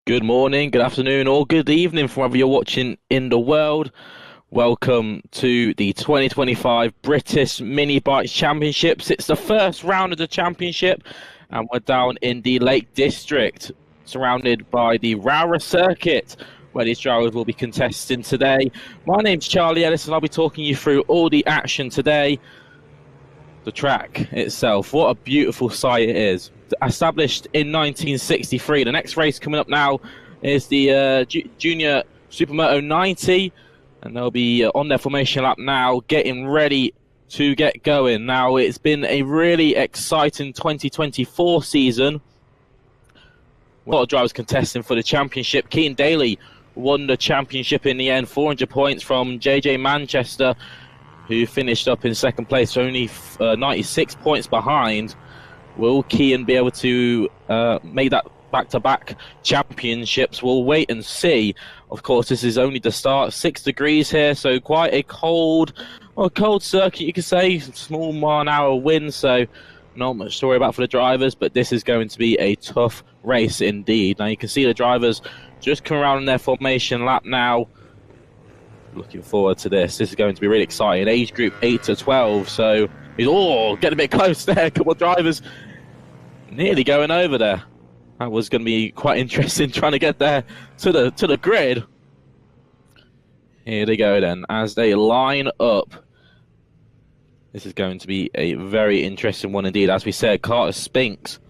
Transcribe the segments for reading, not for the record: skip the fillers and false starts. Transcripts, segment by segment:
Good morning, good afternoon, or good evening from wherever you're watching in the world. Welcome to the 2025 British Mini Bike Championships. It's the first round of the championship, and we're down in the Lake District, surrounded by the Rowrah circuit, where these drivers will be contesting today. My name's Charlie Ellis, and I'll be talking you through all the action today. The track itself, what a beautiful sight it is. Established in 1963. The next race coming up now is the Junior Supermoto 90, and they'll be on their formation lap now, getting ready to get going. Now, it's been a really exciting 2024 season. A lot of drivers contesting for the championship. Keaton Daly won the championship in the end, 400 points from JJ Manchester, who finished up in second place, only 96 points behind. Will Keaton be able to make that back-to-back championships? We'll wait and see. Of course, this is only the start. 6 degrees here, so quite a cold circuit, you could say. Small mile-an-hour wind, so not much to worry about for the drivers, but this is going to be a tough race indeed. Now, you can see the drivers just come around in their formation lap now. Looking forward to this. This is going to be really exciting. Age group 8 to 12. So he's getting a bit close there. A couple of drivers nearly going over there. That was going to be quite interesting trying to get there to the grid. Here they go then as they line up. This is going to be a very interesting one indeed. As we said, Carter Spinks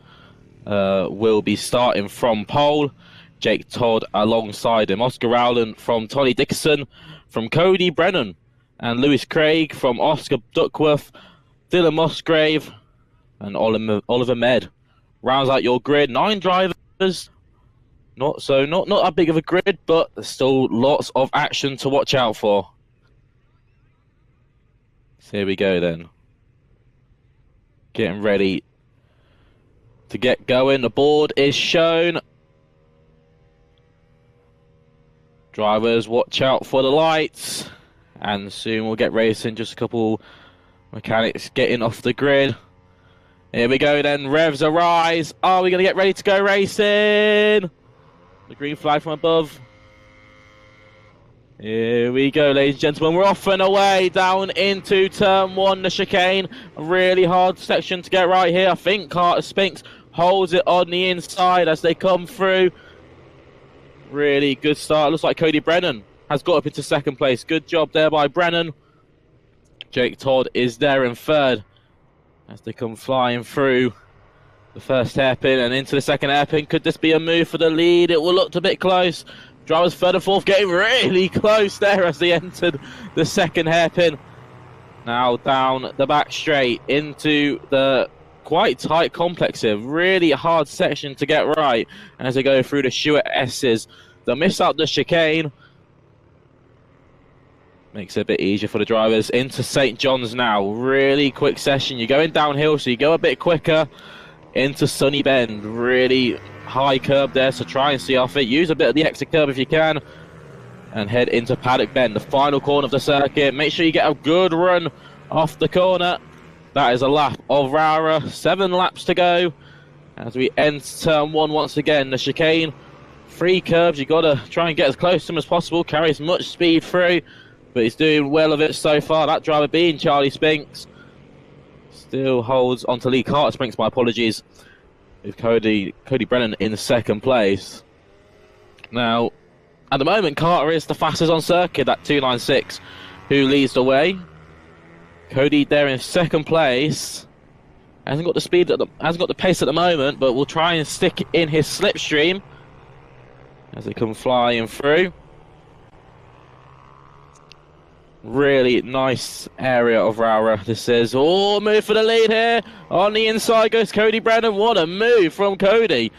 will be starting from pole. Jake Todd alongside him. Oscar Rowland from Tolly Dickerson, from Cody Brennan, and Lewis Craig from Oscar Duckworth, Dylan Musgrave, and Oliver Med. Rounds out your grid. 9 drivers. Not that big of a grid, but there's still lots of action to watch out for. So here we go then. Getting ready to get going. The board is shown. Drivers, watch out for the lights. And soon we'll get racing. Just a couple mechanics getting off the grid. Here we go then. Revs arise. Are we going to get ready to go racing? The green flag from above. Here we go, ladies and gentlemen. We're off and away down into turn 1, the chicane. A really hard section to get right here. I think Carter Spinks holds it on the inside as they come through. Really good start. Looks like Cody Brennan has got up into second place. Good job there by Brennan. Jake Todd is there in third as they come flying through the first hairpin and into the second hairpin. Could this be a move for the lead? It will look a bit close. Drivers third and fourth getting really close there as they entered the second hairpin. Now down the back straight into the quite tight complex here. Really hard section to get right as they go through the Stewart S's. They'll miss out the chicane. Makes it a bit easier for the drivers. Into St. John's now. Really quick session. You're going downhill, so you go a bit quicker. Into Sunny Bend. Really high curb there, so try and see off it. Use a bit of the exit curb if you can. And head into Paddock Bend, the final corner of the circuit. Make sure you get a good run off the corner. That is a lap of Rowrah. 7 laps to go as we enter turn 1 once again. The chicane, 3 curves. You've got to try and get as close to him as possible. Carry as much speed through, but he's doing well of it so far. That driver being Charlie Spinks. Still holds on to Lee Carter Spinks, my apologies, with Cody Brennan in second place. Now, at the moment, Carter is the fastest on circuit, that 296, who leads the way. Cody there in second place. Hasn't got the speed, hasn't got the pace at the moment, but will try and stick in his slipstream as they come flying through. Really nice area of Rowrah. This is move for the lead here. On the inside goes Cody Brennan. What a move from Cody.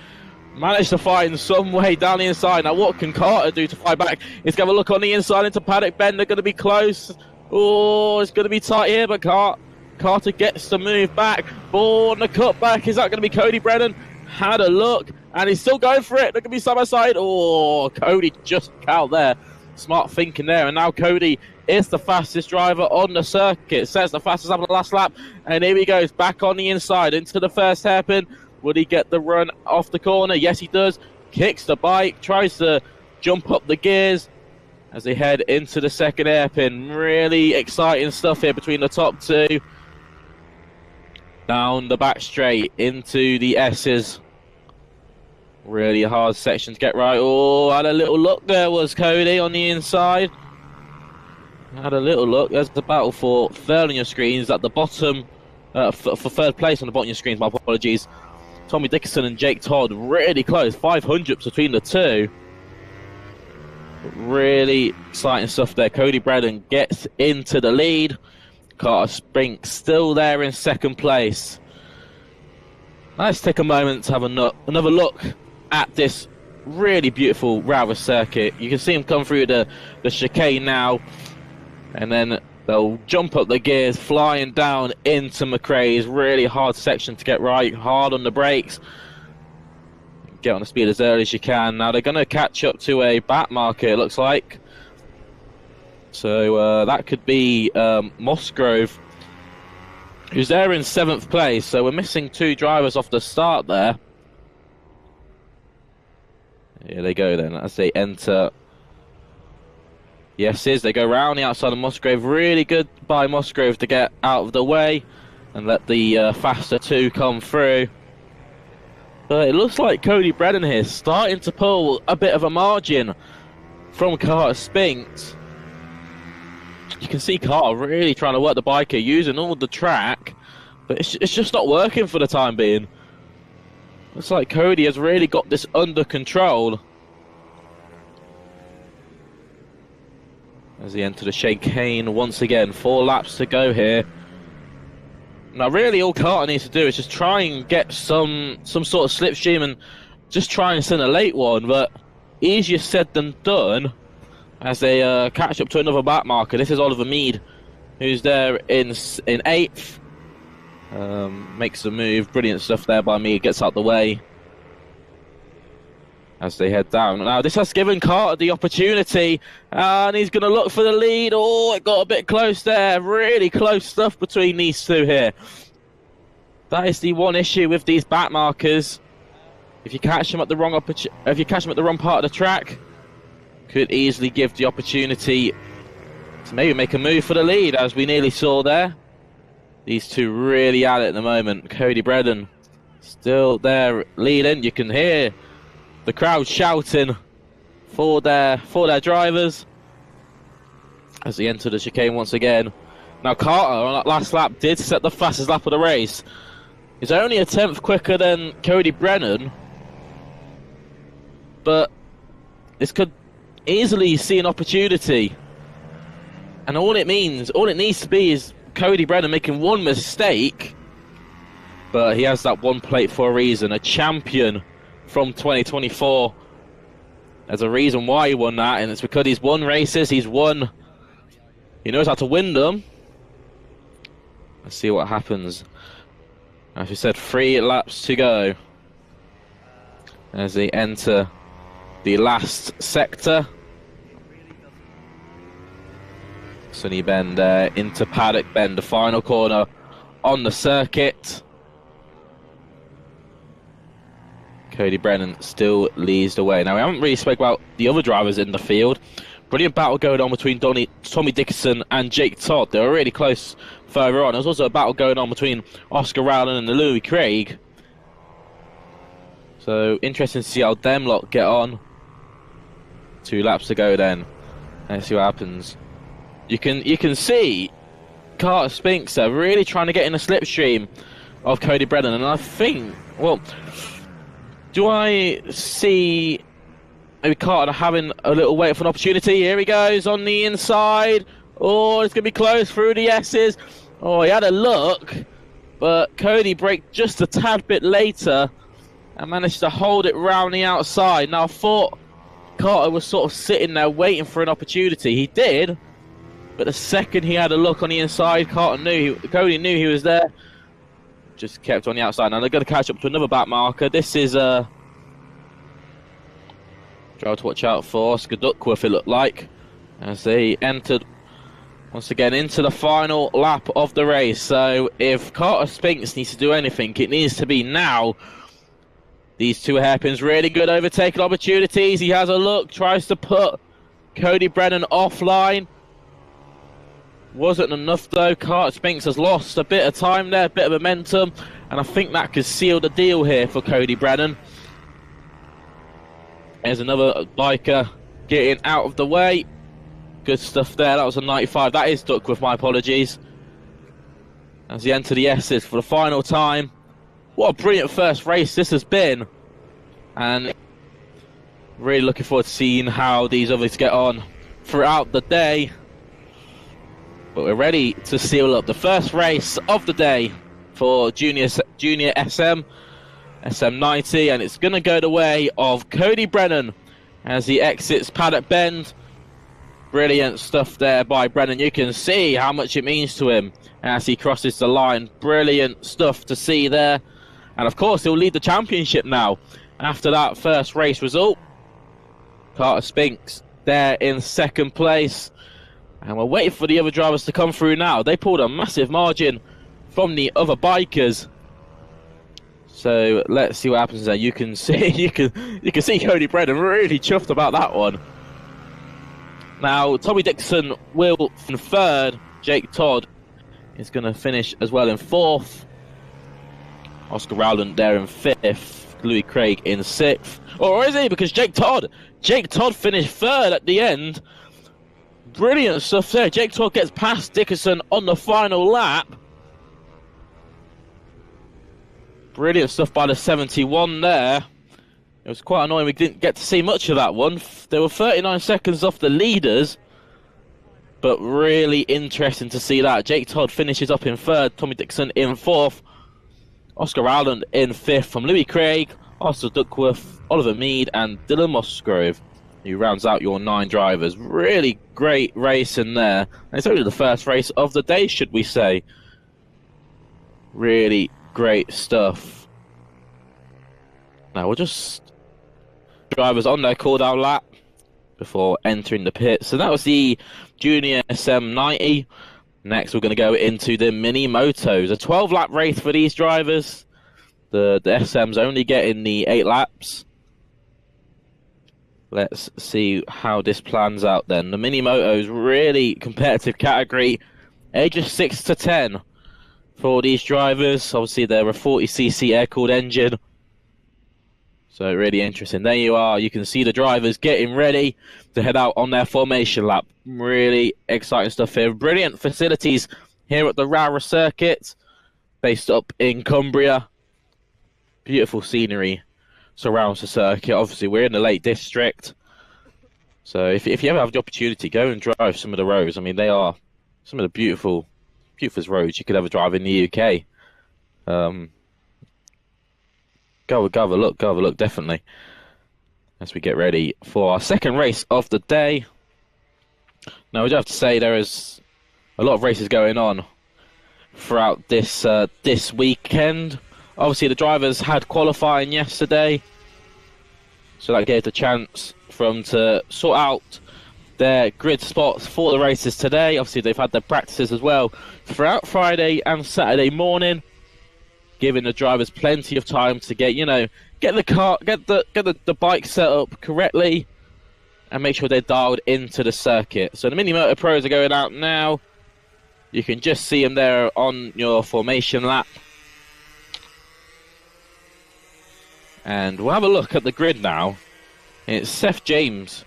Managed to find some way down the inside. Now what can Carter do to fight back? He's going to look on the inside into Paddock Bend. They're going to be close. Oh, it's going to be tight here, but Carter gets to move back. On the cutback. Is that going to be Cody Brennan? Had a look, and he's still going for it. They're going to be side by side. Oh, Cody just out there. Smart thinking there, and now Cody is the fastest driver on the circuit. Says the fastest up on the last lap, and here he goes back on the inside into the first hairpin. Would he get the run off the corner? Yes, he does. kicks the bike, tries to jump up the gears as they head into the second hairpin. Really exciting stuff here between the top two. Down the back straight into the S's. Really hard section to get right. Oh, had a little look there, was Cody on the inside. Had a little look. There's the battle for third on your screens at the bottom. For third place on the bottom of your screens, my apologies. Tommy Dickinson and Jake Todd really close. 500 between the two. Really exciting stuff there. Cody Brennan gets into the lead. Carter Spink still there in second place. Let's take a moment to have another look at this really beautiful Rowrah circuit. You can see him come through the chicane now. And then they'll jump up the gears, flying down into McRae's. Really hard section to get right, hard on the brakes. Get on the speed as early as you can. Now they're going to catch up to a back marker, it looks like. So that could be Musgrove, who's there in 7th place. So we're missing 2 drivers off the start there. Here they go then, as they enter. Yes, they go round the outside of Musgrove. Really good by Musgrove to get out of the way and let the faster 2 come through. But it looks like Cody Brennan here starting to pull a bit of a margin from Carter Spinks. You can see Carter really trying to work the bike here, using all the track, but it's just not working for the time being. Looks like Cody has really got this under control. As he enters the chicane once again, 4 laps to go here. Now really all Carter needs to do is just try and get some sort of slipstream and just try and send a late one, but easier said than done as they catch up to another back marker. This is Oliver Mead, who's there in 8th. Makes the move, brilliant stuff there by Mead, gets out the way as they head down. Now this has given Carter the opportunity, and he's going to look for the lead. Oh, it got a bit close there. Really close stuff between these two here. That is the one issue with these back markers. If you catch them at the wrong part of the track, could easily give the opportunity to maybe make a move for the lead, as we nearly saw there. These two really at it at the moment. Cody Brennan still there leading. You can hear the crowd shouting for their drivers as they enter the chicane once again. Now Carter on that last lap did set the fastest lap of the race. He's only a 10th quicker than Cody Brennan, but this could easily see an opportunity. And all it needs to be is Cody Brennan making one mistake, but he has that one plate for a reason. A champion from 2024. There's a reason why he won that, and it's because he's won races, he knows how to win them. Let's see what happens. As we said, 3 laps to go as they enter the last sector. Sunny Bend into Paddock Bend, the final corner on the circuit. Cody Brennan still leads the way. Now, we haven't really spoke about the other drivers in the field. Brilliant battle going on between Tommy Dickinson and Jake Todd. They were really close further on. There was also a battle going on between Oscar Rowland and Louis Craig. So, interesting to see how them lot get on. 2 laps to go then. Let's see what happens. You can see Carter Spinks are really trying to get in the slipstream of Cody Brennan, and I think, well, do I see maybe Carter having a little wait for an opportunity? Here he goes on the inside. Oh, it's going to be close through the S's. Oh, he had a look, but Cody braked just a tad bit later and managed to hold it round the outside. Now, I thought Carter was sort of sitting there waiting for an opportunity. He did, but the second he had a look on the inside, Cody knew he was there. Just kept on the outside. Now they're going to catch up to another back marker. This is a driver to watch out for. Oscar Duckworth, it looked like, as they entered once again into the final lap of the race. So if Carter Spinks needs to do anything, it needs to be now. These two hairpins, really good overtaking opportunities. He has a look, tries to put Cody Brennan offline. Wasn't enough though. Carter Spinks has lost a bit of time there, a bit of momentum, and I think that could seal the deal here for Cody Brennan. There's another biker getting out of the way. Good stuff there. That was a 95. That is Duckworth, my apologies. As he entered the S's for the final time. What a brilliant first race this has been. And really looking forward to seeing how these others get on throughout the day. But we're ready to seal up the first race of the day for Junior SM 90, and it's going to go the way of Cody Brennan as he exits Paddock Bend. Brilliant stuff there by Brennan. You can see how much it means to him as he crosses the line. Brilliant stuff to see there. And of course, he'll lead the championship now after that first race result. Carter Spinks there in second place. And we're waiting for the other drivers to come through now. They pulled a massive margin from the other bikers. So let's see what happens there. You can see you can see Cody Brennan really chuffed about that one. Now Tommy Dixon will in third. Jake Todd is going to finish as well in fourth. Oscar Rowland there in fifth. Louis Craig in sixth. Or is he? Because Jake Todd finished third at the end. Brilliant stuff there. Jake Todd gets past Dickerson on the final lap. Brilliant stuff by the 71 there. It was quite annoying we didn't get to see much of that one. There were 39 seconds off the leaders. But really interesting to see that. Jake Todd finishes up in third. Tommy Dixon in fourth. Oscar Rowland in fifth from Louis Craig. Arthur Duckworth, Oliver Mead and Dylan Musgrove, who rounds out your 9 drivers. Really great race in there. And it's only the first race of the day, should we say. Really great stuff. Now we'll just drivers on their cool down lap before entering the pits. So that was the Junior SM90. Next we're going to go into the mini motos. A 12 lap race for these drivers. The SM's only getting the 8 laps. Let's see how this plans out then. The mini motos, really competitive category. Ages 6 to 10 for these drivers. Obviously they're a 40cc air-cooled engine. So really interesting. There you are. You can see the drivers getting ready to head out on their formation lap. Really exciting stuff here. Brilliant facilities here at the Rowrah circuit, based up in Cumbria. Beautiful scenery surrounds the circuit. Obviously, we're in the Lake District. So if you ever have the opportunity, go and drive some of the roads. I mean, they are some of the beautifulest roads you could ever drive in the UK. Go have a look, definitely. As we get ready for our second race of the day. Now, we do have to say there is a lot of races going on throughout this weekend. Obviously, the drivers had qualifying yesterday, so that gave the chance for them to sort out their grid spots for the races today. Obviously, they've had their practices as well throughout Friday and Saturday morning, giving the drivers plenty of time to get the bike set up correctly and make sure they're dialed into the circuit. So the Mini Moto Pros are going out now. You can just see them there on your formation lap. And we'll have a look at the grid now. It's Seth James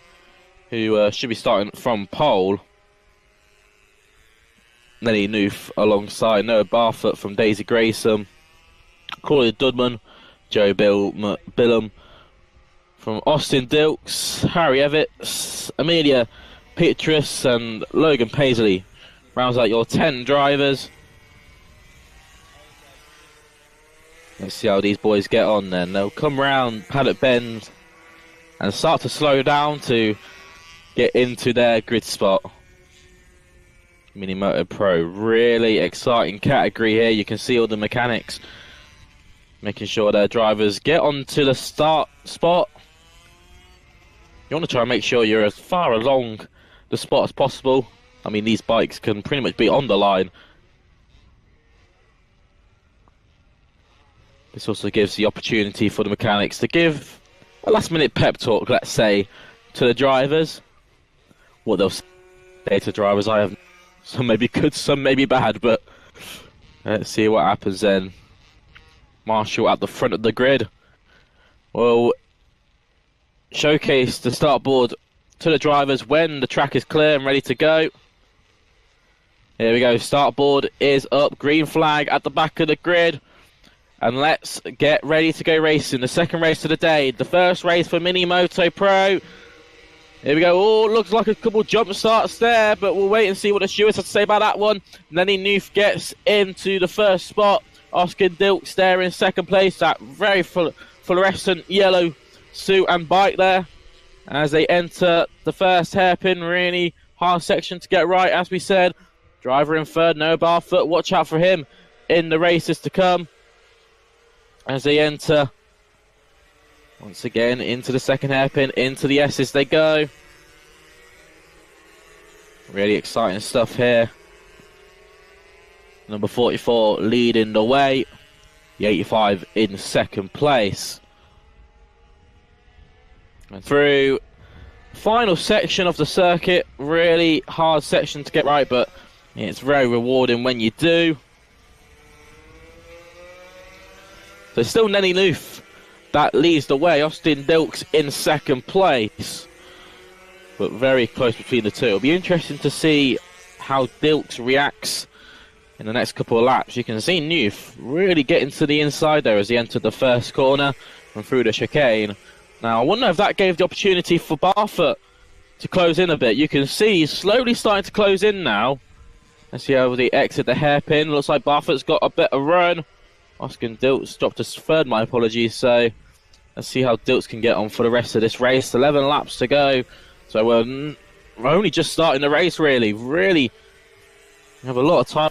who should be starting from pole. Nelly Nooth alongside Noah Barfoot from Daisy Grayson. Claudia Dudman, Joe Billum from Austin Dilks, Harry Evitts, Amelia Petrus and Logan Paisley rounds out your 10 drivers. Let's see how these boys get on then. They'll come round Paddock Bend and start to slow down to get into their grid spot. Mini Moto Pro, really exciting category here. You can see all the mechanics making sure their drivers get onto the start spot. You want to try and make sure you're as far along the spot as possible. I mean, these bikes can pretty much be on the line This also gives the opportunity for the mechanics to give a last-minute pep talk, let's say, to the drivers. What they'll say to drivers, I have some may be good, some may be bad, but let's see what happens then. Marshall at the front of the grid will showcase the start board to the drivers when the track is clear and ready to go. Here we go, start board is up, green flag at the back of the grid. And let's get ready to go racing. The second race of the day, the first race for Mini Moto Pro. Here we go. Oh, looks like a couple jump starts there, but we'll wait and see what the stewards have to say about that one. Lenny Noof gets into the first spot. Oscar Dilks there in second place. That very fluorescent yellow suit and bike there. As they enter the first hairpin, really hard section to get right, as we said. Driver in third, Noah Barfoot. Watch out for him in the races to come. As they enter, once again, into the second hairpin, into the S's they go. Really exciting stuff here. Number 44 leading the way. The 85 in second place. And through the final section of the circuit, really hard section to get right, but it's very rewarding when you do. So still Nenny Noof that leads the way. Austin Dilks in second place. But very close between the two. It'll be interesting to see how Dilks reacts in the next couple of laps. You can see Noof really getting to the inside there as he entered the first corner and through the chicane. Now I wonder if that gave the opportunity for Barfoot to close in a bit. You can see he's slowly starting to close in now. Let's see how they exit the hairpin. Looks like Barfoot's got a bit of run. Oscar Dilks dropped his third, my apologies. So let's see how Dilks can get on for the rest of this race. 11 laps to go. So we're only just starting the race, really. Really have a lot of time.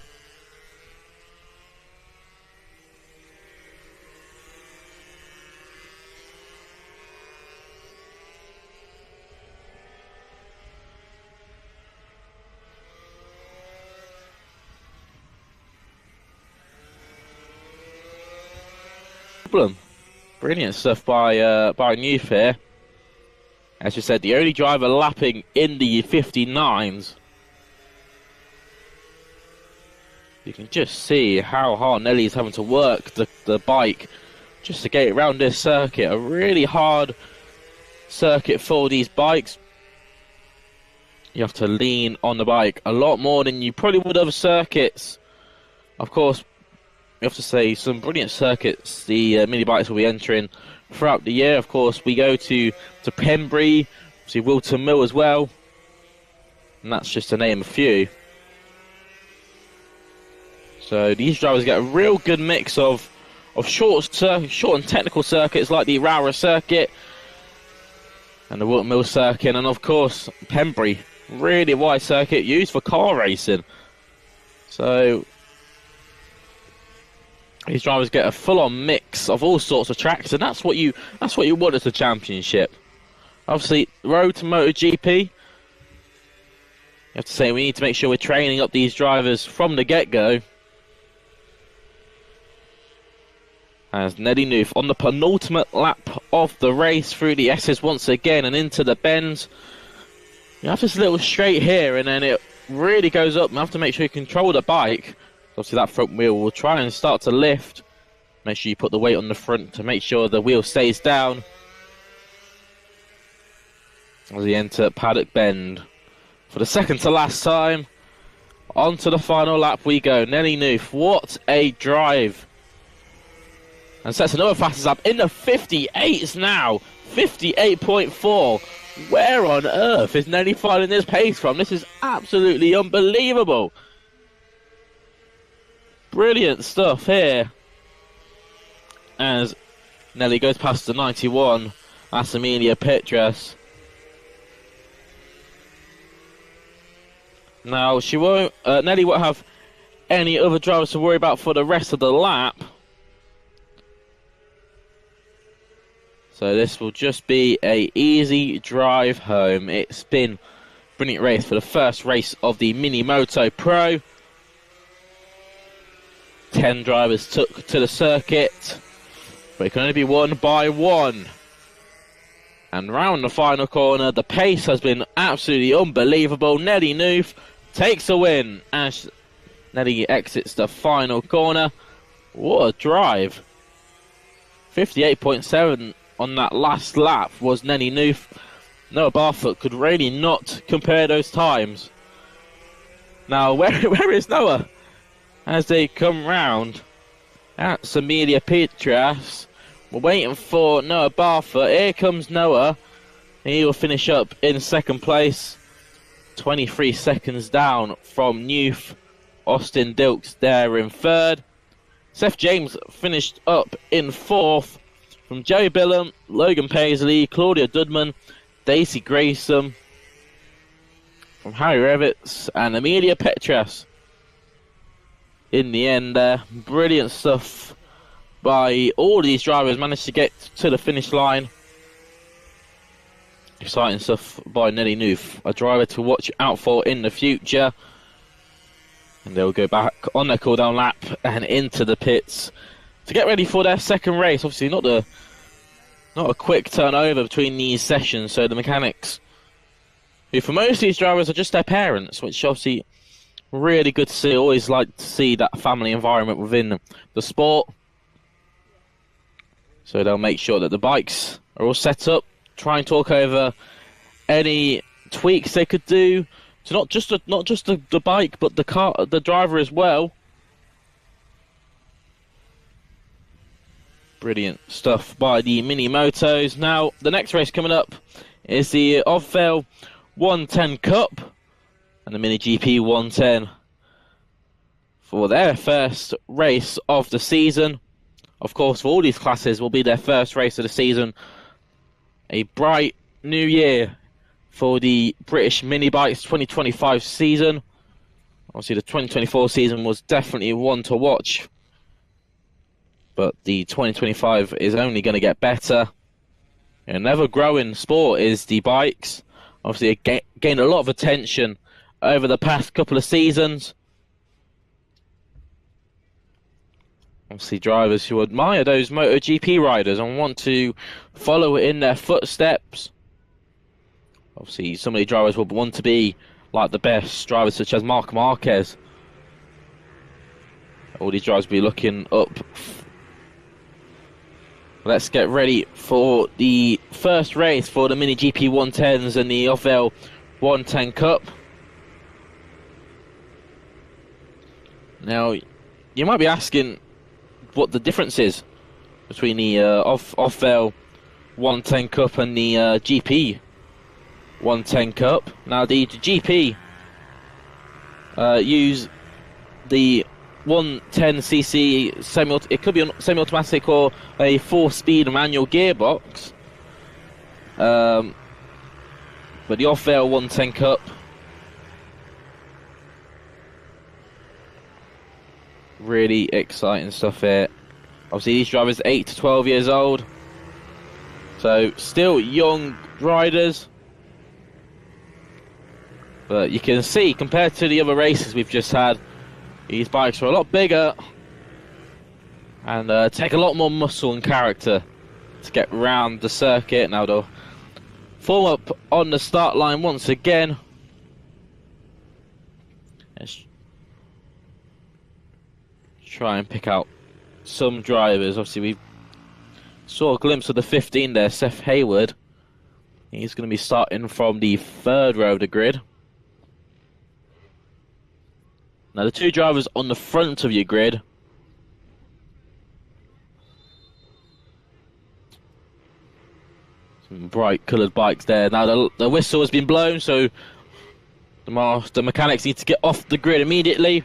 Brilliant stuff by Noof here. As you said, the only driver lapping in the 59s. You can just see how hard Nelly's having to work the bike just to get it around this circuit. A really hard circuit for these bikes. You have to lean on the bike a lot more than you probably would other circuits. Of course, we have to say some brilliant circuits the mini bikes will be entering throughout the year. Of course, we go to Pembrey, see Wilton Mill as well, and that's just to name a few. So these drivers get a real good mix of short and technical circuits like the Rowrah circuit and the Wilton Mill circuit, and of course Pembrey, really wide circuit used for car racing. So these drivers get a full-on mix of all sorts of tracks, and that's what you want as a championship. Obviously, road to MotoGP. You have to say we need to make sure we're training up these drivers from the get-go. As Nelly Noof on the penultimate lap of the race through the S's once again and into the bends. You have this little straight here, and then it really goes up. You have to make sure you control the bike. Obviously that front wheel will try and start to lift. Make sure you put the weight on the front to make sure the wheel stays down. As we enter Paddock Bend. For the second to last time, on to the final lap we go. Nelly Noof, what a drive. And sets another fastest lap in the 58s now. 58.4. Where on earth is Nelly finding this pace from? This is absolutely unbelievable. Brilliant stuff here. As Nelly goes past the 91, that's Amelia Petras. Now she won't. Nelly won't have any other drivers to worry about for the rest of the lap. So this will just be a easy drive home. It's been a brilliant race for the first race of the Mini Moto Pro. 10 drivers took to the circuit. but it can only be won by one. And round the final corner, the pace has been absolutely unbelievable. Nelly Nooth takes a win as Nelly exits the final corner. What a drive. 58.7 on that last lap was Nelly Nooth. Noah Barfoot could really not compare those times. Now, where is Noah? As they come round, that's Amelia Petras. We're waiting for Noah Barfoot. Here comes Noah. He will finish up in second place. 23 seconds down from Newth. Austin Dilks there in third. Seth James finished up in fourth. From Joey Billum, Logan Paisley, Claudia Dudman, Daisy Grayson. From Harry Revitz and Amelia Petras. In the end there, brilliant stuff by all these drivers, managed to get to the finish line. Exciting stuff by Nelly Nooth, a driver to watch out for in the future. And they'll go back on their cooldown lap and into the pits to get ready for their second race. Obviously not a quick turnover between these sessions, so the mechanics, who for most of these drivers are just their parents, which obviously really good to see. Always like to see that family environment within the sport. So they'll make sure that the bikes are all set up, try and talk over any tweaks they could do to not just the bike, but the driver as well. Brilliant stuff by the mini motos. Now the next race coming up is the Ofel 110 Cup and the Mini GP 110 for their first race of the season. Of course, for all these classes, will be their first race of the season. A bright new year for the British Mini Bikes 2025 season. Obviously, the 2024 season was definitely one to watch, but the 2025 is only going to get better. An ever-growing sport is the bikes. Obviously, it gained a lot of attention over the past couple of seasons. Obviously, drivers who admire those MotoGP riders and want to follow in their footsteps. Obviously, some of the drivers will want to be like the best drivers, such as Marc Marquez. All these drivers will be looking up. Let's get ready for the first race for the Mini GP 110s and the Ofel 110 Cup. Now, you might be asking what the difference is between the Ofel 110 Cup and the GP 110 Cup. Now, the GP use the 110cc it could be a semi-automatic or a 4-speed manual gearbox. But the Ofel 110 Cup really exciting stuff here. Obviously, these drivers are 8 to 12 years old, so still young riders. But you can see, compared to the other races we've just had, these bikes are a lot bigger and take a lot more muscle and character to get round the circuit. Now they'll form up on the start line once again. Let's try and pick out some drivers. Obviously, we saw a glimpse of the 15 there, Seth Hayward. He's going to be starting from the third row of the grid. Now, the two drivers on the front of your grid, some bright coloured bikes there. Now, the whistle has been blown, so the mechanics need to get off the grid immediately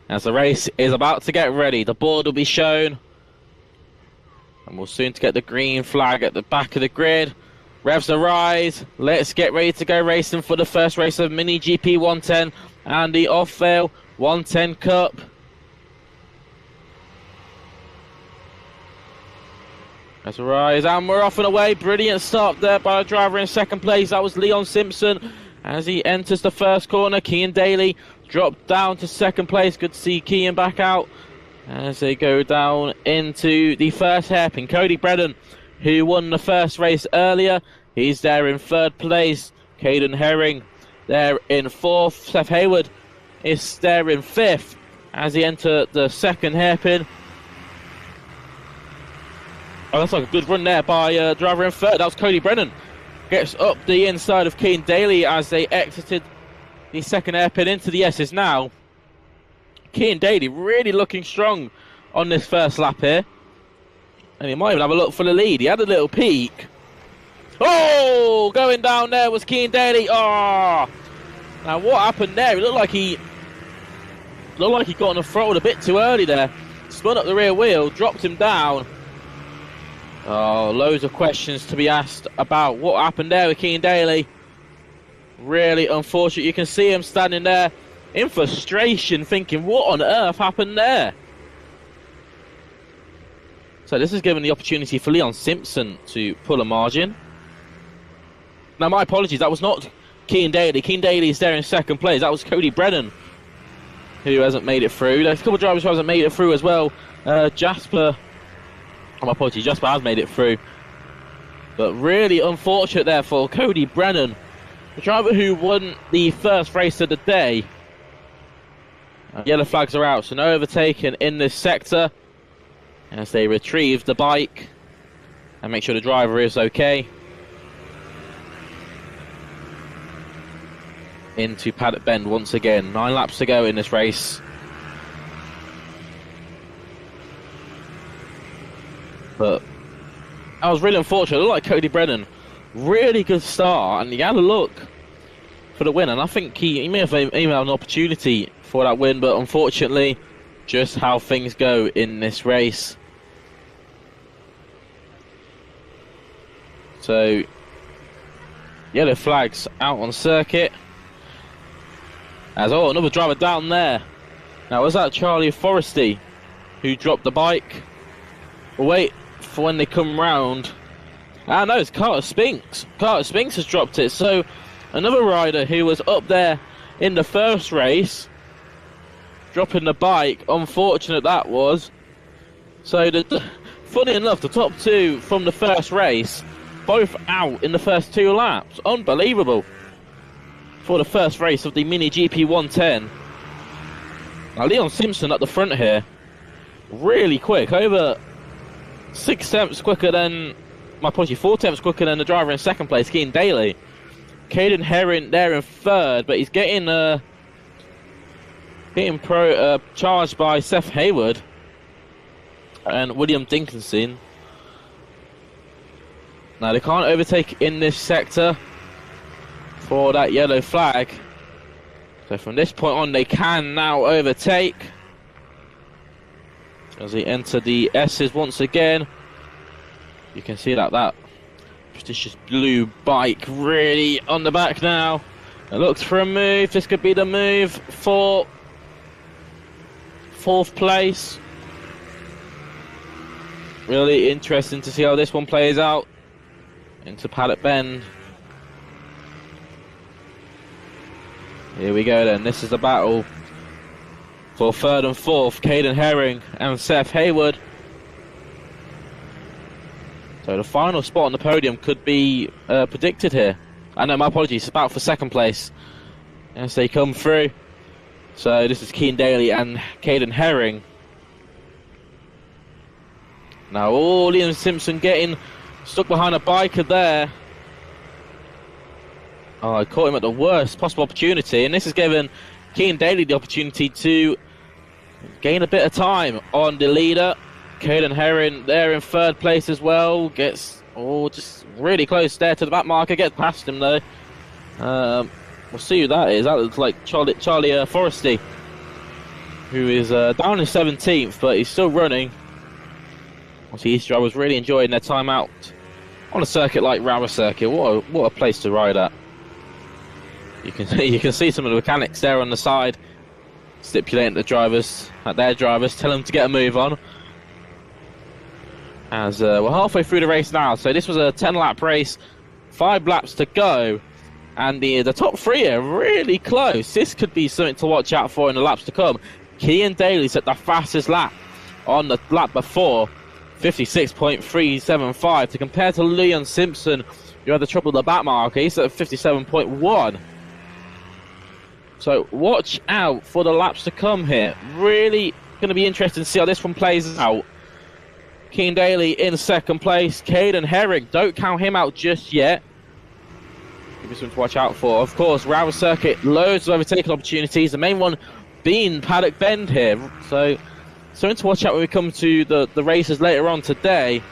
as the race is about to get ready. The board will be shown, and we'll soon get the green flag at the back of the grid. Revs the rise. Let's get ready to go racing for the first race of Mini GP 110 and the Ofel 110 Cup. Let's rise, and we're off and away. Brilliant start there by a driver in second place. That was Leon Simpson. As he enters the first corner, Kean Daly dropped down to second place. Good to see Kean back out as they go down into the first hairpin. Cody Brennan, who won the first race earlier, he's there in third place. Caden Herring there in fourth. Seth Hayward is there in fifth as he entered the second hairpin. Oh, that's like a good run there by driver in third. That was Cody Brennan. Gets up the inside of Keane Daly as they exited the second hairpin into the S's now. Keane Daly really looking strong on this first lap here. And he might even have a look for the lead. He had a little peek. Oh, going down there was Keane Daly. Oh, now what happened there? It looked like he got on the throttle a bit too early there. Spun up the rear wheel, dropped him down. Oh, loads of questions to be asked about what happened there with Keane Daly. Really unfortunate. You can see him standing there in frustration, thinking, what on earth happened there? So this is given the opportunity for Leon Simpson to pull a margin. Now, my apologies, that was not Keane Daly. Keane Daly is there in second place. That was Cody Brennan, who hasn't made it through. There's a couple of drivers who hasn't made it through as well. Jasper, my apologies, Jasper has made it through. But really unfortunate there for Cody Brennan, the driver who won the first race of the day. Yellow flags are out, so no overtaking in this sector as they retrieve the bike and make sure the driver is okay. Into Paddock Bend once again. 9 laps to go in this race. But I was really unfortunate. It looked like Cody Brennan, really good start, and he had a look for the win, and I think he may have even had an opportunity for that win, but unfortunately, just how things go in this race. So, yellow flags out on circuit. As another driver down there. Now, was that Charlie Forresty who dropped the bike? We'll wait for when they come round. Ah, no, it's Carter Spinks. Carter Spinks has dropped it. So, another rider who was up there in the first race, dropping the bike. Unfortunate that was. So, funny enough, the top two from the first race, both out in the first 2 laps. Unbelievable. For the first race of the Mini GP 110. Now, Leon Simpson at the front here. Really quick. Over 6 tenths quicker than... My apologies, 4 tenths quicker than the driver in second place, Keane Daly. Caden Herring there in third, but he's getting charged by Seth Hayward and William Dinkinson. Now, they can't overtake in this sector for that yellow flag. So from this point on, they can now overtake as they enter the S's once again. You can see that prestigious blue bike really on the back now. It looks for a move. This could be the move for 4th place. Really interesting to see how this one plays out into Paddock Bend. Here we go then. This is the battle for 3rd and 4th. Caden Herring and Seth Hayward. So the final spot on the podium could be predicted here. I know, my apologies, it's about for 2nd place as they come through. So this is Keane Daly and Caden Herring. Now, Liam Simpson getting stuck behind a biker there. Oh, I caught him at the worst possible opportunity, and this has given Keane Daly the opportunity to gain a bit of time on the leader. Caden Herring there in 3rd place as well. Gets just really close there to the back marker. Gets past him though. We'll see who that is. That looks like Charlie Forresty, who is down in 17th, but he's still running. Obviously, East drivers really enjoying their time out on a circuit like Rowrah circuit. What a place to ride at. You can see some of the mechanics there on the side, stipulating their drivers, tell them to get a move on. As we're halfway through the race now, so this was a 10-lap race, 5 laps to go, and the top 3 are really close. This could be something to watch out for in the laps to come. Keane Daly's at the fastest lap on the lap before, 56.375, to compare to Leon Simpson, who had the trouble with the back marker. He's at 57.1. So watch out for the laps to come here. Really going to be interesting to see how this one plays out. Cian Daly in second place. Caden Herring, don't count him out just yet. Give me something to watch out for. Of course, Rowrah circuit, loads of overtaking opportunities. The main one being Paddock Bend here. So something to watch out when we come to the races later on today.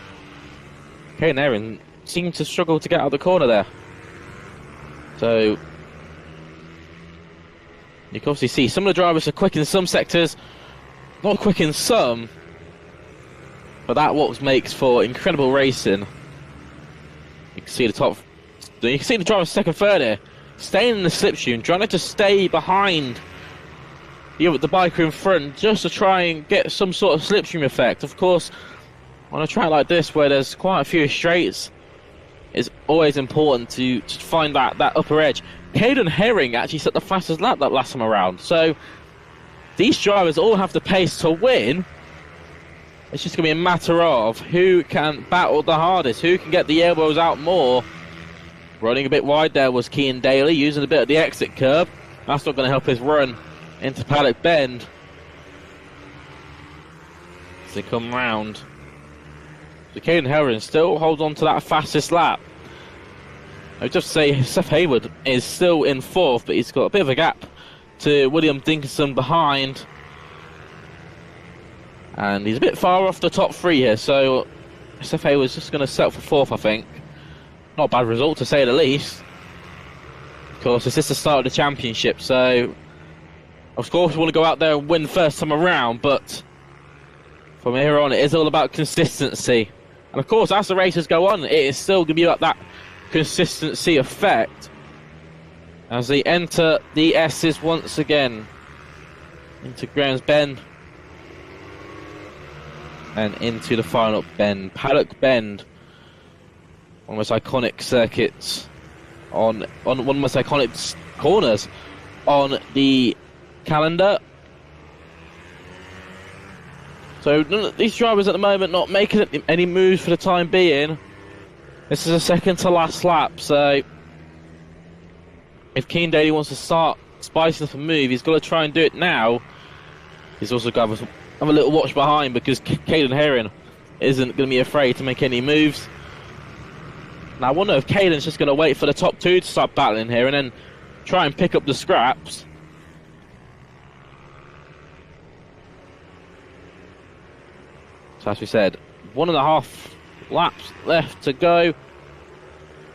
Caden Herring seemed to struggle to get out of the corner there. So you can obviously see some of the drivers are quick in some sectors, not quick in some, but that what makes for incredible racing. You can see the top, you can see the drivers second, third here, staying in the slipstream, trying to stay behind the biker in front, just to try and get some sort of slipstream effect. Of course, on a track like this where there's quite a few straights, it's always important to find that upper edge. Caden Herring actually set the fastest lap that last time around. So these drivers all have the pace to win. It's just going to be a matter of who can battle the hardest, who can get the elbows out more. Running a bit wide there was Cian Daly, using a bit of the exit curb. That's not going to help his run into Paddock Bend as they come round. So Caden Herring still holds on to that fastest lap. I would just say Seth Hayward is still in fourth, but he's got a bit of a gap to William Dinkinson behind. And he's a bit far off the top three here, so Seth Hayward's just going to settle for fourth, I think. Not a bad result, to say the least. Of course, this is the start of the championship, so of course we want to go out there and win first time around, but from here on it is all about consistency. And of course, as the races go on, it is still going to be like that consistency effect as they enter the S's once again into Graham's Bend and into the final bend, Paddock Bend, one of the most iconic circuits on one of the most iconic corners on the calendar. So none of these drivers at the moment not making any moves for the time being. This is a second to last lap, so if Cian Daly wants to start spicing up a move, he's got to try and do it now. He's also got to have a little watch behind, because Caden Herring isn't going to be afraid to make any moves. Now I wonder if Caden's just going to wait for the top two to start battling here and then try and pick up the scraps. So as we said, 1.5 laps left to go.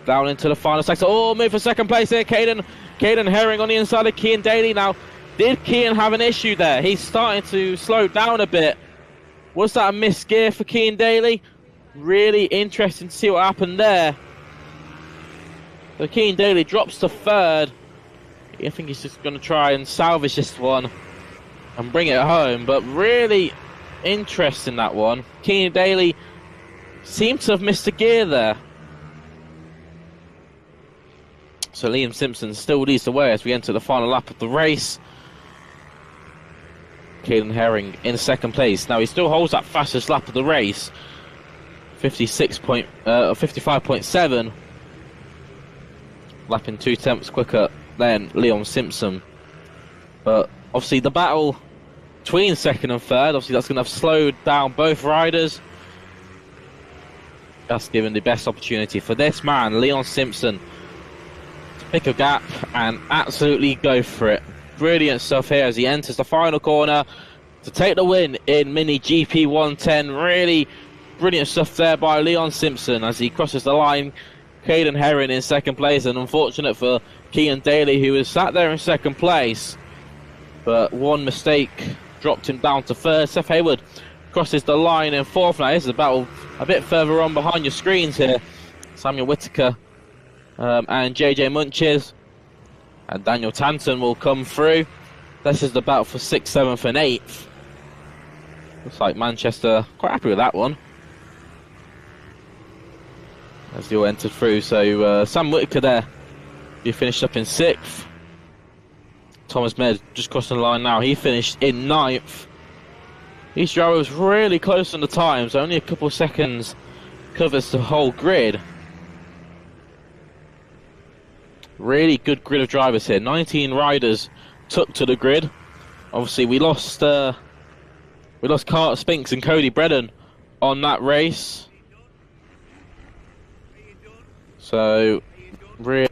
Down into the final sector. Oh, move for second place here. Caden Herring on the inside of Cian Daly. Now, did Cian have an issue there? He's starting to slow down a bit. Was that a missed gear for Cian Daly? Really interesting to see what happened there. So Cian Daly drops to third. I think he's just going to try and salvage this one and bring it home. But really interesting, that one. Cian Daly seems to have missed a gear there. So Liam Simpson still leads the way as we enter the final lap of the race. Caden Herring in second place. Now he still holds that fastest lap of the race, 55.7, lapping 2 tenths quicker than Leon Simpson. But obviously the battle between second and third, obviously that's going to have slowed down both riders. That's given the best opportunity for this man, Leon Simpson, to pick a gap and absolutely go for it. Brilliant stuff here as he enters the final corner to take the win in Mini GP 110. Really brilliant stuff there by Leon Simpson as he crosses the line. Caden Herring in second place, and unfortunate for Cian Daly, who was sat there in second place, but one mistake dropped him down to third. Seth Hayward crosses the line in fourth. Now this is a battle a bit further on behind your screens here. Samuel Whittaker and JJ Munches and Daniel Tanton will come through. This is the battle for 6th, 7th and 8th. Looks like Manchester quite happy with that one as they all entered through. So Sam Whittaker there, he finished up in 6th. Thomas Med just crossing the line now, he finished in 9th. These drivers really close on the times, only a couple of seconds covers the whole grid. Really good grid of drivers here. 19 riders took to the grid. Obviously, we lost Carter Spinks and Cody Brennan on that race. So, really,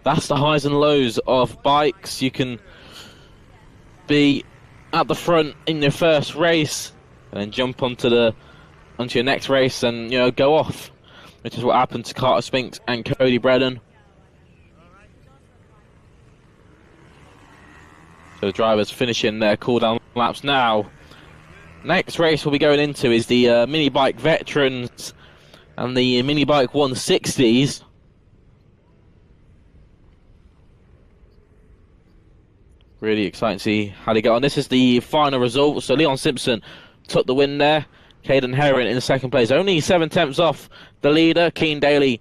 that's the highs and lows of bikes. You can be at the front in your first race and then jump onto your next race and go off, which is what happened to Carter Spinks and Cody Brennan. So the drivers finishing their cool-down laps now. Next race we'll be going into is the mini bike veterans and the mini bike 160s. Really exciting to see how they get on. This is the final result. So Leon Simpson took the win there. Caden Herron in second place. Only 7 tenths off the leader. Keen Daly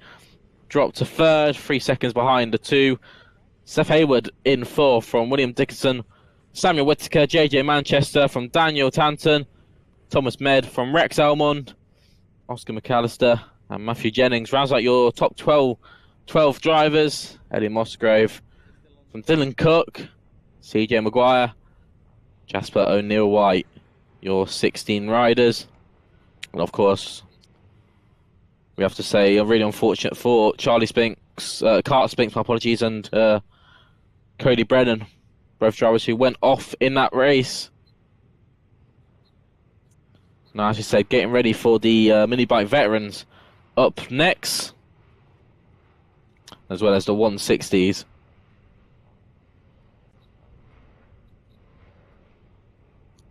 dropped to third, 3 seconds behind the two. Seth Hayward in fourth from William Dickinson. Samuel Whittaker, JJ Manchester from Daniel Tanton. Thomas Med from Rex Elmond. Oscar McAllister and Matthew Jennings. Rounds out your top 12 drivers. Eddie Musgrave from Dylan Cook. CJ Maguire, Jasper O'Neill White, your 16 riders. And of course, we have to say, I'm really unfortunate for Charlie Spinks, Carter Spinks, my apologies, and Cody Brennan, both drivers who went off in that race. Now, as you said, getting ready for the mini bike veterans up next, as well as the 160s.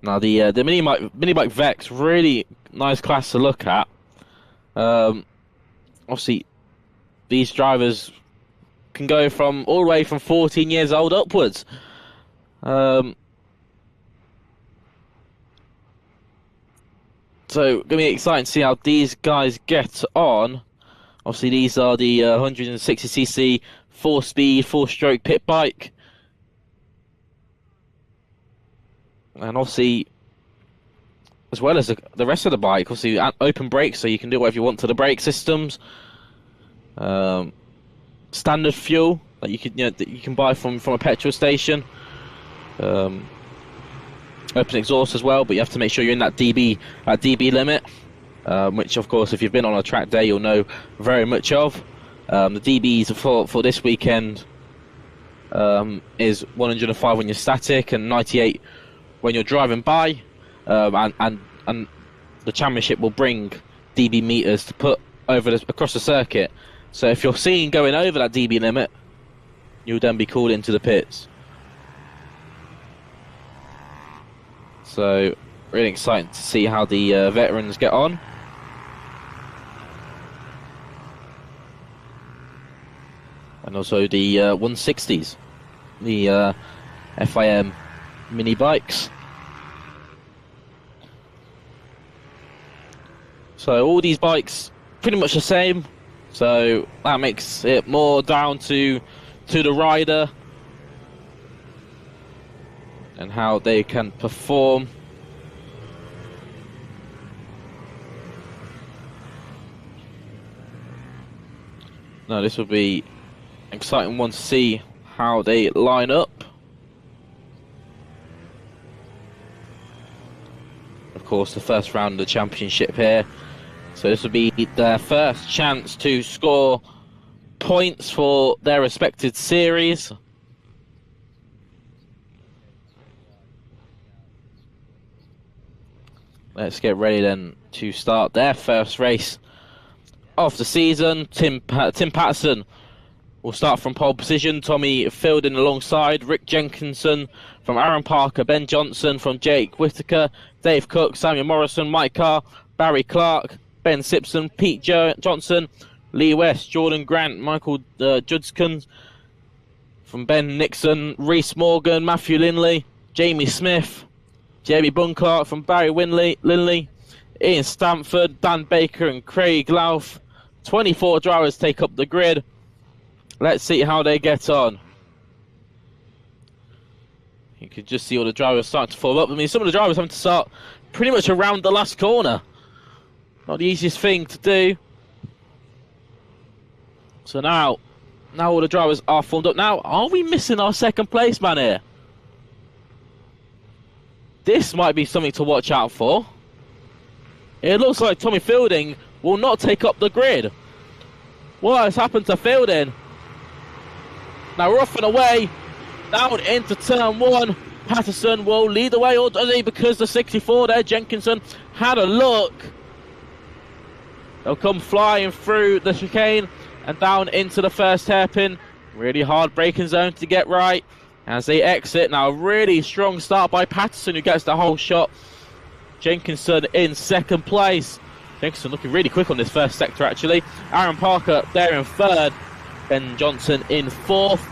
Now the mini bike Vex, really nice class to look at. Obviously, these drivers can go from all the way from 14 years old upwards. So gonna be exciting to see how these guys get on. Obviously, these are the 160cc 4-speed, 4-stroke pit bike. And obviously, as well as the rest of the bike, obviously open brakes, so you can do whatever you want to the brake systems. Standard fuel that you can buy from a petrol station. Open exhaust as well, but you have to make sure you're in that DB limit, which of course, if you've been on a track day, you'll know very much of. The DBs for this weekend is 105 when you're static and 98 when you're driving by, and the championship will bring DB meters to put across the circuit. So if you're seen going over that DB limit, you'll then be called into the pits. So really exciting to see how the veterans get on. And also the 160s, the FIM mini bikes. So all these bikes pretty much the same, so that makes it more down to the rider and how they can perform. Now this will be an exciting one to see how they line up. Of course, the first round of the championship here, so this will be their first chance to score points for their respected series. Let's get ready then to start their first race of the season. Tim Patterson will start from pole position. Tommy Fielding alongside. Rick Jenkinson from Aaron Parker. Ben Johnson from Jake Whittaker. Dave Cook, Samuel Morrison, Mike Carr, Barry Clark, Ben Simpson, Pete Johnson, Lee West, Jordan Grant, Michael Judskins from Ben Nixon, Reese Morgan, Matthew Linley, Jamie Smith, Jamie Bunclark from Barry Linley, Ian Stamford, Dan Baker and Craig Louth. 24 drivers take up the grid. Let's see how they get on. You can just see all the drivers starting to form up. I mean, some of the drivers having to start pretty much around the last corner. Not the easiest thing to do. So now all the drivers are formed up. Now, are we missing our second place man here? This might be something to watch out for. It looks like Tommy Fielding will not take up the grid. What has happened to Fielding? Now rough and away, down into turn 1. Patterson will lead the way, or does he? Because the 64 there, Jenkinson, had a look. They'll come flying through the chicane and down into the first hairpin. Really hard braking zone to get right as they exit. Now a really strong start by Patterson, who gets the whole shot. Jenkinson in second place. Jenkinson looking really quick on this first sector actually. Aaron Parker there in third. Ben Johnson in fourth.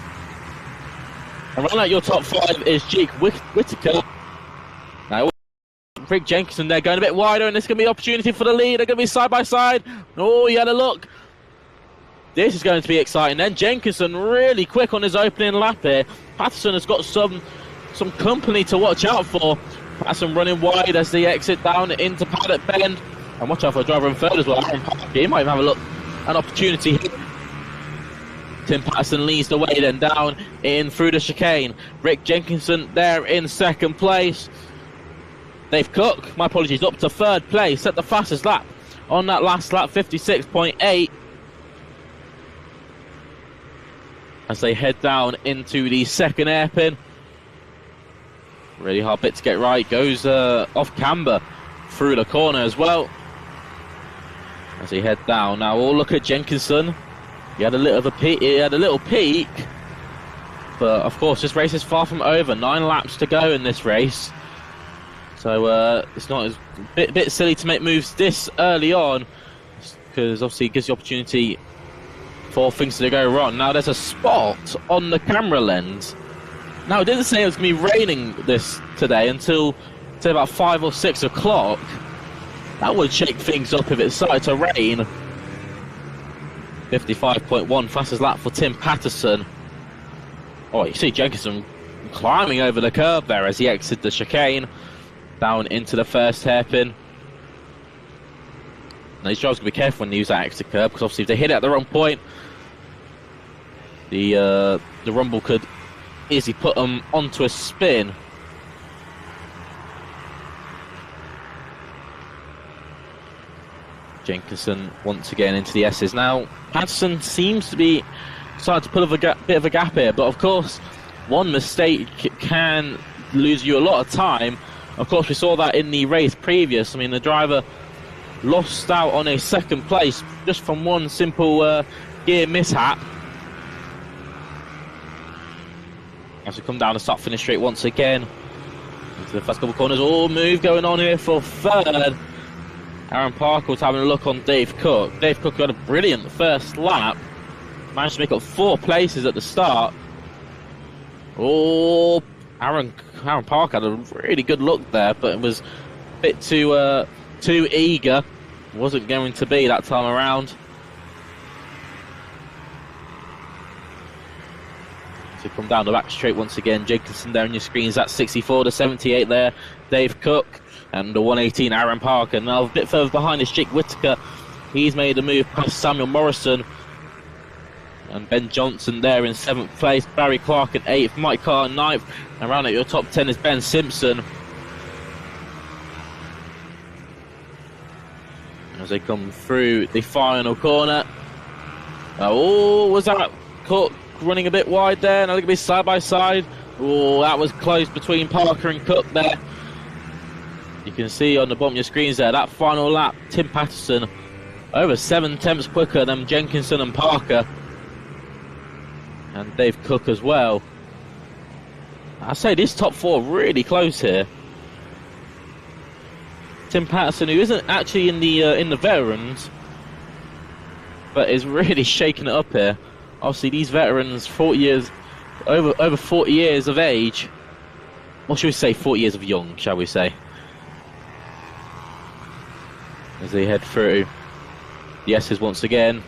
And running out your top 5 is Jake Whittaker. Now Rick Jenkinson there going a bit wider, and this is going to be an opportunity for the lead. They're going to be side by side. Oh, he had a look. This is going to be exciting. Then Jenkinson really quick on his opening lap here. Patterson has got some company to watch out for. Patterson running wide as they exit down into Paddock Bend. And watch out for a driver in third as well. Aaron Parker, he might even have an opportunity here. Tim Patterson leads the way then down in through the chicane. Rick Jenkinson there in second place. Dave Cook, my apologies, up to third place. Set the fastest lap on that last lap, 56.8. As they head down into the second hairpin. Really hard bit to get right. Goes off camber through the corner as well. As they head down. Now we'll look at Jenkinson. He had a little peak. But of course this race is far from over. 9 laps to go in this race. So it's not as bit silly to make moves this early on, because obviously it gives the opportunity for things to go wrong. Now there's a spot on the camera lens. Now it didn't say it was going to be raining this today until say about 5 or 6 o'clock. That would shake things up if it started to rain. 55.1 fastest lap for Tim Patterson. Oh, you see Jenkinson climbing over the curb there as he exits the chicane down into the first hairpin. Now these drivers got to be careful when they use that exit curb, because obviously if they hit it at the wrong point, the rumble could easily put them onto a spin. Jenkinson once again into the S's. Now Patterson seems to be starting to pull a bit of a gap here, but of course one mistake can lose you a lot of time. Of course we saw that in the race previous. I mean, the driver lost out on a second place just from one simple gear mishap. As we come down the start finish straight once again into the first couple of corners. All move going on here for third. Aaron Parker was having a look on Dave Cook. Dave Cook had a brilliant first lap. Managed to make up 4 places at the start. Oh, Aaron Parker had a really good look there, but it was a bit too eager. Wasn't going to be that time around. So come down the back straight once again. Jenkinson there on your screens. That's 64 to 78 there. Dave Cook. And the 118, Aaron Parker. Now a bit further behind is Jake Whittaker. He's made a move past Samuel Morrison. And Ben Johnson there in 7th place. Barry Clark in 8th. Mike Carr in 9th. And round at your top 10 is Ben Simpson. As they come through the final corner. Oh, was that Cook running a bit wide there? Now they're going to be side by side. Oh, that was close between Parker and Cook there. You can see on the bottom of your screens there, that final lap, Tim Patterson over 7 tenths quicker than Jenkinson and Parker. And Dave Cook as well. I say this top 4 really close here. Tim Patterson, who isn't actually in the veterans, but is really shaking it up here. Obviously these veterans, 40 years, over 40 years of age. Or should we say 40 years of young, shall we say. As they head through the S's once again.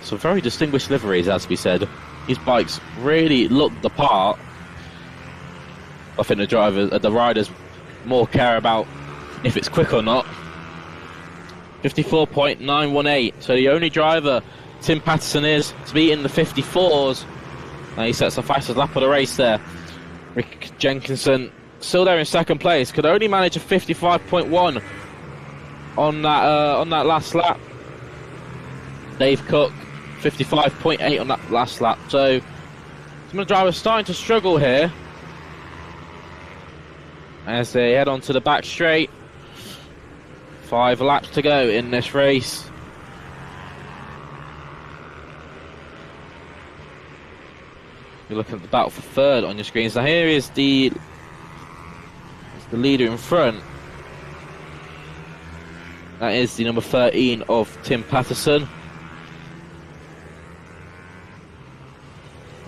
Some very distinguished liveries, as we said. These bikes really look the part. I think the riders more care about if it's quick or not. 54.918. So the only driver Tim Patterson is to be in the 54s. And he sets the fastest lap of the race there. Rick Jenkinson still there in second place. Could only manage a 55.1 on that last lap. Dave Cook 55.8 on that last lap. So some of the drivers starting to struggle here as they head on to the back straight. 5 laps to go in this race. You're looking at the battle for third on your screens. Now here is the leader in front. That is the number 13 of Tim Patterson.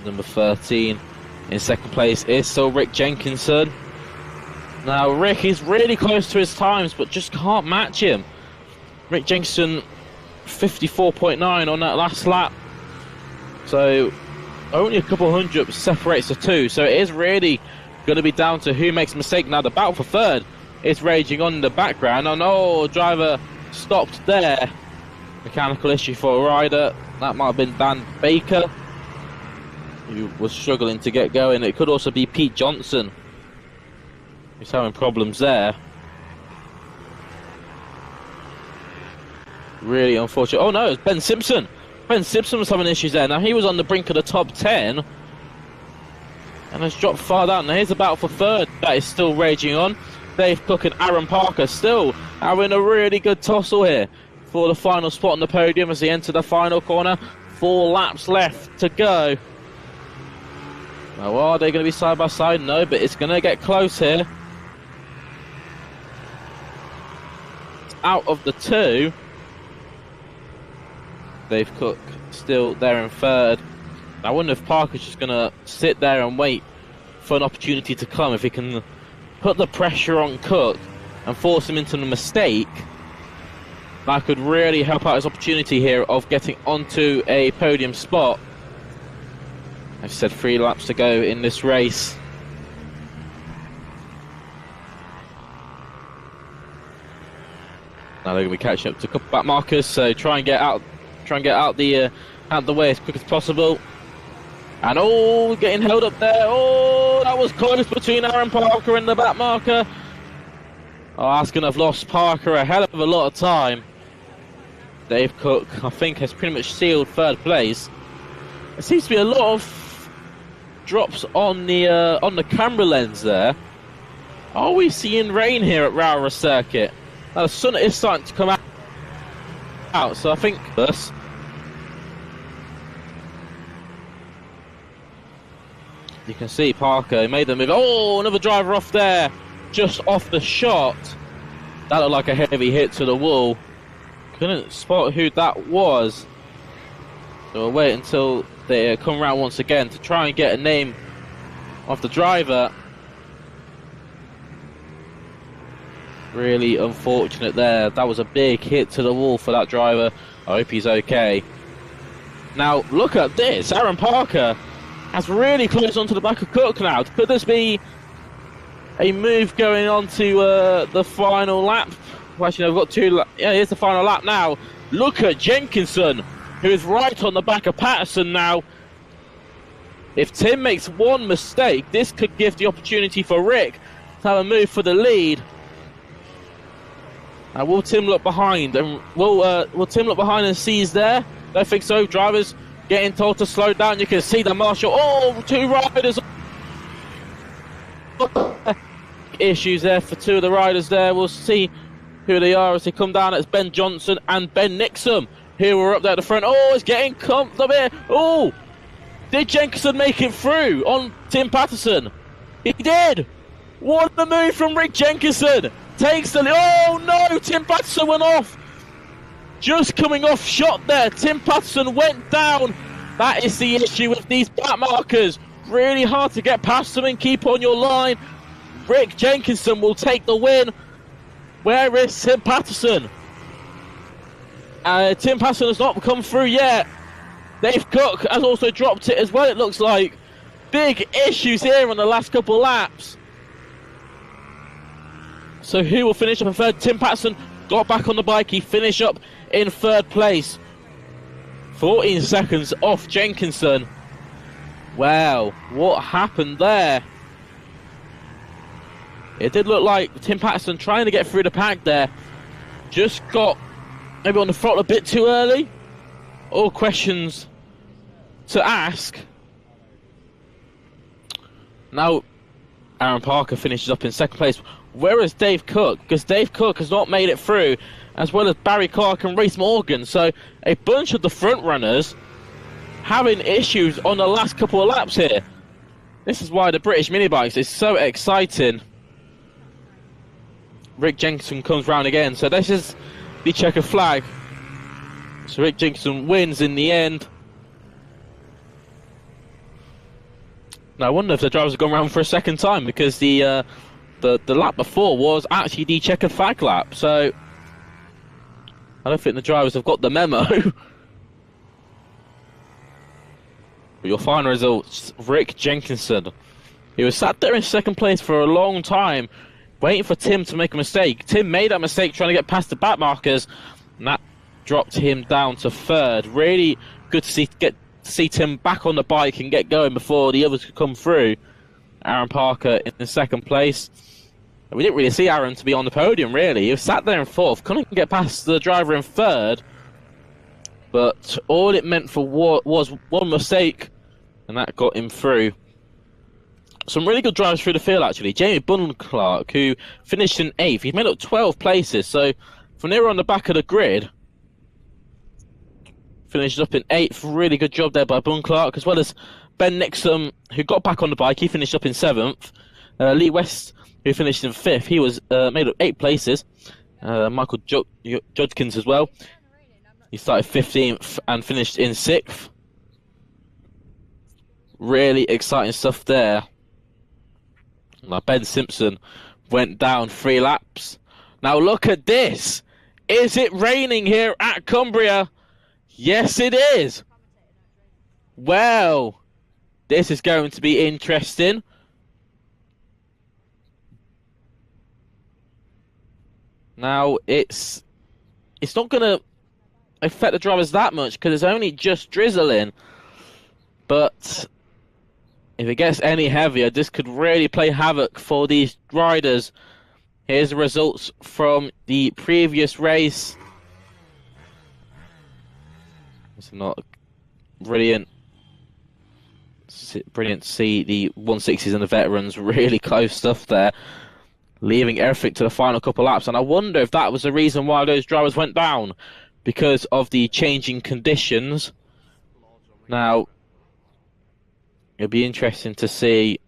Number 13 in second place is still Rick Jenkinson. Now Rick is really close to his times but just can't match him. Rick Jenkinson 54.9 on that last lap. So only a couple hundred separates the two. So it is really going to be down to who makes a mistake. Now the battle for third is raging on in the background. And driver stopped there. Mechanical issue for a rider. That might have been Dan Baker, who was struggling to get going. It could also be Pete Johnson, who's having problems there. Really unfortunate. Oh no, it's Ben Simpson. Ben Simpson was having issues there. Now he was on the brink of the top 10 and has dropped far down. Now here's the battle for third that is still raging on. Dave Cook and Aaron Parker still having a really good tussle here for the final spot on the podium as they enter the final corner. 4 laps left to go. Now, are they going to be side by side? No, but it's going to get close here. Out of the 2, Dave Cook still there in third. I wonder if Parker's just going to sit there and wait for an opportunity to come. If he can put the pressure on Cook and force him into the mistake, that could really help out his opportunity here of getting onto a podium spot. I've said 3 laps to go in this race. Now they're going to be catching up to a couple back markers, so try and get out the way as quick as possible. And getting held up there. That was close between Aaron Parker and the back marker. That's going to have lost Parker a hell of a lot of time. Dave Cook, I think, has pretty much sealed third place. There seems to be a lot of drops on the camera lens there. Are we seeing rain here at Rowrah Circuit? Now the sun is starting to come out, so I think this. You can see Parker made the move. Another driver off there, just off the shot. That looked like a heavy hit to the wall. Couldn't spot who that was. So we'll wait until they come around once again to try and get a name of the driver. Really unfortunate there. That was a big hit to the wall for that driver. I hope he's okay. Now look at this. Aaron Parker has really closed onto the back of Cook now. Could this be a move going on to the final lap? Well, actually, no, we've got 2 laps. Yeah, here's the final lap now. Look at Jenkinson, who is right on the back of Patterson now. If Tim makes one mistake, this could give the opportunity for Rick to have a move for the lead. Will Tim look behind? And will Tim look behind and seize there? Don't think so. Drivers getting told to slow down. You can see the marshal. 2 riders. Issues there for 2 of the riders there. We'll see who they are as they come down. It's Ben Johnson and Ben Nixon, who were up there at the front. It's getting comfortable here. Did Jenkinson make it through on Tim Patterson? He did. What a move from Rick Jenkinson. Takes the no, Tim Patterson went off. Just coming off shot there. Tim Patterson went down. That is the issue with these back markers. Really hard to get past them and keep on your line. Rick Jenkinson will take the win. Where is Tim Patterson? Tim Patterson has not come through yet. Dave Cook has also dropped it as well, it looks like. Big issues here on the last couple laps. So who will finish up in third? Tim Patterson got back on the bike. He finished up in third place. 14 seconds off Jenkinson. Wow, what happened there? It did look like Tim Patterson trying to get through the pack there. Just got maybe on the throttle a bit too early. All questions to ask. Now, Aaron Parker finishes up in second place. Where is Dave Cook? Because Dave Cook has not made it through, as well as Barry Clark and Reece Morgan. So a bunch of the front runners having issues on the last couple of laps here. This is why the British mini bikes is so exciting. Rick Jenkinson comes round again. So this is the checkered flag. So Rick Jenkinson wins in the end. Now I wonder if the drivers have gone round for a second time, because the lap before was actually the checkered flag lap. So I don't think the drivers have got the memo. But your final results, Rick Jenkinson. He was sat there in second place for a long time, waiting for Tim to make a mistake. Tim made that mistake trying to get past the back markers, and that dropped him down to third. Really good to see Tim back on the bike and get going before the others could come through. Aaron Parker in second place. We didn't really see Aaron to be on the podium, really. He was sat there in fourth, couldn't get past the driver in third. But all it meant for was one mistake, and that got him through. Some really good drivers through the field, actually. Jamie Bunclark, who finished in 8th. He made up 12 places, so from near on the back of the grid, finished up in 8th. Really good job there by Bunclark, as well as Ben Nixon, who got back on the bike. He finished up in 7th. Lee West, who finished in 5th. He was made up 8 places. Michael Judkins as well. He started 15th and finished in 6th. Really exciting stuff there. Now Ben Simpson went down 3 laps. Now look at this. Is it raining here at Cumbria? Yes, it is. Well, this is going to be interesting. Now it's not going to affect the drivers that much, because it's only just drizzling. But if it gets any heavier, this could really play havoc for these riders. Here's the results from the previous race. It's not brilliant. Brilliant to see the 160s and the veterans. Really close stuff there, leaving everything to the final couple laps. And I wonder if that was the reason why those drivers went down, because of the changing conditions. Now, it'll be interesting to see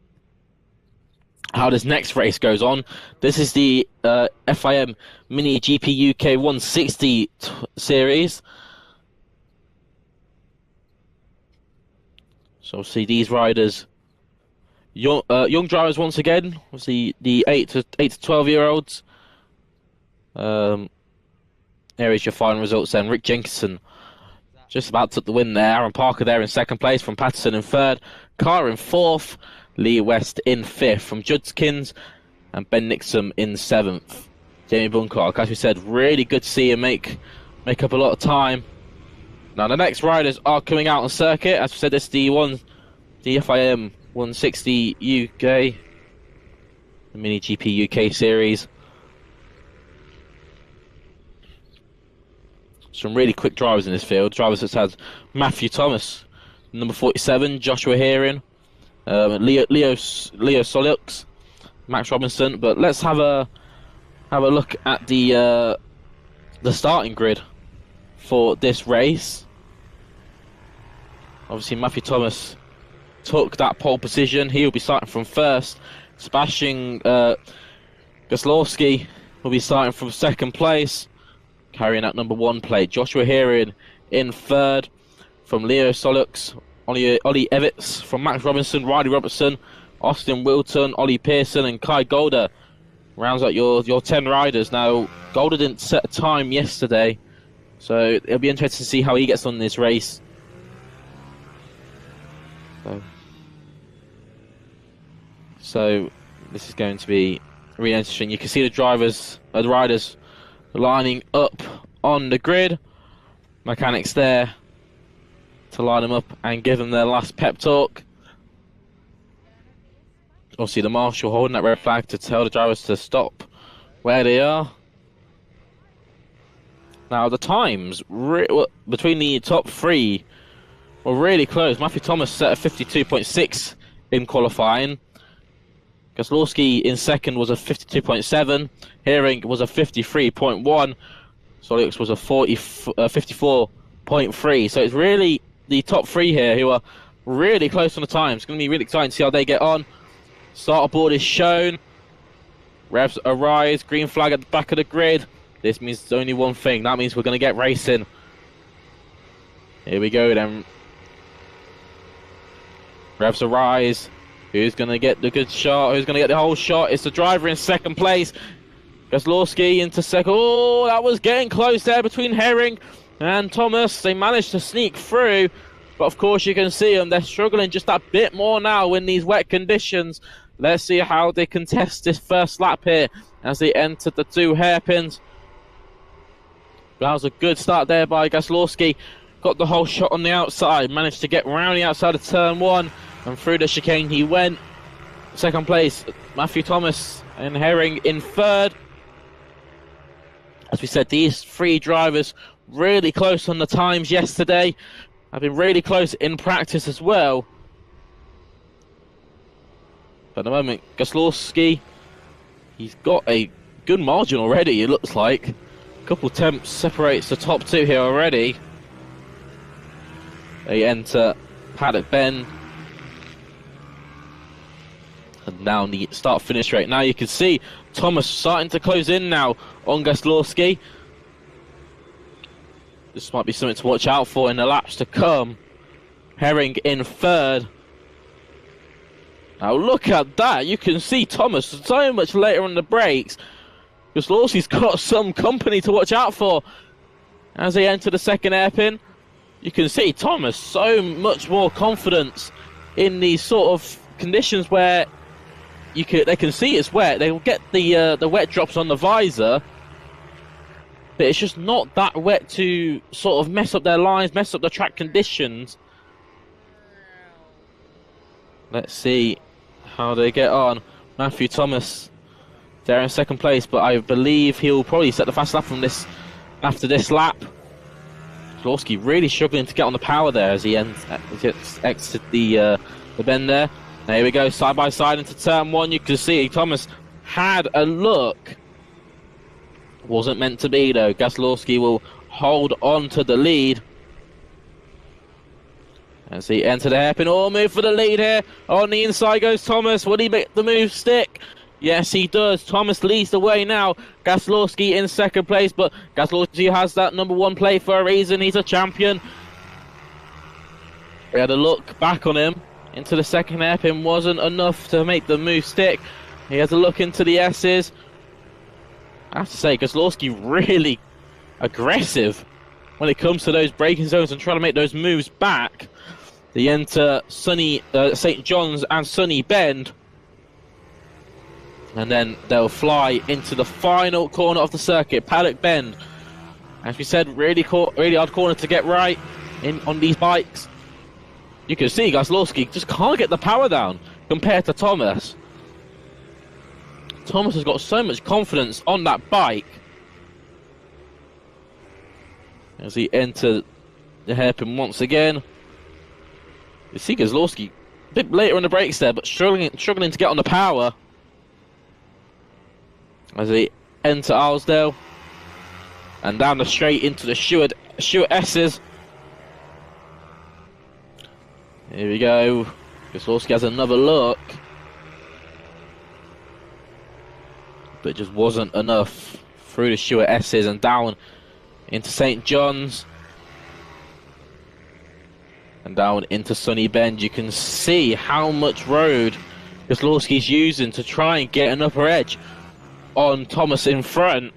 how this next race goes on. This is the FIM Mini GP UK 160 series. So obviously these riders, young drivers once again. Obviously the 8 to 12-year-olds. Here is your final results then. Rick Jenkinson just about took the win there. Aaron Parker there in second place from Patterson in third. Carr in fourth. Lee West in fifth from Judkins. And Ben Nixon in seventh. Jamie Bunclark, as we said, really good to see him make up a lot of time. Now the next riders are coming out on circuit. As we said, this is the FIM 160 UK, the Mini GP UK series. Some really quick drivers in this field. Drivers such as Matthew Thomas, number 47, Joshua Hearing, Leo Solux, Max Robinson. But let's have a look at the starting grid for this race. Obviously, Matthew Thomas took that pole position. He will be starting from first. Sebastian Goslowski will be starting from second place, carrying out number 1 plate. Joshua Hearing in third from Leo Solux. Ollie Evitts from Max Robinson, Riley Robertson, Austin Wilton, Ollie Pearson, and Kai Golder rounds out your 10 riders. Now, Golder didn't set a time yesterday, so it'll be interesting to see how he gets on this race. So this is going to be really interesting. You can see the riders lining up on the grid. Mechanics there to line them up and give them their last pep talk. Obviously the marshal holding that red flag to tell the drivers to stop where they are. Now the times between the top three were really close. Matthew Thomas set a 52.6 in qualifying. Gaslowski in second was a 52.7. Herring was a 53.1. Solix was a 54.3. So it's really the top three here who are really close on the times. It's going to be really exciting to see how they get on. Starter board is shown. Revs arise. Green flag at the back of the grid. This means only one thing. That means we're going to get racing. Here we go then. Revs arise. Who's going to get the good shot? Who's going to get the whole shot? It's the driver in second place. Gaslowski into second. Oh, that was getting close there between Herring and Thomas. They managed to sneak through. But of course you can see them. They're struggling just a bit more now in these wet conditions. Let's see how they contest this first lap here as they enter the two hairpins. That was a good start there by Gaslowski. Got the whole shot on the outside. Managed to get round the outside of turn one. And through the chicane he went. Second place, Matthew Thomas and Herring in third. As we said, these three drivers really close on the times yesterday. Have been really close in practice as well. But at the moment, Gaslowski, he's got a good margin already, it looks like. A couple temps separates the top two here already. They enter paddock bend. And now the start-finish rate. Now you can see Thomas starting to close in now on Gaslowski. This might be something to watch out for in the laps to come. Herring in third. Now look at that. You can see Thomas so much later on the brakes. Gaslowski's got some company to watch out for. As they enter the second hairpin, you can see Thomas so much more confidence in these sort of conditions where they can see it's wet. They will get the wet drops on the visor, but it's just not that wet to sort of mess up their lines, mess up the track conditions. Let's see how they get on. Matthew Thomas there in second place, but I believe he'll probably set the fast lap from this after this lap. Gaslowski really struggling to get on the power there as he exited the bend there. There we go, side by side into turn one. You can see Thomas had a look. Wasn't meant to be though. Gaslowski will hold on to the lead. As he entered the hairpin. Oh, move for the lead here. On the inside goes Thomas. Will he make the move stick? Yes, he does. Thomas leads the way now. Gaslowski in second place, but Gaslowski has that number one plate for a reason. He's a champion. We had a look back on him. Into the second hairpin wasn't enough to make the move stick. He has a look into the S's. I have to say, Gaslowski really aggressive when it comes to those braking zones and trying to make those moves back. They enter St. John's and Sunny Bend. And then they'll fly into the final corner of the circuit, Paddock Bend. As we said, really hard corner to get right on these bikes. You can see Gaslowski just can't get the power down compared to Thomas. Thomas has got so much confidence on that bike. As he entered the hairpin once again. You see Gaslowski a bit later on the brakes there, but struggling to get on the power. As they enter Aylesdale. And down the straight into the Stewart S's. Here we go. Gaslowski has another look. But it just wasn't enough. Through the Stewart S's and down into St. John's. And down into Sunny Bend. You can see how much road Gaslowski's using to try and get an upper edge on Thomas in front.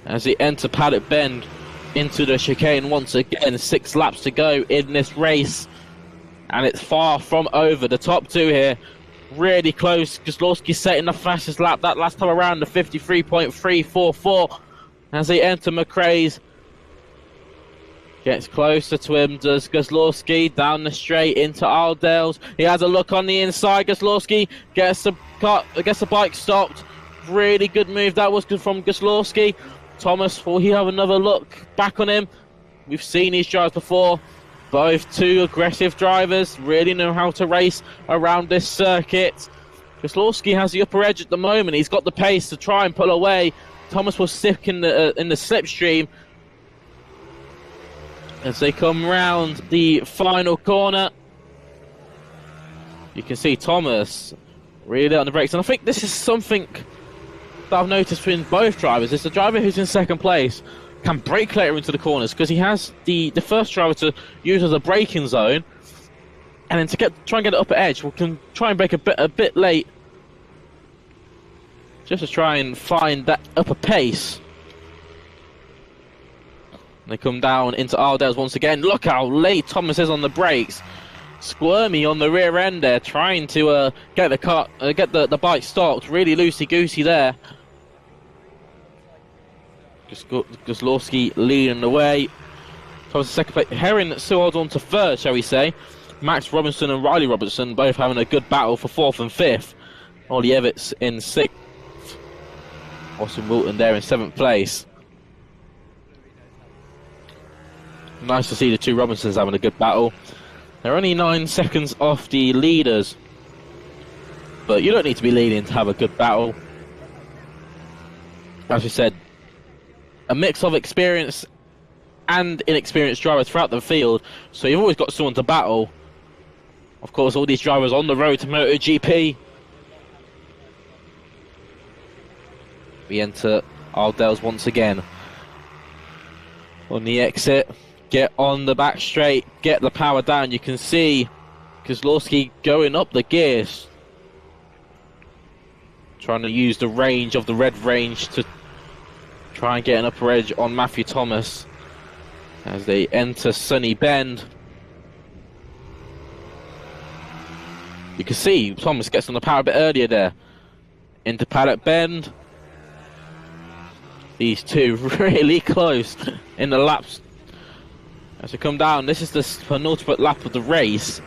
As he enter Paddock Bend into the chicane once again. 6 laps to go in this race. And it's far from over. The top two here really close. Kozlowski setting the fastest lap that last time around, the 53.344. As they enter McRae's. Gets closer to him, does Kozlowski, down the straight into Isledale's. He has a look on the inside. Kozlowski gets the bike stopped. Really good move that was from Kozlowski. Thomas, will he have another look back on him? We've seen these drivers before. Both two aggressive drivers, really know how to race around this circuit. Kozlowski has the upper edge at the moment. He's got the pace to try and pull away. Thomas was sick in the slipstream. As they come round the final corner, you can see Thomas really on the brakes. And I think this is something that I've noticed in both drivers. It's the driver who's in second place can brake later into the corners because he has the first driver to use as a braking zone, and then to try and get the upper edge, we can try and brake a bit late just to try and find that upper pace. They come down into Isledale's once again. Look how late Thomas is on the brakes. Squirmy on the rear end there, trying to get the bike stopped. Really loosey-goosey there. Kozlowski leading the way. Thomas second place. Herring still holds on to third, shall we say. Max Robinson and Riley Robertson both having a good battle for fourth and fifth. Ollie Evans in sixth. Austin Wilton there in seventh place. Nice to see the two Robinsons having a good battle. They're only 9 seconds off the leaders, but you don't need to be leading to have a good battle. As we said, a mix of experience and inexperienced drivers throughout the field, so you've always got someone to battle. Of course, all these drivers on the road to MotoGP. We enter Isledale's once again. On the exit, get on the back straight, get the power down. You can see Kozlowski going up the gears, trying to use the range of the red range to try and get an upper edge on Matthew Thomas as they enter Sunny Bend. You can see Thomas gets on the power a bit earlier there. Into Paddock Bend. These two really close in the laps. As they come down, this is the penultimate lap of the race.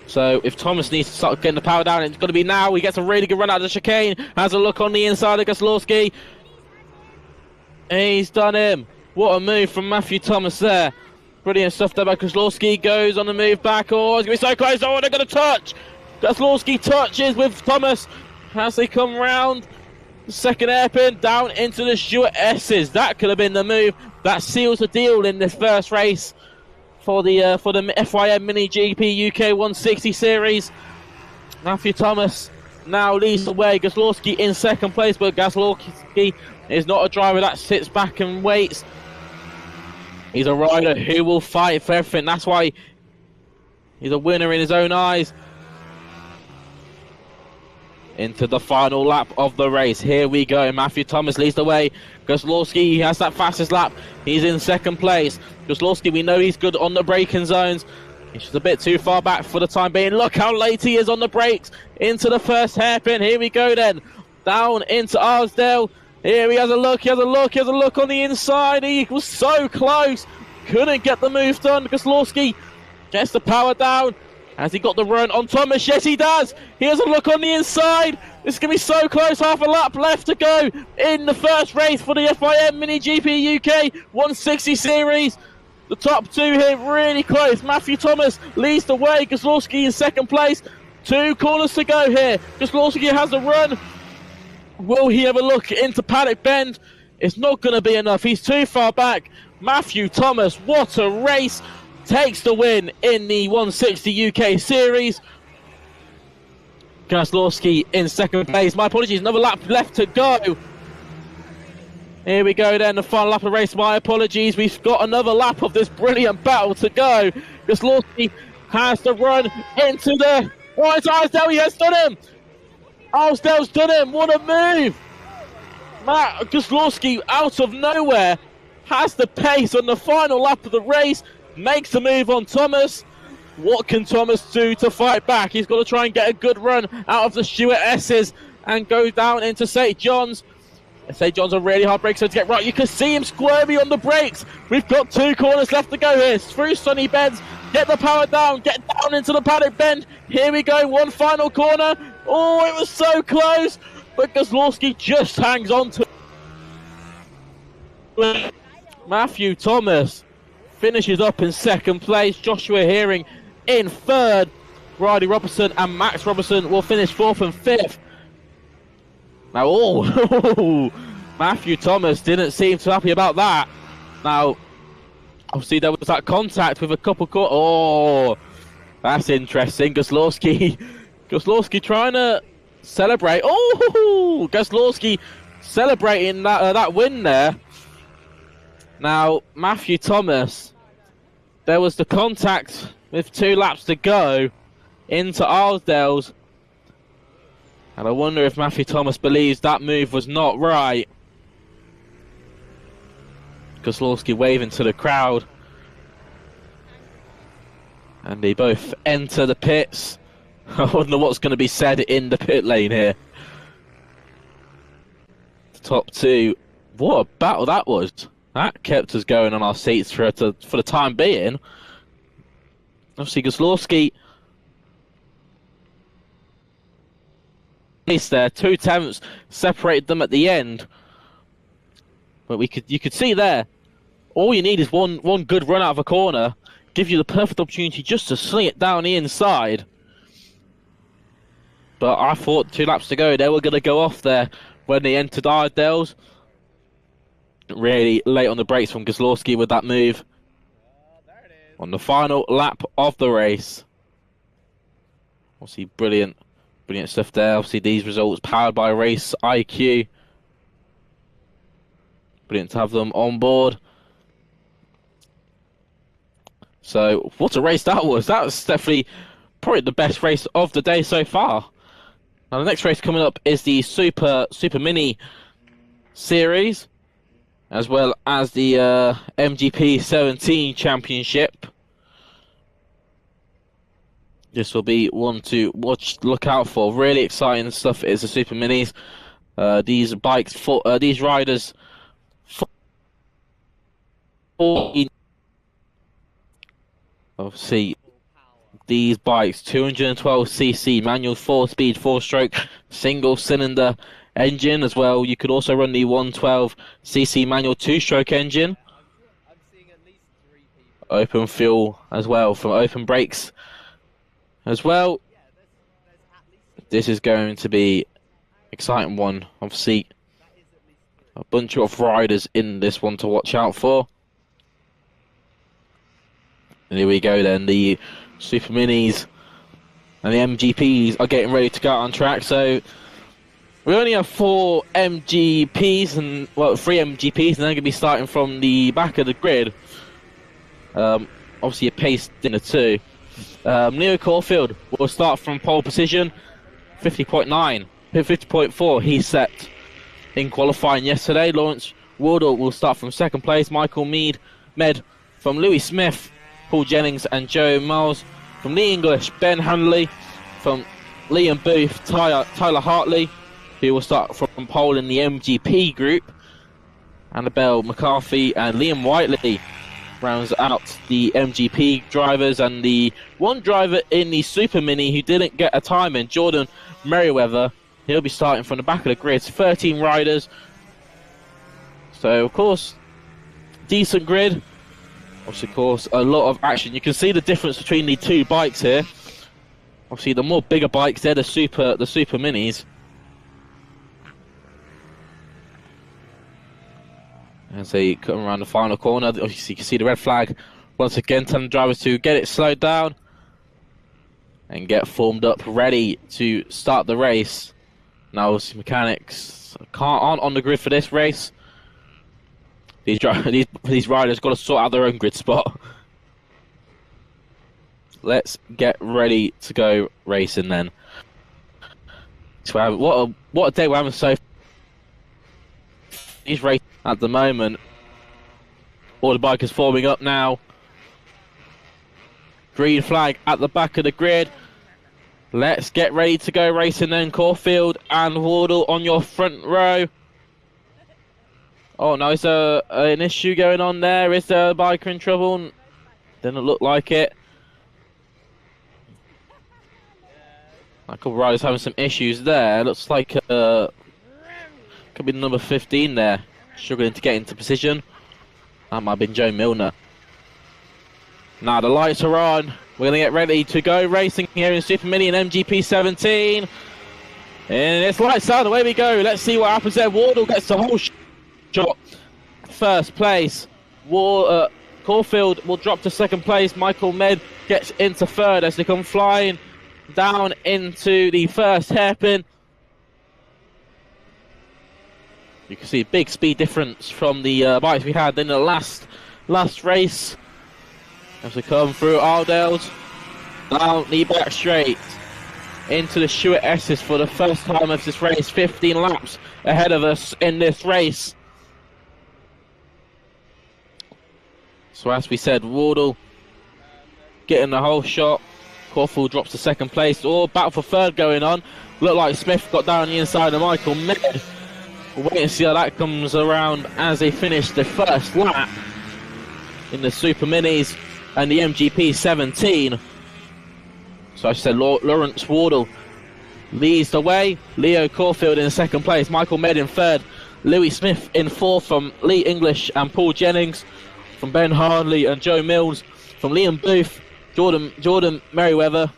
So if Thomas needs to start getting the power down, it's going to be now. He gets a really good run out of the chicane. Has a look on the inside of Kozlowski. He's done him. What a move from Matthew Thomas there. Brilliant stuff there by Kozlowski. Goes on the move back. Oh, it's going to be so close. Oh, they're going to touch. Kozlowski touches with Thomas as they come round. The second hairpin down into the Stewart S's. That could have been the move that seals the deal in this first race for the FIM Mini GP UK 160 series. Matthew Thomas now leads the way. Kozlowski in second place, but Kozlowski is not a driver that sits back and waits. He's a rider who will fight for everything. That's why he's a winner in his own eyes. Into the final lap of the race. Here we go. Matthew Thomas leads the way. Kozlowski has that fastest lap. He's in second place. Kozlowski, we know he's good on the braking zones. He's just a bit too far back for the time being. Look how late he is on the brakes. Into the first hairpin. Here we go then. Down into Isledale. Here he has a look. He has a look. He has a look on the inside. He was so close. Couldn't get the move done. Kozlowski gets the power down. Has he got the run on Thomas? Yes, he does. He has a look on the inside. This is going to be so close. Half a lap left to go in the first race for the FIM Mini GP UK 160 series. The top two here really close. Matthew Thomas leads the way. Kozlowski in second place. 2 corners to go here. Kozlowski has the run. Will he have a look into Paddock Bend? It's not going to be enough. He's too far back. Matthew Thomas, what a race. Takes the win in the 160 UK series. Kozlowski in second place. My apologies, another lap left to go. Here we go then, the final lap of the race. My apologies, we've got another lap of this brilliant battle to go. Kozlowski has to run into the... Oh, it's Isledale, he has done him! Isledale's done him, what a move! Matt Kozlowski out of nowhere has the pace on the final lap of the race. Makes the move on Thomas. What can Thomas do to fight back? He's got to try and get a good run out of the Stuart S's and go down into St. John's. St. John's a really hard break so to get right. You can see him squirmy on the brakes. We've got 2 corners left to go here. Through sunny bends. Get the power down. Get down into the paddock bend. Here we go. One final corner. Oh, it was so close. But Kozlowski just hangs on to it. Matthew Thomas finishes up in 2nd place. Joshua Hearing in 3rd. Riley Robertson and Max Robertson will finish 4th and 5th. Now, Matthew Thomas didn't seem too happy about that. Now, obviously there was that contact with a couple. Oh, that's interesting. Kozlowski trying to celebrate. Oh, Kozlowski celebrating that win there. Now, Matthew Thomas, there was the contact with 2 laps to go into Isledales. And I wonder if Matthew Thomas believes that move was not right. Kozlowski waving to the crowd. And they both enter the pits. I wonder what's going to be said in the pit lane here. The top 2. What a battle that was. That kept us going on our seats for the time being. Obviously, Kozlowski there, 2 tenths separated them at the end. But you could see there, all you need is one good run out of a corner, give you the perfect opportunity just to sling it down the inside. But I thought 2 laps to go, they were going to go off there when they entered Isledales. Really late on the brakes from Kozlowski with that move. On the final lap of the race. Obviously brilliant stuff there. Obviously these results powered by Race IQ. Brilliant to have them on board. So what a race that was. That was definitely probably the best race of the day so far. Now the next race coming up is the Super Mini Series, as well as the MGP 17 Championship. This will be one to look out for. Really exciting stuff is the Super Minis. These bikes, these riders, obviously, these bikes, 212cc manual 4-speed 4-stroke single cylinder engine as well. You could also run the 112cc manual 2-stroke engine. Open fuel as well from Open Brakes as well. This is going to be exciting one. Obviously, a bunch of riders in this one to watch out for. And here we go then. The Super Minis and the MGPs are getting ready to go out on track. So we only have 4 MGPs and 3 MGPs, and they're going to be starting from the back of the grid. Obviously a pace dinner too. Leo Caulfield will start from pole position, 50.4 he set in qualifying yesterday. Lawrence Wardle will start from 2nd place. Michael Med from Louis Smith, Paul Jennings and Joe Miles from Lee English, Ben Hanley from Liam Booth, Tyler Hartley, who will start from pole in the MGP group. Annabelle McCarthy and Liam Whiteley rounds out the MGP drivers, and the one driver in the Super Mini who didn't get a time in, Jordan Merriweather, he'll be starting from the back of the grid. 13 riders, so of course decent grid. Obviously, of course, a lot of action. You can see the difference between the 2 bikes here. Obviously, the more bigger bikes, they're the Super Minis. As they come around the final corner, obviously you can see the red flag once again, telling the drivers to get it slowed down and get formed up, ready to start the race. Now, obviously, mechanics aren't on the grid for this race. These riders got to sort out their own grid spot. Let's get ready to go racing then. So what a day we're having so far. These races at the moment, all the bikers forming up now. Green flag at the back of the grid. Let's get ready to go racing then. Caulfield and Wardle on your front row. Oh no, is there an issue going on there? Is there a biker in trouble? Didn't look like it. A couple of riders having some issues there. Looks like could be number 15 there, struggling to get into position. That might have been Joe Milner. Now the lights are on. We're going to get ready to go racing here in Super Mini and MGP 17. And it's lights out. Away we go. Let's see what happens there. Wardle gets the whole shot. First place. Caulfield will drop to second place. Michael Med gets into third as they come flying down into the first hairpin. You can see a big speed difference from the bikes we had in the last race. As we come through Isledales, down the back straight into the Stewart S's for the first time of this race. 15 laps ahead of us in this race. So as we said, Wardle getting the whole shot. Caulfield drops to second place. Or battle for third going on. Looked like Smith got down the inside of Michael Med. We'll wait and see how that comes around as they finish the first lap in the Super Minis and the MGP 17. So I said Lawrence Wardle leads the way. Leo Caulfield in second place. Michael Med in third. Louis Smith in fourth from Lee English and Paul Jennings. From Ben Hardley and Joe Mills. From Liam Booth, Jordan Merriweather.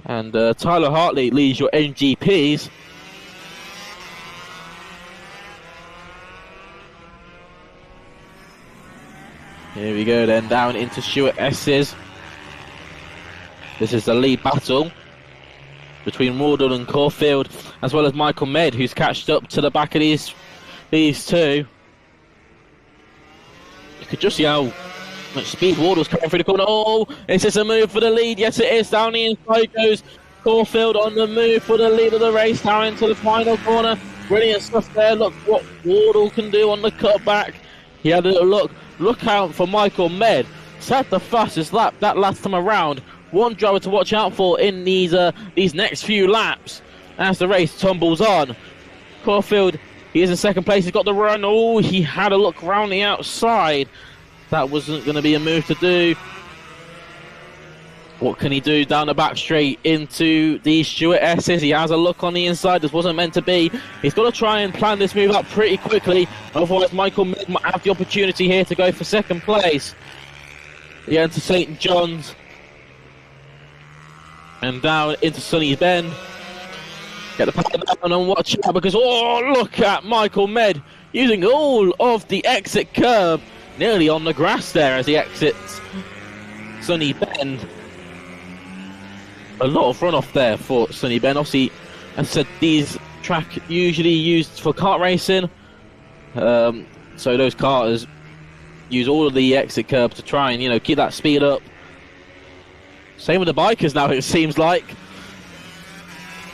And Tyler Hartley leads your MGPs. Here we go then, down into Stewart S's. This is the lead battle between Wardle and Caulfield, as well as Michael Med, who's catched up to the back of these two. You could just see how much speed Wardle's coming through the corner. Oh, is this a move for the lead? Yes, it is. Down the inside goes Caulfield on the move for the lead of the race, down into the final corner. Brilliant stuff there. Look what Wardle can do on the cutback. He had a little look. Look out for Michael Med. Set the fastest lap that last time around. One driver to watch out for in these next few laps as the race tumbles on. Caulfield, he is in second place. He's got the run. Oh, he had a look around the outside. That wasn't going to be a move to do. What can he do down the back straight into the Stewart S's? He has a look on the inside. This wasn't meant to be. He's got to try and plan this move up pretty quickly. Otherwise, Michael Med might have the opportunity here to go for second place. He enter St. John's. And down into Sunny Bend. Get the power down and watch out because, oh, look at Michael Med using all of the exit curb. Nearly on the grass there as he exits Sunny Bend. A lot of runoff there for Sunny Bend. Obviously, as I said, these track usually used for kart racing. So those karters use all of the exit curbs to try and, keep that speed up. Same with the bikers now, it seems like.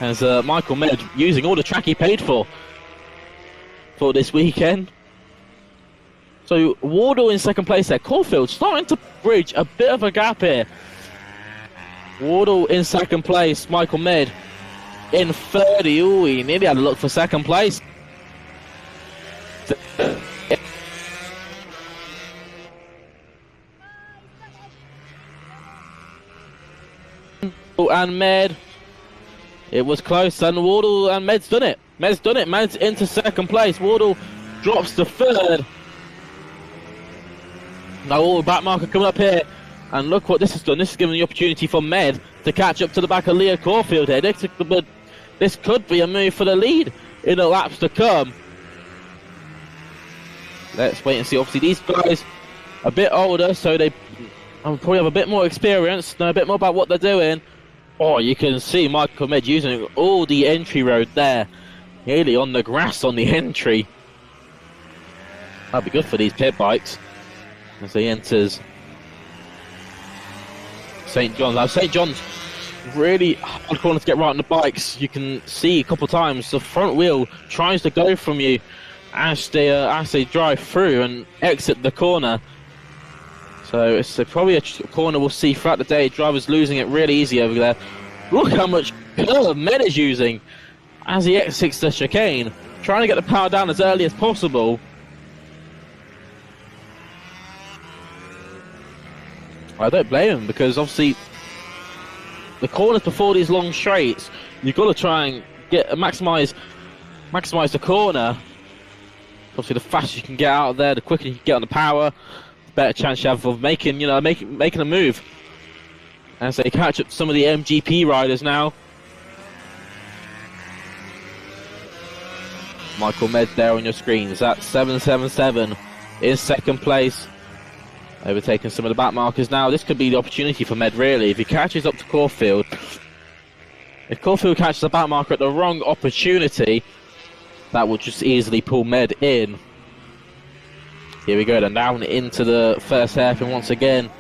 As Michael Med using all the track he paid for this weekend. So Wardle in second place there. Caulfield starting to bridge a bit of a gap here. Wardle in second place. Michael Med in third. Ooh, he nearly had a look for second place. And Med. It was close, and Wardle and Med's done it. Med's done it. Med's into second place. Wardle drops to third. Now, back marker coming up here. And look what this has done. This has given the opportunity for Med to catch up to the back of Leo Caulfield here. This could be a move for the lead in the laps to come. Let's wait and see. Obviously, these guys are a bit older, so they probably have a bit more experience, know a bit more about what they're doing. Oh, you can see Michael Med using all the entry road there. Nearly on the grass on the entry. That'd be good for these pit bikes as he enters St. John's. Now, St. John's really hard corner to get right on the bikes. You can see a couple of times the front wheel tries to go from you as they drive through and exit the corner. So it's probably a corner we'll see throughout the day. Drivers losing it really easy over there. Look how much curve Med is using as he exits the chicane. Trying to get the power down as early as possible. I don't blame him, because obviously the corners before these long straights, you've got to try and get maximize the corner. Obviously, the faster you can get out of there, the quicker you can get on the power, the better chance you have of making a move. As they catch up to some of the MGP riders now. Michael Med there on your screens at 777 in second place. Overtaking some of the back markers now. This could be the opportunity for Med, really. If he catches up to Caulfield. If Caulfield catches the back marker at the wrong opportunity, that would just easily pull Med in. Here we go, then down into the first hairpin once again.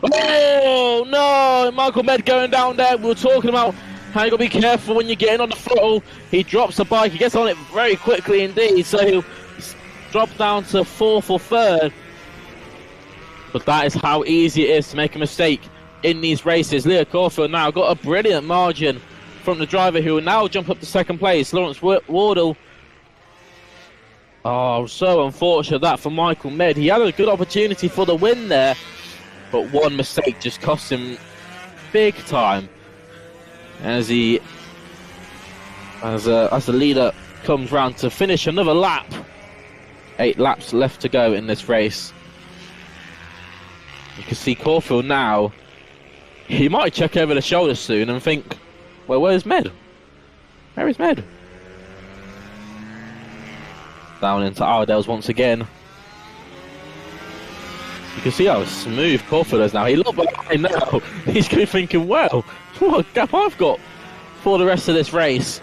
Oh, no! Michael Med going down there. We were talking about how you got to be careful when you're getting on the throttle. He drops the bike. He gets on it very quickly indeed. So he'll drop down to fourth or third. But that is how easy it is to make a mistake in these races. Leo Caulfield now got a brilliant margin from the driver, who will now jump up to second place. Lawrence Wardle. Oh, so unfortunate that for Michael Med. He had a good opportunity for the win there, but one mistake just cost him big time. As the leader comes round to finish another lap. 8 laps left to go in this race. You can see Caulfield now. He might check over the shoulder soon and think, well, where's Med? Where is Med? Down into Ardell's once again. You can see how smooth Caulfield is now. He looked behind now. He's going to be thinking, well, what a gap I've got for the rest of this race.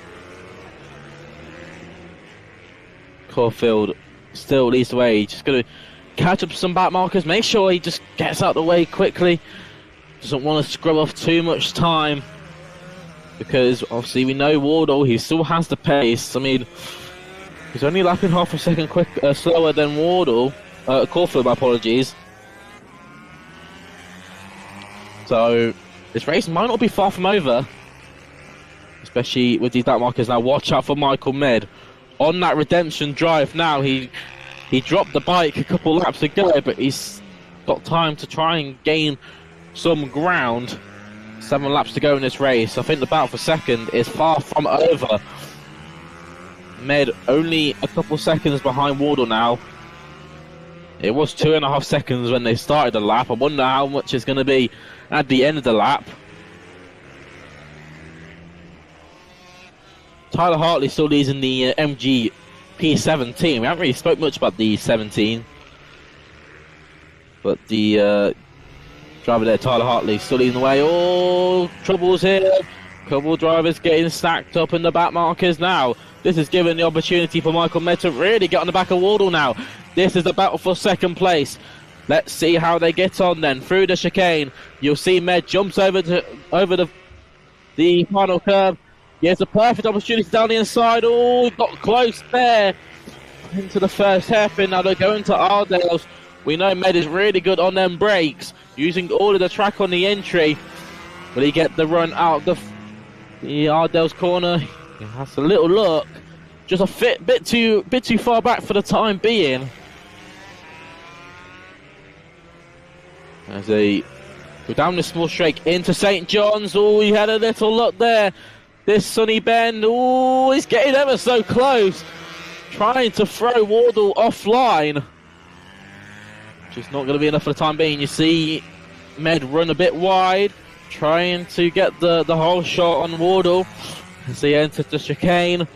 Caulfield still leads the way. He's just going to catch up some back markers. Make sure he just gets out of the way quickly. Doesn't want to scrub off too much time, because obviously we know Wardle, he still has the pace. I mean, he's only lapping half a second slower than Wardle. Caulfield, my apologies. So this race might not be far from over, especially with these back markers now. Watch out for Michael Med on that redemption drive now. He dropped the bike a couple laps ago, but he's got time to try and gain some ground. 7 laps to go in this race. I think the battle for second is far from over. Med only a couple seconds behind Wardle now. It was 2.5 seconds when they started the lap. I wonder how much it's going to be at the end of the lap. Tyler Hartley still leads in the MG P17. We haven't really spoke much about the 17, but the driver there, Tyler Hartley, still leading the way. Oh, troubles here. Couple drivers getting stacked up in the back markers now. This is giving the opportunity for Michael Med to really get on the back of Wardle now. This is the battle for second place. Let's see how they get on then. Through the chicane, you'll see Med jumps over the final curve. He has a perfect opportunity down the inside. Oh, got close there into the first hairpin. Now they're going to Ardell's. We know Med is really good on them brakes, using all of the track on the entry. Will he get the run out the Ardell's corner? He has a little look, just a bit too far back for the time being. As they go down the small straight into St. John's. Oh, he had a little look there. This sunny bend. Oh, he's getting ever so close, trying to throw Wardle offline. Just not going to be enough for the time being. You see Med run a bit wide, trying to get the whole shot on Wardle as he enters the chicane.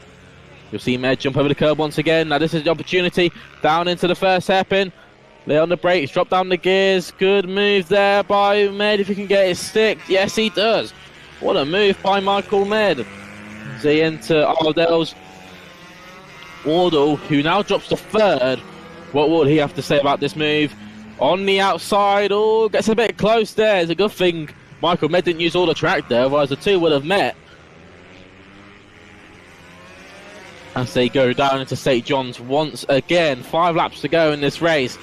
You'll see Med jump over the curb once again. Now this is the opportunity. Down into the first hairpin. Lay on the brakes, drop down the gears. Good move there by Med, if he can get his stick. Yes, he does. What a move by Michael Med. As they enter Ardell's. Wardle, who now drops to third. What would he have to say about this move? On the outside, oh, gets a bit close there. It's a good thing Michael Med didn't use all the track there, otherwise the two would have met. As they go down into St. John's once again. 5 laps to go in this race.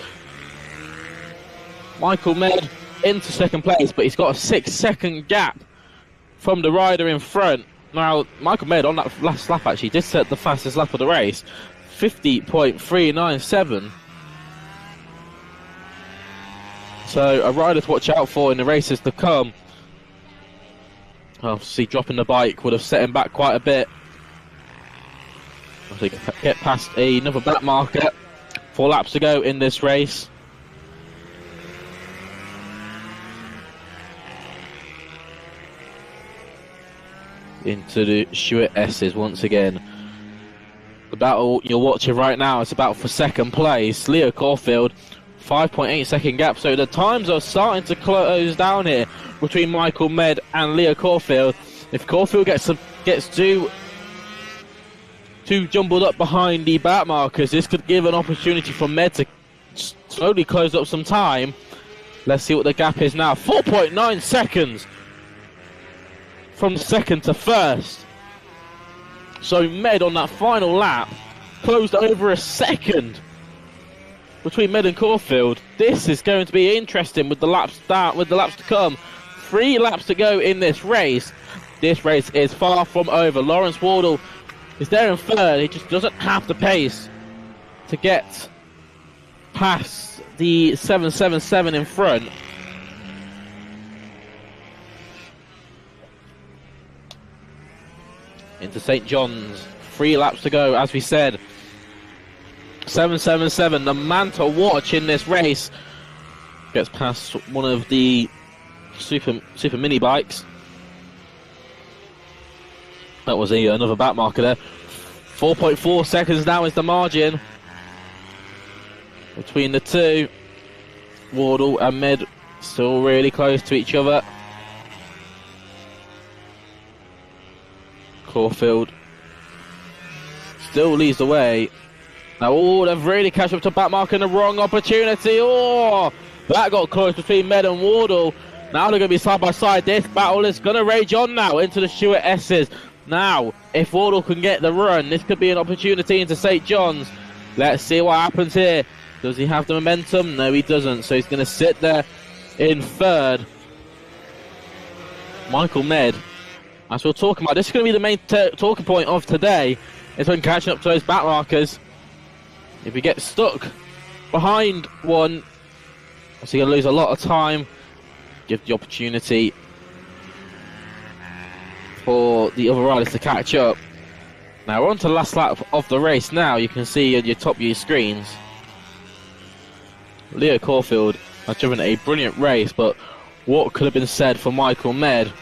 Michael Med into second place, but he's got a 6-second gap from the rider in front. Now, Michael Med on that last lap actually did set the fastest lap of the race, 50.397. So a rider to watch out for in the races to come. Obviously, dropping the bike would have set him back quite a bit. I think get past another back marker. 4 laps to go in this race. Into the Stewart S's once again. The battle you're watching right now is about for second place. Leo Caulfield, 5.8 second gap. So the times are starting to close down here between Michael Med and Leo Caulfield. If Caulfield gets too jumbled up behind the back markers, this could give an opportunity for Med to slowly close up some time. Let's see what the gap is now. 4.9 seconds from second to first. So Med on that final lap closed over a second between Med and Caulfield. This is going to be interesting with the laps to come. 3 laps to go in this race. This race is far from over. Lawrence Wardle is there in third. He just doesn't have the pace to get past the 777 in front. Into St. John's, 3 laps to go, as we said. 777, the man to watch in this race, gets past one of the super mini bikes. That was another back marker there. 4.4 seconds now is the margin between the two. Wardle and Med still really close to each other. Caulfield still leads the way. Now, they've really catch up to back marker in the wrong opportunity. That got close between Med and Wardle. Now they're going to be side by side. This battle is going to rage on now into the Stewart S's. Now, if Wardle can get the run, this could be an opportunity into St. John's. Let's see what happens here. Does he have the momentum? No, he doesn't. So he's going to sit there in third. Michael Med, as we're talking about, this is going to be the main talking point of today, is when catching up to those back markers. If he gets stuck behind one, so he's going to lose a lot of time. Give the opportunity for the other riders to catch up. Now we're on to the last lap of the race now. You can see on your top view screens, Leo Caulfield has driven a brilliant race, but what could have been said for Michael Med?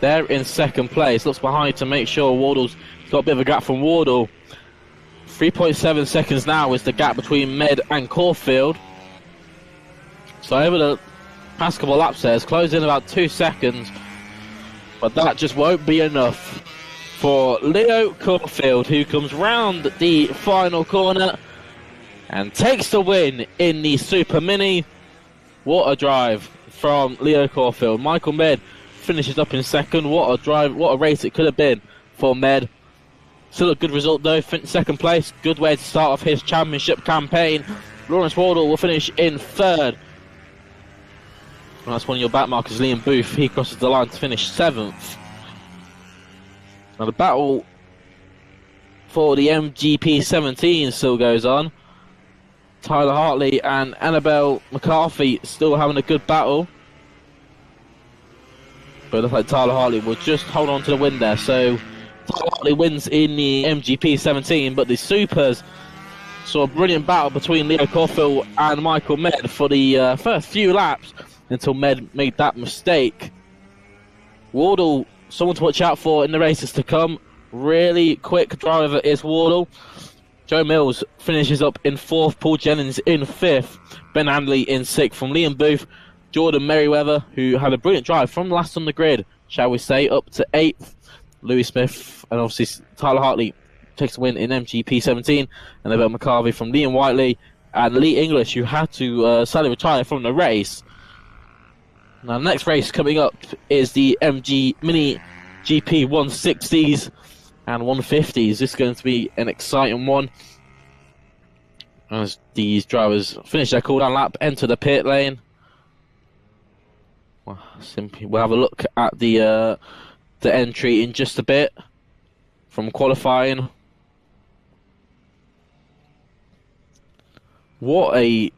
They're in second place, looks behind to make sure Wardle's got a bit of a gap from Wardle. 3.7 seconds now is the gap between Med and Caulfield. So over the past couple of laps there, it's closed in about 2 seconds, but that just won't be enough for Leo Caulfield, who comes round the final corner and takes the win in the Super Mini. What a drive from Leo Caulfield. Michael Med finishes up in second. What a drive, what a race it could have been for Med. Still a good result though, second place. Good way to start off his championship campaign. Lawrence Wardle will finish in third. And that's one of your back markers, Liam Booth. He crosses the line to finish 7th. Now the battle for the MGP 17 still goes on. Tyler Hartley and Annabelle McCarthy still having a good battle. But it looks like Tyler Hartley will just hold on to the win there. So Tyler Hartley wins in the MGP 17, but the Supers saw a brilliant battle between Leo Caulfield and Michael Med for the first few laps until Med made that mistake. Wardle, someone to watch out for in the races to come. Really quick driver is Wardle. Joe Mills finishes up in 4th, Paul Jennings in 5th, Ben Handley in 6th. From Liam Booth, Jordan Merriweather, who had a brilliant drive from last on the grid, shall we say, up to 8th. Louis Smith and obviously Tyler Hartley takes the win in MGP 17, and Annabelle McCarthy from Liam Whiteley and Lee English, who had to sadly retire from the race. Now, the next race coming up is the MG Mini GP 160s and 150s. This is going to be an exciting one. as these drivers finish their cooldown lap, enter the pit lane. Well, we'll have a look at the entry in just a bit from qualifying. What a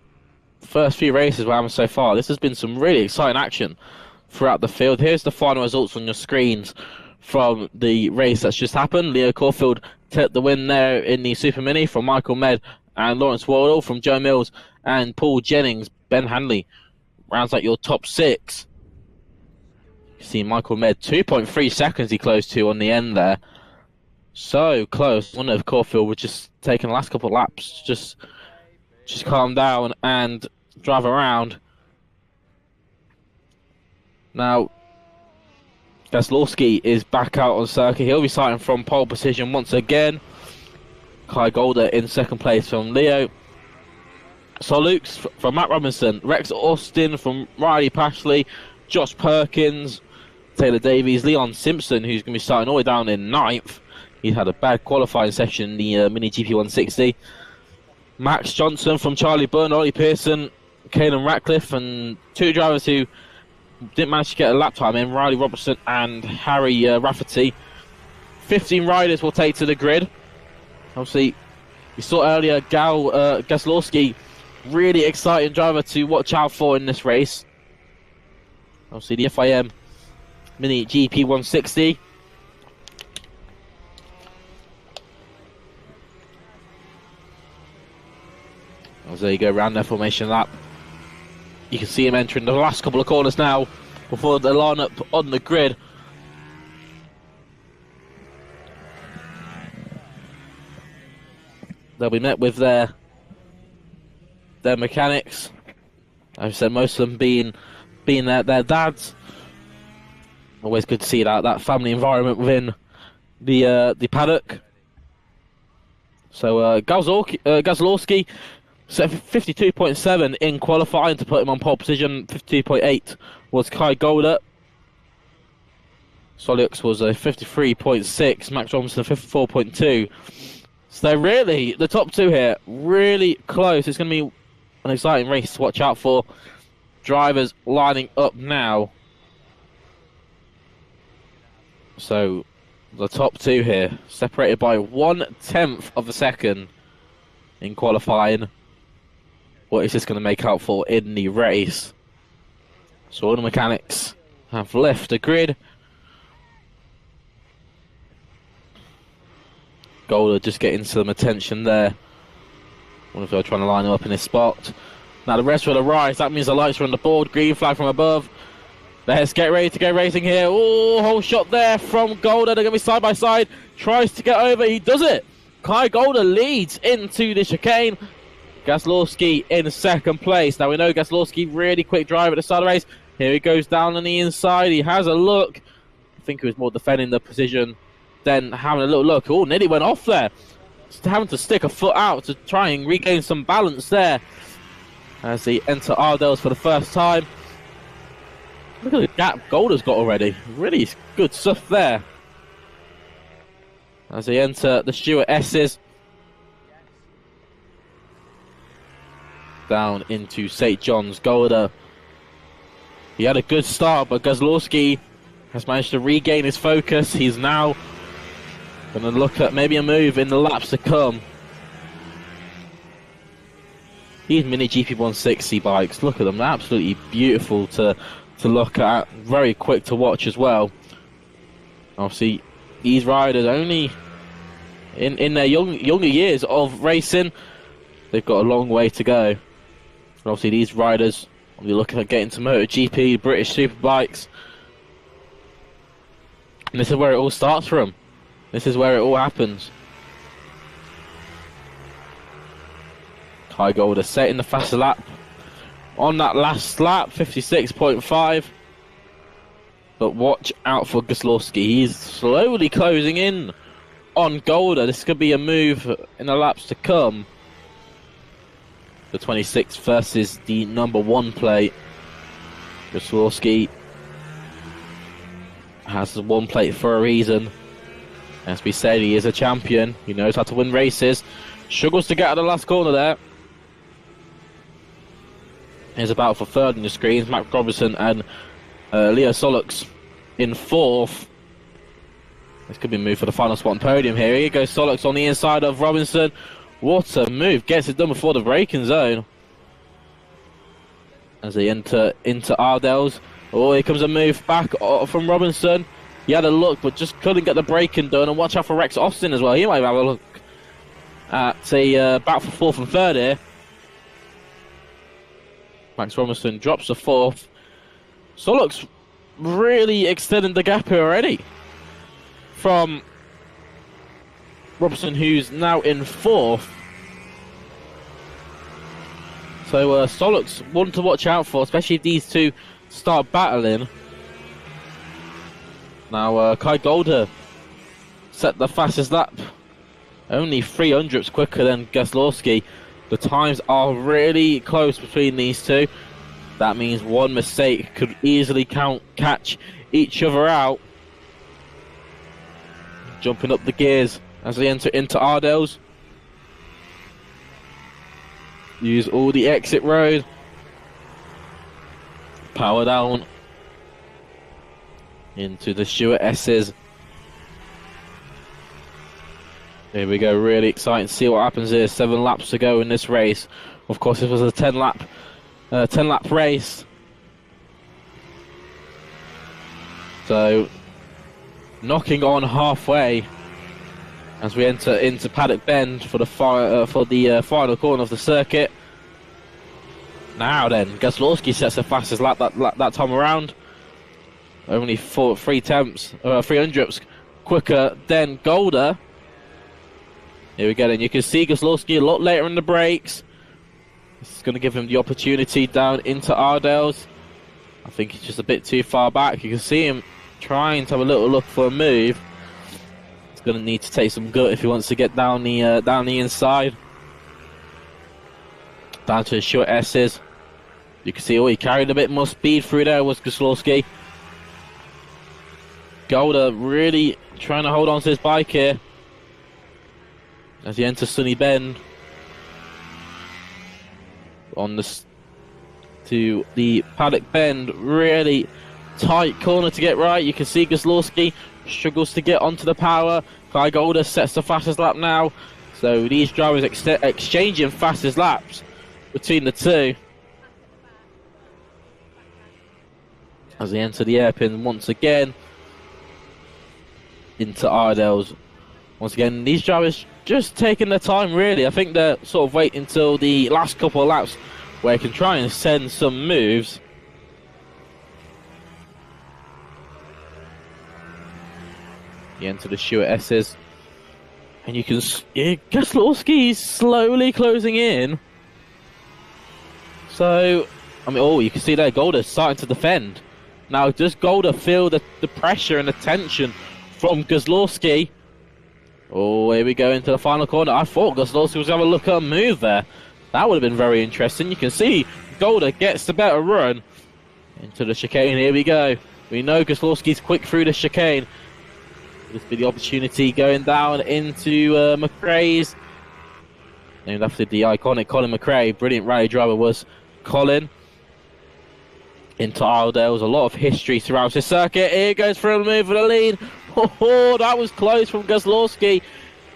first few races we're having so far. This has been some really exciting action throughout the field. Here's the final results on your screens from the race that's just happened. Leo Caulfield took the win there in the Super Mini from Michael Med and Lawrence Wardle, from Joe Mills and Paul Jennings. Ben Hanley rounds out your top 6. You see Michael Med, 2.3 seconds he closed to on the end there. So close. I wonder if Caulfield would just taking the last couple of laps, just calm down and drive around. Now, Gaslowski is back out on circuit. He'll be starting from pole position once again. Kai Golder in second place from Leo. Solux from Matt Robinson. Rex Austin from Riley Pashley. Josh Perkins. Taylor Davies. Leon Simpson, who's going to be starting all the way down in 9th. He had a bad qualifying session in the Mini GP 160. Max Johnson from Charlie Bunn. Ollie Pearson. Caelan Ratcliffe. And 2 drivers who didn't manage to get a lap time in, Riley Robertson and Harry Rafferty. 15 riders will take to the grid. Obviously, you saw earlier Gaslowski, really exciting driver to watch out for in this race. Obviously, the FIM Mini GP 160. As there you go, around their formation lap. You can see him entering the last couple of corners now before the line-up on the grid. They'll be met with their mechanics. As I said, most of them being their dads. Always good to see that family environment within the paddock. So Gaslowski set 52.7 in qualifying to put him on pole position. 52.8 was Kai Golder. Solux was a 53.6. Max Robinson 54.2. So they're really, the top 2 here, really close. It's going to be an exciting race to watch out for. Drivers lining up now. So the top 2 here, separated by 1/10 of a second in qualifying. What is this going to make out for in the race? So all the mechanics have left the grid. Golder just getting some attention there. Wonder if they're trying to line him up in this spot. Now the rest will arrive. That means the lights are on the board. Green flag from above. Let's get ready to go racing here. Oh, whole shot there from Golder. They're going to be side by side. Tries to get over. He does it. Kai Golder leads into the chicane. Gaslowski in second place. Now we know Gaslowski, really quick drive at the start of the race. Here he goes down on the inside. He has a look. I think he was more defending the position than having a little look. Oh, nearly went off there. Just having to stick a foot out to try and regain some balance there as he enter Ardell's for the first time. Look at the gap Golder's got already. Really good stuff there. As they enter the Stuart S's. Down into St. John's. Golder, he had a good start, but Gaslowski has managed to regain his focus. He's now going to look at maybe a move in the laps to come. These Mini GP 160 bikes, look at them, they're absolutely beautiful to look at, very quick to watch as well. Obviously, these riders only in their younger years of racing, they've got a long way to go. Obviously, these riders will be looking at getting to MotoGP, British Superbikes. And this is where it all starts from. This is where it all happens. Kai Golder setting the faster lap. On that last lap, 56.5. But watch out for Gaslowski. He's slowly closing in on Golder. This could be a move in the laps to come. The 26 versus the number 1 plate. Gaslowski has the 1 plate for a reason. As we said, he is a champion. He knows how to win races. Struggles to get out of the last corner there. is about for third on your screens. Max Robinson and Leo Solux in fourth. This could be moved for the final spot on podium here. Here goes Solux on the inside of Robinson. What a move. Gets it done before the braking zone. As they enter into Ardell's. Oh, here comes a move back from Robinson. He had a look, but just couldn't get the braking done. And watch out for Rex Austin as well. He might have a look at a battle for fourth and third here. Max Robinson drops to fourth. Solux really extending the gap here already from Robinson, who's now in fourth. So Solux one to watch out for, especially if these two start battling. Now Kai Golder set the fastest lap, only 300ths quicker than Gaslowski. The times are really close between these two. That means one mistake could easily catch each other out. Jumping up the gears as they enter into Ardell's. Use all the exit road. Power down into the Stewart S's. Here we go, really exciting to see what happens here. 7 laps to go in this race. Of course, this was a 10 lap race. So, knocking on halfway as we enter into Paddock Bend for the final corner of the circuit. Now then, Gaslowski sets the fastest lap that time around. Only 300ths quicker than Golder. Here we go, then you can see Gaslowski a lot later in the brakes. This is going to give him the opportunity down into Ardell's. I think he's just a bit too far back. You can see him trying to have a little look for a move. He's going to need to take some gut if he wants to get down the inside. Down to the short S's. You can see, he carried a bit more speed through there, was Gaslowski. Golder really trying to hold on to his bike here as he enters Sunny Bend. To the Paddock Bend, really tight corner to get right. You can see Gaslowski struggles to get onto the power. Kai Golder sets the fastest lap now. So these drivers exchanging fastest laps between the two as they enter the hairpin once again into Ardell's. Once again, these drivers just taking their time, really. I think they're sort of waiting until the last couple of laps where they can try and send some moves. You enter the Stewart S's. And you can... Gaslowski's slowly closing in. So, I mean, you can see there, Golder's starting to defend. Now, does Golder feel the pressure and the tension from Gaslowski? Oh, here we go into the final corner. I thought Gaslowski was going to have a look at a move there. That would have been very interesting. You can see Golder gets the better run into the chicane. Here we go. We know Gaslowski's quick through the chicane. This will be the opportunity going down into McRae's. Named after the iconic Colin McRae. Brilliant rally driver was Colin. Into Ardell's. A lot of history throughout this circuit. Here goes for a move for the lead. Oh, that was close from Gaslowski.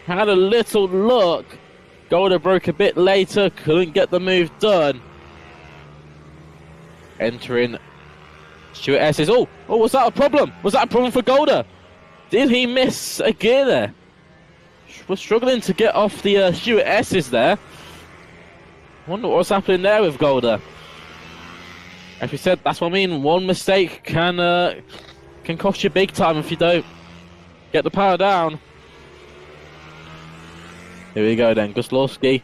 Had a little look. Golder broke a bit later. Couldn't get the move done. Entering Stewart S's. Oh, was that a problem? Was that a problem for Golder? Did he miss a gear there? Was struggling to get off the Stewart S's there. Wonder what's happening there with Golder. As we said, that's what I mean. One mistake can cost you big time if you don't get the power down. Here we go then. Gaslowski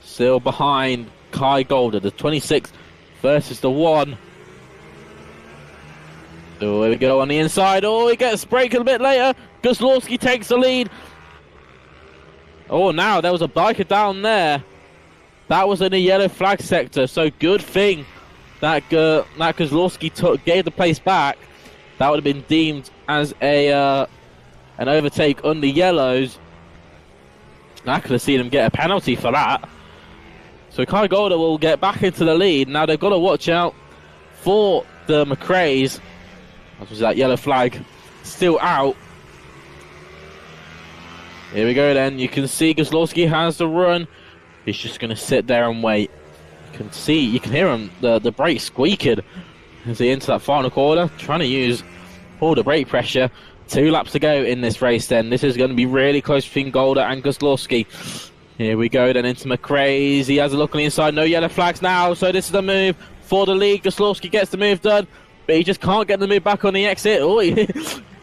still behind Kai Golder. The 26 versus the 1. So here we go on the inside. Oh, he gets braking a bit later. Gaslowski takes the lead. Oh, now there was a biker down there. That was in the yellow flag sector. So good thing that Gaslowski gave the place back. That would have been deemed as an overtake on the yellows. I could have seen him get a penalty for that. So Kai Golder will get back into the lead. Now they've got to watch out for the McRae's. That was that yellow flag still out. Here we go then. You can see Kozlowski has the run. He's just going to sit there and wait. You can hear him, the brake squeaking as he into that final corner, trying to use all the brake pressure. 2 laps to go in this race then. This is going to be really close between Golder and Kozlowski. Here we go then into McRae's. He has a look on the inside. No yellow flags now, so this is the move for the lead. Kozlowski gets the move done, but he just can't get the move back on the exit. Oh,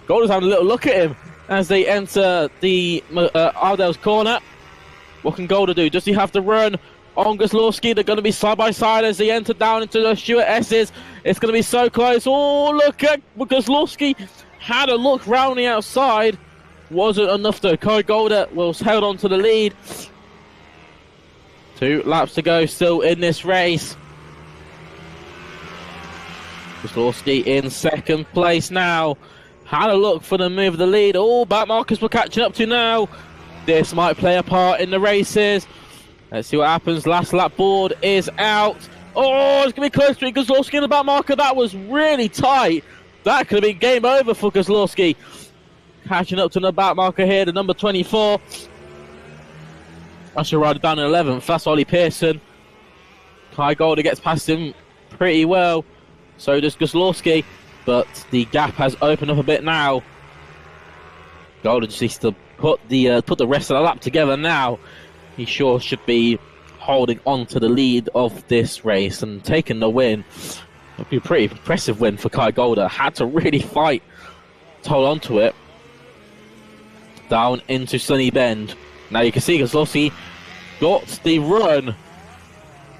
Golder's having a little look at him as they enter the Ardell's corner. What can Golder do? Does he have to run on Kozlowski? They're going to be side by side as they enter down into the Stuart S's. It's going to be so close. Oh, look at Kozlowski. Had a look round the outside. Wasn't enough though. Kai Golder was held on to the lead. 2 laps to go still in this race. Kozlowski in second place now. Had a look for the move of the lead. Oh, back markers we're catching up to now. This might play a part in the races. Let's see what happens. Last lap board is out. Oh, it's going to be close to Kozlowski in the back marker. That was really tight. That could have been game over for Kozlowski. Catching up to the back marker here, the number 24. I should ride it down in 11th. That's Ollie Pearson. Kai Golder gets past him pretty well. So does Kozlowski. But the gap has opened up a bit now. Golder just needs to put the rest of the lap together now. He sure should be holding on to the lead of this race and taking the win. It'd be a pretty impressive win for Kai Golder. Had to really fight to hold on to it. Down into Sunny Bend. Now you can see Kozlowski got the run.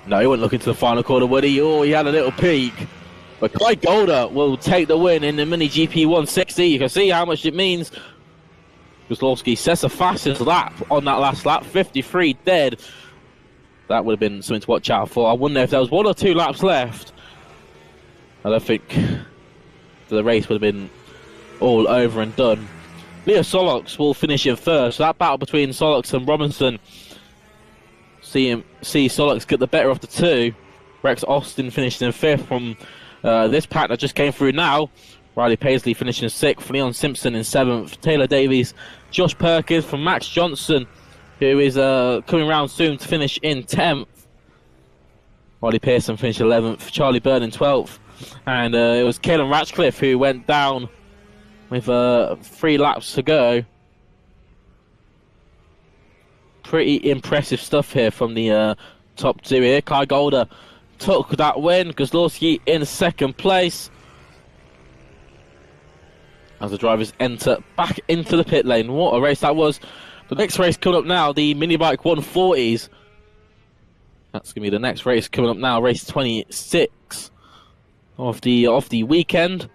No, he wouldn't look into the final corner, would he? Oh, he had a little peek. But Kai Golder will take the win in the Mini GP 160. You can see how much it means. Kozlowski sets the fastest lap on that last lap, 53 dead. That would have been something to watch out for. I wonder if there was 1 or 2 laps left. I don't think the race would have been all over and done. Leo Solox will finish in first. So that battle between Solox and Robinson. See Solox get the better of the 2. Rex Austin finished in 5th from this pack that just came through now. Riley Paisley finishing in 6th. Leon Simpson in 7th. Taylor Davies, Josh Perkins from Max Johnson, who is coming round soon to finish in 10th. Riley Pearson finished 11th. Charlie Byrne in 12th. And it was Caelan Ratcliffe who went down with 3 laps to go. Pretty impressive stuff here from the top 2 here. Kai Golder took that win. Kozlowski in 2nd place. As the drivers enter back into the pit lane. What a race that was. The next race coming up now, the Mini Bike 140s. That's going to be the next race coming up now, race 26 of the weekend.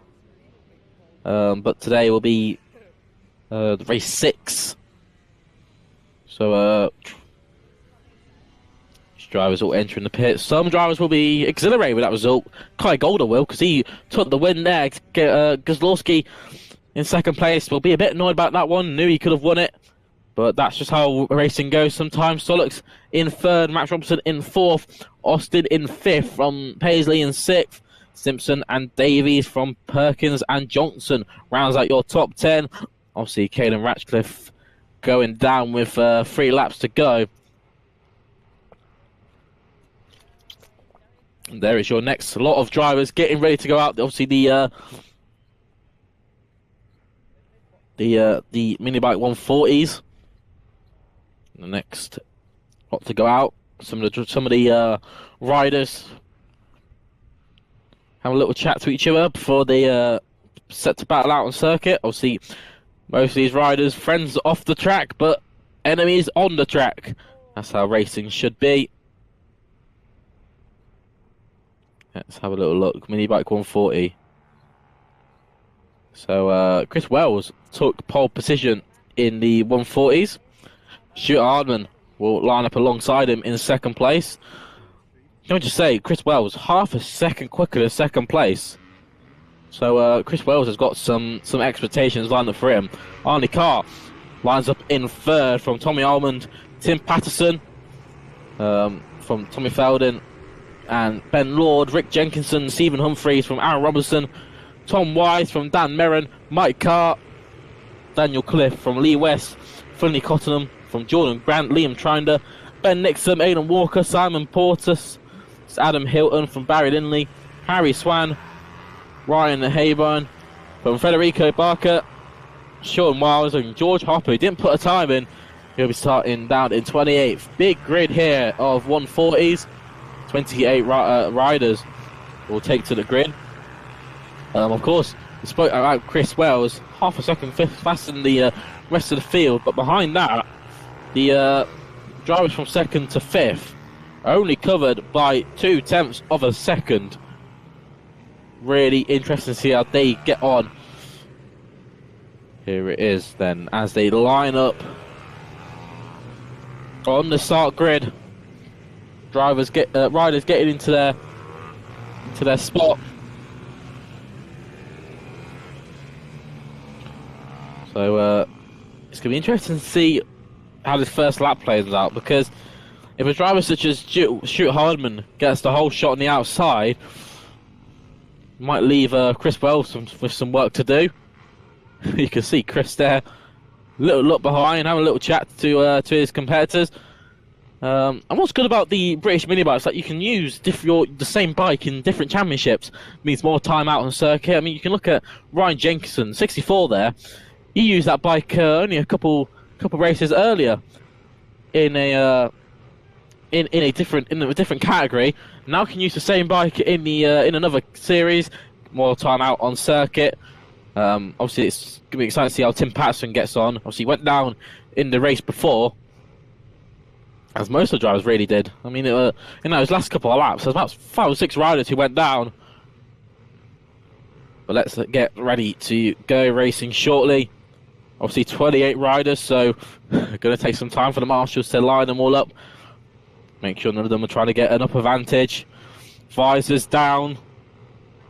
But today will be the race 6. So drivers will enter in the pit. Some drivers will be exhilarated with that result. Kai Golder will, because he took the win there. Kozlowski in 2nd place will be a bit annoyed about that one. Knew he could have won it, but that's just how racing goes sometimes. Solix in 3rd, Max Robinson in 4th, Austin in 5th, from Paisley in 6th, Simpson and Davies from Perkins and Johnson rounds out your top 10. Obviously, Caelan Ratcliffe going down with 3 laps to go. And there is your next lot of drivers getting ready to go out. Obviously, the Mini Bike 140s. The next lot to go out. Some of the riders have a little chat to each other before they set to battle out on circuit. Obviously, most of these riders friends off the track, but enemies on the track. That's how racing should be. Let's have a little look. Mini Bike 140. So Chris Wells took pole position in the 140s. Stuart Hardman will line up alongside him in 2nd place. Can I just say, Chris Wells half a second quicker than 2nd place. So Chris Wells has got some expectations lined up for him. Arnie Carr lines up in 3rd from Tommy Almond. Tim Patterson from Tommy Felden and Ben Lord, Rick Jenkinson, Stephen Humphreys from Aaron Robertson, Tom Wise from Dan Merrin, Mike Carr, Daniel Cliff from Lee West, Finley Cottenham from Jordan Grant, Liam Trinder, Ben Nixon, Aidan Walker, Simon Portis, Adam Hilton from Barry Lindley, Harry Swan, Ryan Hayburn from Federico Barker, Sean Wiles and George Hopper. He didn't put a time in. He'll be starting down in 28th. Big grid here of 140s. 28 riders will take to the grid. Of course, we spoke about Chris Wells, half a second faster than the rest of the field, but behind that, the drivers from 2nd to 5th are only covered by 0.2 of a second. Really interesting to see how they get on. Here it is then, as they line up on the start grid. Riders getting into their spot. So it's going to be interesting to see how this first lap plays out, because if a driver such as Stuart Hardman gets the whole shot on the outside, might leave Chris Wells with some work to do. You can see Chris there, little look behind, having a little chat to his competitors. And what's good about the British mini bikes is that you can use the same bike in different championships. It means more time out on circuit. I mean, you can look at Ryan Jenkinson, 64 there. He used that bike only a couple races earlier in a different category. Now can use the same bike in another series, more time out on circuit. Obviously, it's gonna be exciting to see how Tim Patterson gets on. Obviously, he went down in the race before, as most of the drivers really did. I mean, his last couple of laps, there's about 5 or 6 riders who went down. But let's get ready to go racing shortly. Obviously, 28 riders, so going to take some time for the marshals to line them all up. Make sure none of them are trying to get an upper advantage. Visors down.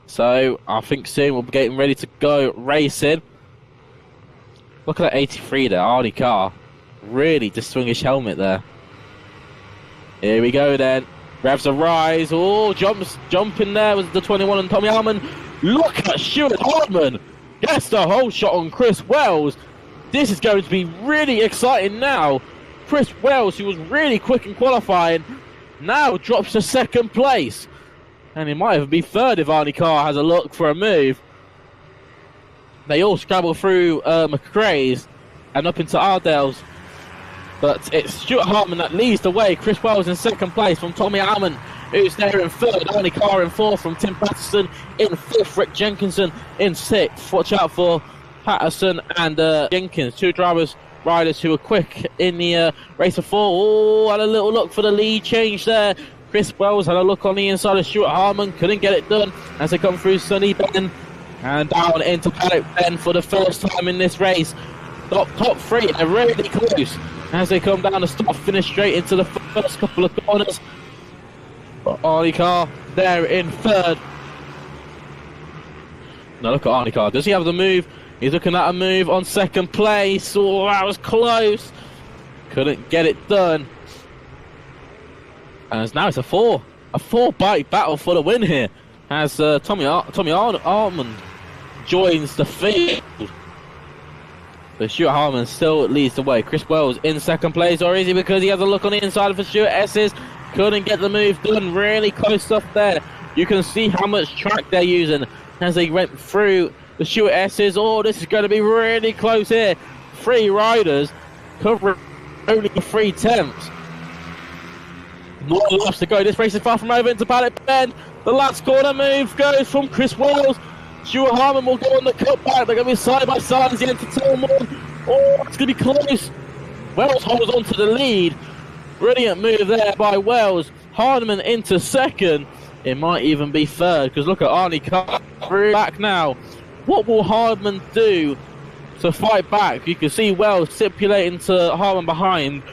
So I think soon we'll be getting ready to go racing. Look at that 83 there, Arnie Carr. Really just swing his helmet there. Here we go then. Revs a rise. Oh, jumping there was the 21 and Tommy Harmon. Look at Stuart Hardman. Gets the whole shot on Chris Wells. This is going to be really exciting now. Chris Wells, who was really quick in qualifying, now drops to 2nd place. And he might even be 3rd if Arnie Carr has a look for a move. They all scrabble through McRae's and up into Ardell's. But it's Stuart Hartman that leads the way. Chris Wells in 2nd place from Tommy Hammond, who's there in 3rd. Arnie Carr in 4th from Tim Patterson in 5th. Rick Jenkinson in 6th. Watch out for Patterson and Jenkins, 2 riders who were quick in the race of 4. Oh, had a little look for the lead change there. Chris Wells had a look on the inside of Stuart Harmon, couldn't get it done as they come through Sunny Bend and down into Paddock Bend for the first time in this race. Top 3 are really close as they come down the start finish straight into the first couple of corners. Arnie Carr there in 3rd. Now look at Arnie Carr, does he have the move? He's looking at a move on 2nd place. Oh, that was close. Couldn't get it done. And now it's a four-bike battle for the win here, as Tommy Harmon joins the field. But Stuart Harmon still leads the way. Chris Wells in 2nd place, or is he, because he has a look on the inside of the Stuart S's? Couldn't get the move done. Really close stuff there. You can see how much track they're using as they went through the Stuart S's. Oh, this is going to be really close here. 3 riders covering only 3/10. Not laps to go. This race is far from over into Paddock Bend. The last corner move goes from Chris Wells. Stuart Harmon will go on the cutback. They're going to be side by side as the enter turn 1. Oh, it's going to be close. Wells holds on to the lead. Brilliant move there by Wells. Hardman into 2nd. It might even be 3rd, because look at Arnie Carr back now. What will Hardman do to fight back? You can see Wells stipulating to Harmon behind.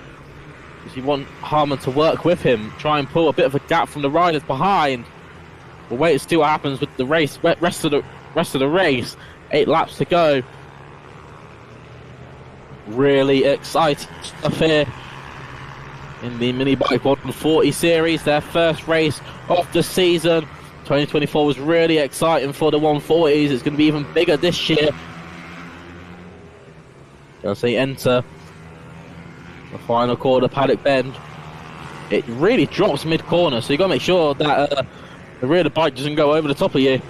You want Harmon to work with him, try and pull a bit of a gap from the riders behind. We'll wait and see what happens with the rest of the race. 8 laps to go. Really exciting stuff here. in the mini bike 140 series, their first race of the season. 2024 was really exciting for the 140s. It's going to be even bigger this year as they enter the final quarter paddock bend. It really drops mid-corner, so you've got to make sure that the rear of the bike doesn't go over the top of you.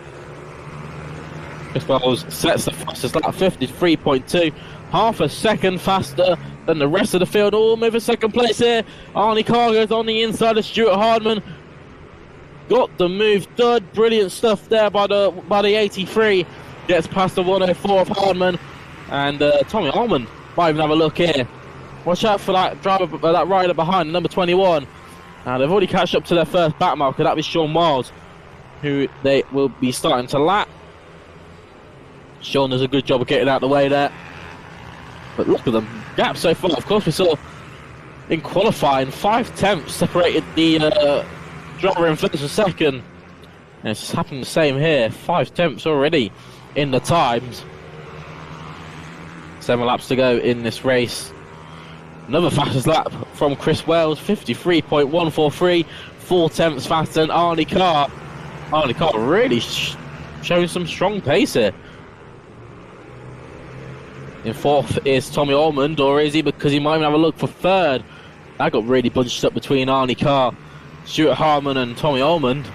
Chris Wells sets the fastest lap, 53.2, half a second faster than the rest of the field. All moving second place here. Arnie Carr goes on the inside of Stuart Hardman. Got the move done. Brilliant stuff there by the 83. Gets past the 104 of Hardman. And Tommy Almond might even have a look here. Watch out for that driver, that rider behind, number 21. Now they've already catched up to their first back marker. That was Sean Miles, who they will be starting to lap. Sean does a good job of getting out of the way there. But look at them, gap so far. Of course, we saw in qualifying 5 tenths separated the driver in first and second. And it's happened the same here. 5 tenths already in the times. 7 laps to go in this race. Another fastest lap from Chris Wells, 53.143, 4 tenths faster than Arnie Carr. Arnie Carr really showing some strong pace here. In fourth is Tommy Ormond, or is he? Because he might even have a look for third. That got really bunched up between Arnie Carr, Stuart Harmon and Tommy Ormond.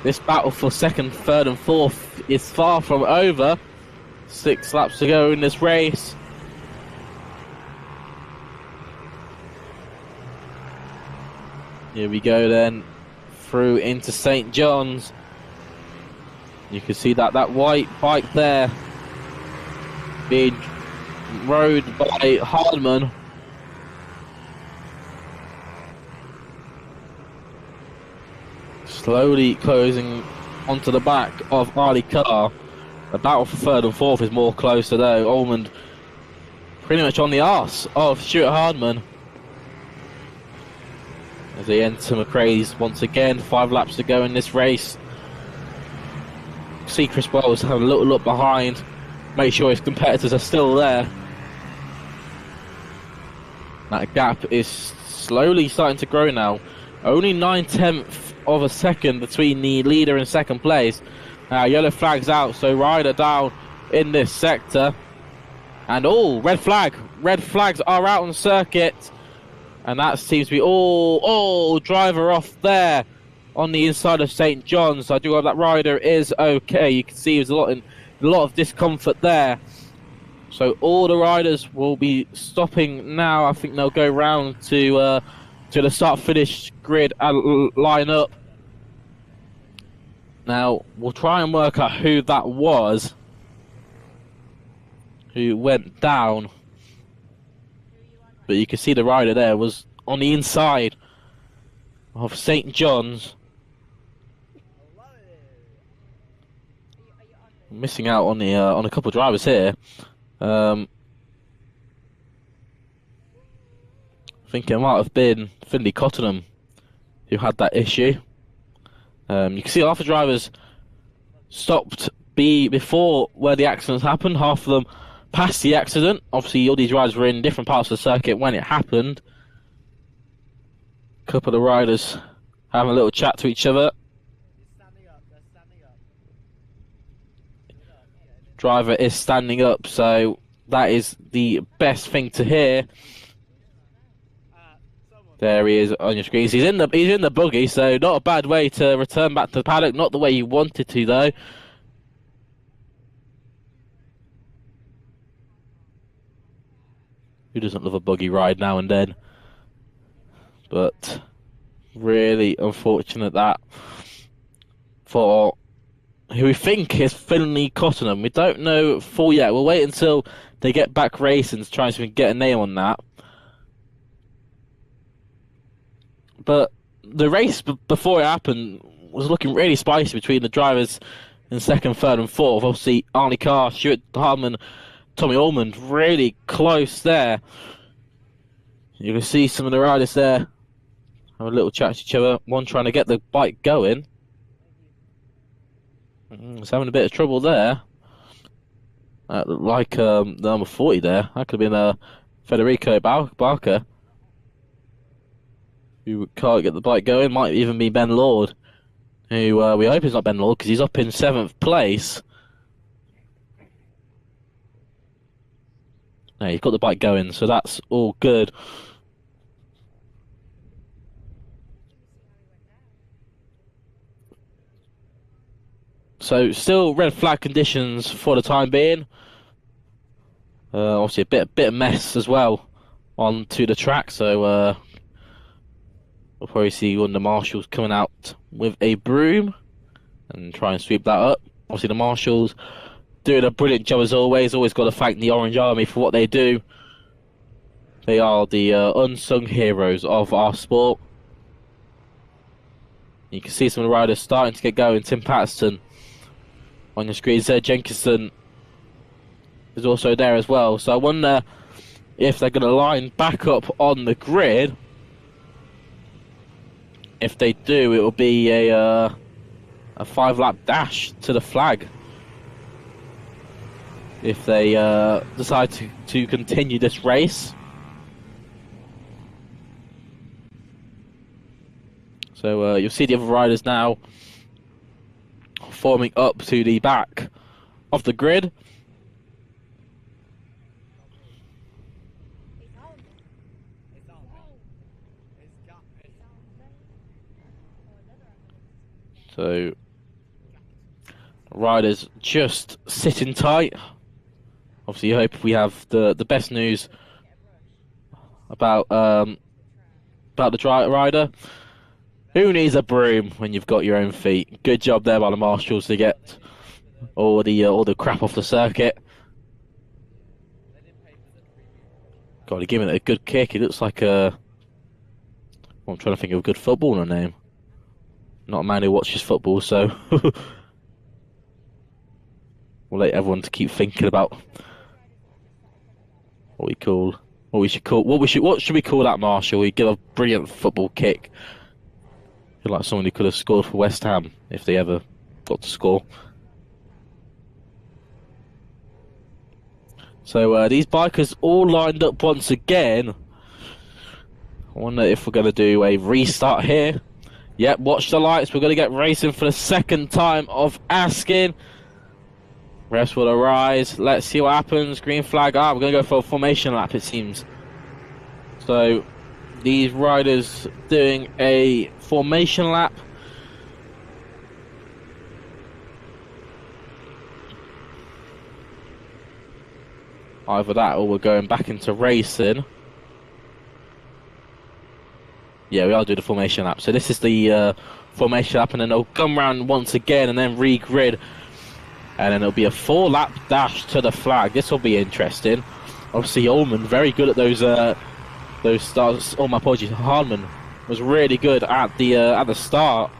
This battle for second, third and fourth is far from over. 6 laps to go in this race. Here we go then, through into St. John's. You can see that white bike there being rode by Hardman. Slowly closing onto the back of Arnie Carr. The battle for third and fourth is more closer though. Almond pretty much on the arse of Stuart Hardman. As they enter McRae's once again, 5 laps to go in this race. See Chris Wells have a little look behind, make sure his competitors are still there. That gap is slowly starting to grow now. Only 9 tenths of a second between the leader and second place. Yellow flag's out, so rider down in this sector. And red flag. Red flags are out on circuit. And that seems to be all driver off there on the inside of St. John's. I do hope that rider is okay. You can see there's a lot of discomfort there. So all the riders will be stopping now. I think they'll go round to the start-finish grid and line up. Now we'll try and work out who that was who went down. But you can see the rider there was on the inside of St. John's. Missing out on a couple of drivers here. I think it might have been Finley Cottenham who had that issue. You can see half the drivers stopped before where the accidents happened. Half of them past the accident. Obviously, all these riders were in different parts of the circuit when it happened. A couple of riders having a little chat to each other. Driver is standing up, so that is the best thing to hear. There he is on your screens. He's in the buggy, so not a bad way to return back to the paddock. Not the way he wanted to, though. Who doesn't love a buggy ride now and then? But really unfortunate that for who we think is Finley Cottenham. We don't know full yet. We'll wait until they get back racing to try and get a name on that. But the race before it happened was looking really spicy between the drivers in second, third and fourth. Obviously, Arnie Carr, Stuart Hardman, Tommy Ormond really close there. You can see some of the riders there have a little chat to each other. One trying to get the bike going. It's having a bit of trouble there. Like the number 40 there. That could have been Federico Barker. who can't get the bike going. Might even be Ben Lord, who we hope is not Ben Lord because he's up in 7th place. No, he's got the bike going, so that's all good. So still red flag conditions for the time being. Obviously a bit of mess as well onto the track, so we'll probably see one of the marshals coming out with a broom and try and sweep that up. Obviously the marshals doing a brilliant job as always. Always got to thank the Orange Army for what they do. They are the unsung heroes of our sport. You can see some of the riders starting to get going. Tim Patterson on your screen there. Jenkinson is also there as well. So I wonder if they're going to line back up on the grid. If they do, it will be a 5-lap dash to the flag. If they decide to continue this race. So you'll see the other riders now forming up to the back of the grid. So riders just sitting tight. Obviously, I hope we have the best news about the rider. Who needs a broom when you've got your own feet? Good job there by the marshals to get all the crap off the circuit. God, they're giving it a good kick. It looks like a... Well, I'm trying to think of a good footballer name. Not a man who watches football, so we'll let everyone to keep thinking about what should we call that marshal? We give a brilliant football kick. I feel like someone who could have scored for West Ham if they ever got to score. So these bikers all lined up once again. I wonder if we're going to do a restart here. Yep, watch the lights. We're going to get racing for the second time of asking. Refs will arise. Let's see what happens. Green flag. We're going to go for a formation lap, it seems. So these riders doing a formation lap. Either that or we're going back into racing. Yeah, we are doing the formation lap. So this is the formation lap, and then they'll come round once again and then re-grid. And then it'll be a 4-lap dash to the flag. This will be interesting. Obviously, Ullman very good at those starts. Oh, my apologies. Hardman was really good at the start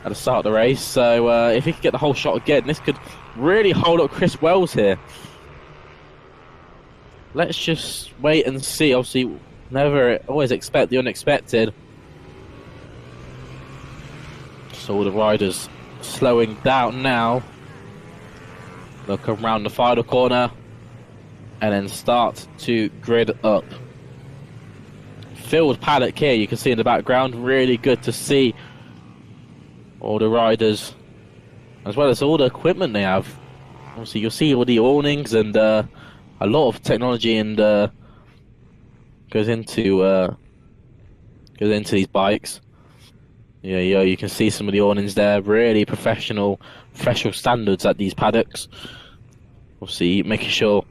of the race. So if he could get the whole shot again, this could really hold up Chris Wells here. Let's just wait and see. Obviously, always expect the unexpected. So all the riders slowing down now. They'll come round the final corner and then start to grid up. Filled paddock here, you can see in the background. Really good to see all the riders, as well as all the equipment they have. Obviously, you'll see all the awnings and a lot of technology and goes into these bikes. Yeah, you can see some of the awnings there. Really professional standards at these paddocks. Obviously, making sure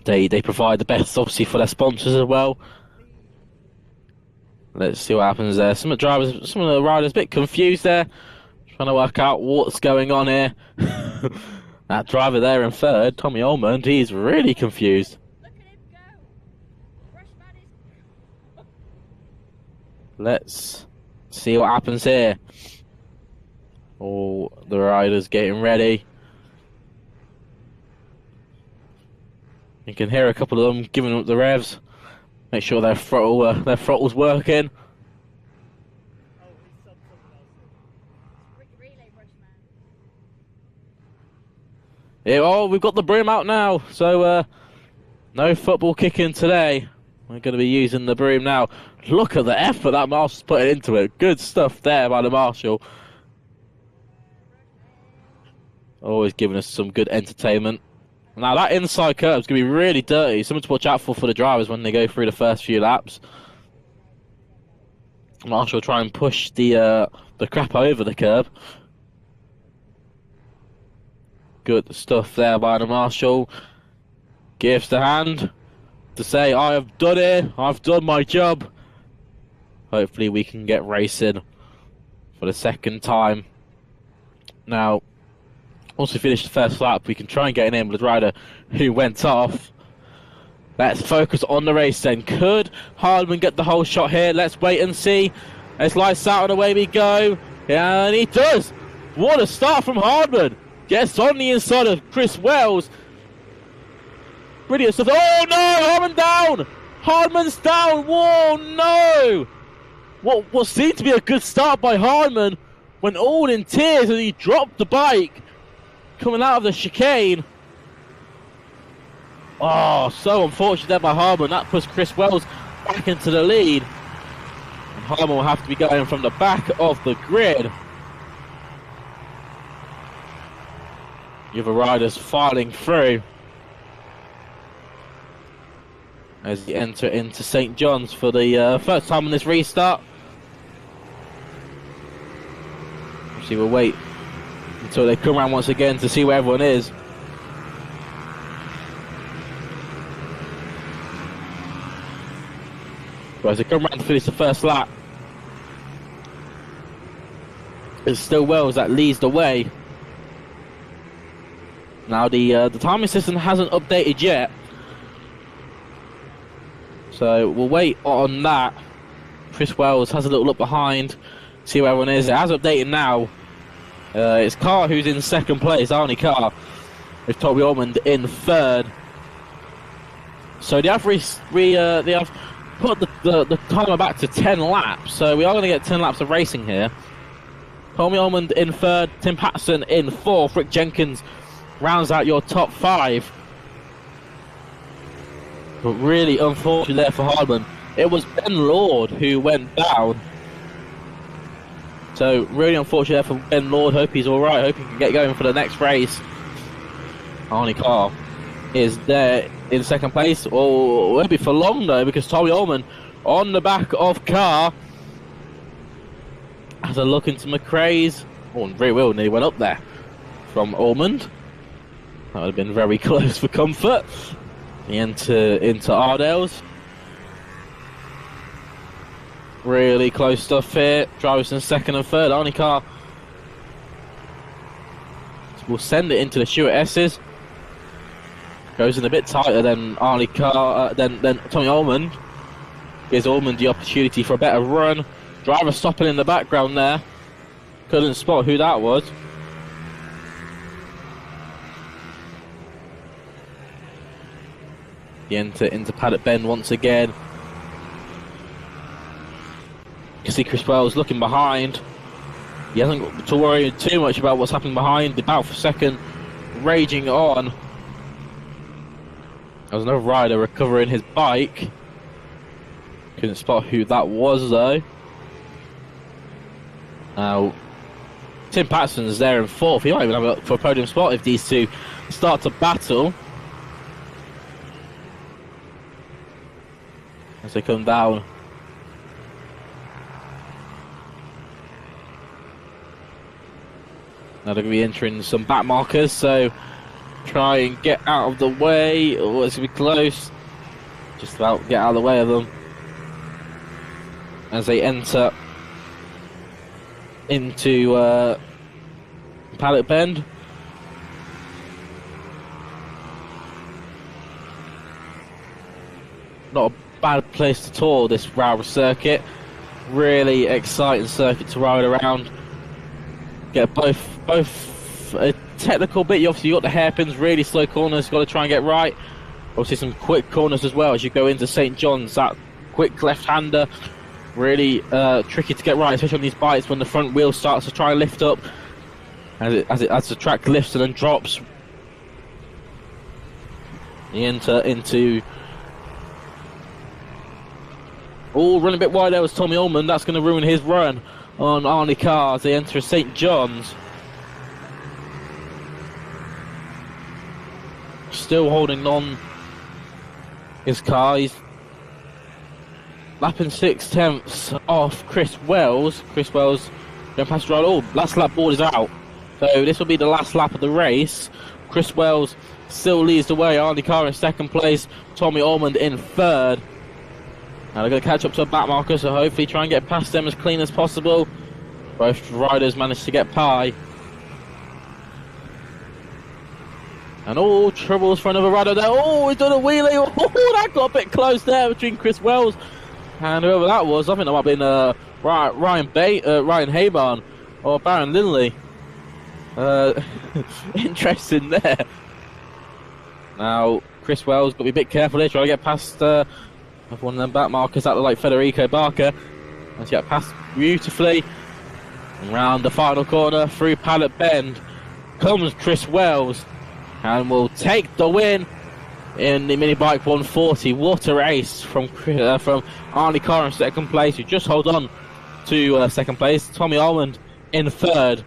they provide the best, obviously, for their sponsors as well. Let's see what happens there. Some of the riders a bit confused there, trying to work out what's going on here. That driver there in third, Tommy Ullman, he's really confused. Let's see what happens here. All the riders getting ready. You can hear a couple of them giving up the revs. Make sure their throttle's working. Yeah, we've got the broom out now, so no football kicking today. We're going to be using the broom now. Look at the effort that Marshall's putting into it. Good stuff there by the Marshall. Always giving us some good entertainment. Now that inside curve is going to be really dirty. Something to watch out for the drivers when they go through the first few laps. Marshall will try and push the crap over the curb. Good stuff there by the Marshall. Gives the hand to say, I have done it. I've done my job. Hopefully we can get racing for the second time. Now, once we finish the first lap, we can try and get in with the rider who went off. Let's focus on the race then. Could Hardman get the whole shot here? Let's wait and see. It's lights out and away we go. And he does. What a start from Hardman. Gets on the inside of Chris Wells. Brilliant stuff. Oh no, Hardman down. Hardman's down. Whoa, no. What seemed to be a good start by Hardman went all in tears as he dropped the bike coming out of the chicane. Oh, so unfortunate there by Hardman. That puts Chris Wells back into the lead. And Hardman will have to be going from the back of the grid. The other riders filing through as they enter into St. John's for the first time on this restart. Obviously, we'll wait until they come around once again to see where everyone is. But as they come around to finish the first lap, it's still Wells that leads the way. Now the timing system hasn't updated yet, so we'll wait on that. Chris Wells has a little look behind, see where everyone is. It has updated now. It's Carr who's in second place, Arnie Carr, with Toby Ormond in third. So they have they have put the timer back to 10 laps, so we are going to get 10 laps of racing here. Tommy Ormond in third, Tim Patterson in fourth, Rick Jenkins rounds out your top five. But really unfortunate there for Hardman. It was Ben Lord who went down. So really unfortunate there for Ben Lord. Hope he's alright. Hope he can get going for the next race. Arnie Carr is there in second place. Oh, won't be for long though, because Tommy Ormond on the back of Carr has a look into McRae's. Oh, and very well nearly went up there from Ormond. That would have been very close for comfort. Into Ardell's. Really close stuff here. Drivers in second and third. Arnie Carr will send it into the Stuart S's. Goes in a bit tighter than Arnie Carr, than Tommy Ormond. Gives Ormond the opportunity for a better run. Driver stopping in the background there. Couldn't spot who that was. Into Paddock Bend once again. You can see Chris Wells looking behind. He hasn't got to worry too much about what's happening behind. The battle for second raging on. There's another rider recovering his bike. Couldn't spot who that was though. Now Tim Patterson's there in fourth. He might even have a look for a podium spot if these two start to battle. As they come down. Now they're going to be entering some back markers, so try and get out of the way. Oh, it's going to be close. Just about get out of the way of them. As they enter into Paddock Bend. Not a bad place at all, this Rowrah circuit. Really exciting circuit to ride around. Get both a technical bit. You obviously got the hairpins, really slow corners, got to try and get right. Obviously some quick corners as well as you go into St. John's. That quick left-hander, really tricky to get right, especially on these bikes when the front wheel starts to try and lift up as the track lifts and then drops. Oh, running a bit wide there was Tommy Ullman. That's going to ruin his run on Arnie Carr as they enter St. John's. Still holding on his car. He's lapping 6/10 off Chris Wells. Chris Wells going past Rowrah. Oh, last lap board is out. So this will be the last lap of the race. Chris Wells still leads the way. Arnie Carr in second place. Tommy Ormond in third. Now they're going to catch up to a back marker, so hopefully try and get past them as clean as possible. Both riders managed to get by. And all troubles for another rider there. Oh, he's done a wheelie. Oh, that got a bit close there between Chris Wells and whoever that was. I think that might have been Ryan Haybarn or Baron Lindley. Interesting there. Now, Chris Wells got to be a bit careful here, trying to get past one of them back markers that look like Federico Barker. And to get past beautifully. And round the final corner through Pallet Bend comes Chris Wells and will take the win in the mini bike 140. What a race from Arnie Carr in second place, who just hold on to second place. Tommy Almond in third.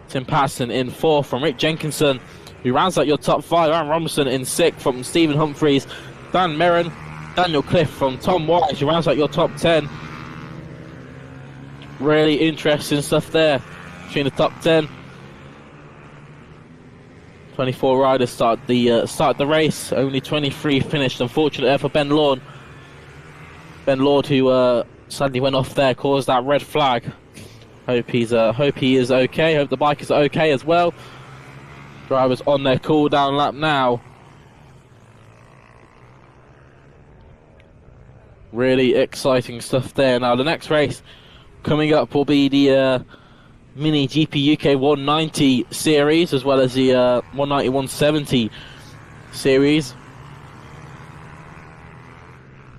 Tim Patterson in fourth from Rick Jenkinson, who rounds out your top five. Aaron Robinson in sixth from Stephen Humphreys. Dan Merrin, Daniel Cliff from Tom White, who rounds out your top 10. Really interesting stuff there between the top 10. 24 riders started the race. Only 23 finished. Unfortunately there for Ben Lord. Ben Lord, who sadly went off there, caused that red flag. Hope he is okay. Hope the bike is okay as well. Drivers on their cool down lap now. Really exciting stuff there. Now the next race coming up will be the Mini GP UK 190 series, as well as the 190 170 series.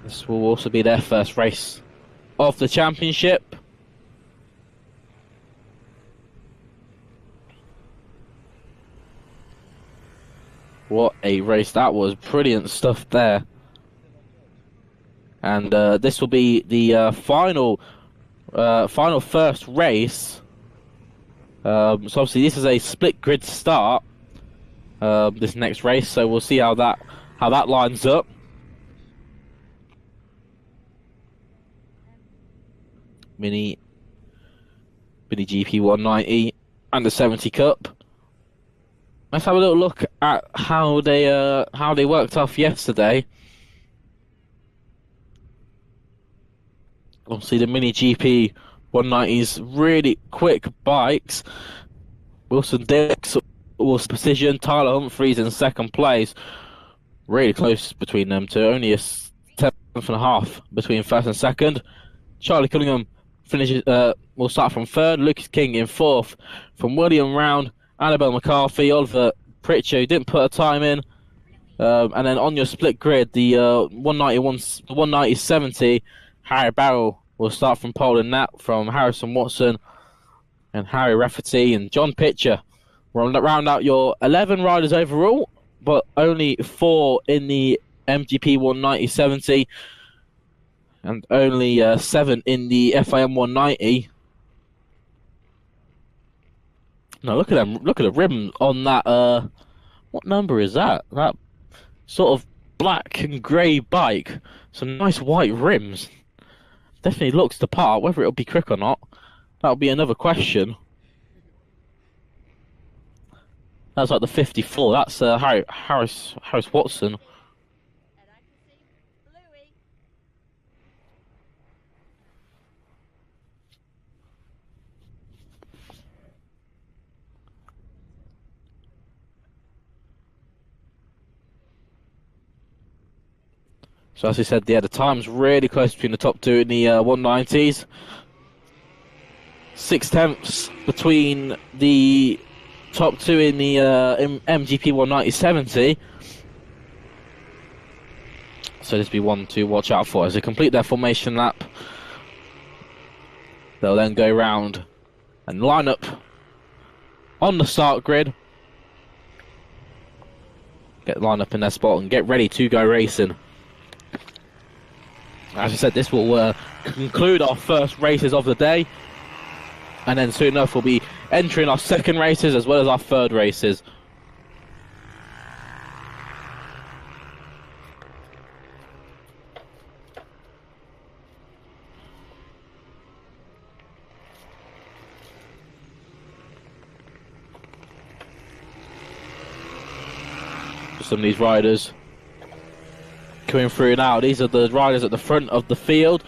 This will also be their first race of the championship. What a race that was. Brilliant stuff there. And this will be the final first race. So obviously this is a split grid start, this next race, so we'll see how that lines up. Mini GP 190 and the 70 Cup. Let's have a little look at how they worked off yesterday. Obviously the Mini GP 190s, really quick bikes. Wilson Dix was precision. Tyler Humphreys in second place. Really close between them two. Only a tenth and a half between first and second. Charlie Cunningham finishes. Will start from third. Lucas King in fourth. From William Round, Annabelle McCarthy, Oliver Pritchard didn't put a time in. And then on your split grid, the 190-70, Harry Barrow will start from pole, and that from Harrison Watson and Harry Rafferty and John Pitcher. We'll round out your 11 riders overall, but only 4 in the MGP 190-70 and only 7 in the FIM 190. Now look at them! Look at the rim on that. What number is that? That sort of black and grey bike. Some nice white rims. Definitely looks the part. Whether it'll be quick or not, that'll be another question. That's like the 54. That's Harris Watson. So as I said, yeah, the time's really close between the top two in the 190s. 6 tenths between the top two in the MGP 190-70. So this will be one to watch out for. As they complete their formation lap, they'll then go round and line up on the start grid. Get lined up in their spot and get ready to go racing. As I said, this will conclude our first races of the day, and then soon enough we'll be entering our second races as well as our third races. Some of these riders coming through now. These are the riders at the front of the field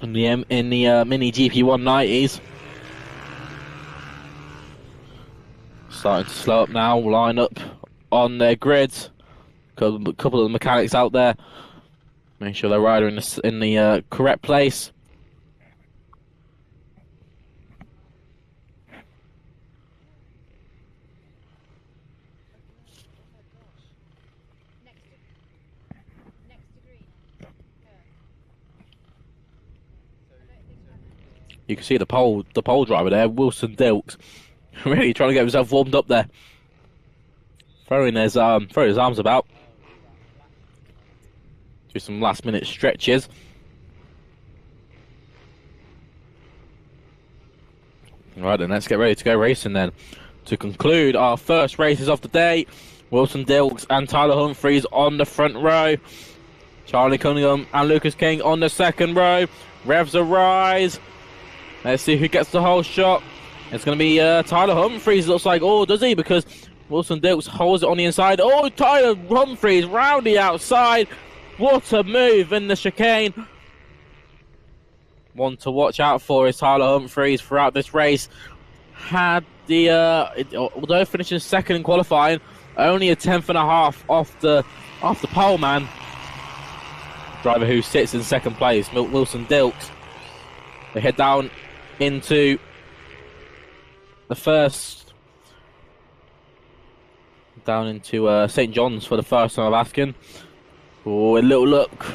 in the mini GP 190s. Starting to slow up now, line up on their grids. A couple of the mechanics out there, make sure they're riding in the correct place. You can see the pole driver there, Wilson Dilks, really trying to get himself warmed up there. Throwing his arms about. Do some last minute stretches. Right then, let's get ready to go racing then. To conclude our first races of the day, Wilson Dilks and Tyler Humphries on the front row. Charlie Cunningham and Lucas King on the second row. Revs arise. Let's see who gets the whole shot. It's going to be Tyler Humphries, looks like. Oh, does he? Because Wilson Dilks holds it on the inside. Oh, Tyler Humphries round the outside. What a move in the chicane. One to watch out for is Tyler Humphries throughout this race. Had the, although finishing second in qualifying, only a 10.5 off the pole man. Driver who sits in second place, Wilson Dilks. They head down into the first, down into St. John's for the first time of asking. Oh, a little look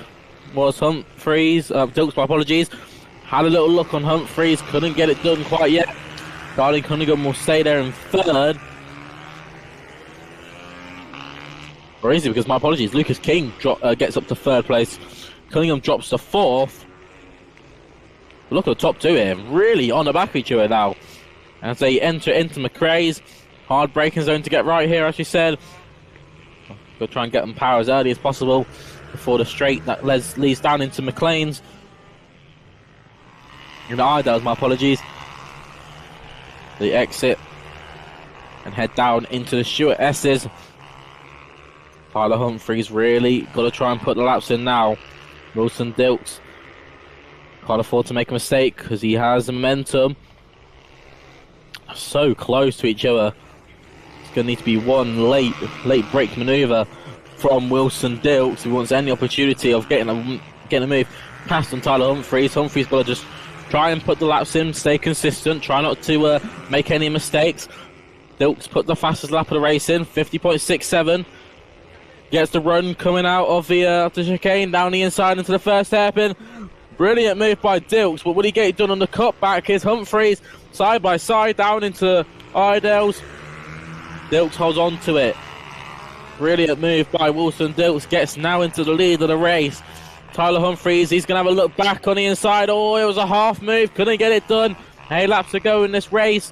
was Humphries, Dilks, my apologies. Had a little look on Humphries, couldn't get it done quite yet. Charlie Cunningham will stay there in third. Or is it? Because my apologies, Lucas King gets up to third place. Cunningham drops to fourth. Look at the top two here, really on the back of each other now. As they enter into McRae's. Hard braking zone to get right here, as you said. Go try and get them power as early as possible before the straight that leads down into McLean's. In the Idles, my apologies. They exit and head down into the Stuart S's. Tyler Humphries really got to try and put the laps in now. Wilson Dilks can't afford to make a mistake because he has the momentum. So close to each other. It's going to need to be one late brake manoeuvre from Wilson Dilks who wants any opportunity of getting a move past on Tyler Humphries. Humphries got to just try and put the laps in, stay consistent, try not to make any mistakes. Dilks put the fastest lap of the race in, 50.67. Gets the run coming out of the chicane, down the inside into the first hairpin. Brilliant move by Dilks, but will he get it done on the cutback? Here's Humphries, side by side, down into Idles. Dilks holds on to it. Brilliant move by Wilson Dilks, gets now into the lead of the race. Tyler Humphries, he's going to have a look back on the inside. Oh, it was a half move, couldn't get it done. 8 laps to go in this race.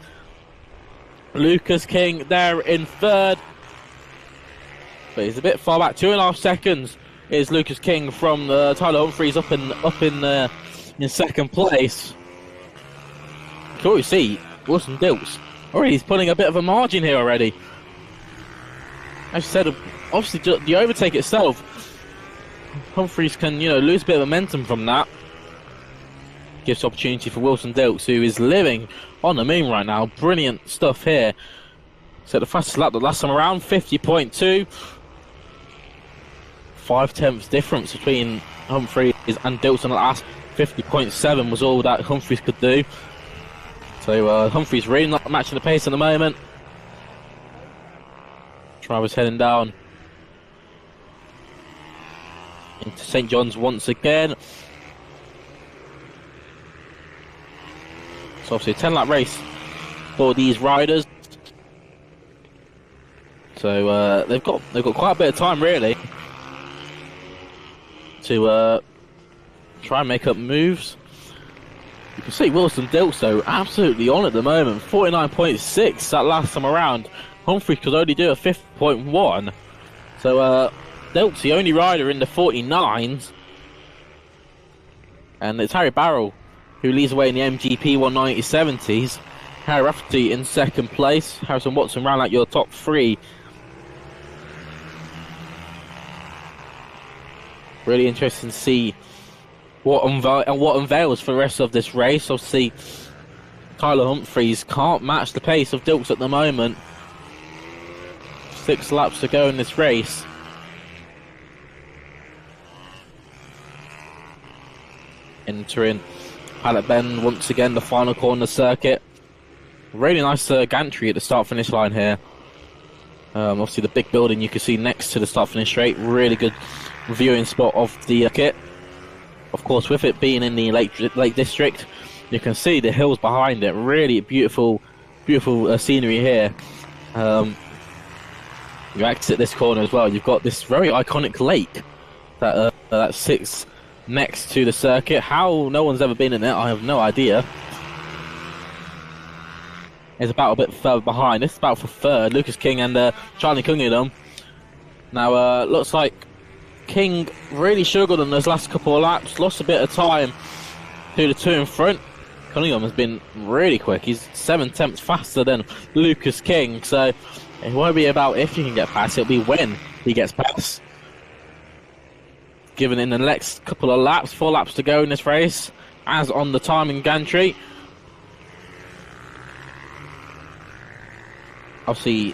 Lucas King there in third. But he's a bit far back, 2.5 seconds is Lucas King from Tyler Humphries up in second place. Can you see Wilson Dilks already? He's putting a bit of a margin here already. As I said, obviously the overtake itself, Humphries can lose a bit of momentum from that. Gives opportunity for Wilson Dilks, who is living on the moon right now. Brilliant stuff here. So the fastest lap the last time around, 50.2. 0.5 difference between Humphries and Dilks on the last. 50.7 was all that Humphries could do. So Humphries really not matching the pace at the moment. Driver's heading down into St. John's once again. So obviously a 10-lap race for these riders. So they've got quite a bit of time really to try and make up moves. You can see Wilson Dilts though absolutely on at the moment. 49.6 that last time around. Humphrey could only do a 50.1. So Dilts the only rider in the 49s. And it's Harry Barrell who leads away in the MGP 190/70s. Harry Rafferty in second place. Harrison Watson round out your top three. Really interesting to see what unveils for the rest of this race. Obviously, Tyler Humphreys can't match the pace of Dilks at the moment. 6 laps to go in this race. Entering Pallet Bend once again, the final corner circuit. Really nice gantry at the start-finish line here. Obviously, the big building you can see next to the start-finish straight. Really good viewing spot of the kit. Of course, with it being in the Lake District, you can see the hills behind it. Really beautiful scenery here. You exit this corner as well. You've got this very iconic lake that sits next to the circuit. How no one's ever been in it, I have no idea. It's about a bit further behind. It's about for third. Lucas King and Charlie Cunningham. Now, looks like King really struggled in those last couple of laps. Lost a bit of time to the two in front. Cunningham has been really quick. He's 7 tenths faster than Lucas King. So it won't be about if you can get past. It'll be when he gets past. Given in the next couple of laps. 4 laps to go in this race. As on the timing gantry. Obviously,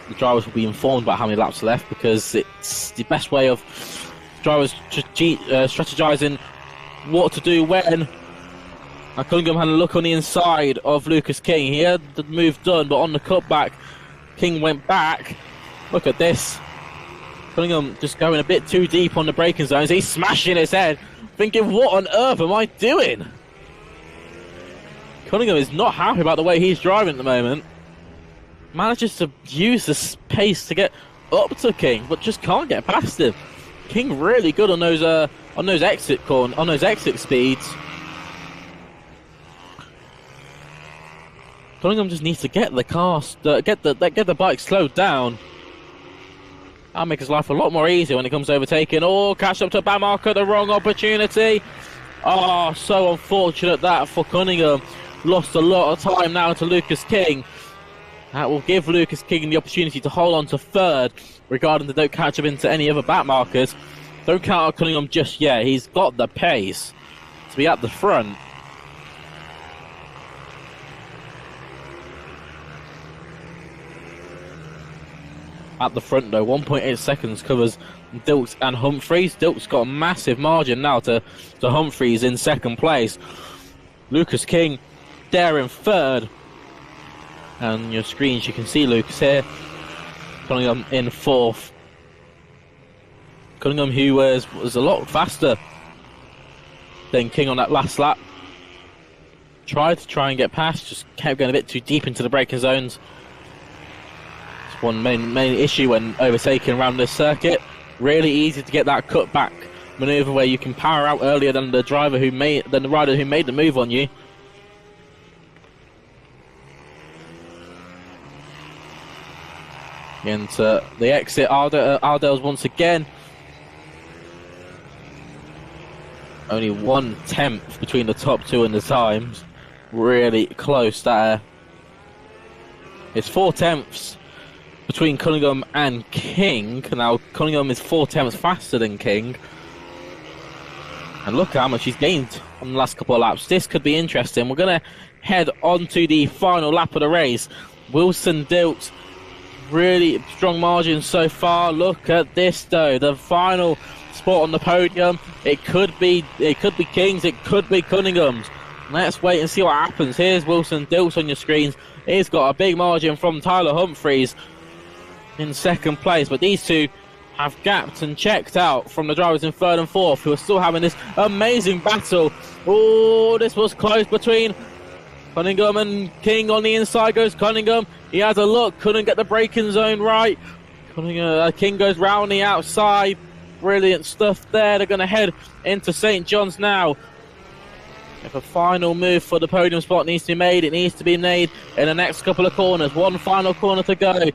the drivers will be informed about how many laps are left, because it's the best way of drivers strategizing what to do when. Now, Cunningham had a look on the inside of Lucas King. He had the move done, but on the cutback, King went back. Look at this. Cunningham just going a bit too deep on the braking zones. He's smashing his head, thinking, what on earth am I doing? Cunningham is not happy about the way he's driving at the moment. Manages to use the pace to get up to King, but just can't get past him. King really good on those exit speeds. Cunningham just needs to get the car, get the bike slowed down. That'll make his life a lot more easier when it comes to overtaking. Oh, catch up to Bamark, the wrong opportunity. Oh, so unfortunate that for Cunningham. Lost a lot of time now to Lucas King. That will give Lucas King the opportunity to hold on to third, regarding the don't catch up into any other back markers. Don't count out Cunningham just yet. He's got the pace to be at the front. At the front though, 1.8 seconds covers Dilks and Humphreys. Dilks got a massive margin now to Humphreys in second place. Lucas King there in third. And on your screens you can see Lucas here. Cunningham in fourth. Cunningham, who was a lot faster than King on that last lap. Tried and get past, just kept going a bit too deep into the braking zones. It's one main issue when overtaking around this circuit. Really easy to get that cutback maneuver where you can power out earlier than the rider who made the move on you. Into the exit, Ardell's once again. Only 1/10 between the top two and the times. Really close there. It's 4/10 between Cunningham and King. Now Cunningham is 4/10 faster than King. And look how much he's gained on the last couple of laps. This could be interesting. We're going to head on to the final lap of the race. Wilson Dilts. Really strong margin so far. Look at this though. The final spot on the podium. It could be King's. It could be Cunningham's. Let's wait and see what happens. Here's Wilson Dilts on your screens. He's got a big margin from Tyler Humphreys in second place. But these two have gapped and checked out from the drivers in third and fourth, who are still having this amazing battle. Oh, this was close between Cunningham and King. On the inside goes Cunningham. He has a look, couldn't get the braking zone right. King goes round the outside. Brilliant stuff there. They're going to head into St. John's now. If a final move for the podium spot needs to be made, it needs to be made in the next couple of corners. One final corner to go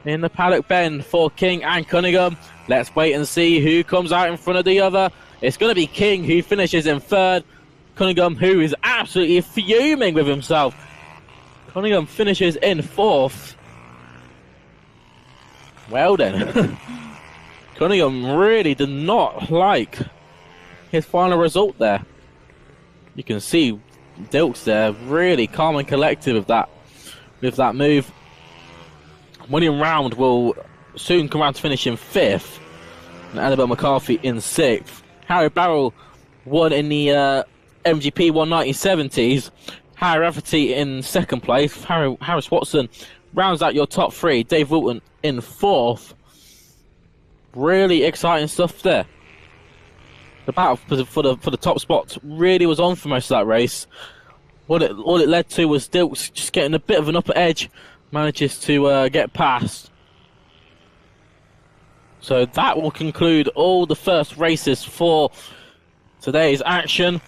in the paddock bend for King and Cunningham. Let's wait and see who comes out in front of the other. It's going to be King who finishes in third. Cunningham, who is absolutely fuming with himself. Cunningham finishes in fourth. Well then. Cunningham really did not like his final result there. You can see Dilks there really calm and collected with that move. Winning round will soon come around to finish in fifth. And Annabelle McCarthy in sixth. Harry Barrell won in the MGP 190/70s. Harry Rafferty in second place. Harris Watson rounds out your top three. Dave Wilton in fourth. Really exciting stuff there. The battle for the top spots really was on for most of that race. All it led to was Dilks just getting a bit of an upper edge, manages to get past. So that will conclude all the first races for today's action.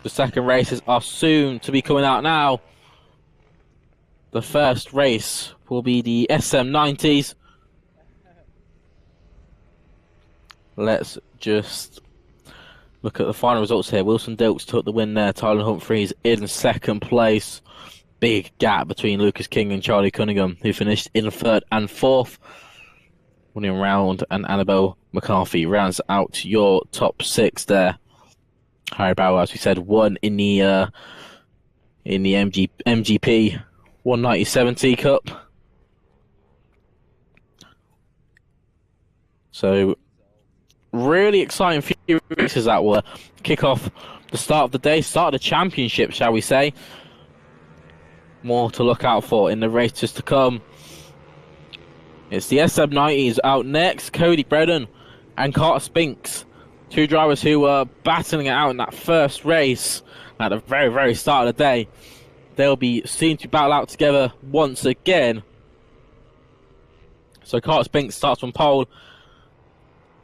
The second races are soon to be coming out now. The first race will be the SM90s. Let's just look at the final results here. Wilson Dilks took the win there. Tyler Humphreys in second place. Big gap between Lucas King and Charlie Cunningham, who finished in third and fourth. Winning round, and Annabelle McCarthy rounds out your top six there. Harry Bauer, as we said, won in the MGP 190/70 Cup. So really exciting few races that were. Kick off the start of the day, start of the championship, shall we say. More to look out for in the races to come. It's the SM90s out next. Cody Bredon and Carter Spinks, two drivers who were battling it out in that first race at the very, very start of the day. They'll be seen to battle out together once again. So Carter Spinks starts from pole.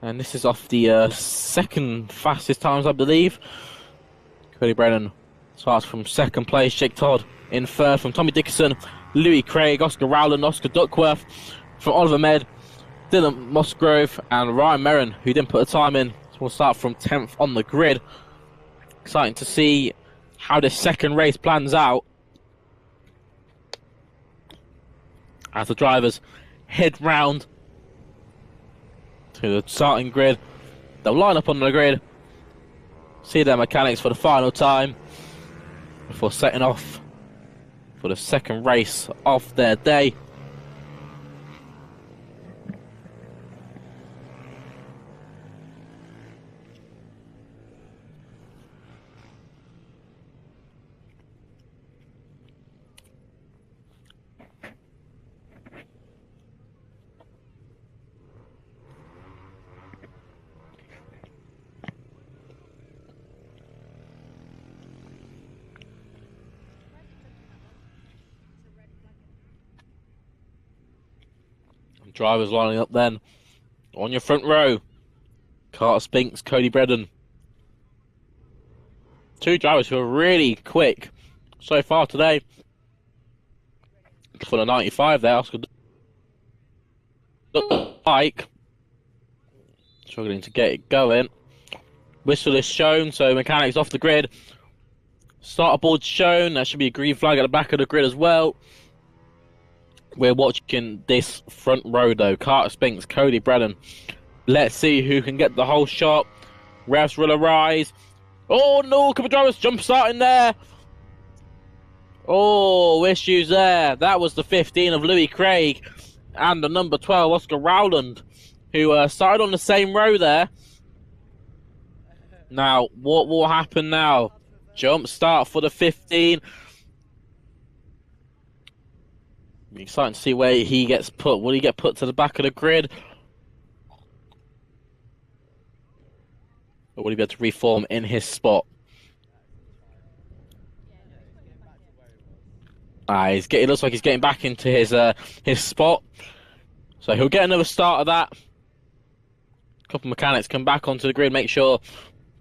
And this is off the second fastest times, I believe. Cody Brennan starts from second place. Jake Todd in third from Tommy Dickinson, Louis Craig, Oscar Rowland, Oscar Duckworth from Oliver Med, Dylan Musgrove, and Ryan Merrin, who didn't put a time in. So we'll start from 10th on the grid. Exciting to see how this second race plans out as the drivers head round to the starting grid. They'll line up on the grid, see their mechanics for the final time before setting off for the second race of their day. Drivers lining up then. On your front row, Carter Spinks, Cody Bredon. Two drivers who are really quick so far today. For the 95 there, Oscar Pike. Struggling to get it going. Whistle is shown, so mechanics off the grid. Starter board shown. There should be a green flag at the back of the grid as well. We're watching this front row though. Carter Spinks, Cody Brennan. Let's see who can get the whole shot. Revs will arise. Oh no, couple drivers jump starting there. Oh, issues there. That was the 15 of Louis Craig and the number 12 Oscar Rowland, who started on the same row there. Now, what will happen now? Jump start for the 15. Exciting to see where he gets put. Will he get put to the back of the grid? Or will he be able to reform in his spot? It looks like he's getting back into his spot. So he'll get another start of that. A couple of mechanics come back onto the grid, make sure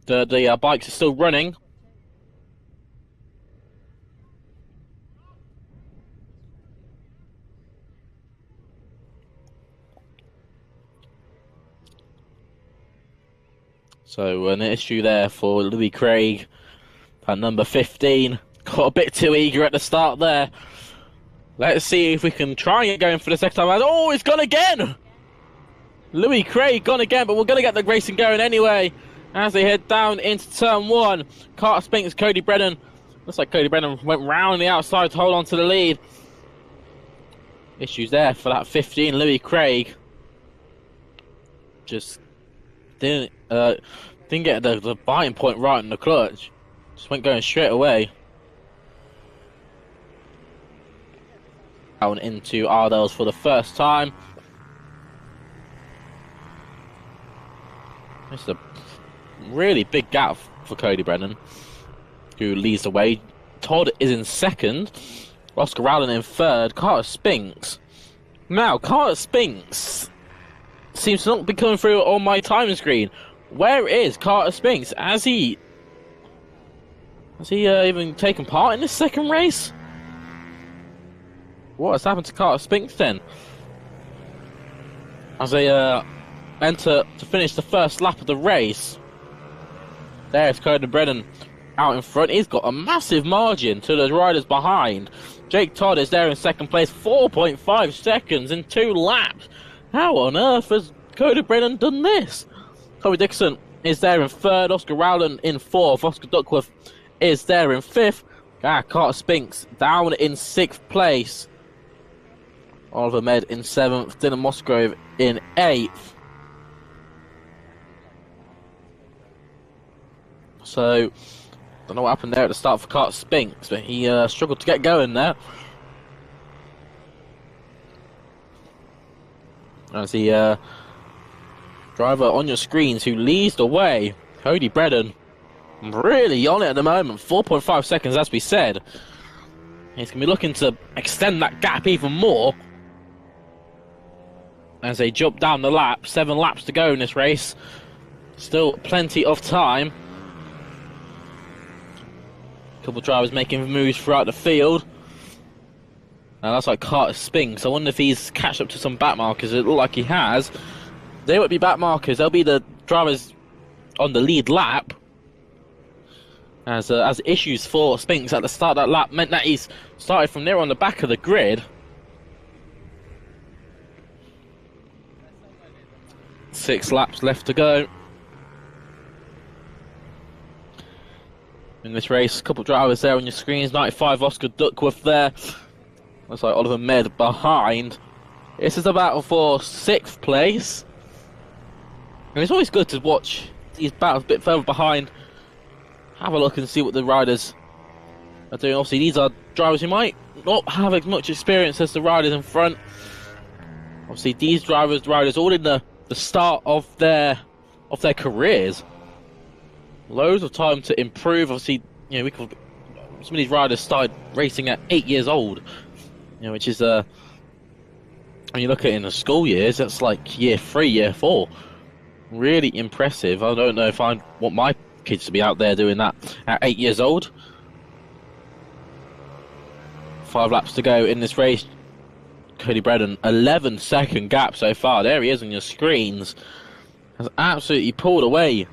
the bikes are still running. So an issue there for Louis Craig at number 15. Got a bit too eager at the start there. Let's see if we can try and get going for the second time. Oh, it's gone again! Louis Craig gone again, but we're going to get the racing going anyway. As they head down into turn 1. Carter Spinks, Cody Brennan. Looks like Cody Brennan went round the outside to hold on to the lead. Issues there for that 15, Louis Craig. Just didn't get the biting point right in the clutch. Just went going straight away. Down into Ardell's for the first time. It's a really big gap for Cody Brennan, who leads the way. Todd is in second. Oscar Rowland in third. Carter Spinks. Now, Carter Spinks seems to not be coming through on my time screen. Where is Carter Spinks? Has he even taken part in this second race? What has happened to Carter Spinks then? As they enter to finish the first lap of the race. There's Cody Brennan out in front. He's got a massive margin to the riders behind. Jake Todd is there in second place, 4.5 seconds in 2 laps. How on earth has Cody Brennan done this? Tommy Dixon is there in third. Oscar Rowland in fourth. Oscar Duckworth is there in fifth. Carter Spinks down in 6th place. Oliver Med in 7th. Dylan Musgrove in 8th. So, don't know what happened there at the start for Carter Spinks, but he struggled to get going there. As the driver on your screens who leads the way, Cody Brennan, really on it at the moment. 4.5 seconds, as we said. He's going to be looking to extend that gap even more as they jump down the lap. 7 laps to go in this race. Still plenty of time. Couple of drivers making moves throughout the field. And that's like Carter Spinks. I wonder if he's catched up to some back markers. It looks like he has. They won't be back markers. They'll be the drivers on the lead lap. As issues for Spinks at the start of that lap meant that he's started from there on the back of the grid. 6 laps left to go in this race. A couple of drivers there on your screens. 95 Oscar Duckworth there. Looks like Oliver Med behind. This is a battle for 6th place. And it's always good to watch these battles a bit further behind. Have a look and see what the riders are doing. Obviously, these are drivers who might not have as much experience as the riders in front. Obviously, these riders all in the start of their careers. Loads of time to improve. Obviously, you know, some of these riders started racing at 8 years old. You know, which is when you look at it in the school years, that's like year 3, year 4. Really impressive. I don't know if I want my kids to be out there doing that at 8 years old. 5 laps to go in this race. Cody Brennan, 11-second gap so far. There he is on your screens. Has absolutely pulled away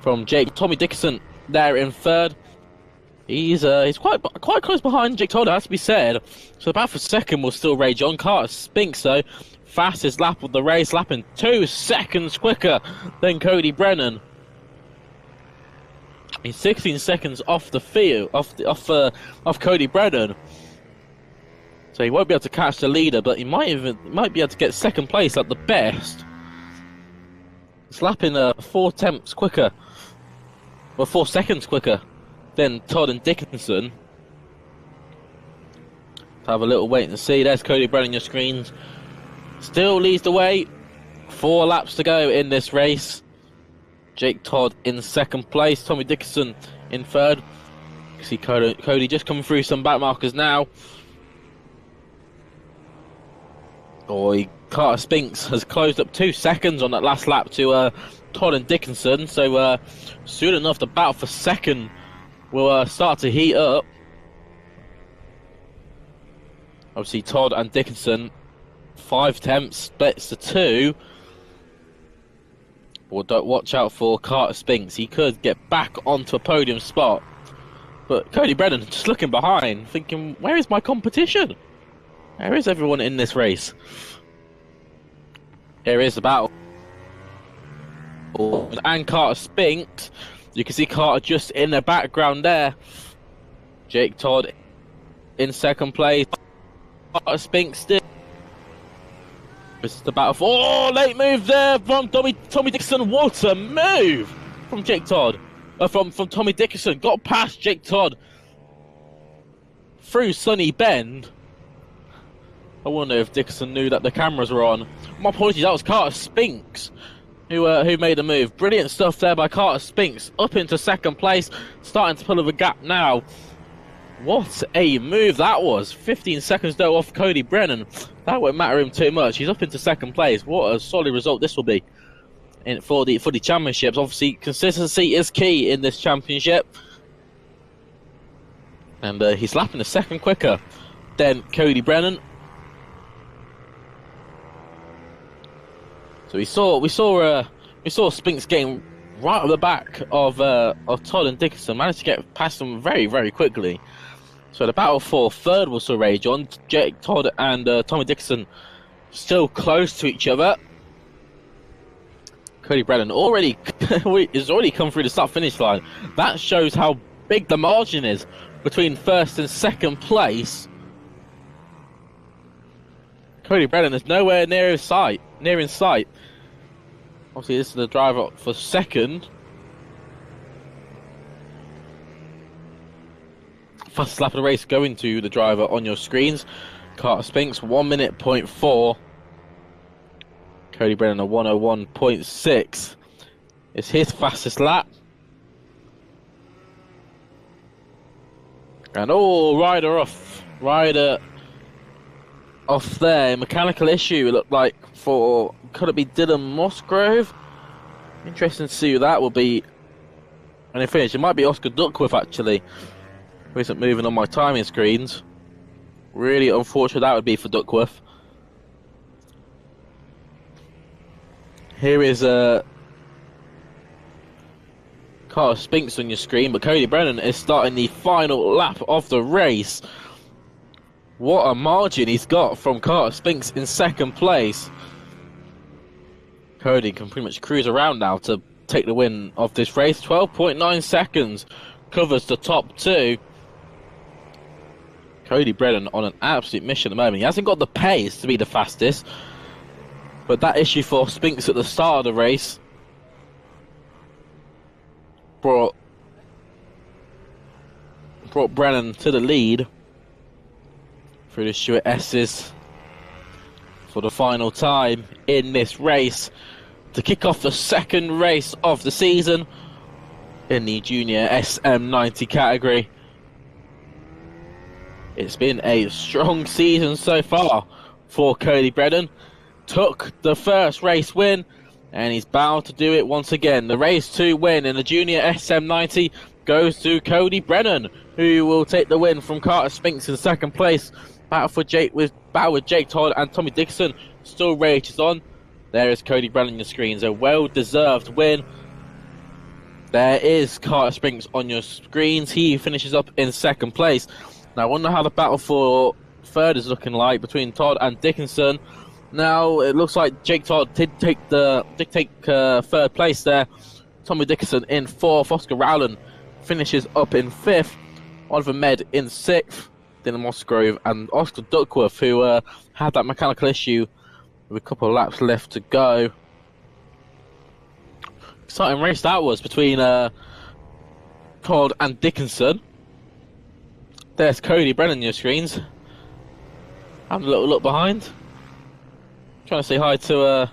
from Jake. Tommy Dickinson there in third. He's quite close behind Jake Todd, has to be said. So about for second will still rage on. Carter Spinks though, fastest lap of the race, lapping 2 seconds quicker than Cody Brennan. He's 16 seconds off the field, off Cody Brennan. So he won't be able to catch the leader, but he might be able to get second place at the best. He's lapping 4 tenths quicker, or 4 seconds quicker than Todd and Dickinson. Have a little wait and see. There's Cody Brennan on your screens. Still leads the way. 4 laps to go in this race. Jake Todd in second place. Tommy Dickinson in third. You see Cody just coming through some back markers now. Oh, he Carter Spinks has closed up 2 seconds on that last lap to Todd and Dickinson. So soon enough, the battle for second will start to heat up. Obviously, Todd and Dickinson, 5 attempts, splits to 2. Well, don't watch out for Carter Spinks. He could get back onto a podium spot. But Cody Brennan just looking behind, thinking, where is my competition? Where is everyone in this race? Here is the battle. And Carter Spinks. You can see Carter just in the background there. Jake Todd in second place. Carter Spinks still. This is the battle for... Oh, late move there from Tommy Dickinson. What a move from Jake Todd. From Tommy Dickinson. Got past Jake Todd through Sunny Bend. I wonder if Dickinson knew that the cameras were on. My apologies, that was Carter Spinks who made a move. Brilliant stuff there by Carter Spinks. Up into second place. Starting to pull up a gap now. What a move that was. 15 seconds though off Cody Brennan. That won't matter him too much. He's up into second place. What a solid result this will be for the championships. Obviously, consistency is key in this championship. And he's lapping a second quicker than Cody Brennan. So we saw Spinks getting right at the back of Todd and Dickinson. Managed to get past them very, very quickly. So the battle for third will still rage on. Jake Todd and Tommy Dickinson still close to each other. Cody Brennan has already come through the start-finish line. That shows how big the margin is between first and second place. Cody Brennan is nowhere near in sight. Obviously, this is the driver for second. Fastest lap of the race going to the driver on your screens. Carter Spinks, 1:04. Cody Brennan, a 1:01.6. It's his fastest lap. And Ryder off there. Mechanical issue, it looked like, for, could it be Dylan Musgrove? Interesting to see who that will be when they finish. It might be Oscar Duckworth, actually, who isn't moving on my timing screens. Really unfortunate that would be for Duckworth. Here is Carter Spinks on your screen, but Cody Brennan is starting the final lap of the race. What a margin he's got from Carter Spinks in second place. Cody can pretty much cruise around now to take the win of this race. 12.9 seconds covers the top two. Cody Brennan on an absolute mission at the moment. He hasn't got the pace to be the fastest, but that issue for Spinks at the start of the race brought Brennan to the lead through the Stuart S's for the final time in this race to kick off the second race of the season in the junior SM90 category. It's been a strong season so far for Cody Brennan. Took the first race win, and he's bound to do it once again. The race 2 win in the junior SM90 goes to Cody Brennan, who will take the win from Carter Spinks in second place. Battle with Jake Todd and Tommy Dickinson still rages on. There is Cody Brennan on your screens, a well-deserved win. There is Carter Spinks on your screens. He finishes up in second place. Now I wonder how the battle for third is looking like between Todd and Dickinson. Now it looks like Jake Todd did take third place there. Tommy Dickinson in fourth. Oscar Rowland finishes up in fifth. Oliver Med in sixth. Dylan Musgrove and Oscar Duckworth, who had that mechanical issue with a couple of laps left to go. Exciting race that was between Todd and Dickinson. There's Cody Brennan on your screens. Having a little look behind. Trying to say hi to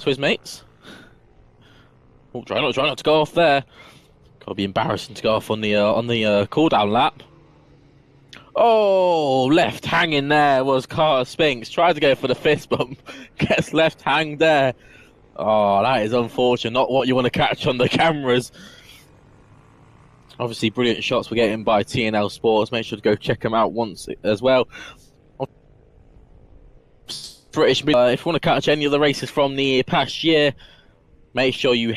his mates. Oh, try not to go off there. Gotta be embarrassing to go off on the cool down lap. Oh, left hanging there was Carter Spinks. Tried to go for the fist bump. Gets left hang there. Oh, that is unfortunate. Not what you want to catch on the cameras. Obviously, brilliant shots were getting by TNL Sports. Make sure to go check them out once as well. British, if you want to catch any of the races from the past year, make sure you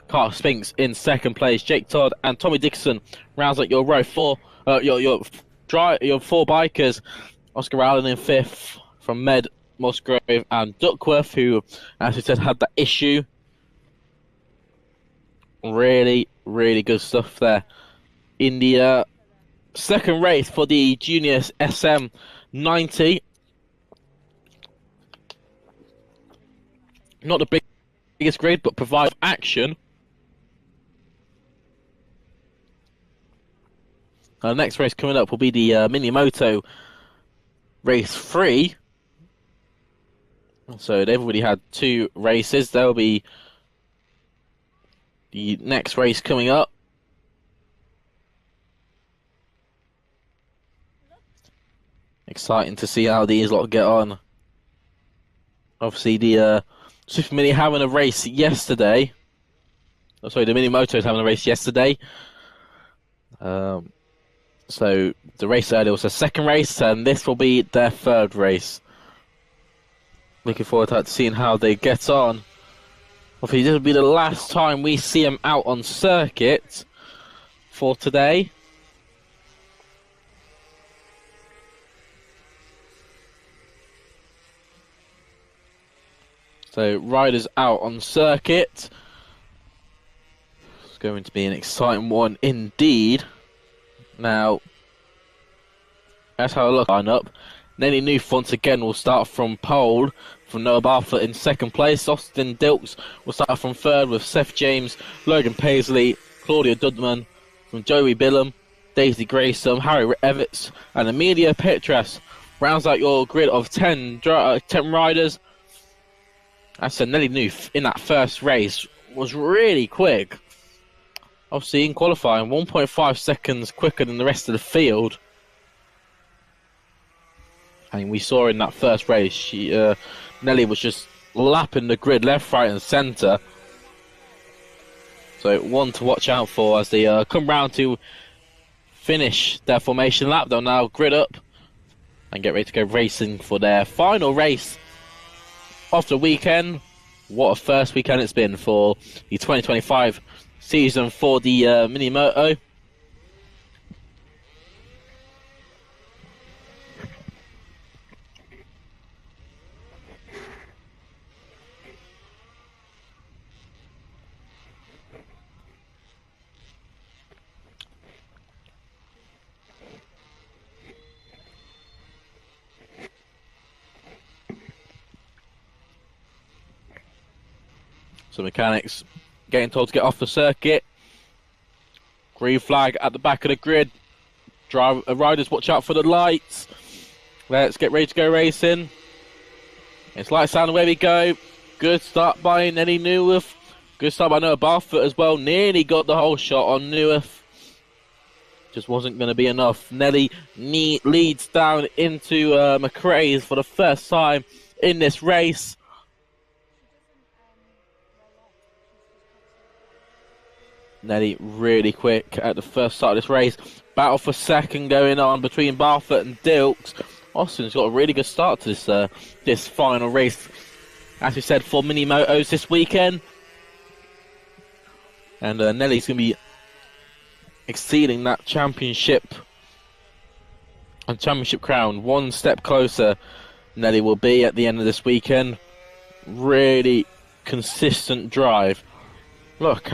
Carter Spinks in second place. Jake Todd and Tommy Dixon rounds out your row four. Your four bikers. Oscar Allen in fifth from Med, Musgrave, and Duckworth, who, as we said, had that issue. Really, really good stuff there. In the second race for the Juniors SM 90. Not the biggest grid, but provide action. The next race coming up will be the Mini Moto Race 3. So they've already had 2 races. There will be the next race coming up. Exciting to see how these lot get on. Obviously, the Super Mini having a race yesterday. Oh, sorry, the Mini Moto is having a race yesterday. So the race earlier was a second race, and this will be their third race. Looking forward to seeing how they get on. Hopefully, this will be the last time we see them out on circuit for today. So, riders out on circuit. It's going to be an exciting one indeed. Now, let's have a look line up. Nelly Nooth once again will start from pole from Noah Barfoot in second place. Austin Dilks will start from third with Seth James, Logan Paisley, Claudia Dudman, from Joey Billum, Daisy Grayson, Harry Evans, and Amelia Petras rounds out your grid of 10 riders. I said Nelly Nooth in that first race was really quick. Obviously in qualifying, 1.5 seconds quicker than the rest of the field. And we saw in that first race, Nelly was just lapping the grid left, right and centre. So one to watch out for as they come round to finish their formation lap. They'll now grid up and get ready to go racing for their final race of the weekend. What a first weekend it's been for the 2025 season for the Mini Moto. So mechanics getting told to get off the circuit. Green flag at the back of the grid. Riders, watch out for the lights. Let's get ready to go racing. It's lights down, away we go. Good start by Nelly Newworth. Good start by Noah Barfoot as well. Nearly got the whole shot on Newworth. Just wasn't going to be enough. Nelly leads down into McRae's for the first time in this race. Nelly really quick at the first start of this race. Battle for second going on between Barfoot and Dilks. Austin's got a really good start to this final race, as we said, for Mini Motos this weekend. And Nelly's going to be exceeding that championship crown. One step closer Nelly will be at the end of this weekend. Really consistent drive. Look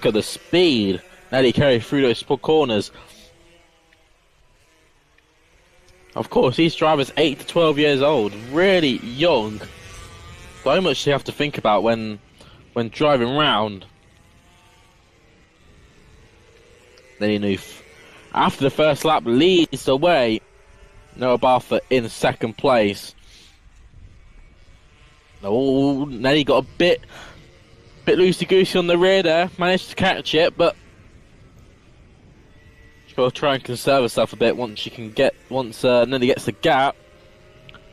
at the speed Nelly carried through those corners. Of course, these drivers 8 to 12 years old, really young. So much you have to think about when driving round. Nelly Nooth, after the first lap, leads the way. Noah Barfoot in second place. Oh, Nelly got a bit loosey-goosey on the rear there. Managed to catch it, but she'll try and conserve herself a bit once Nelly gets the gap.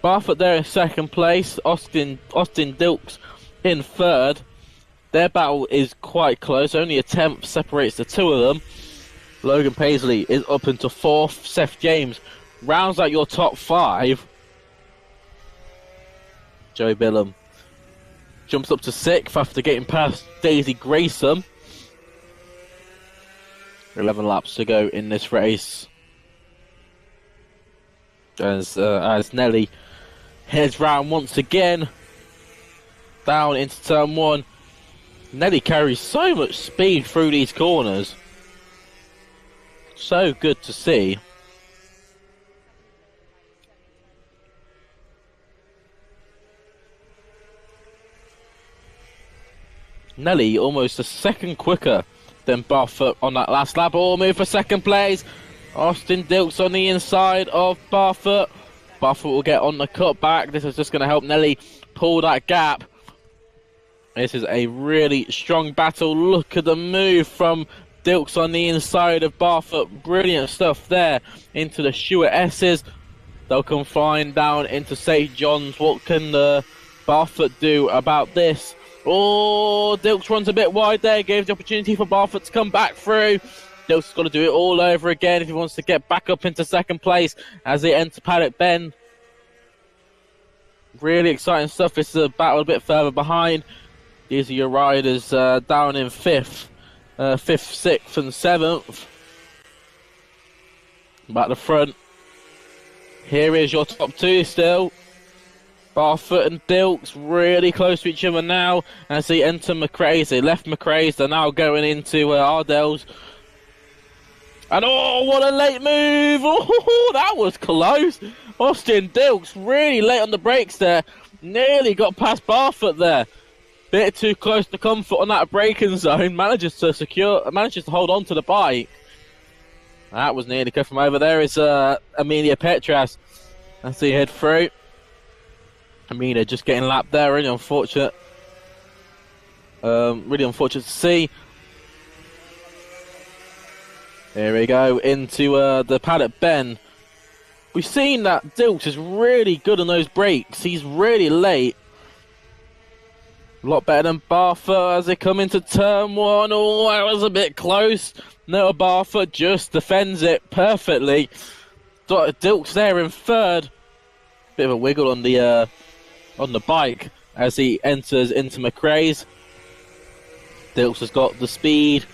Barfoot there in second place. Austin Dilks in third. Their battle is quite close. Only a tenth separates the two of them. Logan Paisley is up into fourth. Seth James rounds out your top five. Joe Billum jumps up to sixth after getting past Daisy Grayson. 11 laps to go in this race. As Nelly heads round once again. Down into turn one. Nelly carries so much speed through these corners. So good to see. Nelly almost a second quicker than Barfoot on that last lap. All move for second place. Austin Dilks on the inside of Barfoot. Barfoot will get on the cutback. This is just going to help Nelly pull that gap. This is a really strong battle. Look at the move from Dilks on the inside of Barfoot. Brilliant stuff there into the Stewart S's. They'll come flying down into St. John's. What can Barfoot do about this? Oh, Dilks runs a bit wide there. Gave the opportunity for Barfoot to come back through. Dilks has got to do it all over again if he wants to get back up into second place as they enter Paddock Bend. Really exciting stuff. It's a battle a bit further behind. These are your riders down in fifth, sixth, and seventh. Back to front. Here is your top two still. Barfoot and Dilks really close to each other now as they enter McRae's. They left McRae's. They're now going into Ardell's. And oh, what a late move! Oh, that was close. Austin Dilks really late on the brakes there. Nearly got past Barfoot there. Bit too close to comfort on that braking zone. Manages to hold on to the bike. That was nearly cut from over. There is Amelia Petras as they head through. Amelia just getting lapped there. Really unfortunate. Really unfortunate to see. Here we go into the Paddock Bend. We've seen that Dilks is really good on those brakes. He's really late. A lot better than Barfoot as they come into turn one. Oh, that was a bit close. No, Barfoot just defends it perfectly. Dilks there in third. Bit of a wiggle on the bike as he enters into McRae's. Dilks has got the speed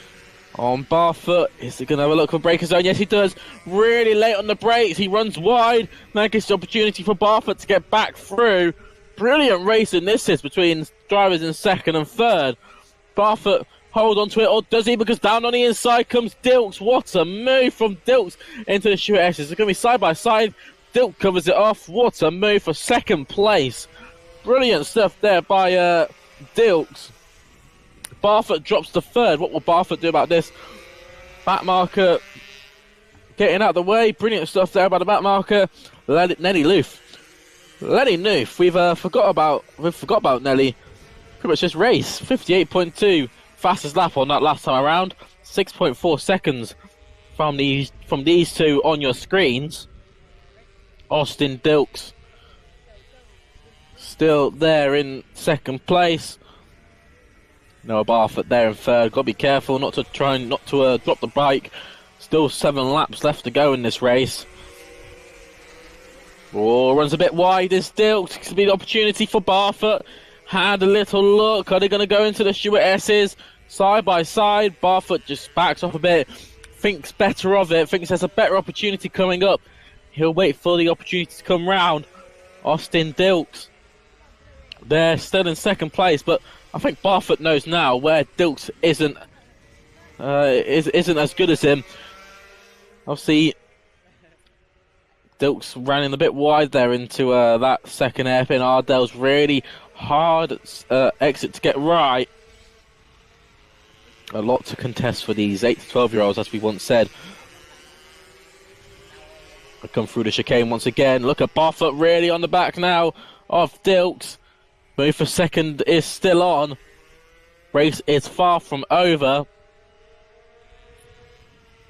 on Barfoot. Is he going to have a look for breaker zone? Yes, he does. Really late on the brakes. He runs wide. That gives the opportunity for Barfoot to get back through. Brilliant racing this is between drivers in second and third. Barfoot hold on to it, or does he? Because down on the inside comes Dilks. What a move from Dilks into the Stewart S's. It's going to be side by side. Dilks covers it off. What a move for second place. Brilliant stuff there by Dilks. Barfoot drops to third. What will Barfoot do about this? Back marker getting out of the way. Brilliant stuff there by the back marker. Nelly Loof. Lenny Noof, we've forgot about Nelly. Pretty much this race. 58.2 fastest lap on that last time around. 6.4 seconds from these two on your screens. Austin Dilks still there in second place. Noah Barfoot there in third. Got to be careful not to drop the bike. Still 7 laps left to go in this race. Oh, runs a bit wide is Dilks. Could be the opportunity for Barfoot. Had a little look. Are they going to go into the Stewart S's? Side by side. Barfoot just backs off a bit. Thinks better of it. Thinks there's a better opportunity coming up. He'll wait for the opportunity to come round. Austin Dilks. They're still in second place, but I think Barfoot knows now where Dilks isn't as good as him. Obviously, Dilks running a bit wide there into that second hairpin. Ardell's really hard exit to get right. A lot to contest for these 8 to 12-year-olds, as we once said. I come through the chicane once again. Look at Barfoot really on the back now of Dilks. Move for second is still on. Race is far from over.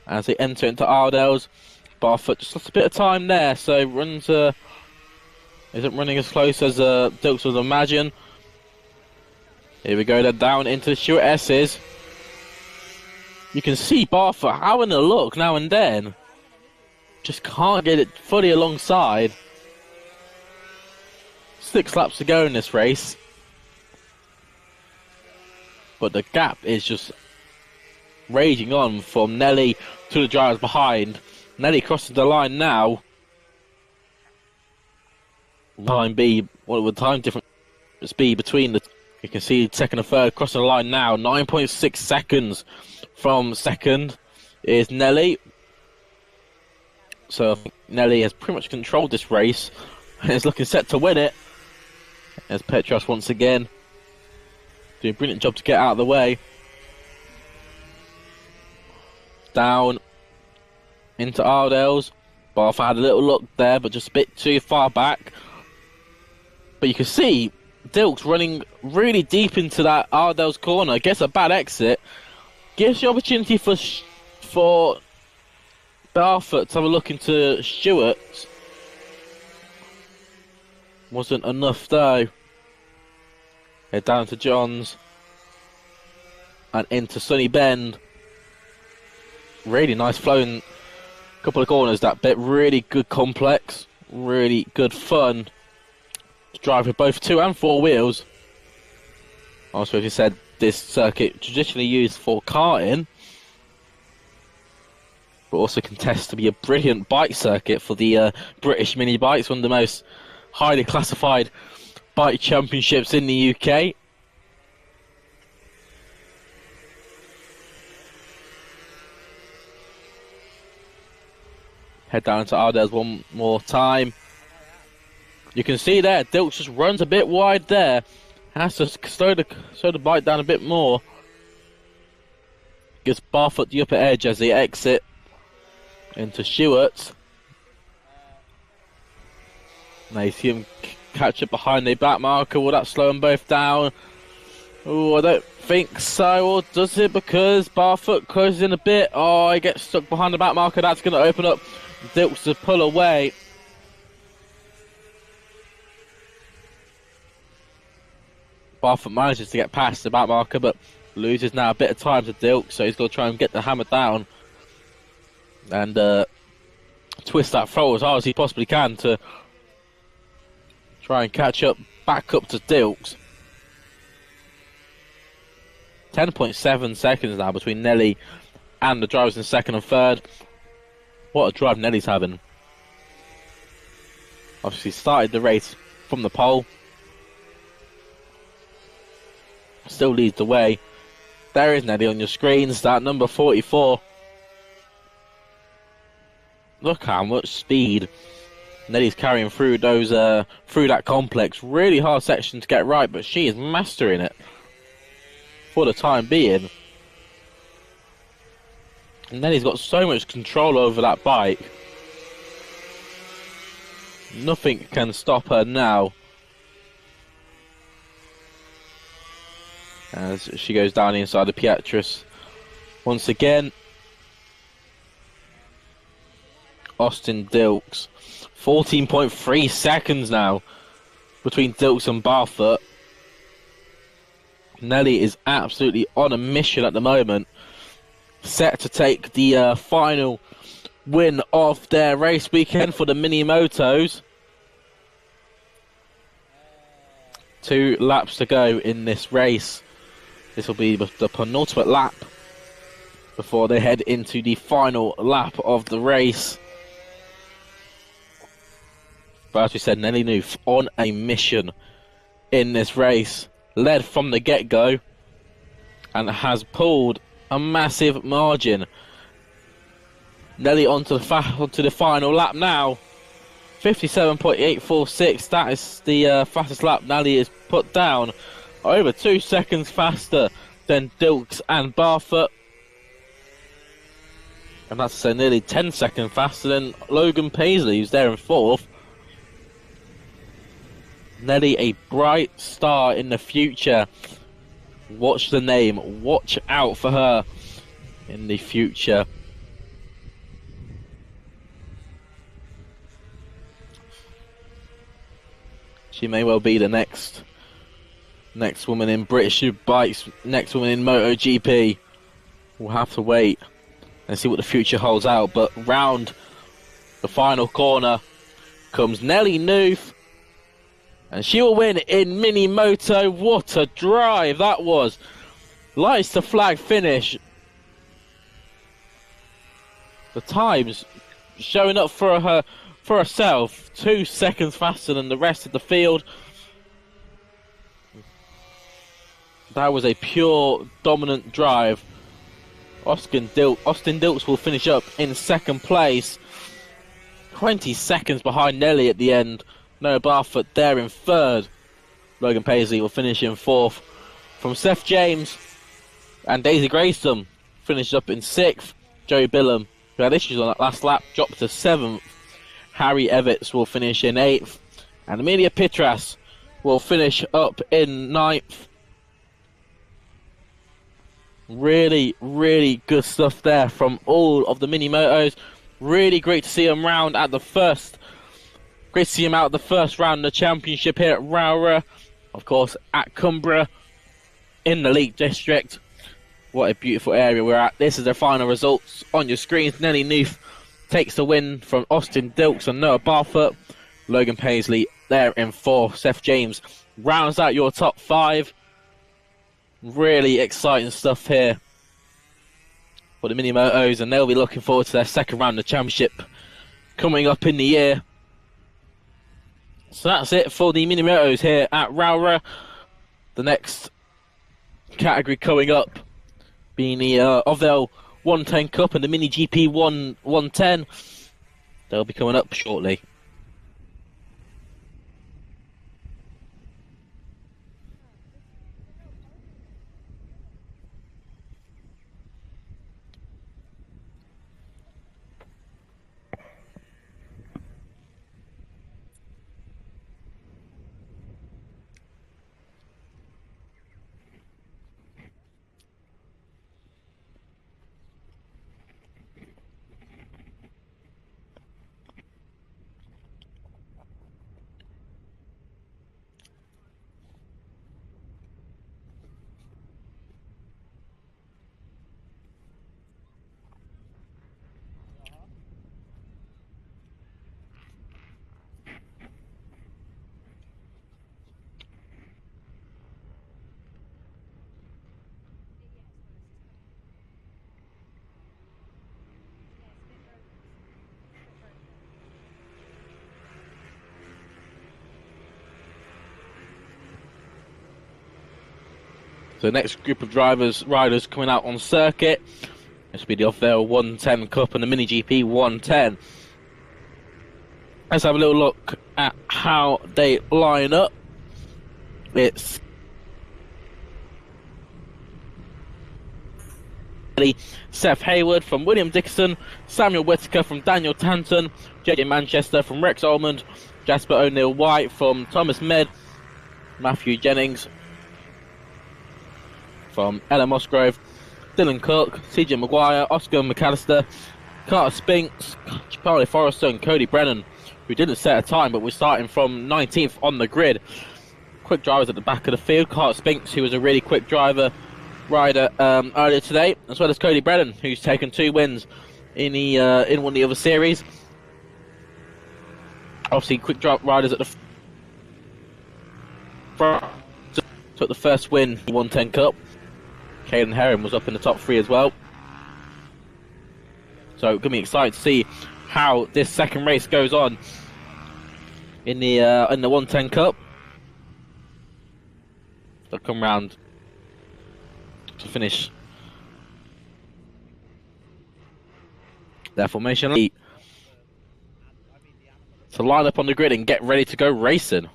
As they enter into Ardell's. Barfoot just lost a bit of time there, so runs isn't running as close as Dilks would imagine. Here we go, they're down into the Stuart S's. You can see Barfoot having a look now and then. Just can't get it fully alongside. 6 laps to go in this race. But the gap is just raging on from Nelly to the drivers behind. Nelly crosses the line now. Line B, what would time difference be between the... You can see second and third crossing the line now. 9.6 seconds from second is Nelly. So I think Nelly has pretty much controlled this race and is looking set to win it. As Petros once again doing a brilliant job to get out of the way. Down into Ardell's. Barfoot had a little look there, but just a bit too far back. But you can see Dilks running really deep into that Ardell's corner. Gets a bad exit. Gives the opportunity for Barfoot to have a look into Stewart. Wasn't enough though. Head down to Johns. And into Sunny Bend. Really nice flowing couple of corners that bit. Really good complex. Really good fun to drive with both 2 and 4 wheels. Also, if you said this circuit traditionally used for karting, but also contests to be a brilliant bike circuit for the British mini bikes, one of the most highly classified bike championships in the UK. Head down to Ardell's one more time. You can see there, Dilks just runs a bit wide there. Has to slow the bike down a bit more. Gives Barfoot the upper edge as they exit into Stewart. Now you see him catch up behind the back marker. Will that slow them both down? Oh, I don't think so. Or does it? Because Barfoot closes in a bit. Oh, he gets stuck behind the back marker. That's going to open up Dilks to pull away. Barfoot manages to get past the back marker, but loses now a bit of time to Dilks, so he's got to try and get the hammer down and twist that throw as hard as he possibly can to try and catch up back up to Dilks. 10.7 seconds now between Nelly and the drivers in second and third. What a drive Nelly's having. Obviously started the race from the pole. Still leads the way. There is Nelly on your screen. Start number 44. Look how much speed Nelly's carrying through those through that complex. Really hard section to get right, but she is mastering it for the time being. And Nelly's got so much control over that bike. Nothing can stop her now. As she goes down inside the Pietras once again. Austin Dilks. 14.3 seconds now between Dilks and Barfoot. Nelly is absolutely on a mission at the moment. Set to take the final win of their race weekend for the mini motos. 2 laps to go in this race. This will be the penultimate lap before they head into the final lap of the race. But as we said, Nelly Noof on a mission in this race. Led from the get-go and has pulled a massive margin. Nelly onto the final lap now. 57.846. That is the fastest lap Nelly has put down. Over 2 seconds faster than Dilks and Barfoot. And that's to say nearly 10 seconds faster than Logan Paisley, who's there in 4th. Nelly, a bright star in the future. Watch the name. Watch out for her in the future. She may well be the next woman in British bikes, next woman in MotoGP. We'll have to wait and see what the future holds out. But round the final corner comes Nelly Nooth, and she will win in Mini Moto. What a drive that was! Lights to flag finish. The times showing up for herself, 2 seconds faster than the rest of the field. That was a pure dominant drive. Austin Dilks will finish up in second place, 20 seconds behind Nelly at the end. Noah Barfoot there in third. Logan Paisley will finish in fourth. From Seth James and Daisy Grayson finished up in sixth. Joey Billum, who had issues on that last lap, dropped to seventh. Harry Evitts will finish in eighth, and Amelia Pitras will finish up in ninth. Really, really good stuff there from all of the mini motos. Really great to see them round at the first. Great to see them out at the first round of the championship here at Rowrah. Of course, at Cumbria in the League District. What a beautiful area we're at. This is the final results on your screens. Nelly Nooth takes the win from Austin Dilks and Noah Barfoot. Logan Paisley there in fourth. Seth James rounds out your top five. Really exciting stuff here for the mini motos, and they'll be looking forward to their second round of the championship coming up in the year. So that's it for the mini motos here at Rowrah. The next category coming up being the Ovell 110 Cup and the Mini GP 110. They'll be coming up shortly. So the next group of riders coming out on circuit. This will be the Ovell 110 Cup and the Mini GP 110. Let's have a little look at how they line up. It's Seth Hayward from William Dickinson, Samuel Whittaker from Daniel Tanton, JJ Manchester from Rex Ormond, Jasper O'Neill White from Thomas Med, Matthew Jennings from Ella Musgrove, Dylan Cook, CJ Maguire, Oscar McAllister, Carter Spinks, Charlie Forrester and Cody Brennan, who didn't set a time but was starting from 19th on the grid. Quick drivers at the back of the field. Carter Spinks, who was a really quick rider earlier today, as well as Cody Brennan, who's taken 2 wins in one of the other series. Obviously, quick riders at the front took the first win in the 110 Cup. Caden Herron was up in the top 3 as well. So going to be excited to see how this second race goes on in the 110 Cup. They'll come round to finish their formation to line up on the grid and get ready to go racing.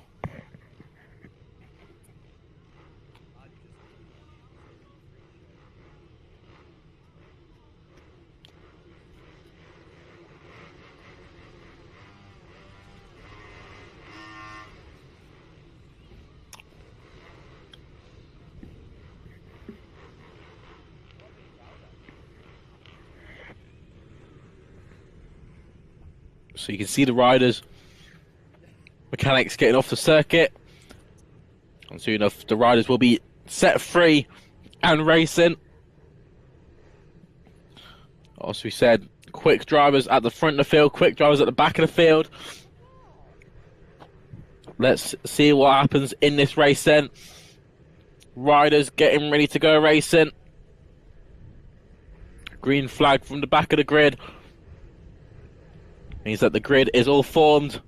So you can see the riders, mechanics getting off the circuit. And soon enough, the riders will be set free and racing. As we said, quick drivers at the front of the field, quick drivers at the back of the field. Let's see what happens in this race then. Riders getting ready to go racing. Green flag from the back of the grid. Means that the grid is all formed.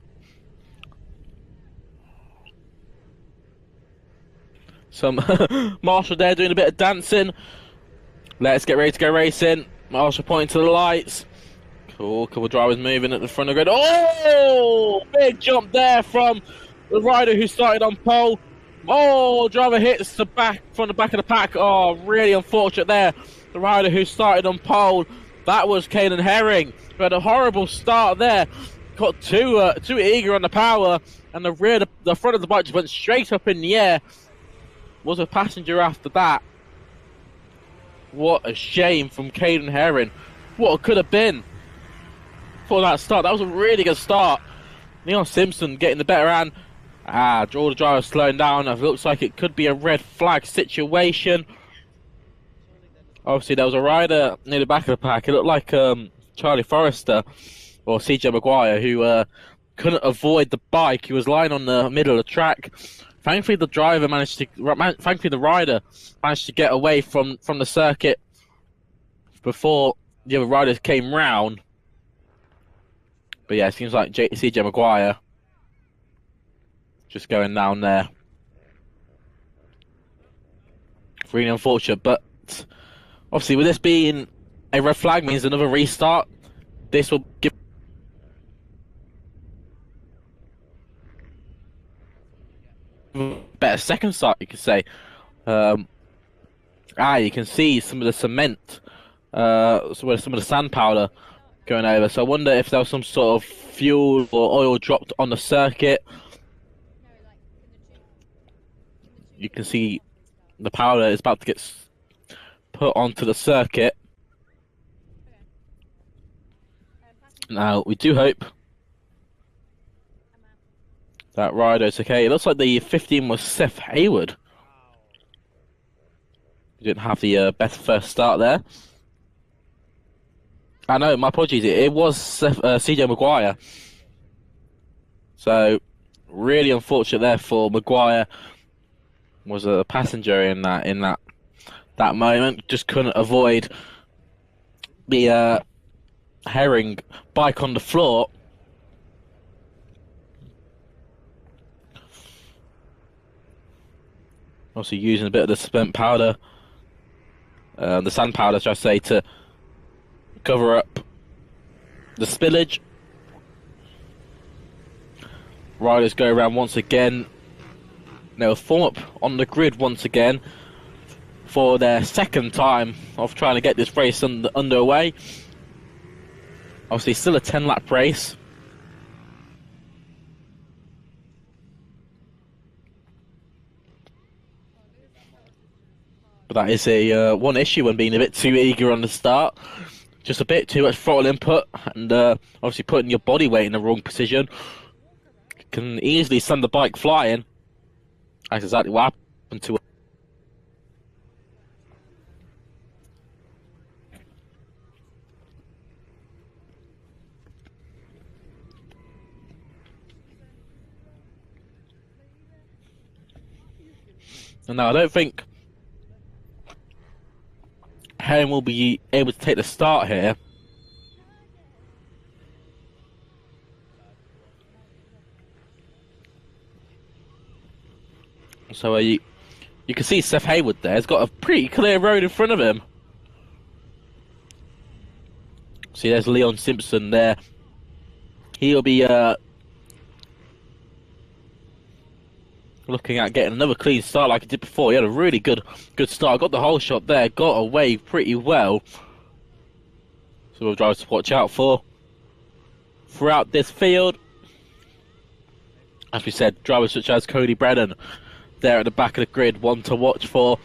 Some Marshall there doing a bit of dancing. Let's get ready to go racing. Marshall pointing to the lights. Cool, couple of drivers moving at the front of the grid. Oh! Big jump there from the rider who started on pole. Oh, driver hits the back from the back of the pack. Oh, really unfortunate there. The rider who started on pole, that was Caden Herring. Who had a horrible start there. Got too eager on the power, and the front of the bike just went straight up in the air. Was a passenger after that. What a shame from Caden Herring. What it could have been for that start. That was a really good start. Leon Simpson getting the better hand. All the drivers slowing down. It looks like it could be a red flag situation. Obviously, there was a rider near the back of the pack. It looked like Charlie Forrester or CJ Maguire who couldn't avoid the bike. He was lying on the middle of the track. Thankfully, the rider managed to get away from the circuit before the other riders came round. But yeah, it seems like CJ Maguire just going down there. Really unfortunate, but obviously with this being a red flag means another restart. This will give better second start, you could say. You can see some of the cement, some of the sand powder going over. So I wonder if there was some sort of fuel or oil dropped on the circuit. You can see the powder is about to get put onto the circuit. Now, we do hope that rider's okay. It looks like the 15 was Seth Hayward. He didn't have the best first start there. I know, my apologies. It was CJ Maguire. So, really unfortunate there for Maguire. Was a passenger in that moment. Just couldn't avoid the Herring bike on the floor. Also using a bit of the cement powder, the sand powder, should I say, to cover up the spillage. Riders go around once again. They'll form up on the grid once again for their second time of trying to get this race underway. Obviously, still a 10-lap race. But that is a one issue when being a bit too eager on the start. Just a bit too much throttle input, and obviously putting your body weight in the wrong position can easily send the bike flying. That's exactly what happened to her. And now I don't think Herring will be able to take the start here. So you can see Seth Hayward there. He's got a pretty clear road in front of him. See, there's Leon Simpson there. He'll be looking at getting another clean start like he did before. He had a really good start. Got the whole shot there. Got away pretty well. So we'll drivers to watch out for throughout this field. As we said, drivers such as Cody Brennan there at the back of the grid, one to watch for.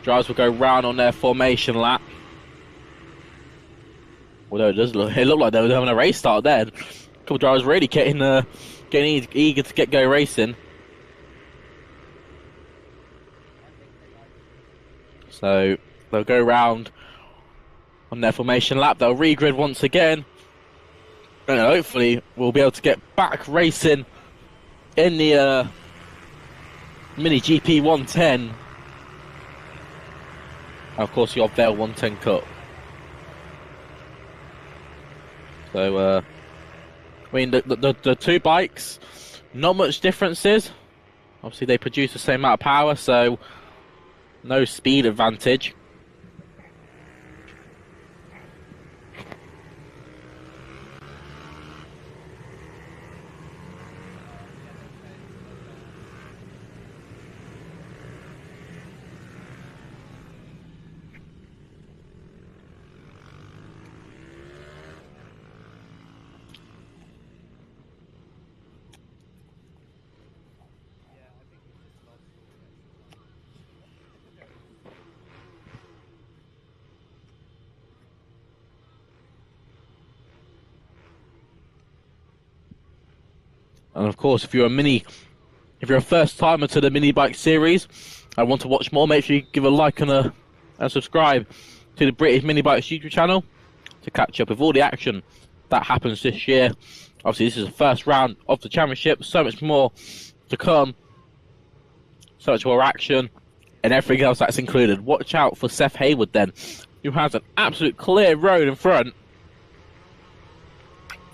Drivers will go round on their formation lap. Although it looked like they were having a race start there. A couple of drivers really getting eager to get go racing. So they'll go round on their formation lap. They'll regrid once again, and hopefully we'll be able to get back racing in the Mini GP 110. And of course, your Vale 110 Cup. So, I mean, the two bikes, not much differences. Obviously, they produce the same amount of power, so no speed advantage. And of course, if you're a first timer to the mini bike series, and want to watch more, make sure you give a like and subscribe to the British Mini Bikes YouTube channel to catch up with all the action that happens this year. Obviously, this is the first round of the championship. So much more to come. So much more action and everything else that's included. Watch out for Seth Hayward then, who has an absolute clear road in front.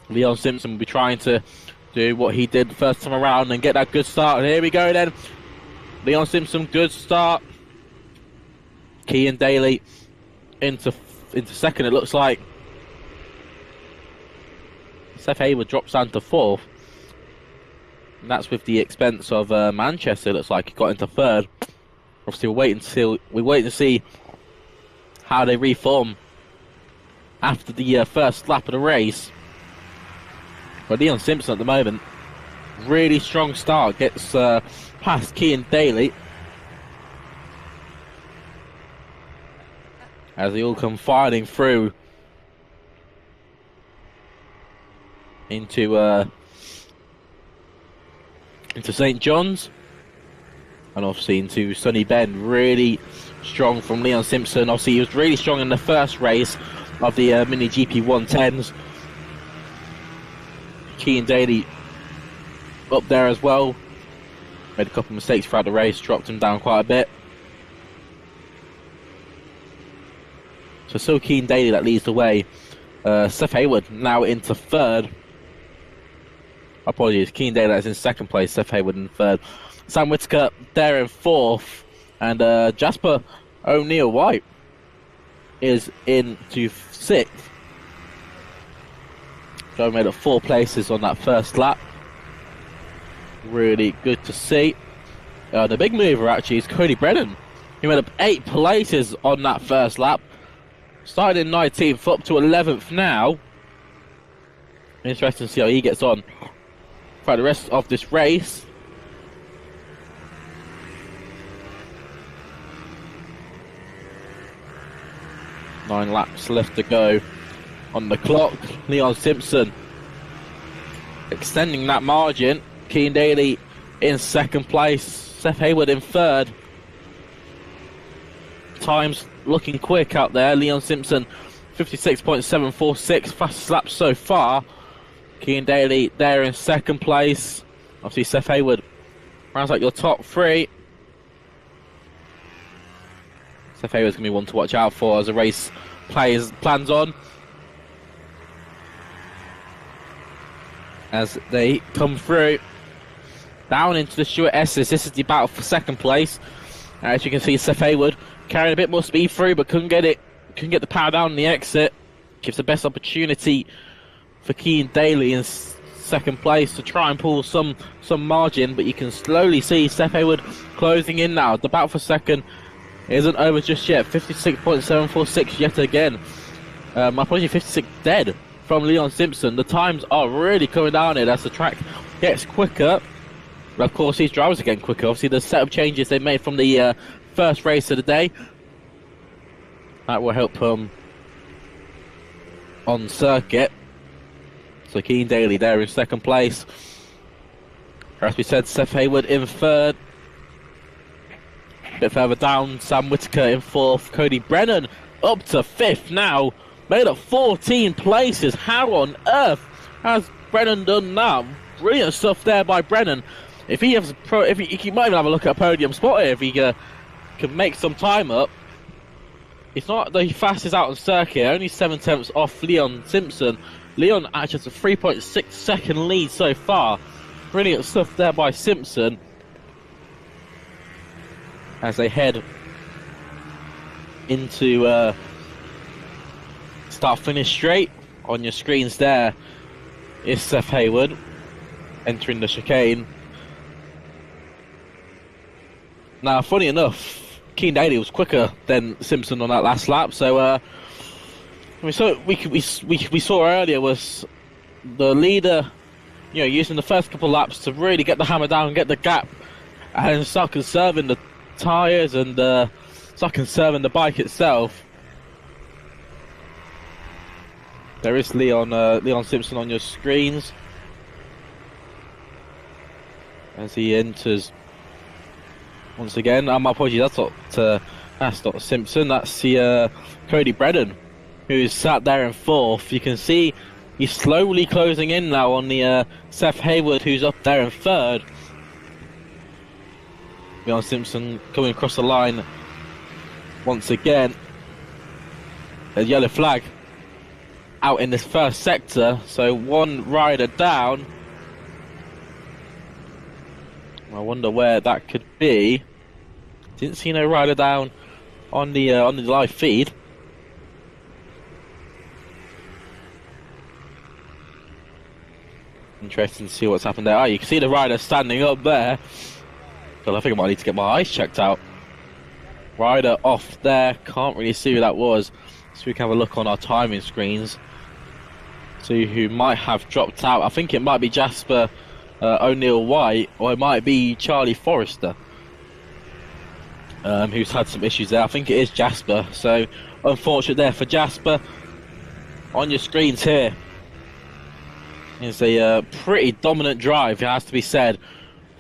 Leon Simpson will be trying to do what he did the first time around and get that good start. And here we go then. Leon Simpson, good start. Cian Daly into second, it looks like. Seth Hayward drops down to fourth. And that's with the expense of Manchester, it looks like he got into third. Obviously, we're waiting to see how they reform after the first lap of the race. But Leon Simpson at the moment, really strong start, gets past Cian Daly. As they all come filing through into St. John's. And obviously into Sunny Bend, really strong from Leon Simpson. Obviously he was really strong in the first race of the Mini GP 110s. Cian Daly up there as well. Made a couple of mistakes throughout the race, dropped him down quite a bit. So still Cian Daly that leads the way. Seth Hayward now into third. Apologies, Cian Daly that's in second place, Seth Hayward in third. Sam Whitaker there in fourth. And Jasper O'Neill-White is into sixth. So made up 4 places on that first lap. Really good to see. The big mover actually is Cody Brennan. He made up 8 places on that first lap. Started in 19th, up to 11th now. Interesting to see how he gets on for the rest of this race. Nine laps left to go on the clock. Leon Simpson extending that margin. Cian Daly in second place. Seth Hayward in third. Times looking quick out there. Leon Simpson 56.746, fastest lap so far. Cian Daly there in second place. Obviously Seth Hayward rounds out your top 3. Seth Hayward's going to be one to watch out for as the race plans on. As they come through down into the Stuart S's. This is the battle for second place. As you can see, Seth Hayward carrying a bit more speed through, but couldn't get the power down in the exit. Gives the best opportunity for Cian Daly in second place to try and pull some margin, but you can slowly see Seth Hayward closing in now. The battle for second isn't over just yet. 56.746 yet again. My apologies, 56 dead from Leon Simpson. The times are really coming down here as the track gets quicker. But of course, these drivers are getting quicker. Obviously, the setup changes they made from the first race of the day, that will help on circuit. So Keane Daly there in second place. As we said, Seth Hayward in third. A bit further down, Sam Whitaker in fourth. Cody Brennan up to fifth now. Made up 14 places. How on earth has Brennan done that? Brilliant stuff there by Brennan. If he has, he might even have a look at a podium spot here if he can make some time up. It's not the fastest out on circuit, only 7/10 off Leon Simpson. Leon actually has a 3.6 second lead so far. Brilliant stuff there by Simpson. As they head into start-finish straight. On your screens there is Seth Hayward entering the chicane. Now, funny enough, Keane Daly was quicker than Simpson on that last lap, so we saw earlier was the leader, using the first couple of laps to really get the hammer down and get the gap, and start conserving the tyres and start conserving the bike itself. There is Leon Simpson on your screens as he enters once again. My apologies, that's not Simpson, that's the Cody Brennan, who's sat there in fourth. You can see he's slowly closing in now on the Seth Hayward, who's up there in third. Leon Simpson coming across the line once again. A yellow flag out in this first sector, so one rider down. I wonder where that could be. Didn't see no rider down on the live feed. Interesting to see what's happened there. You can see the rider standing up there. So I think I might need to get my eyes checked out. Rider off there. Can't really see who that was. So we can have a look on our timing screens. See who might have dropped out. I think it might be Jasper O'Neill White, or it might be Charlie Forrester, who's had some issues there. I think it is Jasper. So unfortunate there for Jasper. On your screens here is a pretty dominant drive, it has to be said,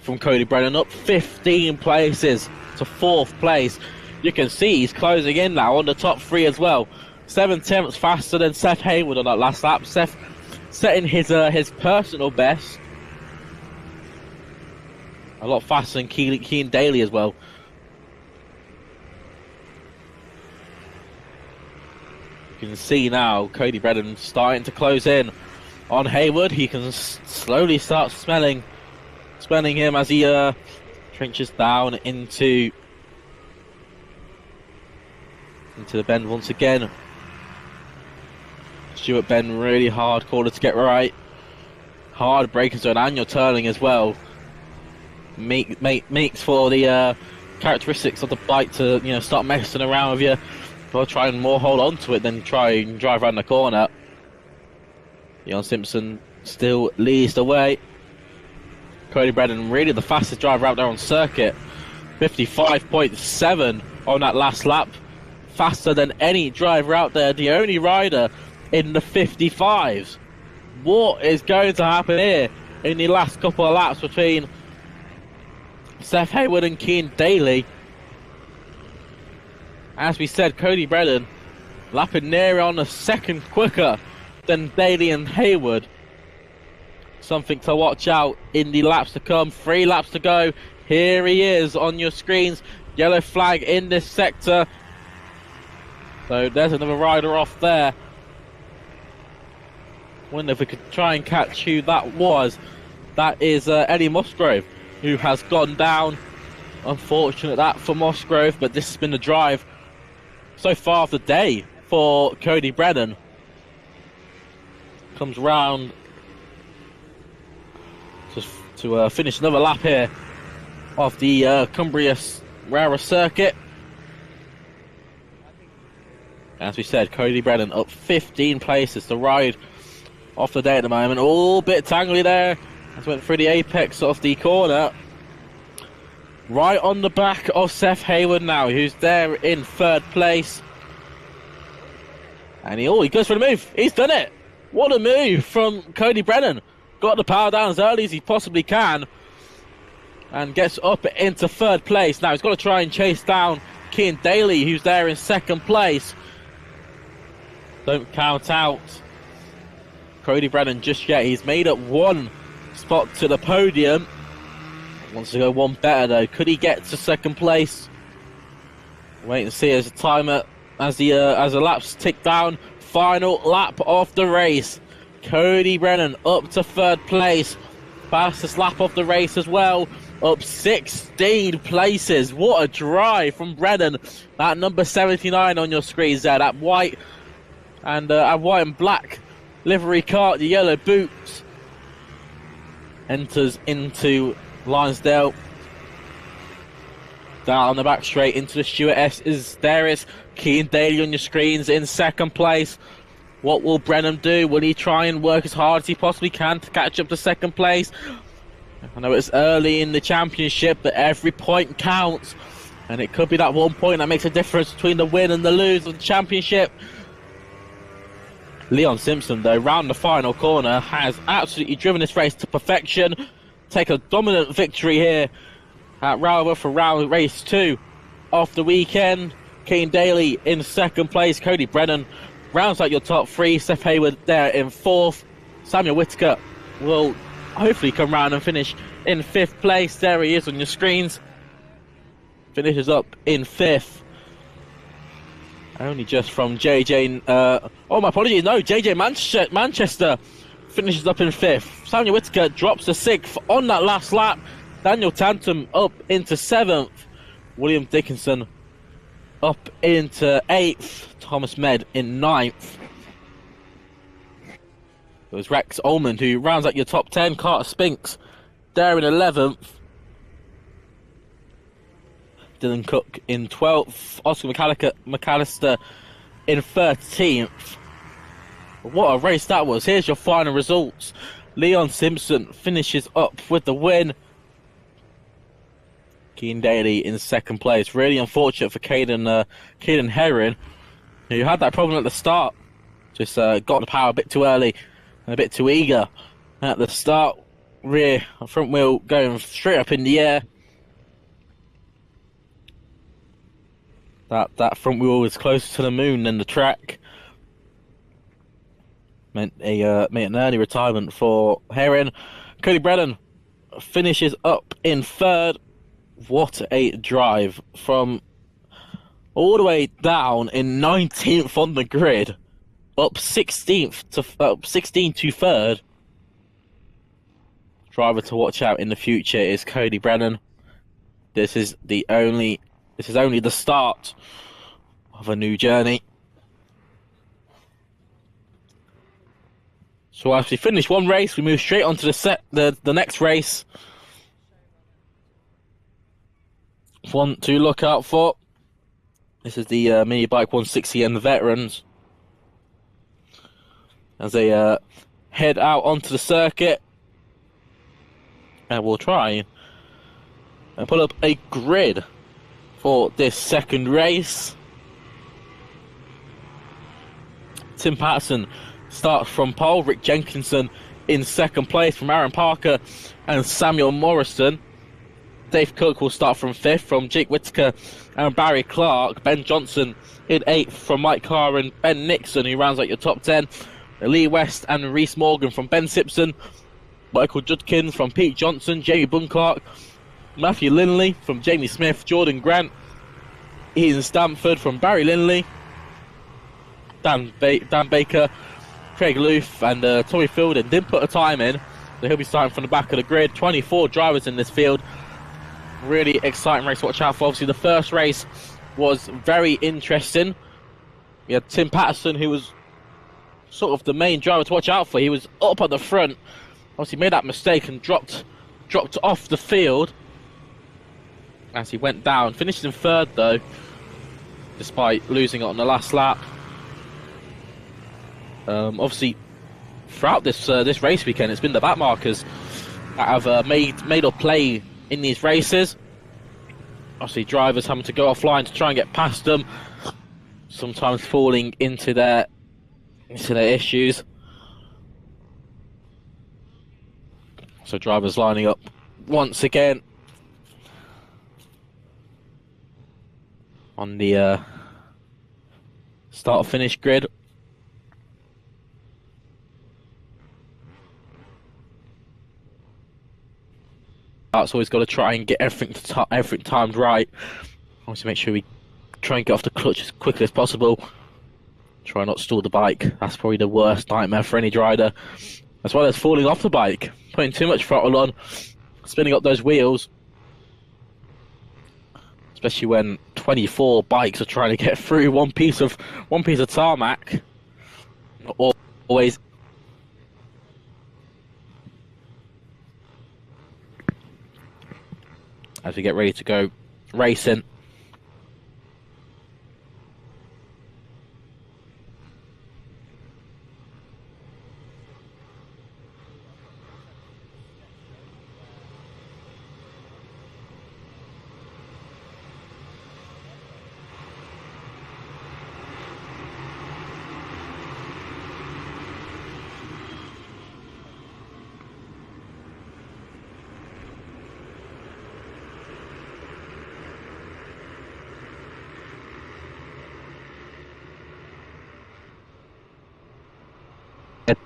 from Cody Brennan, up 15 places to fourth place. You can see he's closing in now on the top three as well. 7/10 faster than Seth Hayward on that last lap. Seth setting his personal best. A lot faster than Keane Daly as well. You can see now Cody Brennan starting to close in on Hayward. He can slowly start smelling him as he trenches down into the bend once again. Stuart Bend really hard corner to get right. Hard braking zone, and you're turning as well. Makes for the characteristics of the bike to start messing around with you. But try and more hold on to it than try and drive around the corner. Leon Simpson still leads the way. Cody Brennan really the fastest driver out there on circuit. 55.7 on that last lap. Faster than any driver out there. The only rider in the 55s. What is going to happen here in the last couple of laps between Seth Hayward and Keane Daly? As we said, Cody Brennan lapping near on a second quicker than Daly and Hayward. Something to watch out in the laps to come. 3 laps to go. Here he is on your screens. Yellow flag in this sector. So there's another rider off there. Wonder if we could try and catch who that was. That is Eddie Musgrove, who has gone down. Unfortunate that for Musgrove, but this has been the drive so far of the day for Cody Brennan. Comes round to finish another lap here of the Cumbria Rowrah circuit. As we said, Cody Brennan up 15 places to ride off the day at the moment. All a bit tangly there. As went through the apex of the corner. Right on the back of Seth Hayward now, who's there in third place. And he goes for the move. He's done it. What a move from Cody Brennan. Got the power down as early as he possibly can. And gets up into third place. Now he's got to try and chase down Cian Daly, who's there in second place. Don't count out Cody Brennan just yet. He's made up one spot to the podium. Wants to go one better though. Could he get to second place? Wait and see as the timer, as the laps tick down. Final lap of the race. Cody Brennan up to third place. Fastest lap of the race as well. Up 16 places. What a drive from Brennan. That number 79 on your screens there. That white and black livery car, the yellow boots, enters into Lonsdale. Down the back straight into the Stewart there is Cian Daly on your screens in second place. What will Brennan do? Will he try and work as hard as he possibly can to catch up to second place? I know it's early in the championship, but every point counts. And it could be that 1 point that makes a difference between the win and the lose of the championship. Leon Simpson, though, round the final corner, has absolutely driven this race to perfection. Take a dominant victory here at Rowrah for race 2 of the weekend. Cian Daly in second place. Cody Brennan rounds out your top 3. Seth Hayward there in 4th. Samuel Whittaker will hopefully come round and finish in 5th place. There he is on your screens. Finishes up in 5th. Only just from JJ. My apologies. No, JJ Manchester finishes up in 5th. Samuel Whittaker drops to 6th on that last lap. Daniel Tantum up into 7th. William Dickinson up into 8th. Thomas Med in 9th. It was Rex Ullman who rounds out your top 10. Carter Spinks there in 11th. Dylan Cook in 12th. Oscar McAllister in 13th. What a race that was. Here's your final results. Leon Simpson finishes up with the win. Cian Daly in second place. Really unfortunate for Caden Herring, who had that problem at the start. Just got the power a bit too early and a bit too eager at the start. Rear front wheel going straight up in the air. That front wheel was closer to the moon than the track. Meant an early retirement for Herring. Cody Brennan finishes up in 3rd. What a drive from all the way down in 19th on the grid, up 16 to 3rd. Driver to watch out in the future is Cody Brennan. This is only the start of a new journey. So after we finish one race, we move straight on to the next race. One to look out for. This is the Mini Bike 160 and the veterans, as they head out onto the circuit. And we'll try and put up a grid for this second race. Tim Patterson starts from pole. Rick Jenkinson in second place from Aaron Parker and Samuel Morrison. Dave Cook will start from 5th from Jake Whittaker and Barry Clark. Ben Johnson in 8th from Mike Carr and Ben Nixon, who rounds out your top 10. Lee West and Reese Morgan from Ben Simpson. Michael Judkins from Pete Johnson. Jamie Bunclark. Matthew Linley from Jamie Smith. Jordan Grant. Ian Stamford from Barry Linley. Dan Baker. Craig Loof and Tommy Fielden didn't put a time in, so he'll be starting from the back of the grid. 24 drivers in this field. Really exciting race to watch out for. Obviously, the first race was very interesting. We had Tim Patterson, who was sort of the main driver to watch out for. He was up at the front. Obviously, made that mistake and dropped off the field as he went down. Finished in 3rd, though, despite losing it on the last lap. Obviously, throughout this race weekend, it's been the back markers that have made or play in these races. Obviously, drivers having to go offline to try and get past them, sometimes falling into their into their issues. So drivers lining up once again on the start-finish grid. That's always got to try and get everything timed right. Obviously, make sure we try and get off the clutch as quickly as possible. Try not to stall the bike. That's probably the worst nightmare for any rider. As well as falling off the bike, putting too much throttle on, spinning up those wheels. Especially when 24 bikes are trying to get through one piece of tarmac. Not always. As we get ready to go racing.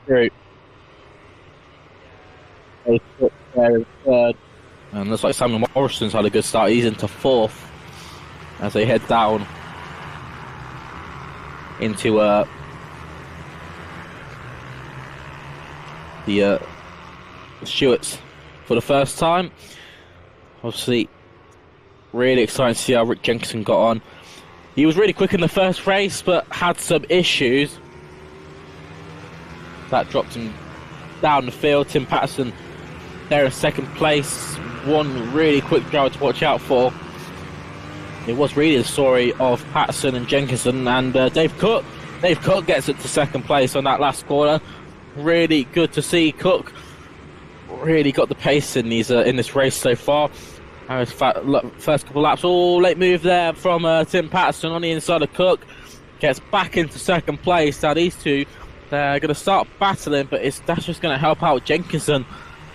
Through. They put there in third. And looks like Samuel Morrison's had a good start. He's into fourth as they head down into the Stewarts for the first time. Obviously, really exciting to see how Rick Jenkinson got on. He was really quick in the first race, but had some issues. That dropped him down the field. Tim Patterson there in second place. One really quick driver to watch out for. It was really the story of Patterson and Jenkinson and Dave Cook. Dave Cook gets it to second place on that last corner. Really good to see Cook. Really got the pace in these in this race so far. First couple laps, late move there from Tim Patterson on the inside of Cook. Gets back into second place. Now these two, they're going to start battling, but that's just going to help out Jenkinson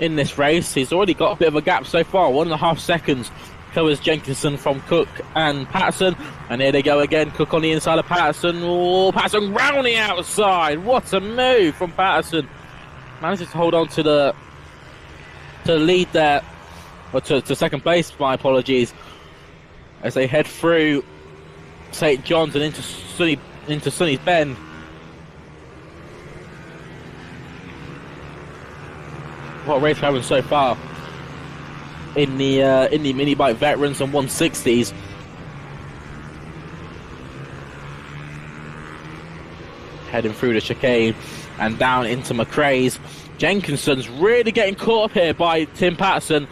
in this race. He's already got a bit of a gap so far. 1.5 seconds covers Jenkinson from Cook and Patterson. And here they go again. Cook on the inside of Patterson. Oh, Patterson round the outside. What a move from Patterson. Manages to hold on to the lead there. Or to second place, my apologies. As they head through St. John's and into Sonny's Bend. What race we're having so far in the mini bike veterans and 160s. Heading through the chicane and down into McRae's. Jenkinson's really getting caught up here by Tim Patterson.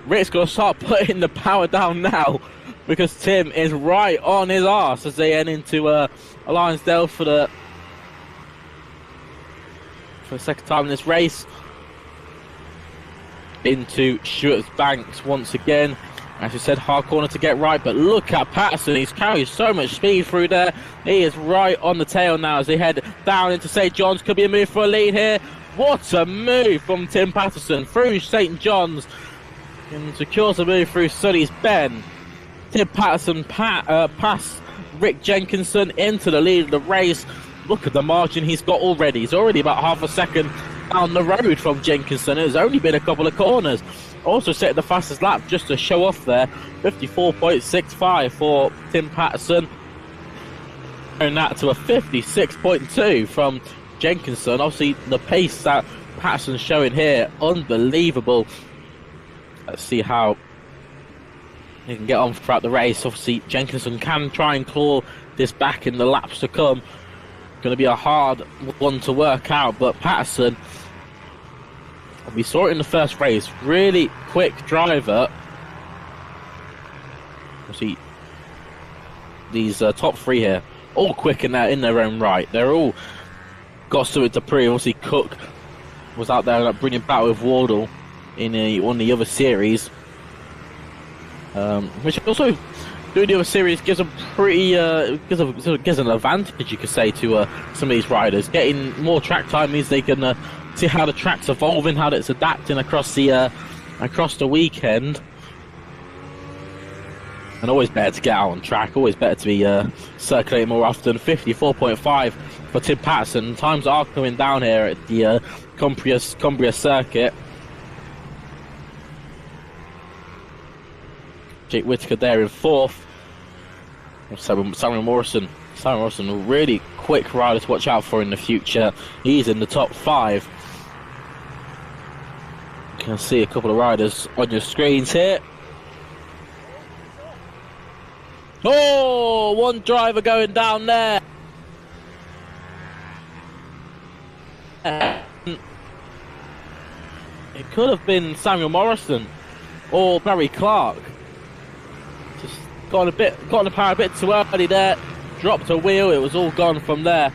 Rick's going to start putting the power down now because Tim is right on his arse as they head into Lionsdale for the second time in this race. Into Stewart's Banks once again. As I said, hard corner to get right, but look at Patterson. He's carried so much speed through there. He is right on the tail now as they head down into St. John's. Could be a move for a lead here. What a move from Tim Patterson through St. John's and secures a move through Sonny's Bend. Tim Patterson past Rick Jenkinson into the lead of the race. Look at the margin he's got already. He's already about half a second down the road from Jenkinson. It's only been a couple of corners. Also set the fastest lap just to show off there. 54.65 for Tim Patterson. And that to a 56.2 from Jenkinson. Obviously the pace that Patterson's showing here, unbelievable. Let's see how he can get on throughout the race. Obviously Jenkinson can try and claw this back in the laps to come. Going to be a hard one to work out, but Patterson, we saw it in the first race, really quick driver. See these top three here, all quick in their own right. They're all got something to prove. Obviously Cook was out there like bringing battle with Wardle in one of the other series, which also doing the other series gives a pretty gives an advantage, you could say, to some of these riders. Getting more track time means they can see how the track's evolving, how it's adapting across the weekend. And always better to get out on track, always better to be circulating more often. 54.5 for Tim Patterson. Times are coming down here at the Cumbria circuit. Jake Whittaker there in fourth. Simon Morrison. Simon Morrison, a really quick rider to watch out for in the future. He's in the top 5. You can see a couple of riders on your screens here. Oh, one driver going down there. It could have been Samuel Morrison or Barry Clark. Just got in the power a bit too early there. Dropped a wheel. It was all gone from there.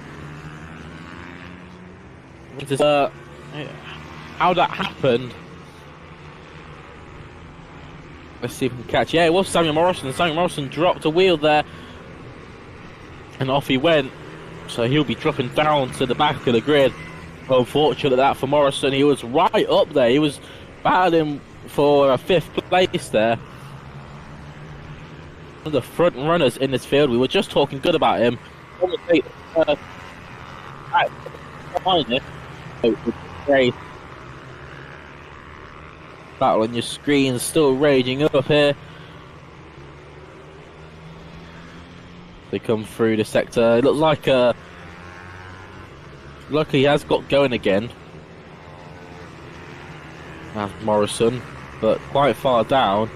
How that happened? Let's see if we can catch. Yeah, it was Samuel Morrison. Samuel Morrison dropped a wheel there, and off he went. So he'll be dropping down to the back of the grid. Unfortunate that for Morrison. He was right up there. He was battling for a 5th place there. One of the front runners in this field. We were just talking good about him. Great. Battle on your screen still raging up here. They come through the sector. It looks like luckily he has got going again. Morrison, but quite far down.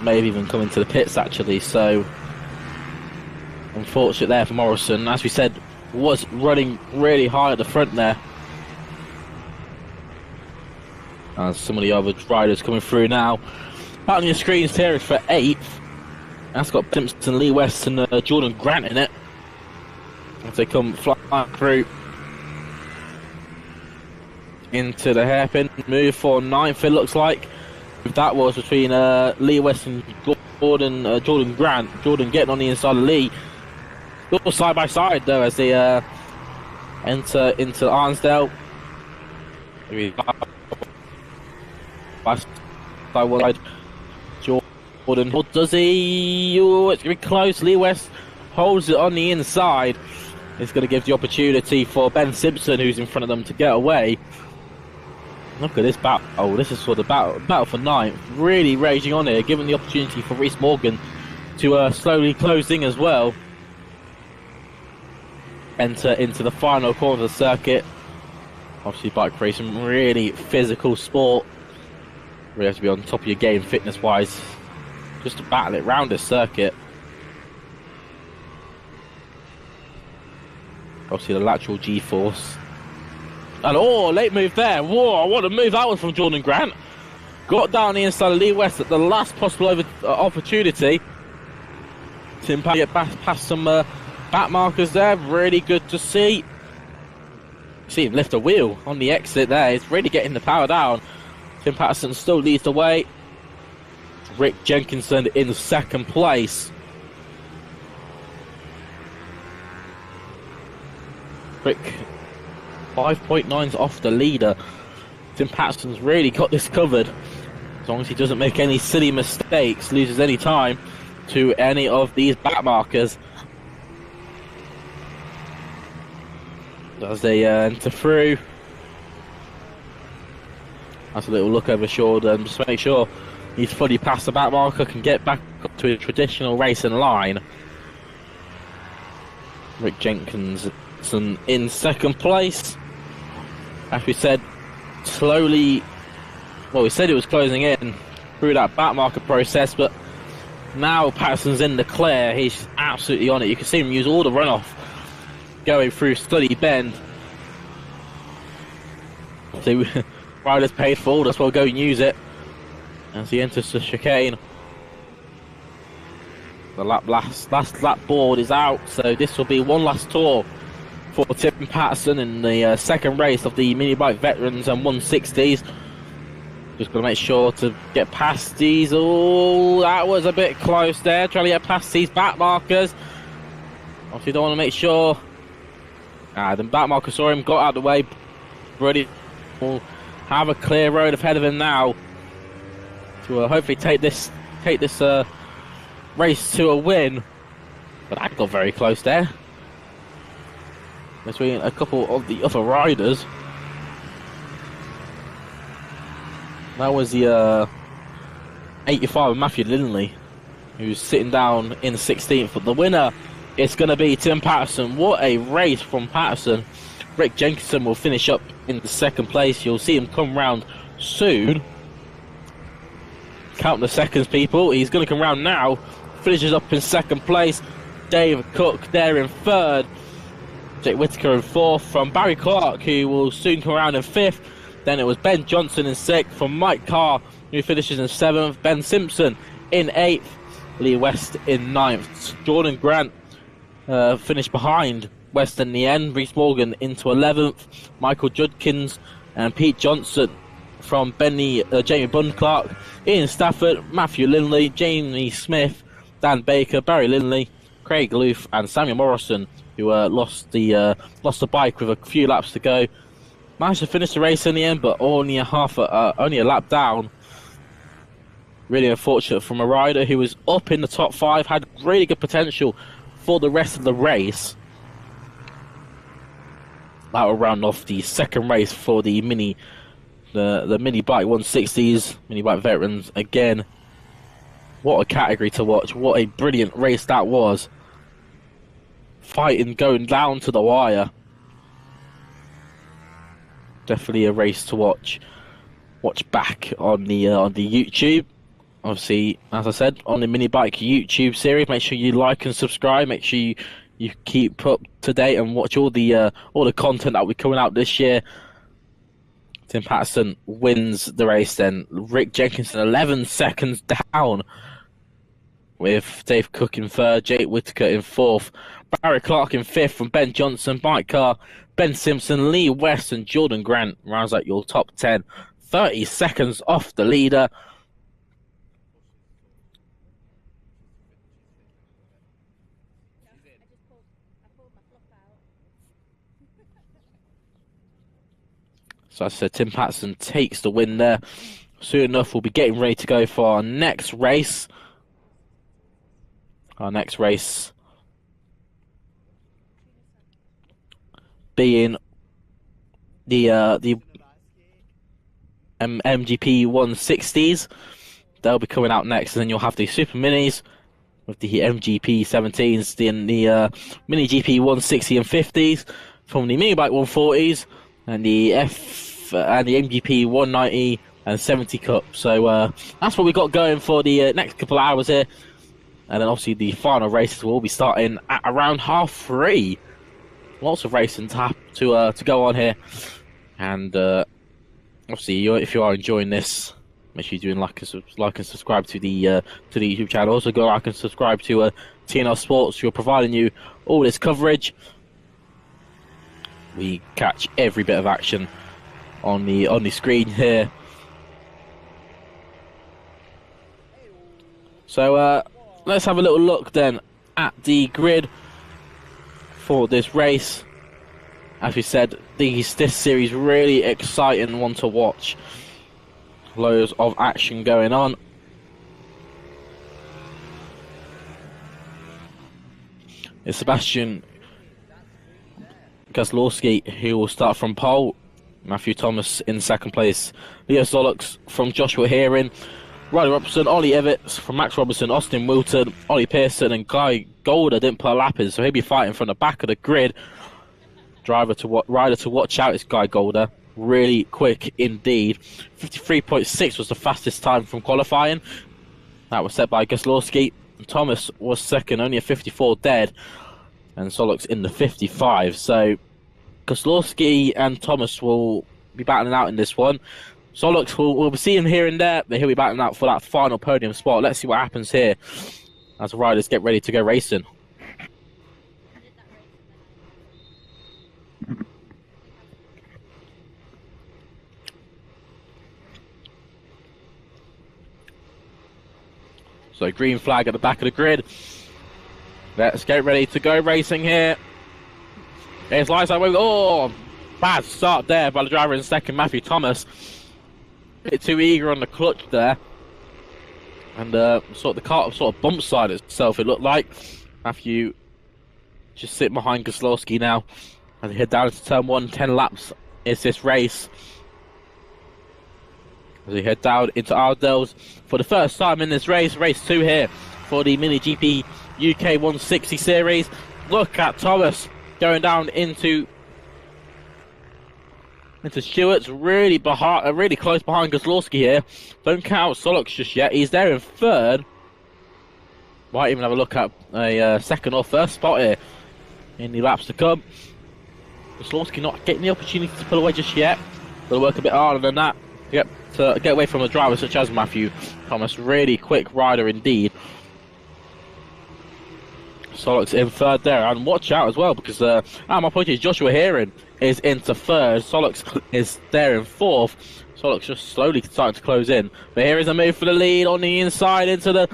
May have even come into the pits actually, so unfortunate there for Morrison. As we said, was running really high at the front there. And some of the other riders coming through now. Out on your screens here is for 8th. That's got Simpson, Lee West and Jordan Grant in it. As they come flying through into the hairpin. Move for 9th it looks like. That was between Lee West and Jordan Grant. Jordan getting on the inside of Lee. All side by side though as they enter into Arnsdale. Side Jordan. What does he? Oh, it's going to be close. Lee West holds it on the inside. It's going to give the opportunity for Ben Simpson, who's in front of them, to get away. Look at this battle. Oh, this is for the battle for 9th. Really raging on here, giving the opportunity for Reese Morgan to slowly closing as well. Enter into the final corner of the circuit. Obviously, bike racing, really physical sport. Really have to be on top of your game fitness-wise, just to battle it round this circuit. Obviously, the lateral G-force. And oh, late move there. Whoa, what a move that was from Jordan Grant. Got down the inside of Lee West at the last possible opportunity. Tim get past some back markers there. Really good to see. See him lift a wheel on the exit there. He's really getting the power down. Tim Patterson still leads the way. Rick Jenkinson in 2nd place. Rick 5.9's off the leader. Tim Patterson's really got this covered. As long as he doesn't make any silly mistakes, loses any time to any of these back markers. As they enter through. That's a little look over shoulder and just make sure he's fully past the back marker, can get back up to a traditional racing line. Rick Jenkinson in 2nd place. As we said, slowly, well, we said it was closing in through that back marker process, but now Patterson's in the clear. He's absolutely on it. You can see him use all the runoff going through Study Bend. So riders paid for all, that's why go and use it. As he enters the chicane. The last lap board is out, so this will be one last tour for Tim Patterson in the 2nd race of the mini bike veterans and 160s. Just got to make sure to get past these. Oh, that was a bit close there. Trying to get past these back markers. Obviously, don't want to make sure. The back marker saw him, got out of the way. Ready. Will have a clear road ahead of him now to hopefully take this race to a win. But that got very close there. Between a couple of the other riders. That was the 85 of Matthew Lindley, who's sitting down in 16th. But the winner is going to be Tim Patterson. What a race from Patterson. Rick Jenkinson will finish up in the second place. You'll see him come round soon. Count the seconds, people. He's going to come round now. Finishes up in second place. Dave Cook there in third. Jake Whittaker in fourth. From Barry Clark, who will soon come around in fifth. Then it was Ben Johnson in sixth. From Mike Carr, who finishes in seventh. Ben Simpson in eighth. Lee West in ninth. Jordan Grant finished behind West in the end. Reese Morgan into 11th. Michael Judkins and Pete Johnson from Jamie Bund Clark. Ian Stafford, Matthew Lindley, Jamie Smith, Dan Baker, Barry Lindley, Craig Loof and Samuel Morrison, who lost the bike with a few laps to go. Managed to finish the race in the end, but only a lap down. Really unfortunate from a rider who was up in the top 5, had really good potential for the rest of the race. That will round off the second race for the mini bike 160s, mini bike veterans. Again, what a category to watch! What a brilliant race that was. Fighting going down to the wire. Definitely a race to watch back on the YouTube. Obviously, as I said, on the mini bike YouTube series. Make sure you like and subscribe. Make sure you keep up to date and watch all the content that will be coming out this year. Tim Patterson wins the race then. Rick Jenkinson 11 seconds down, with Dave Cook in third, Jake Whittaker in fourth, Barry Clark in fifth from Ben Johnson, Mike Carr, Ben Simpson, Lee West and Jordan Grant rounds out your top 10. 30 seconds off the leader. So as I said, Tim Patterson takes the win there. Soon enough, we'll be getting ready to go for our next race. Our next race being the MGP 160s. They'll be coming out next, and then you'll have the Super Minis with the MGP 17s, then the Mini GP 160 and 50s from the Mini Bike 140s, and the MGP 190 and 70 Cup. So that's what we got going for the next couple of hours here. And then obviously the final races will be starting at around 3:30. Lots of racing to go on here. And obviously, if you are enjoying this, make sure you do like and subscribe to the YouTube channel. Also go like and subscribe to TNR Sports, who are providing you all this coverage. We catch every bit of action on the screen here. So let's have a little look then at the grid for this race. As we said, this series really exciting one to watch. Loads of action going on. It's Sebastian Gazlowski who will start from pole. Matthew Thomas in second place. Leo Zollocks from Joshua Hearing. Ryder Robertson, Ollie Evans from Max Robertson, Austin Wilton, Ollie Pearson and Guy Golder didn't put a lap in, so he'll be fighting from the back of the grid. Rider to watch out is Guy Golder. Really quick indeed. 53.6 was the fastest time from qualifying. That was set by Gazlowski. Thomas was second, only a 54 dead. And Zollocks in the 55. So Gazlowski and Thomas will be battling out in this one. Zollocks will be seeing him here and there, but he'll be battling out for that final podium spot. Let's see what happens here as the riders get ready to go racing. So green flag at the back of the grid. Let's get ready to go racing here. It's lights out. Oh, bad start there by the driver in second, Matthew Thomas. A bit too eager on the clutch there. And the car sort of bump side itself, it looked like. Matthew just sitting behind Kozlowski now. As he head down into turn 1, 10 laps is this race. As we head down into Ardell's for the first time in this race, race 2 here for the Mini GP UK 160 series. Look at Thomas going down into Stewart's, really close behind Kozlowski here. Don't count out Solux just yet. He's there in third. Might even have a look at a second or first spot here in the laps to come. Kozlowski not getting the opportunity to pull away just yet. They'll work a bit harder than that to get away from a driver such as Matthew Thomas. Really quick rider indeed. Solux in third there, and watch out as well because my apologies, Joshua Heron is into third. Solux is there in fourth. Solux just slowly starting to close in, but here is a move for the lead on the inside into the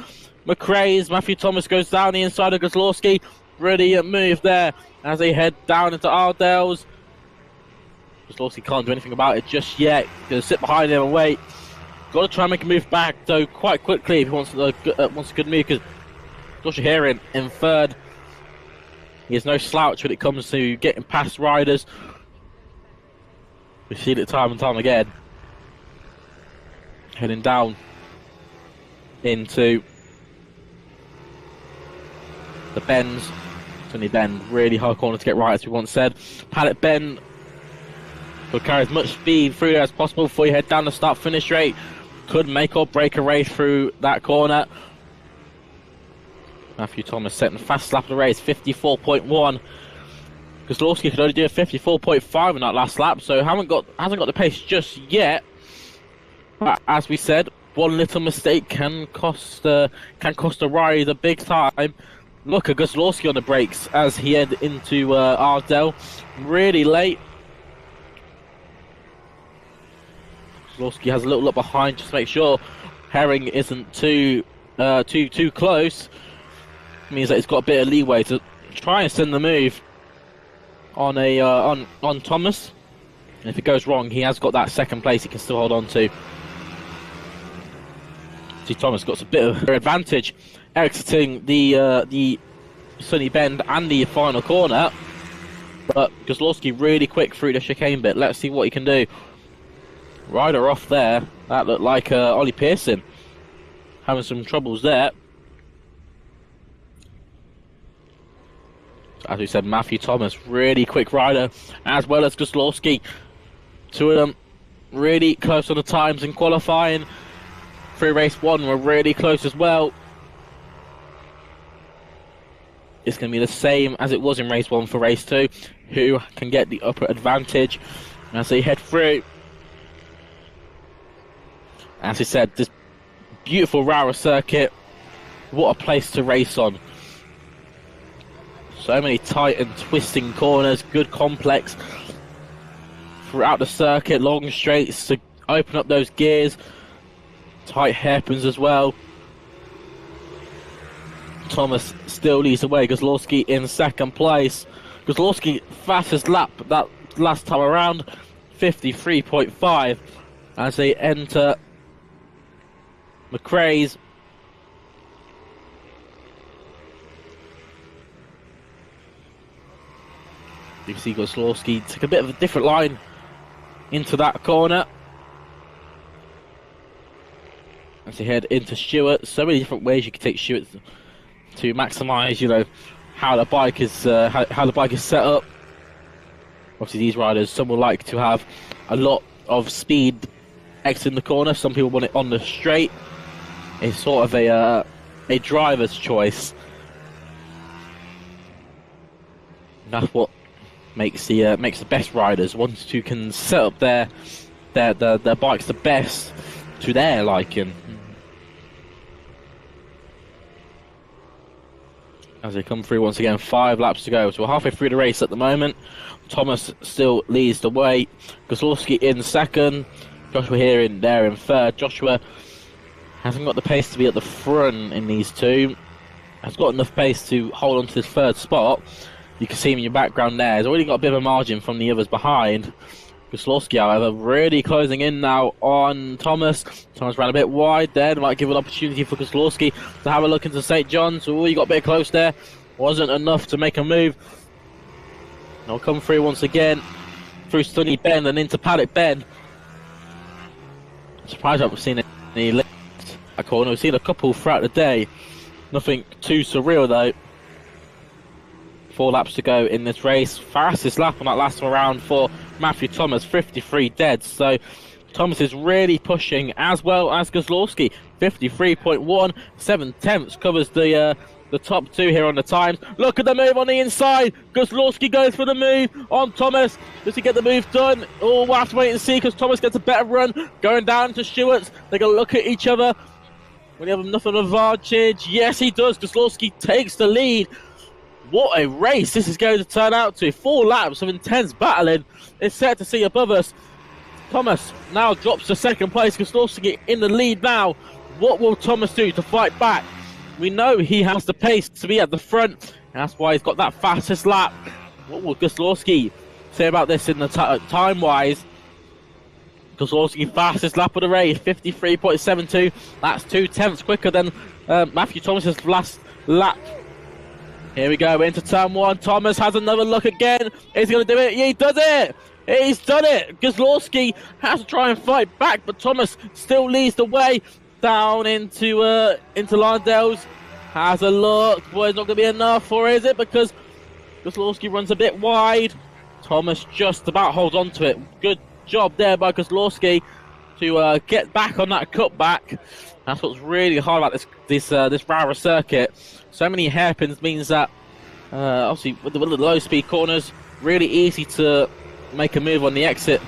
McRae's. Matthew Thomas goes down the inside of Kozlowski. Brilliant move there as they head down into Ardell's. Kozlowski can't do anything about it just yet. Gonna sit behind him and wait. Got to try and make a move back though quite quickly if he wants a good move, because Joshua Heron in third. He has no slouch when it comes to getting past riders. We've seen it time and time again. Heading down into the bends. Tony bend, really hard corner to get right, as we once said. Paddock bend. Will carry as much speed through there as possible before you head down the start-finish straight. Could make or break a race through that corner. Matthew Thomas setting the fast lap of the race, 54.1. Kozlowski could only do a 54.5 in that last lap, so hasn't got the pace just yet. But as we said, one little mistake can cost a rider big time. Look at Kozlowski on the brakes as he head into Ardell, really late. Kozlowski has a little look behind just to make sure Herring isn't too close. Means that he's got a bit of leeway to try and send the move on on Thomas. And if it goes wrong, he has got that second place he can still hold on to. See, Thomas got a bit of advantage exiting the sunny bend and the final corner, but Kozlowski really quick through the chicane bit. Let's see what he can do. Rider off there. That looked like Ollie Pearson having some troubles there. As we said, Matthew Thomas, really quick rider, as well as Kozlowski. Two of them really close on the times in qualifying. Through race 1 were really close as well. It's going to be the same as it was in race 1 for race 2. Who can get the upper advantage as they head through? As we said, this beautiful Rowrah circuit, what a place to race on. So many tight and twisting corners, good complex throughout the circuit, long straights to open up those gears, tight hairpins as well. Thomas still leads the way, Kozlowski in second place. Kozlowski fastest lap that last time around, 53.5, as they enter McRae's. You can see Kozlowski took a bit of a different line into that corner as they head into Stewart. So many different ways you can take Stewart to maximise, you know, how the bike is how the bike is set up. Obviously, these riders, some will like to have a lot of speed exiting the corner. Some people want it on the straight. It's sort of a driver's choice. And that's what makes the best riders, ones who can set up their bikes the best to their liking. As they come through once again, 5 laps to go. So we're halfway through the race at the moment. Thomas still leads the way. Kozlowski in second. Joshua here in third. Joshua Hasn't got the pace to be at the front in these two. Has got enough pace to hold on to this third spot. You can see him in your background there. He's already got a bit of a margin from the others behind. Gosloski, however, really closing in now on Thomas. Thomas ran a bit wide there. Might give an opportunity for Gosloski to have a look into St. John's. Oh, you got a bit close there. Wasn't enough to make a move. They'll come through once again. Through Stunny Bend and into Paddock Bend. I'm surprised I haven't seen any lift at corner. We've seen a couple throughout the day. Nothing too surreal though. 4 laps to go in this race. Fastest lap on that last round for Matthew Thomas, 53 dead. So Thomas is really pushing, as well as Gosloski. 53.1, 7/10 covers the top 2 here on the times. Look at the move on the inside. Gosloski goes for the move on Thomas. Does he get the move done? Oh, we'll have to wait and see, because Thomas gets a better run. Going down to Stewart's. They're going to look at each other. Will he have enough of an advantage? Yes, he does. Gosloski takes the lead. What a race this is going to turn out to. 4 laps of intense battling. It's set to see above us. Thomas now drops to second place. Gosloski in the lead now. What will Thomas do to fight back? We know he has the pace to be at the front, and that's why he's got that fastest lap. What will Gosloski say about this in the time-wise? Gosloski fastest lap of the race, 53.72. That's 2/10 quicker than Matthew Thomas's last lap. Here we go into turn 1. Thomas has another look again. Is he going to do it? Yeah, he does it. He's done it. Gosloski has to try and fight back, but Thomas still leads the way down into Lonsdale's. Has a look. Boy, it's not going to be enough, or is it? Because Gosloski runs a bit wide. Thomas just about holds on to it. Good job there by Gosloski to get back on that cutback. That's what's really hard about this Rowrah circuit. So many hairpins means that obviously with the low speed corners, really easy to make a move on the exit.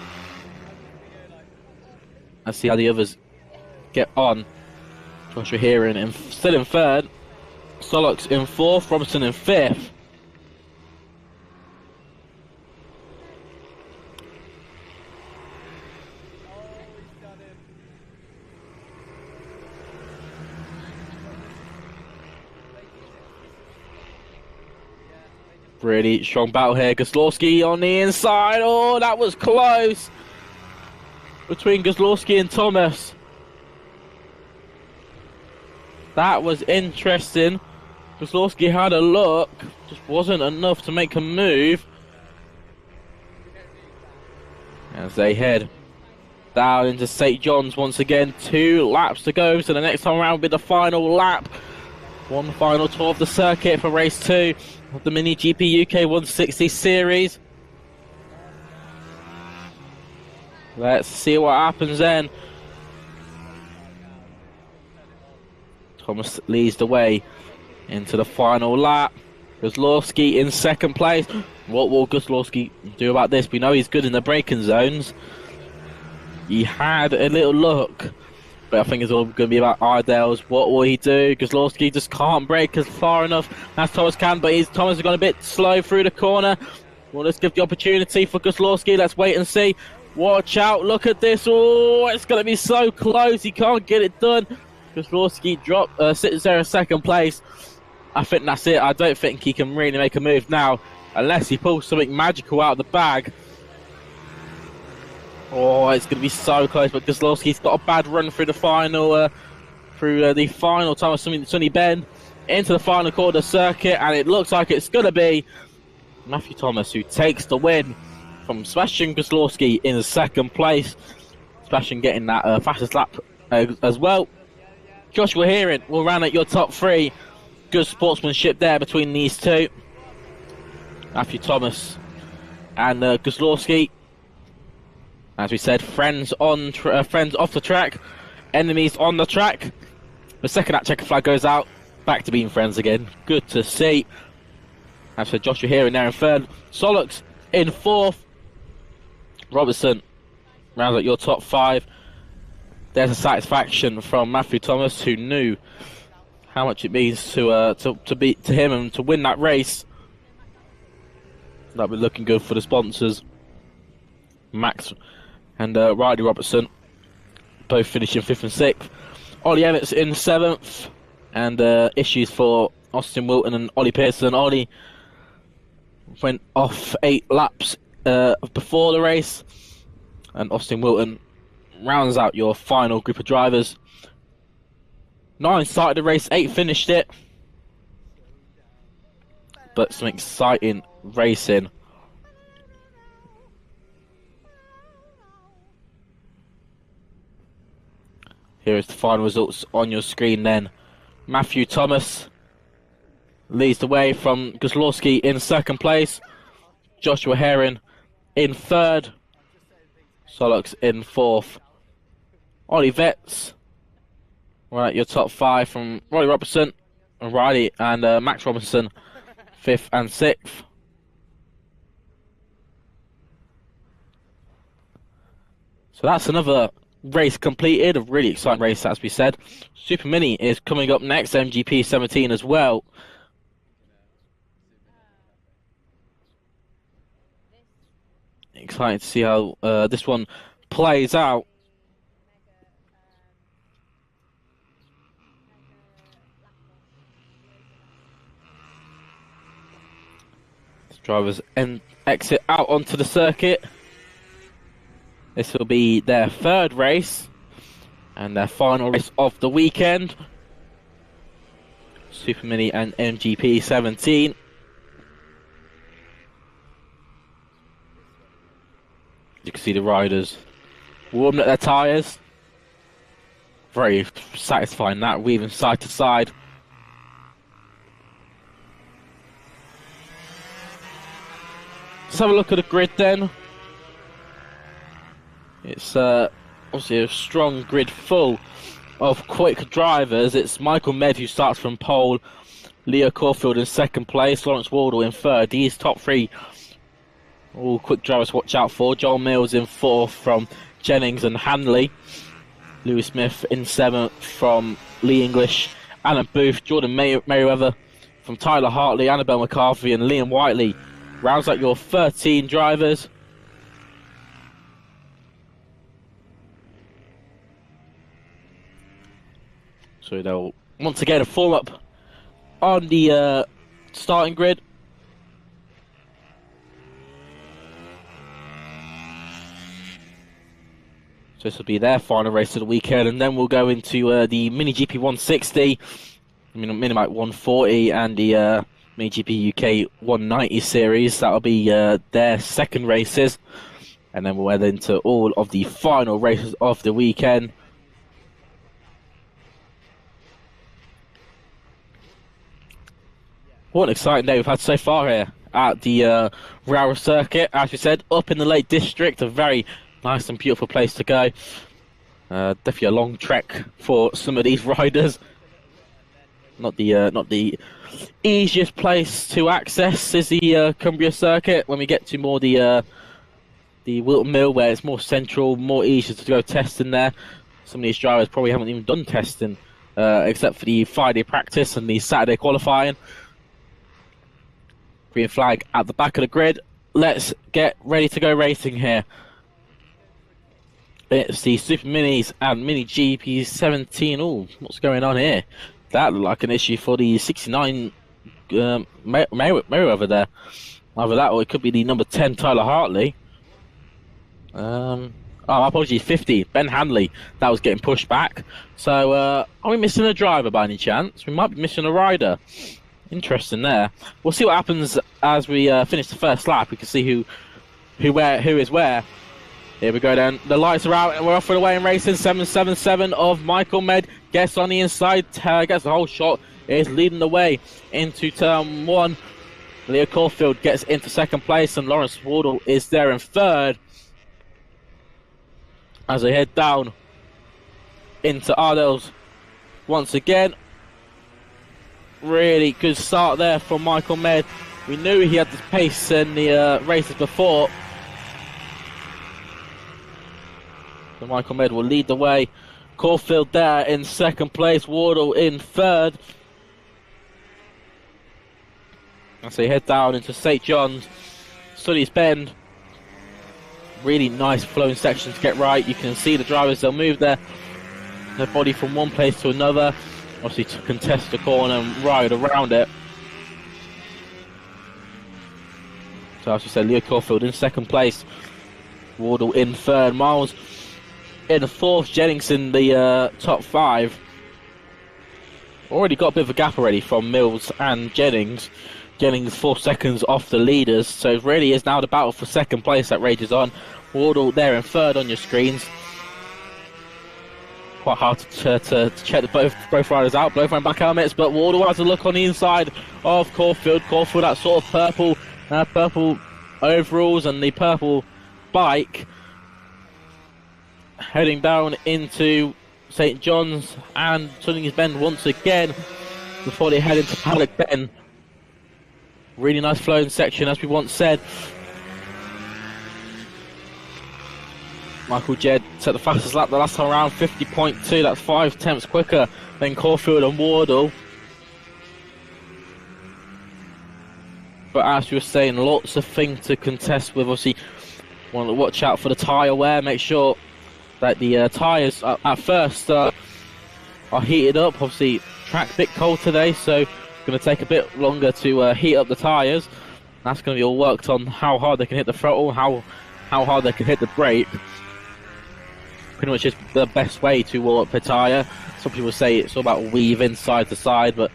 Let's see how the others get on. Joshua Heron still in third. Solux in fourth. Robertson in fifth. Really strong battle here. Gosloski on the inside. Oh, that was close between Gosloski and Thomas. That was interesting. Gosloski had a look, just wasn't enough to make a move. As they head down into St. John's once again. 2 laps to go, so the next time around will be the final lap. One final tour of the circuit for race 2 of the Mini GP UK 160 series. Let's see what happens then. Thomas leads the way into the final lap. Gosloski in second place. What will Gosloski do about this? We know he's good in the braking zones. He had a little look, but I think it's all going to be about Ardell's. What will he do? Gosloski just can't brake as far enough as Thomas can, but Thomas has gone a bit slow through the corner. Well, let's give the opportunity for Gosloski. Let's wait and see. Watch out, look at this. Oh, it's going to be so close. He can't get it done. Gosloski sits there in second place. I think that's it. I don't think he can really make a move now unless he pulls something magical out of the bag. Oh, it's going to be so close, but Gosloski's got a bad run through the final time of Sunny Bend into the final quarter circuit, and it looks like it's going to be Matthew Thomas who takes the win from Sebastian Gosloski in second place. Sebastian getting that fastest lap as well. Joshua Heron will run at your top 3. Good sportsmanship there between these two. Matthew Thomas and Gosloski. As we said, friends off the track, enemies on the track. The second that checker flag goes out, back to being friends again. Good to see. As for Joshua Heron there in third. Solux in fourth. Robertson rounds out your top 5. There's a satisfaction from Matthew Thomas, who knew how much it means to him and to win that race. That'll be looking good for the sponsors. Max and Riley Robertson both finishing 5th and 6th Ollie Emmett's in 7th, and issues for Austin Wilton and Ollie Pearson. Ollie went off 8 laps before the race, and Austin Wilton rounds out your final group of drivers. 9 started the race, 8 finished it, but some exciting racing. Here is the final results on your screen then. Matthew Thomas leads the way from Gosłowski in 2nd place. Joshua Herring in 3rd. Solux in 4th. Ollie Vetts, right, your top 5 from Riley Robertson and Riley and Max Robinson, 5th and 6th. So that's another race completed, a really exciting race as we said. Super Mini is coming up next, MGP 17 as well. Excited to see how this one plays out. Drivers exit out onto the circuit. This will be their 3rd race and their final race of the weekend. Super Mini and MGP 17. You can see the riders warming up their tyres. Very satisfying that, weaving side to side. Let's have a look at the grid then. It's obviously a strong grid full of quick drivers. It's Michael Med who starts from pole, Leo Caulfield in 2nd place, Lawrence Wardle in 3rd. These top 3 all quick drivers to watch out for. Joel Mills in 4th from Jennings and Hanley. Lewis Smith in 7th from Lee English, Alan Booth, Jordan Merriweather from Tyler Hartley, Annabelle McCarthy and Liam Whiteley. Rounds out your 13 drivers. So they'll once again form up on the starting grid. So this will be their final race of the weekend, and then we'll go into the Mini GP 160, Mini Bike 140, and the Mini GP UK 190 series. That'll be their 2nd races, and then we'll head into all of the final races of the weekend. What an exciting day we've had so far here at the Rowrah circuit. As we said, up in the Lake District, a very nice and beautiful place to go. Definitely a long trek for some of these riders. Not the easiest place to access is the Cumbria circuit. When we get to more the Wilton Mill, where it's more central, more easy to go testing there. Some of these drivers probably haven't even done testing except for the Friday practice and the Saturday qualifying. Green flag at the back of the grid. Let's get ready to go racing here. It's the Super Minis and Mini GP 17. Oh, what's going on here? That looked like an issue for the 69 Merriweather there. Either that or it could be the number 10 Tyler Hartley. Oh, my apologies, 50 Ben Hanley. That was getting pushed back. So, are we missing a driver by any chance? We might be missing a rider. Interesting there. We'll see what happens as we finish the first lap. We can see who is where. Here we go then. The lights are out and we're off and away in racing. 777 of Michael Med gets on the inside, gets the whole shot, is leading the way into turn 1. Leo Caulfield gets into 2nd place and Lawrence Wardle is there in 3rd. As they head down into Ardell's once again. Really good start there from Michael Med. We knew he had the pace in the races before. So Michael Med will lead the way. Caulfield there in 2nd place. Wardle in 3rd. As they head down into St. John's, Sully's Bend. Really nice flowing section to get right. You can see the drivers, they'll move there their body from one place to another, obviously to contest the corner and ride around it. So as we said, Leo Caulfield in second place, Wardle in third, Miles in the fourth, Jennings in the top 5. Already got a bit of a gap already from Mills and Jennings. Jennings 4 seconds off the leaders, so it really is now the battle for second place that rages on. Wardle there in third on your screens. Quite hard to check both riders out, both wearing back helmets, but Wardle has a look on the inside of Caulfield. Caulfield, that sort of purple overalls and the purple bike, heading down into St John's and Tunnings Bend once again before they head into Paddock Bend. Really nice flowing section, as we once said. Michael Jed set the fastest lap the last time around, 50.2. That's 5 tenths quicker than Caulfield and Wardle. But as you were saying, lots of things to contest with. Obviously, want to watch out for the tyre wear. Make sure that the tyres at first are heated up. Obviously, track's a bit cold today, so it's going to take a bit longer to heat up the tyres. That's going to be all worked on, how hard they can hit the throttle, how hard they can hit the brake. Pretty much is the best way to warm up a tyre. Some people say it's all about weaving side to side, but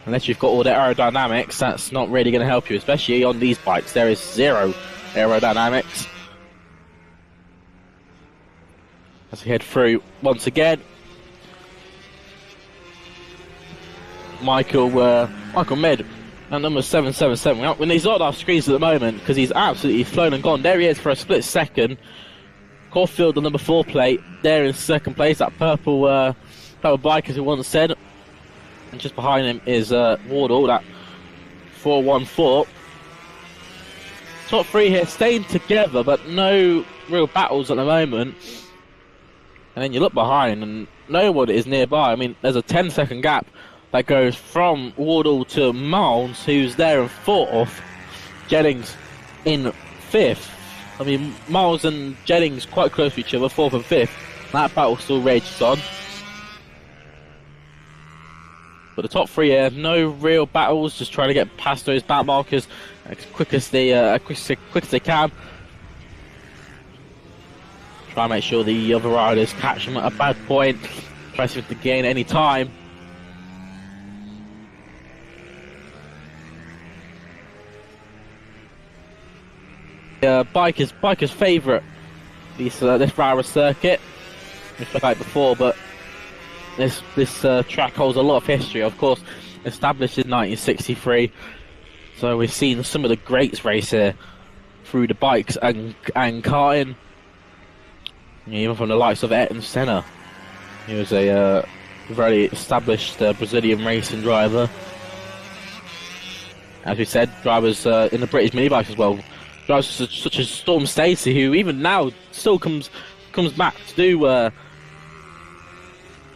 unless you've got all the aerodynamics, that's not really going to help you, especially on these bikes. There is zero aerodynamics. As we head through once again, Michael Med and number 777. When he's on our screens at the moment, because he's absolutely flown and gone. There he is for a split second. Caulfield, the number 4 plate, there in second place. That purple bike, as we once said. And just behind him is Wardle, that 414. Top 3 here staying together, but no real battles at the moment. And then you look behind and no one is nearby. I mean, there's a 10-second gap that goes from Wardle to Miles, who's there in 4th. Jennings in 5th. I mean, Miles and Jennings quite close to each other, 4th and 5th. That battle still rages on. But the top 3 here, no real battles, just trying to get past those back markers as quick as they can. Try and make sure the other riders catch them at a bad point. Try to gain any time. Biker's favourite, this Rowrah circuit. Just like before, but this track holds a lot of history. Of course, established in 1963, so we've seen some of the greats race here through the bikes and karting. Even from the likes of Ayrton Senna. He was a very established Brazilian racing driver. As we said, drivers in the British mini bikes as well. Drivers such as Storm Stacey, who even now still comes back to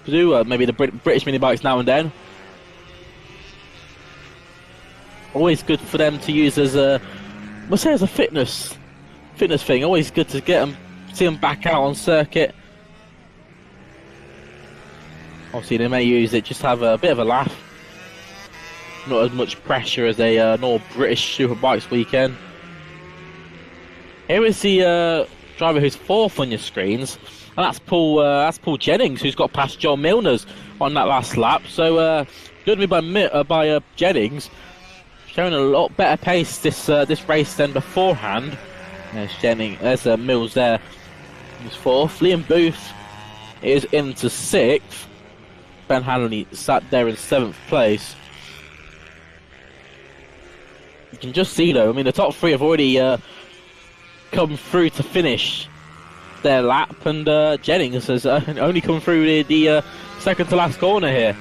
do maybe the British mini bikes now and then. Always good for them to use as a, we'll say, as a fitness thing. Always good to get them. See them back out on circuit. Obviously, they may use it just to have a bit of a laugh. Not as much pressure as a normal British Superbikes weekend. Here is the driver who's 4th on your screens, and that's Paul Jennings, who's got past John Milner's on that last lap. So good by Jennings, showing a lot better pace this race than beforehand. There's Jennings, there's Mills there. He's 4th. Liam Booth is into 6th. Ben Hanley sat there in 7th place. You can just see though, I mean the top 3 have already come through to finish their lap, and Jennings has only come through the second to last corner here.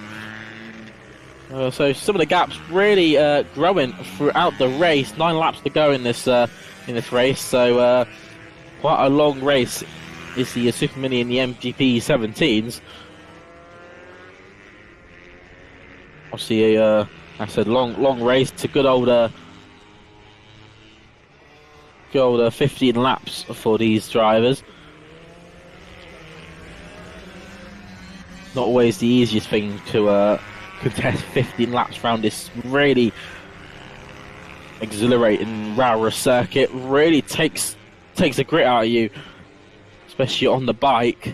So some of the gaps really growing throughout the race. 9 laps to go in this race, so quite a long race is the Super Mini in the MGP 17s. Obviously, like I said, long race to good old 15 laps for these drivers. not always the easiest thing to contest 15 laps around this really exhilarating Rowrah circuit. Really takes the grit out of you, especially on the bike.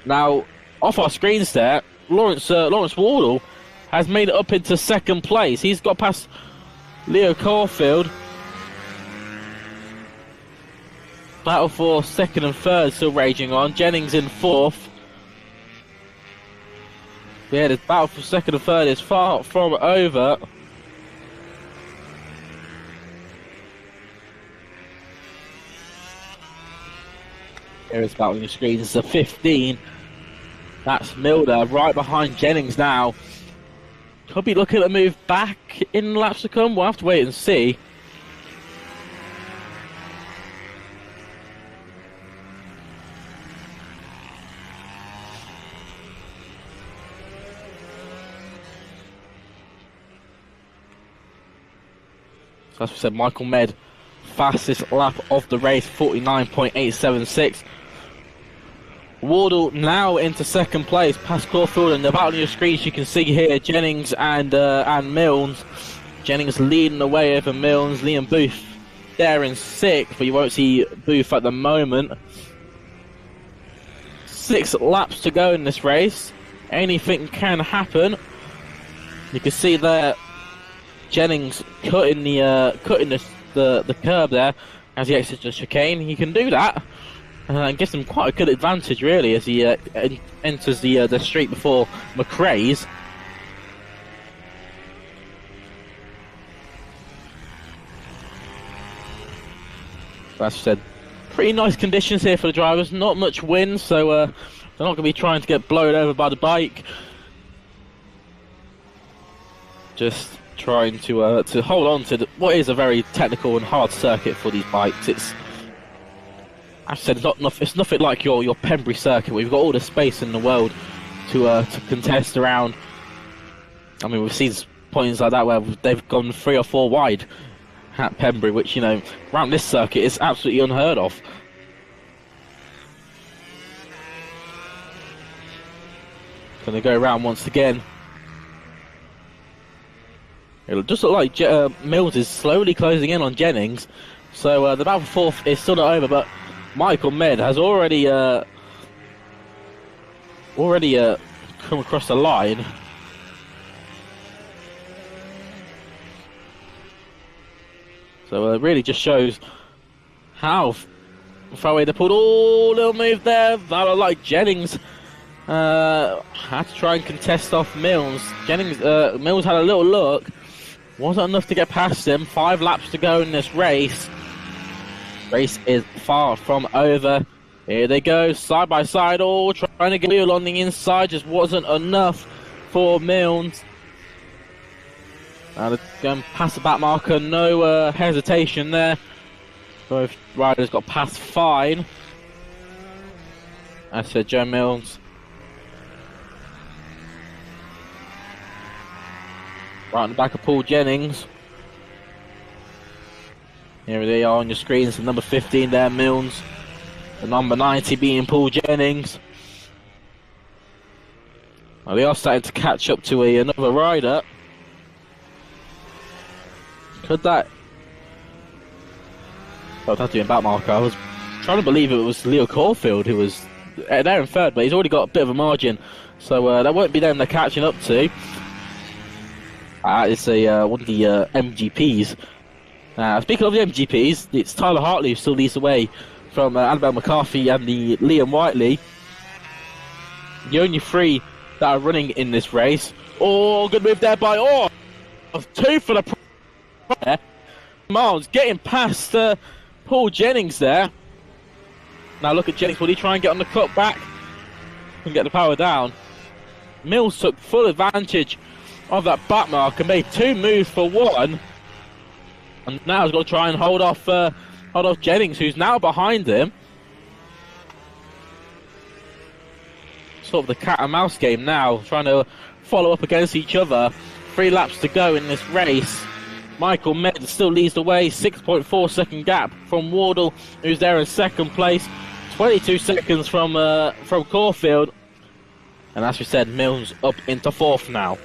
Now, off our screens there, Lawrence Wardle has made it up into second place. He's got past Leo Caulfield. Battle for second and third still raging on. Jennings in fourth. Yeah, the battle for second and third is far from over. Here is battle on your screen. It's the 15. That's Milner right behind Jennings now. Could be looking to move back in laps to come. We'll have to wait and see. So as we said, Michael Med, fastest lap of the race, 49.876. Wardle now into second place, past Caulfield, and about on your screens you can see here Jennings and Milnes. Jennings leading the way over Milnes. Liam Booth there in sixth, but you won't see Booth at the moment. 6 laps to go in this race. Anything can happen. You can see there Jennings cutting the curb there as he exits the chicane. He can do that. And gives him quite a good advantage, really, as he enters the straight before McRae's. As I said, pretty nice conditions here for the drivers. Not much wind, so they're not going to be trying to get blown over by the bike. Just trying to hold on to what is a very technical and hard circuit for these bikes. I said it's nothing like your Pembrey circuit, where you've got all the space in the world to contest around. I mean, we've seen points like that where they've gone 3 or 4 wide at Pembrey, which, you know, around this circuit is absolutely unheard of. Going to go around once again. It just looks like Mills is slowly closing in on Jennings, so the battle for fourth is still not over, but Michael Med has already come across the line. So it really just shows how far away they pulled. Oh, little move there. That looked like Jennings had to try and contest off Mills. Mills had a little look. Wasn't enough to get past him. 5 laps to go in this race. Race is far from over. Here they go, side by side, all trying to get wheel on the inside. Just wasn't enough for Milnes. Now they're going past the back marker, no hesitation there. Both riders got past fine. I said Joe Milnes. Right on the back of Paul Jennings. Here they are on your screens, the number 15 there, Milnes. The number 90 being Paul Jennings. Well, they are starting to catch up to another rider. Could that... Oh, that's doing back marker. I was trying to believe it was Leo Caulfield who was there in third, but he's already got a bit of a margin. So that won't be them they're catching up to. It's one of the MGPs. Speaking of the MGPs, it's Tyler Hartley who still leads the way from Annabelle McCarthy and the Liam Whiteley. The only 3 that are running in this race. Oh, good move there by 2 for the Miles getting past Paul Jennings there. Now look at Jennings, will he try and get on the cut back and get the power down? Mills took full advantage of that back mark and made 2 moves for 1. And now he's got to try and hold off Jennings, who's now behind him. Sort of the cat and mouse game now, trying to follow up against each other. 3 laps to go in this race. Michael Med still leads the way, 6.4 second gap from Wardle, who's there in second place. 22 seconds from Caulfield. And as we said, Milnes up into 4th now.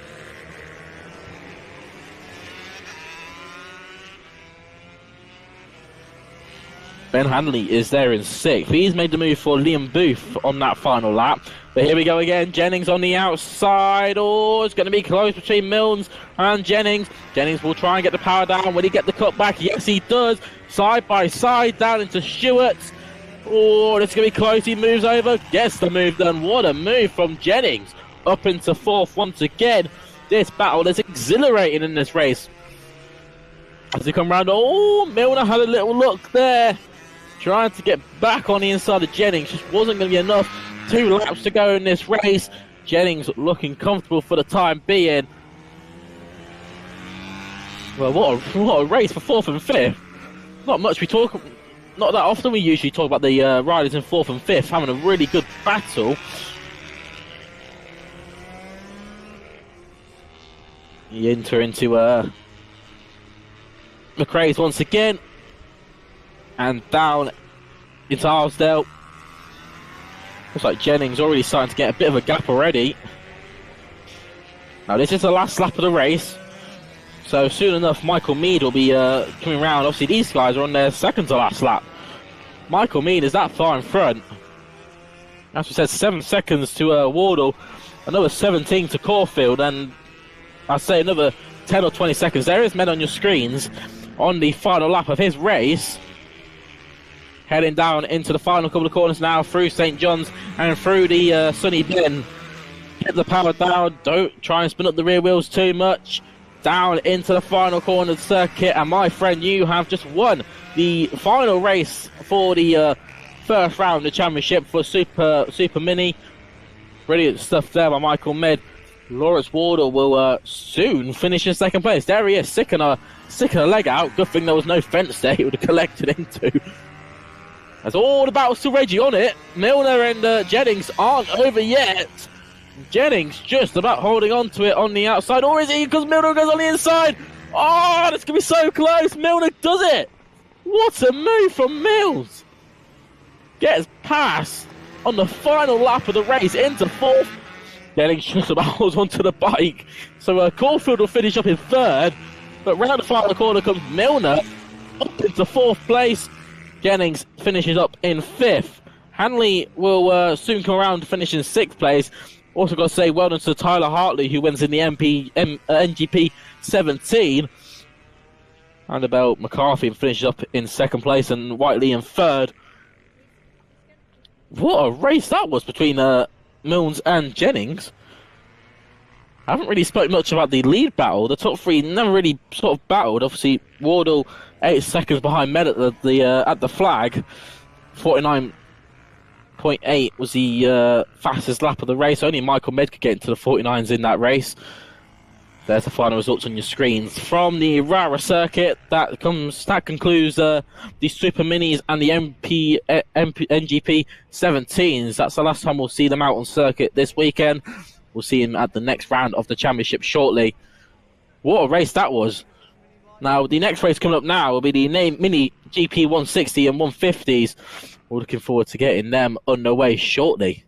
Ben Hanley is there in 6th. He's made the move for Liam Booth on that final lap. But here we go again. Jennings on the outside. Oh, it's going to be close between Milnes and Jennings. Jennings will try and get the power down. Will he get the cut back? Yes, he does. Side by side down into Stewart's. Oh, this is going to be close. He moves over. Gets the move done. What a move from Jennings. Up into 4th once again. This battle is exhilarating in this race. As they come round. Oh, Milner had a little look there. Trying to get back on the inside of Jennings. Just wasn't going to be enough. 2 laps to go in this race. Jennings looking comfortable for the time being. Well, what a race for 4th and 5th. Not much we talk. Not that often we usually talk about the riders in 4th and 5th having a really good battle. You enter into McRae's once again. And down into Arsdale. Looks like Jennings already starting to get a bit of a gap already. Now this is the last lap of the race. So soon enough Michael Mead will be coming around. Obviously these guys are on their second to last lap. Michael Mead is that far in front. As we said, 7 seconds to Wardle. Another 17 to Caulfield. And I'd say another 10 or 20 seconds. There is men on your screens on the final lap of his race. Heading down into the final couple of corners now through St. John's and through the Sunny Bin. Get the power down. Don't try and spin up the rear wheels too much. Down into the final corner of the circuit. And my friend, you have just won the final race for the first round of the championship for Super Mini. Brilliant stuff there by Michael Mead. Lawrence Wardle will soon finish in 2nd place. There he is, sticking a leg out. Good thing there was no fence there he would have collected into. As all the battles still raging on it. Milner and Jennings aren't over yet. Jennings just about holding on to it on the outside. Or is he? Because Milner goes on the inside. Oh, that's going to be so close. Milner does it. What a move from Mills. Gets past on the final lap of the race into 4th. Jennings just about holds onto the bike. So Caulfield will finish up in 3rd. But round the final corner comes Milner up into 4th place. Jennings finishes up in 5th. Hanley will soon come around to finish in 6th place. Also got to say well done to Tyler Hartley, who wins in the NGP 17. Annabelle McCarthy finishes up in 2nd place and Whiteley in 3rd. What a race that was between Milnes and Jennings. I haven't really spoken much about the lead battle. The top 3 never really sort of battled. Obviously, Wardle 8 seconds behind Med at the flag. 49.8 was the fastest lap of the race. Only Michael Med could get into the 49s in that race. There's the final results on your screens from the Rowrah circuit. That concludes the Super Minis and the NGP 17s. That's the last time we'll see them out on circuit this weekend. We'll see him at the next round of the championship shortly. What a race that was. Now, the next race coming up now will be the Mini GP 160 and 150s. We're looking forward to getting them underway shortly.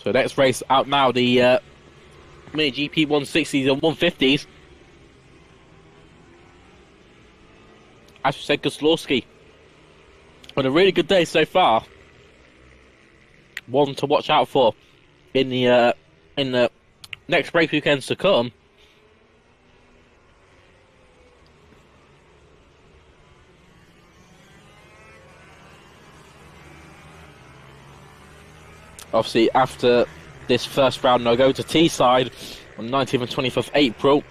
So next race out now, the Mini GP 160s and 150s. As we said, Goslowski on a really good day so far. One to watch out for in the next race weekends to come. Obviously, after this first round, they'll go to Teesside on 19th and 20th of April.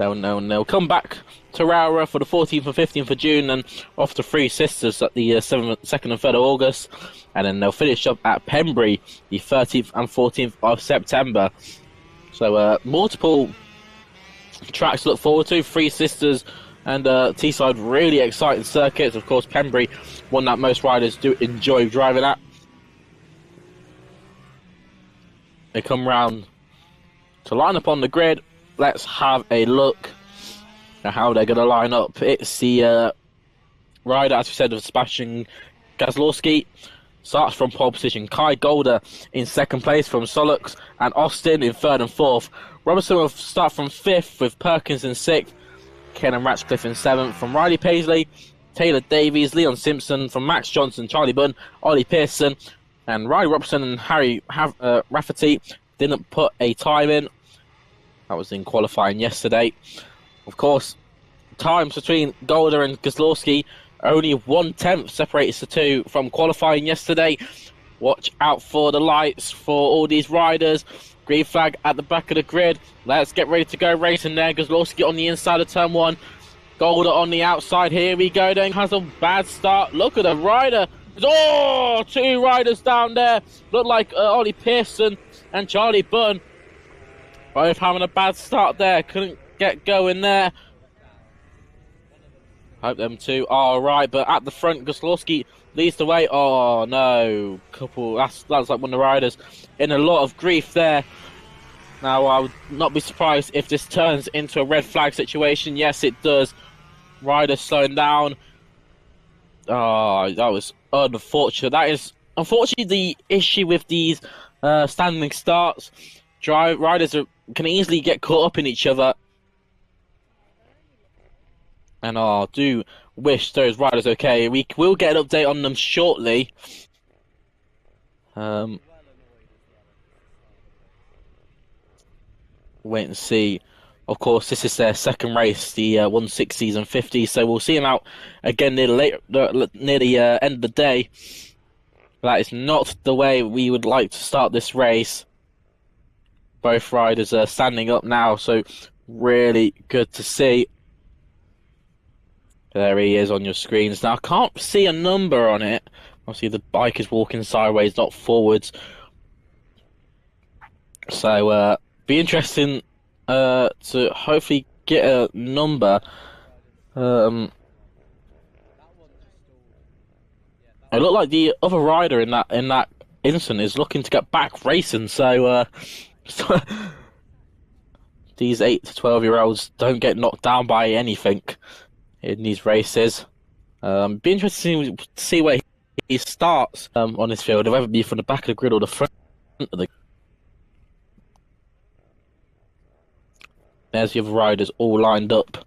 They'll come back to Rowrah for the 14th and 15th of June, and off to Three Sisters at the 2nd and 3rd of August, and then they'll finish up at Pembury the 13th and 14th of September. So multiple tracks to look forward to. Three Sisters and Teesside, really exciting circuits. Of course, Pembury, one that most riders do enjoy driving at. They come round to line up on the grid. Let's have a look at how they're going to line up. It's the rider, as we said, of Sebastian Gazlowski. Starts from pole position. Kai Golder in second place from Solux, and Austin in third and fourth. Robertson will start from fifth with Perkins in sixth. Kenan Ratcliffe in seventh from Riley Paisley. Taylor Davies, Leon Simpson from Max Johnson, Charlie Bunn, Ollie Pearson, and Riley Robertson and Harry Rafferty didn't put a time in. That was in qualifying yesterday. Of course, times between Golder and Gazlowski, only 1/10 separates the two from qualifying yesterday. Watch out for the lights for all these riders. Green flag at the back of the grid. Let's get ready to go racing there. Gazlowski on the inside of turn one. Golder on the outside. Here we go. Then has a bad start. Look at the rider. Oh, two riders down there. Look like Ollie Pearson and Charlie Bunn. Both having a bad start there. Couldn't get going there. Hope them two are alright. But at the front, Gazlowski leads the way. Oh no. That's like one of the riders in a lot of grief there. Now, I would not be surprised if this turns into a red flag situation. Yes, it does. Rider slowing down. Oh, that was unfortunate. That is unfortunately the issue with these standing starts. Riders can easily get caught up in each other. And I do wish those riders okay. We will get an update on them shortly. Wait and see. Of course, this is their second race, the 160s and 50s, so we'll see them out again near the end of the day. That is not the way we would like to start this race. Both riders are standing up now, so really good to see. There he is on your screens. Now, I can't see a number on it. Obviously, the bike is walking sideways, not forwards. So, be interesting to hopefully get a number. It looked like the other rider in that incident is looking to get back racing. So, these 8 to 12-year-olds don't get knocked down by anything in these races. Be interesting to see where he starts on this field, whether it be from the back of the grid or the front of the. There's the other riders all lined up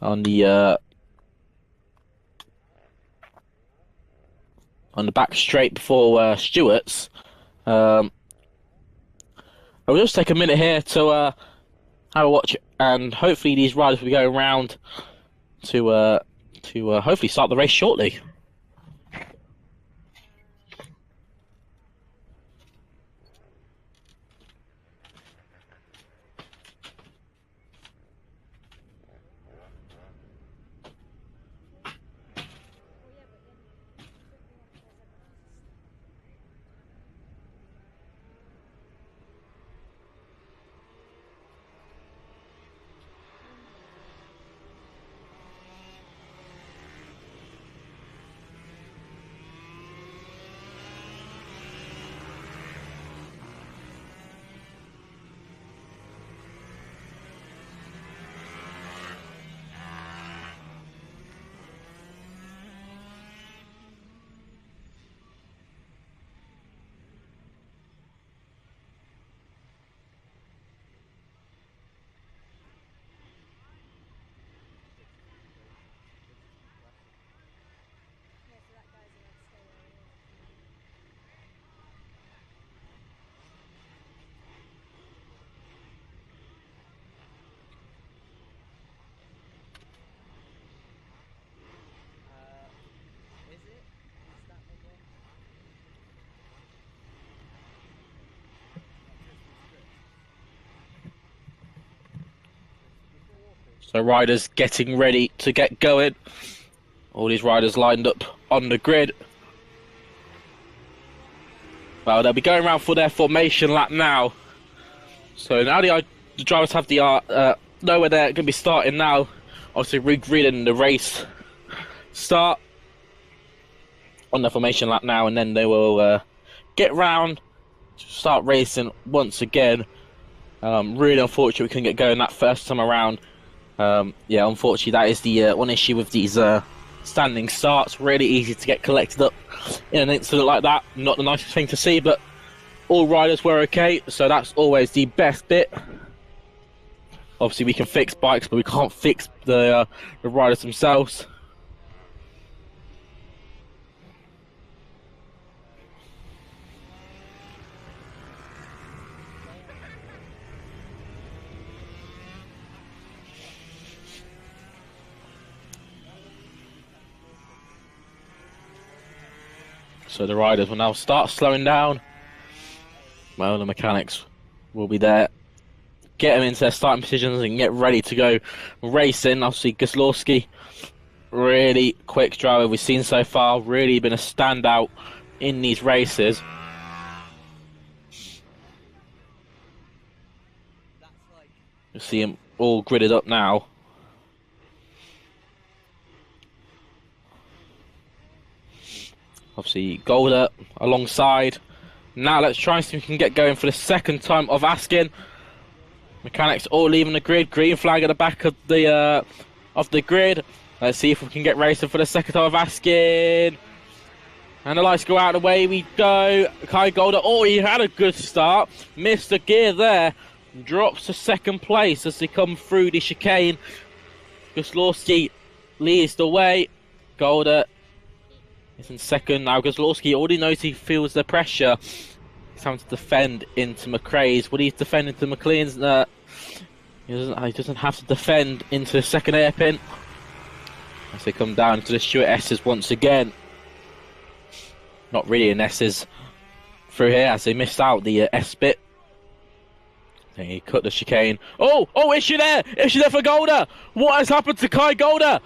on the back straight before Stewart's. I'll just take a minute here to have a watch, and hopefully these riders will be going around to hopefully start the race shortly. So riders getting ready to get going. All these riders lined up on the grid. Well, they'll be going around for their formation lap now. So now the drivers have the know where they're going to be starting now. Obviously, regridding the race start on the formation lap now, and then they will get round to start racing once again. Really unfortunate we couldn't get going that first time around. Yeah, unfortunately, that is the one issue with these standing starts. Really easy to get collected up in an incident like that. Not the nicest thing to see, but all riders were okay, so that's always the best bit. Obviously, we can fix bikes, but we can't fix the riders themselves. So the riders will now start slowing down. Well, the mechanics will be there. Get them into their starting positions and get ready to go racing. Obviously, Kozlowski, really quick driver we've seen so far. Really been a standout in these races. You see him all gridded up now. Obviously, Golder alongside. Now let's try and see if we can get going for the second time of asking. Mechanics all leaving the grid. Green flag at the back of the grid. Let's see if we can get racing for the second time of asking. And the lights go out, away we go. Kai Golder, oh, he had a good start. Missed a gear there. Drops to second place as they come through the chicane. Kozlowski leads the way. Golder is in second now. Kozlowski already knows he feels the pressure. He's having to defend into McRae's. Would he defend into McLean's? He doesn't have to defend into the second hairpin. As they come down to the Stewart S's once again. Not really an S's through here as they missed out the S bit. He cut the chicane. Oh, issue there! Issue there for Golder! What has happened to Kai Golder?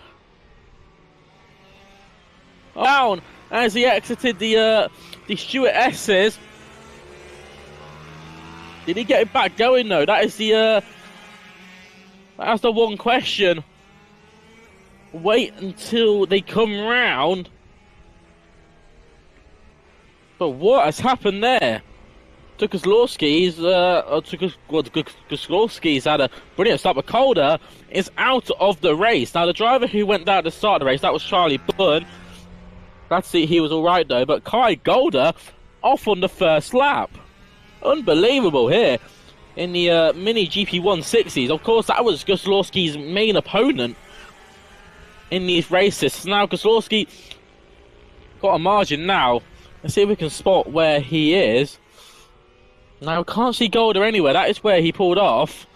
Down as he exited the Stewart S's. Did he get it back going though? That's the one question. Wait until they come round. But what has happened there? Kozlowski's had a brilliant start, but Calder is out of the race. Now the driver who went down to start the race, that was Charlie Bunn. Let's see, he was alright though, but Kai Golder off on the first lap. Unbelievable here in the Mini GP 160s. Of course, that was Kozlowski's main opponent in these races. So now Kozlowski got a margin now. Let's see if we can spot where he is. Now, I can't see Golder anywhere. That is where he pulled off.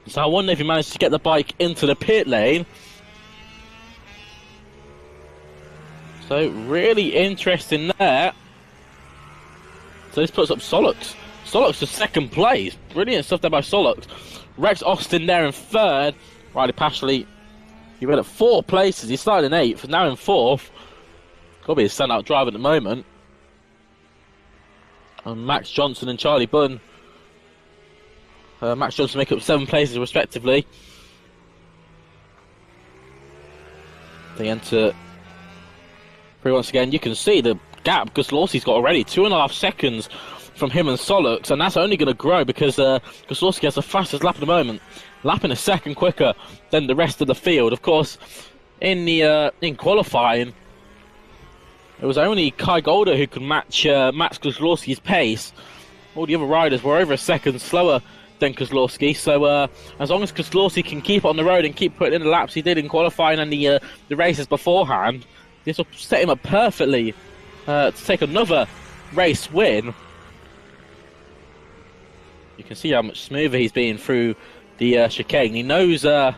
So I wonder if he managed to get the bike into the pit lane. So, really interesting there. So this puts up Solux. Solux to second place. Brilliant stuff there by Solux. Rex Austin there in third. Riley Pashley, he went at 4 places. He started in 8th, now in 4th. Got to be a standout driver at the moment. And Max Johnson and Charlie Bunn. Max Johnson make up 7 places respectively. They enter through once again. You can see the gap Kozlowski's got already. 2.5 seconds from him and Solux, and that's only going to grow because Kozlowski has the fastest lap at the moment. Lapping a second quicker than the rest of the field. Of course, in qualifying, it was only Kai Golder who could match Max Kozlowski's pace. All the other riders were over a second slower than Kozlowski. So as long as Kozlowski can keep on the road and keep putting in the laps he did in qualifying and the races beforehand, this will set him up perfectly to take another race win. You can see how much smoother he's been through the chicane. He knows that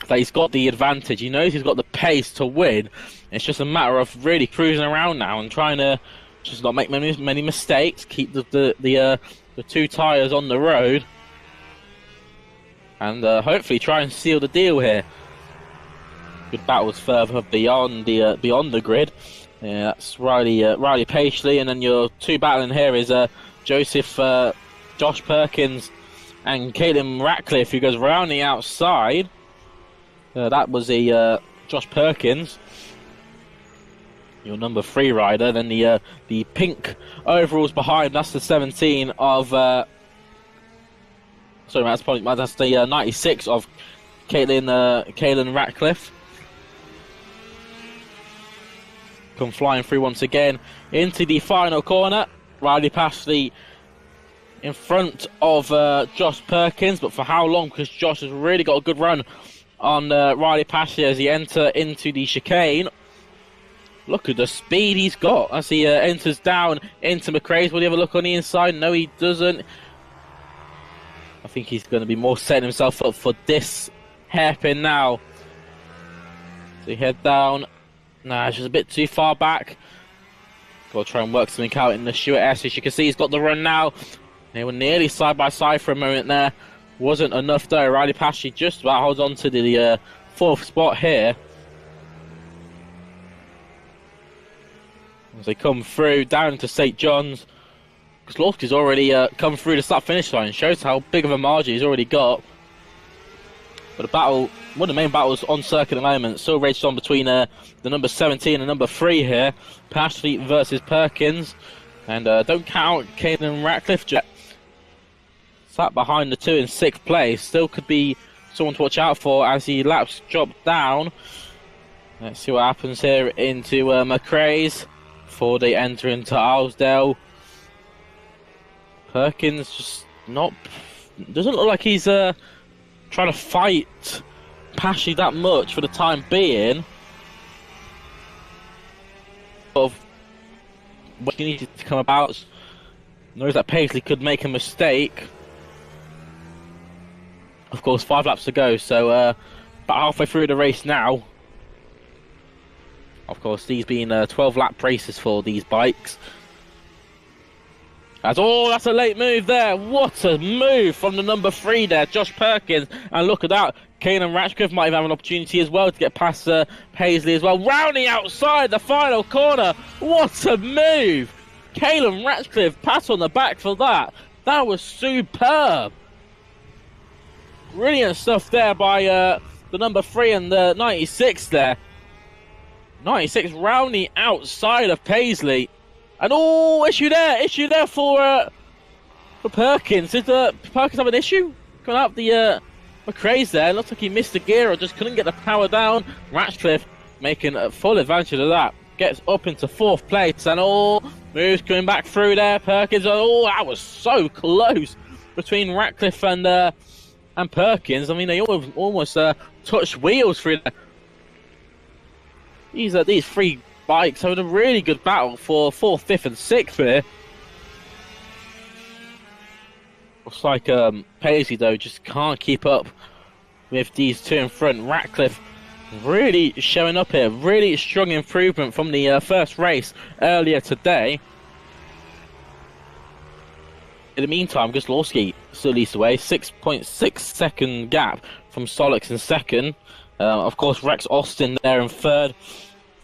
he's got the advantage. He knows he's got the pace to win. It's just a matter of really cruising around now and trying to just not make many mistakes. Keep the 2 tyres on the road. and hopefully try and seal the deal here. Good battles further beyond the grid. Yeah, that's Riley Paisley, and then your two battling here is Josh Perkins and Caitlin Ratcliffe, who goes round the outside. That was the Josh Perkins, your number 3 rider. Then the pink overalls behind. That's the 17 of. Sorry, that's the 96 of Caitlin Ratcliffe. Come flying through once again into the final corner. Riley Paisley in front of Josh Perkins, but for how long? Because Josh has really got a good run on Riley Paisley as he enters into the chicane. Look at the speed he's got as he enters down into McRae's. Will he have a look on the inside? No, he doesn't. I think he's going to be more setting himself up for this hairpin now. So he head down. Nah, it's just a bit too far back. Got to try and work something out in the Stuart S. As you can see, he's got the run now. They were nearly side by side for a moment there. Wasn't enough though. Riley Paisley just about holds on to the 4th spot here. As they come through down to St. John's. Kozlowski's already come through the start-finish line. Shows how big of a margin he's already got. But the battle, one of the main battles on circuit at the moment, still rages on between the number 17 and number 3 here. Paisley versus Perkins. And don't count Caitlin Ratcliffe yet. Sat behind the 2 in 6th place. Still could be someone to watch out for as he laps drop down. Let's see what happens here into McRae's before they enter into Islesdale. Perkins just doesn't look like he's trying to fight Paisley that much for the time being. Of what he needs to come about, knows that Paisley could make a mistake. Of course, 5 laps to go, so about halfway through the race now. Of course, these being 12-lap races for these bikes. That's a late move there. What a move from the number 3 there, Josh Perkins. And look at that. Caitlin Ratcliffe might have an opportunity as well to get past Paisley as well. Rounding outside the final corner. What a move. Caitlin Ratcliffe, pat on the back for that. That was superb. Brilliant stuff there by the number 3 and the 96 there. 96 rounding outside of Paisley. And issue there for Perkins. Did Perkins have an issue coming out the McRae's there? Looks like he missed the gear or just couldn't get the power down. Ratcliffe making a full advantage of that. Gets up into 4th place and moves coming back through there. Perkins, that was so close between Ratcliffe and Perkins. I mean, they almost touched wheels through there. These 3 bikes having a really good battle for 4th, 5th and 6th here. Looks like Paisley though just can't keep up with these 2 in front. Ratcliffe really showing up here. Really strong improvement from the first race earlier today. In the meantime, Kozlowski still leads the way. 6.6 second gap from Solix in 2nd. Of course, Rex Austin there in 3rd.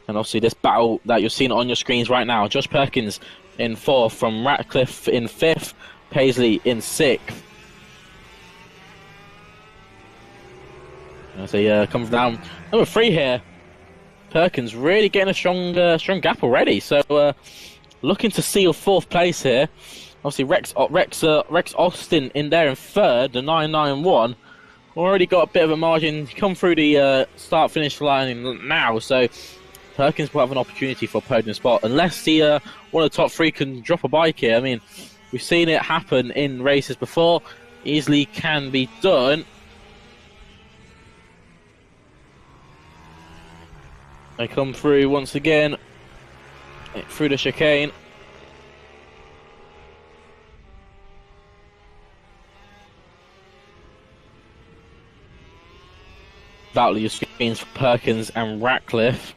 And obviously this battle that you're seeing on your screens right now. Josh Perkins in 4th from Ratcliffe in 5th. Paisley in 6th. As they come down. Number 3 here. Perkins really getting a strong gap already. So looking to seal 4th place here. Obviously Rex Austin in there in 3rd. The 991. Already got a bit of a margin. Come through the start-finish line now. So Perkins will have an opportunity for a podium spot unless one of the top 3 can drop a bike here. I mean, we've seen it happen in races before. Easily can be done. They come through once again through the chicane. Battle your screens for Perkins and Ratcliffe.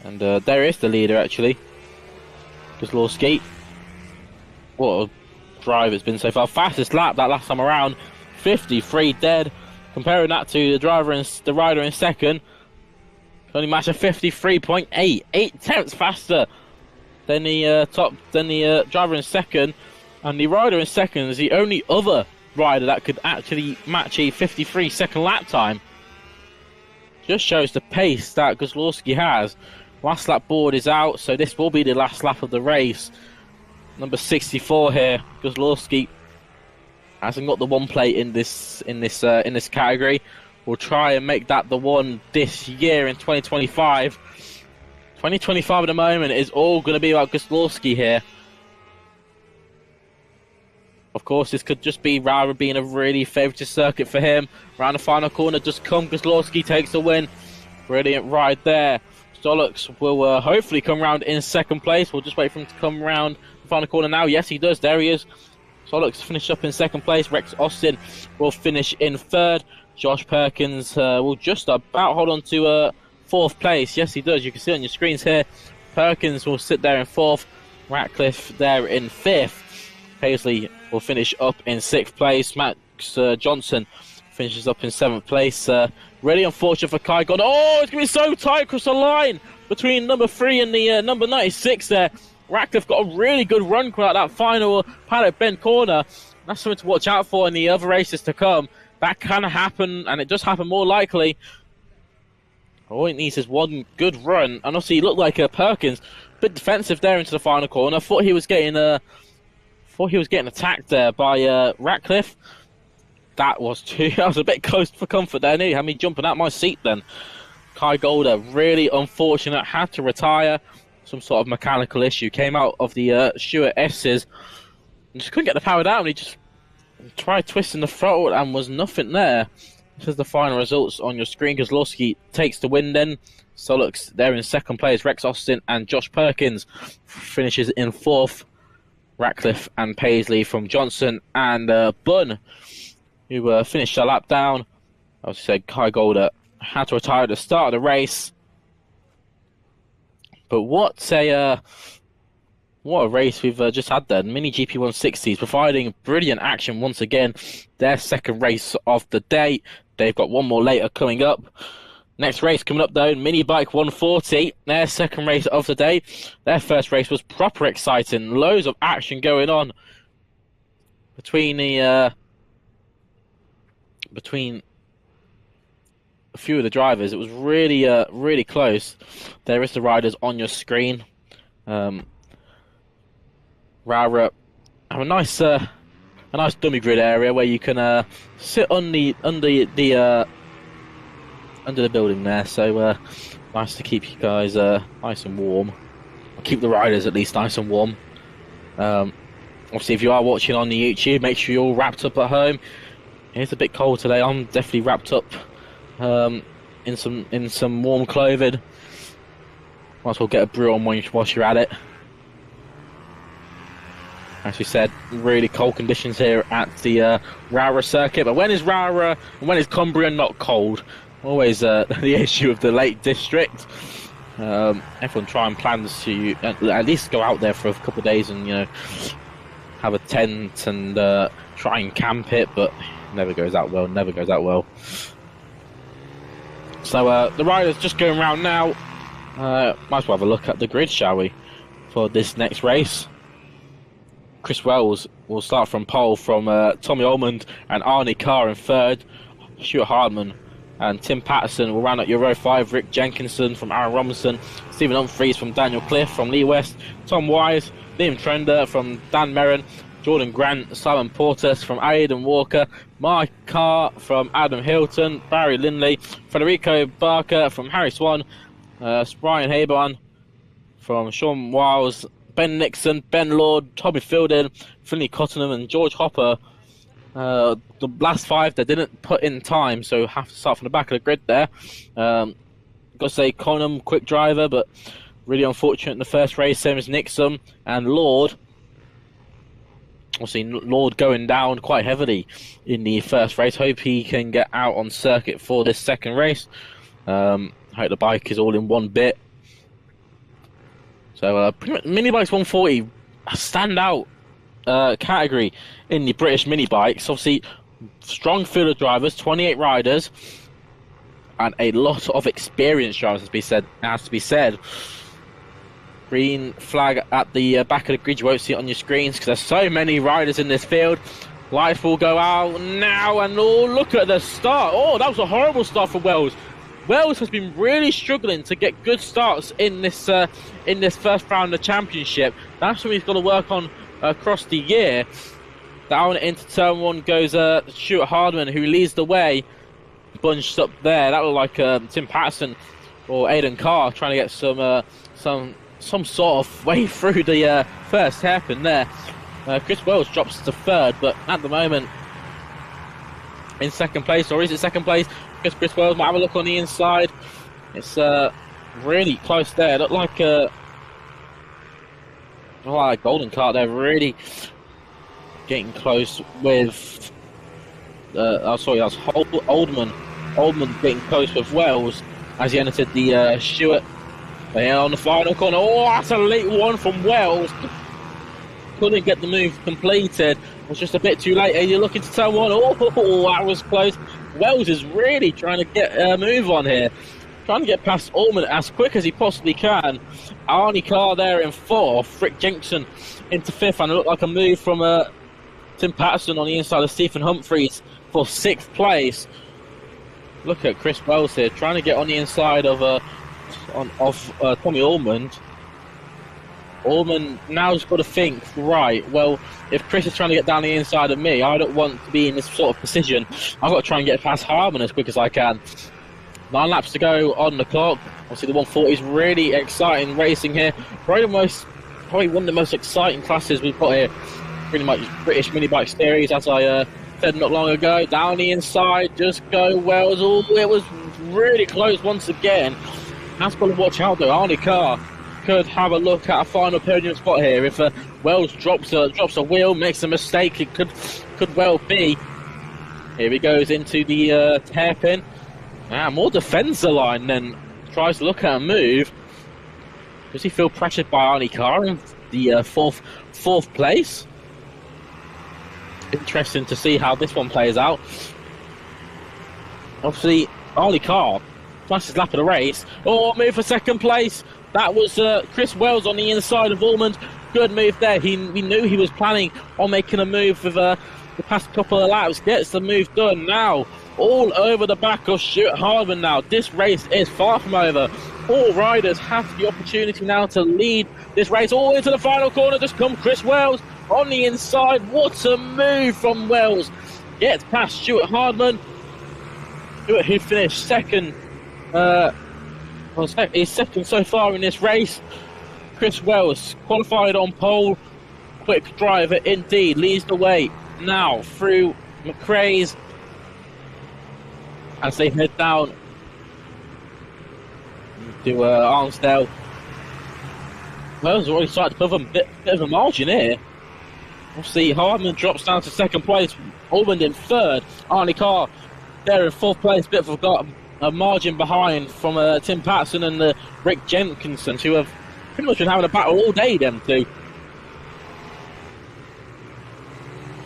And there is the leader, actually. Kozlowski. What a drive it's been so far. Fastest lap that last time around, 53 dead. Comparing that to the rider in second, only matched a 53.8, 8 tenths faster than the driver in second, and the rider in second is the only other rider that could actually match a 53-second lap time. Just shows the pace that Kozlowski has. Last lap board is out, so this will be the last lap of the race. Number 64 here, Kozlowski hasn't got the one plate in this category. We'll try and make that the one this year in 2025. 2025 at the moment is all going to be about Kozlowski here. Of course, this could just be Rowrah being a really favourite circuit for him. Around the final corner, just come Kozlowski takes the win. Brilliant ride there. Stolux will hopefully come round in second place. We'll just wait for him to come round the final corner now. Yes, he does. There he is. Stolux finished up in second place. Rex Austin will finish in third. Josh Perkins will just about hold on to fourth place. Yes, he does. You can see on your screens here. Perkins will sit there in fourth. Ratcliffe there in fifth. Paisley will finish up in sixth place. Max Johnson finishes up in seventh place. Really unfortunate for Kai God. Oh, it's going to be so tight across the line between number 3 and the number 96 there. Ratcliffe got a really good run out that final paddock bend corner. That's something to watch out for in the other races to come. That can happen, and it does happen more likely. All it needs is one good run. And obviously, he looked like Perkins, a bit defensive there into the final corner. Thought he was getting attacked there by Ratcliffe. That was a bit close for comfort there. He had me jumping out my seat then. Kai Golder, really unfortunate, had to retire. Some sort of mechanical issue. Came out of the Stewart S's and just couldn't get the power down. He just tried twisting the throttle and was nothing there. This is the final results on your screen. Kozlowski takes the win then. Solux there in second place. Rex Austin and Josh Perkins finishes in fourth. Ratcliffe and Paisley from Johnson and Bunn, who finished a lap down. As I said, Kai Golder had to retire at the start of the race. But what a race we've just had there. Mini GP 160s providing brilliant action once again. Their second race of the day. They've got one more later coming up. Next race coming up though, Mini Bike 140. Their second race of the day. Their first race was proper exciting. Loads of action going on between a few of the drivers. It was really close. There is the riders on your screen. Rowrah have a nice dummy grid area where you can sit under the building there. So nice to keep you guys nice and warm. Or keep the riders at least nice and warm. Obviously, if you are watching on the YouTube, make sure you're all wrapped up at home. It's a bit cold today. I'm definitely wrapped up in some warm clothing. Might as well get a brew on whilst you're at it. As we said, really cold conditions here at the Rowrah circuit. But when is Rowrah and when is Cumbria not cold? Always the issue of the Lake District. Everyone try and plans to at least go out there for a couple of days and have a tent and try and camp it, but never goes out well. So the riders just going around now. Might as well have a look at the grid, shall we, for this next race. Chris Wells will start from pole from Tommy Almond and Arnie Carr in third. Stuart Hardman and Tim Patterson will round up your row 5. Rick Jenkinson from Aaron Robinson. Stephen Humphreys from Daniel Cliff from Lee West. Tom Wise, Liam Trender from Dan Merrin. Jordan Grant, Simon Portas from Aidan Walker. Mike Carr from Adam Hilton. Barry Lindley. Federico Barker from Harry Swan. Brian Hayborn from Sean Wiles. Ben Nixon, Ben Lord, Tommy Fielding, Finley Cottenham and George Hopper. The last 5 they didn't put in time, so have to start from the back of the grid there. Got to say Conham, quick driver, but really unfortunate in the first race, same as Nixon and Lord. Obviously, Lord going down quite heavily in the first race. Hope he can get out on circuit for this second race. Hope the bike is all in one bit. So, Mini Bikes 140 stand out category in the British mini bikes. Obviously, strong field of drivers, 28 riders, and a lot of experienced drivers, has to be said. Green flag at the back of the grid. You won't see it on your screens because there's so many riders in this field. Lights will go out now, and oh, look at the start. Oh, that was a horrible start for Wells. Wells has been really struggling to get good starts in this first round of the championship. That's what he's got to work on across the year. Down into turn one goes Stuart Hardman, who leads the way, bunched up there. That looked like Tim Patterson or Aidan Carr trying to get some sort of way through the first hairpin there. Chris Wells drops to third, but at the moment in second place, or is it second place? Because Chris Wells might have a look on the inside. It's really close there. It looked like a golden cart there, really getting close with. Sorry, that was Oldman. Oldman getting close with Wells as he entered the Stuart. On the final corner. Oh, that's a late one from Wells. Couldn't get the move completed. It was just a bit too late. Are you looking to turn one? Oh, that was close. Wells is really trying to get a move on here. Trying to get past Allman as quick as he possibly can. Arnie Carr there in fourth. Rick Jenkinson into fifth. And it looked like a move from Tim Patterson on the inside of Stephen Humphreys for sixth place. Look at Chris Wells here. Trying to get on the inside of Tommy Allman. Allman now's got to think, right, well, if Chris is trying to get down the inside of me, I don't want to be in this sort of position. I've got to try and get past Harmon as quick as I can. 9 laps to go on the clock. Obviously, the 140 is really exciting racing here. Probably one of the most exciting classes we've got here. Pretty much British mini bike series, as I said not long ago. Down the inside, just go Wells. Oh, it was really close once again. Has got to watch out though. Arnie Carr could have a look at a final podium spot here. If Wells drops a wheel, makes a mistake, it could well be. Here he goes into the hairpin. More defends the line, then tries to look at a move. Does he feel pressured by Arnie Carr in the fourth place? Interesting to see how this one plays out. Obviously, Arnie Carr, fastest lap of the race. Oh, move for second place. That was Chris Wells on the inside of Allman. Good move there. We knew he was planning on making a move with the past couple of laps. Gets the move done now. All over the back of Stuart Hardman now. This race is far from over. All riders have the opportunity now to lead this race. All into the final corner. Just come Chris Wells on the inside. What a move from Wells. Gets past Stuart Hardman. Stuart, who finished second. He's second so far in this race. Chris Wells qualified on pole. Quick driver indeed. Leads the way now through McRae's as they head down to Armsdale. Wells already started to cover a bit of a margin here. We'll see. Hardman drops down to second place. Allman in third. Arnie Carr there in fourth place. Bit of a margin behind from Tim Patterson and Rick Jenkinson, who have pretty much been having a battle all day, them two.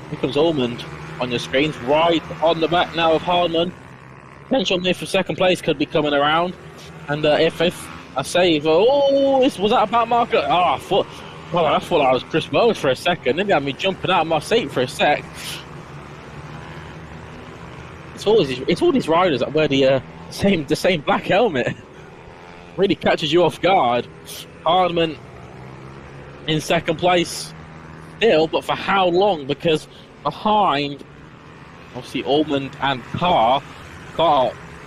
Here comes Allman on your screens, right on the back now of Hardman. Potential move for second place could be coming around. And if I save, was that a back marker? I thought I was Chris Wells for a second. Then they had me jumping out of my seat for a sec. It's all these riders that wear the same black helmet. Really catches you off guard. Hardman in second place still, but for how long? Because behind, obviously, Allman and Carr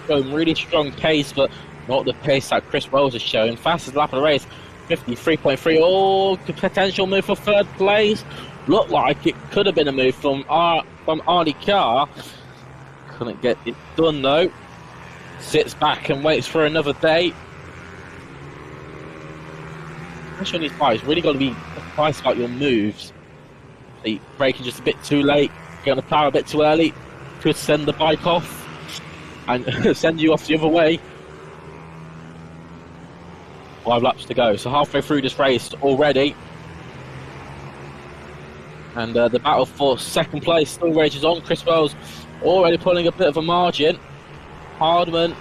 going really strong pace, but not the pace that Chris Wells is showing. Fastest lap of the race, 53.3. Oh, potential move for third place. Looked like it could have been a move from Arnie Carr. Couldn't get it done though. Sits back and waits for another day. Pressure on these bikes, really got to be precise about your moves. The braking just a bit too late, get on the power a bit too early, could send the bike off and send you off the other way. 5 laps to go, so halfway through this race already. And the battle for second place still rages on. Chris Wells already pulling a bit of a margin. Hardman,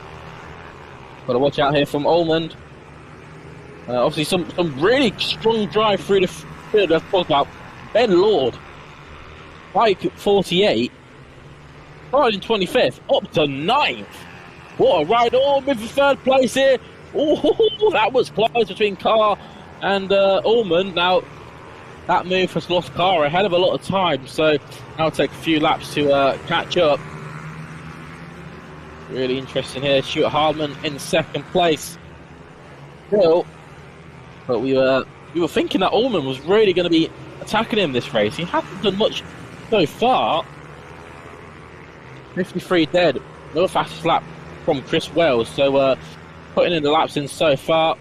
got to watch out here from Ullman. Obviously, some really strong drive through the field. I've talked about Ben Lord, bike 48, started in 25th, up to 9th. What a ride! Ullman for third place here. Oh, that was close between Carr and Ullman. Now, that move has lost Carr a hell of a lot of time, so now it'll take a few laps to catch up. Really interesting here. Stuart Hardman in second place still, but we were thinking that Ullman was really going to be attacking him this race. He hasn't done much so far. 53 dead, no fastest lap from Chris Wells, so putting in the laps in so far.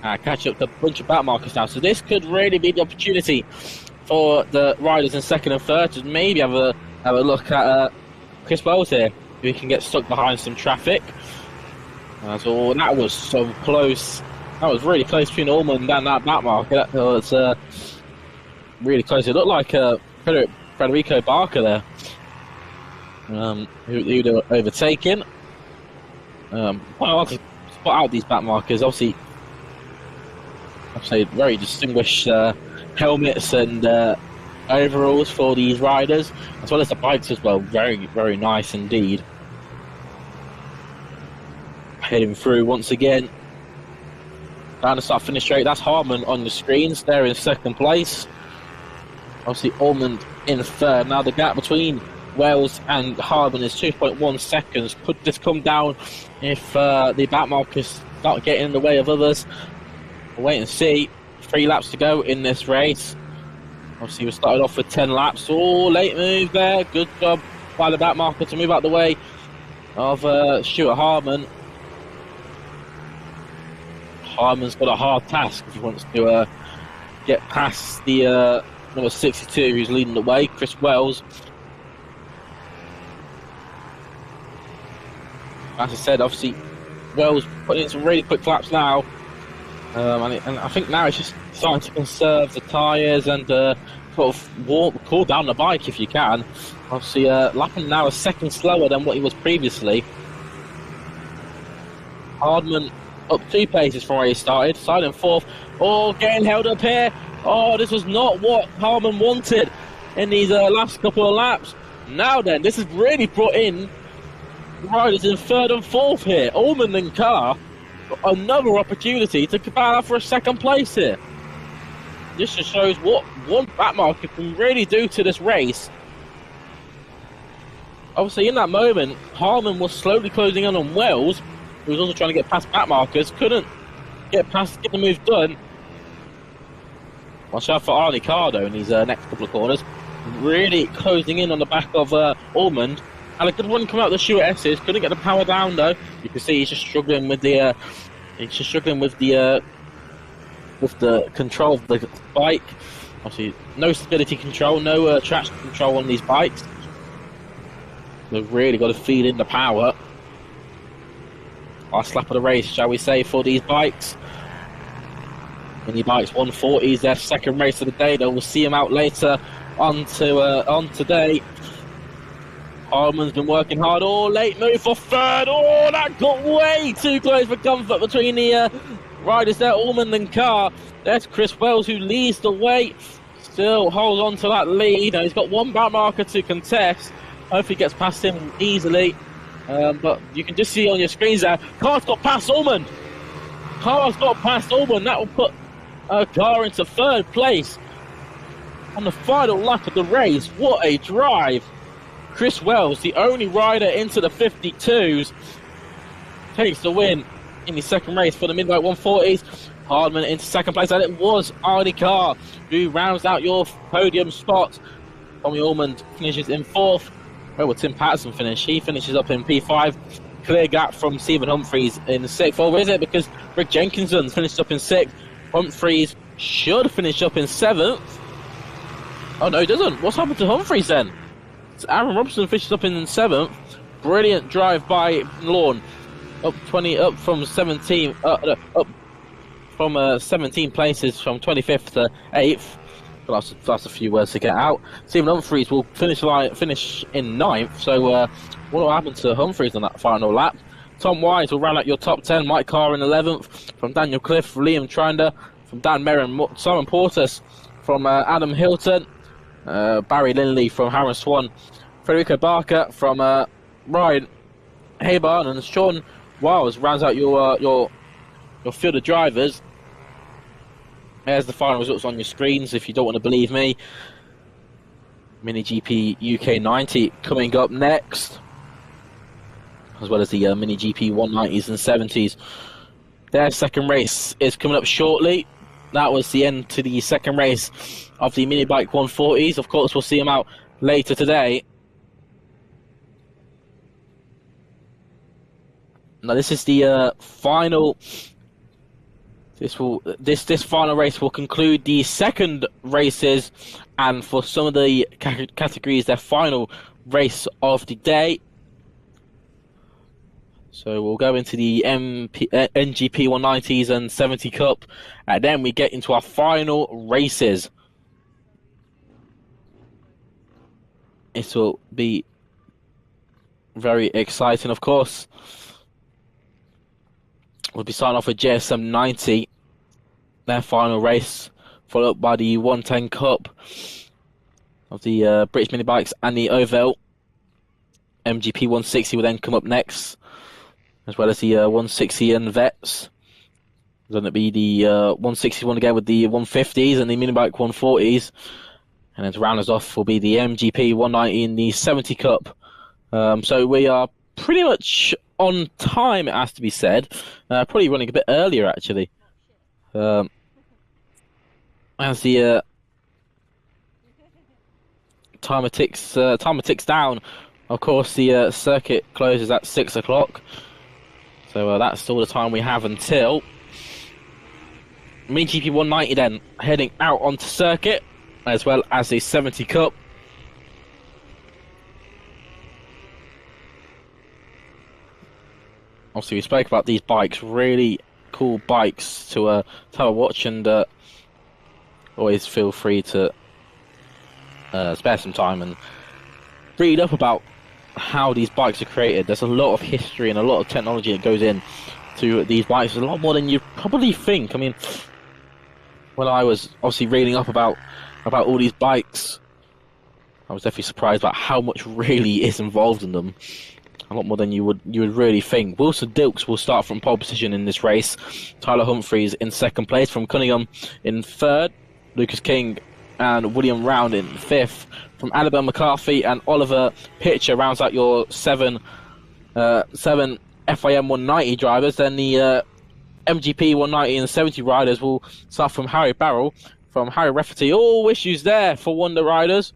Catch up to a bunch of back markers now, so this could really be the opportunity for the riders in second and third to maybe have a look at Chris Wells here, who can get stuck behind some traffic. So that was so close. That was really close between Ullman and that back marker. That was really close. It looked like Federico Barker there, who they were overtaking. I want to spot out these back markers. Obviously, I'd say very distinguished helmets and overalls for these riders, as well as the bikes as well. Very, very nice indeed. Heading through once again. Down the start finish straight. That's Hardman on the screens. They're in second place. Obviously, Ullman in third. Now the gap between Wells and Hardman is 2.1 seconds. Could this come down if the back markers start getting in the way of others? We'll wait and see. 3 laps to go in this race. Obviously, we started off with 10 laps. Oh, late move there. Good job by the back marker to move out the way of Stuart Hardman. Hardman's got a hard task if he wants to get past the number 62 who's leading the way, Chris Wells. As I said, obviously, Wells putting in some really quick laps now. And I think now it's just starting to conserve the tyres and sort of cool down the bike if you can. Obviously, lapping now a second slower than what he was previously. Hardman up 2 paces from where he started, side and fourth. Oh, getting held up here. Oh, this was not what Hardman wanted in these last couple of laps. Now then, this has really brought in riders in third and fourth here. Ullman and Carr got another opportunity to battle for a second place here. This just shows what one back marker can really do to this race. Obviously, in that moment, Hardman was slowly closing in on Wells, who was also trying to get past back markers, couldn't get the move done. Watch out for Arnie Cardo in these next couple of corners. Really closing in on the back of Ullman. Had a good one come out the Stuart S's. Couldn't get the power down though. You can see he's just struggling with the control of the bike. Obviously, no stability control, no traction control on these bikes. They've really got to feed in the power. Last lap of the race, shall we say, for these bikes. Mini Bikes 140s, their second race of the day. Though we'll see them out later on today. Hardman's been working hard. Oh, late move for third. Oh, that got way too close for comfort between the riders there, Ullman and Carr. There's Chris Wells who leads the way. Still holds on to that lead. Now he's got one back marker to contest. Hopefully gets past him easily. But you can just see on your screens there, Carr's got past Ullman. Carr's got past Ullman. That will put Carr into third place on the final lap of the race. What a drive. Chris Wells, the only rider into the 52s, takes the win in the second race for the Midnight 140s. Hardman into second place, and it was Arnie Carr who rounds out your podium spot. Tommy Ullman finishes in fourth. Where will Tim Patterson finish? He finishes up in P5. Clear gap from Stephen Humphreys in sixth. Or is it? Because Rick Jenkinson finished up in sixth. Humphreys should finish up in seventh. Oh no, he doesn't. What's happened to Humphreys then? So Aaron Robson finishes up in seventh. Brilliant drive by Lawn. Up from 17 places from 25th to 8th. That's a few words to get out. Stephen Humphries will finish in ninth. So what will happen to Humphries on that final lap? Tom Wise will round out your top 10. Mike Carr in 11th. From Daniel Cliff, Liam Trinder. From Dan Merrin, Simon Portis. From Adam Hilton. Barry Lindley from Harron Swan. Federico Barker from Ryan Haybarn. And Sean Wiles rounds out your field of drivers. There's the final results on your screens if you don't want to believe me. Mini GP UK 90 coming up next, as well as the Mini GP 190s and 70s. Their second race is coming up shortly. That was the end to the second race of the Mini Bike 140s. Of course, we'll see them out later today. Now, this is the final. This final race will conclude the second races, and for some of the categories, their final race of the day. So we'll go into the NGP 190s and 70 Cup, and then we get into our final races. It will be very exciting, of course. We'll be starting off with JSM 90, their final race, followed up by the 110 Cup of the British Mini Bikes and the Oval. MGP 160 will then come up next, as well as the 160 and Vets. Then it'll be the 161 again with the 150s and the Mini Bike 140s. And then to round us off will be the MGP 190 and the 70 Cup. So we are pretty much on time, it has to be said. Probably running a bit earlier, actually. As the timer ticks down, of course, the circuit closes at 6 o'clock. So that's all the time we have until Mini GP 190 then heading out onto circuit, as well as the 70 Cup. Obviously, we spoke about these bikes, really cool bikes to have a watch, and always feel free to spare some time and read up about how these bikes are created. There's a lot of history and a lot of technology that goes in to these bikes, a lot more than you probably think. I mean, when I was obviously reading up about all these bikes, I was definitely surprised about how much really is involved in them. A lot more than you would really think. Wilson Dilks will start from pole position in this race. Tyler Humphries in second place. From Cunningham in third. Lucas King and William Round in fifth. From Annabelle McCarthy and Oliver Pitcher rounds out your seven FIM 190 drivers. Then the MGP 190 and 70 riders will start from Harry Barrell. From Harry Rafferty. All issues there for Wonder Riders.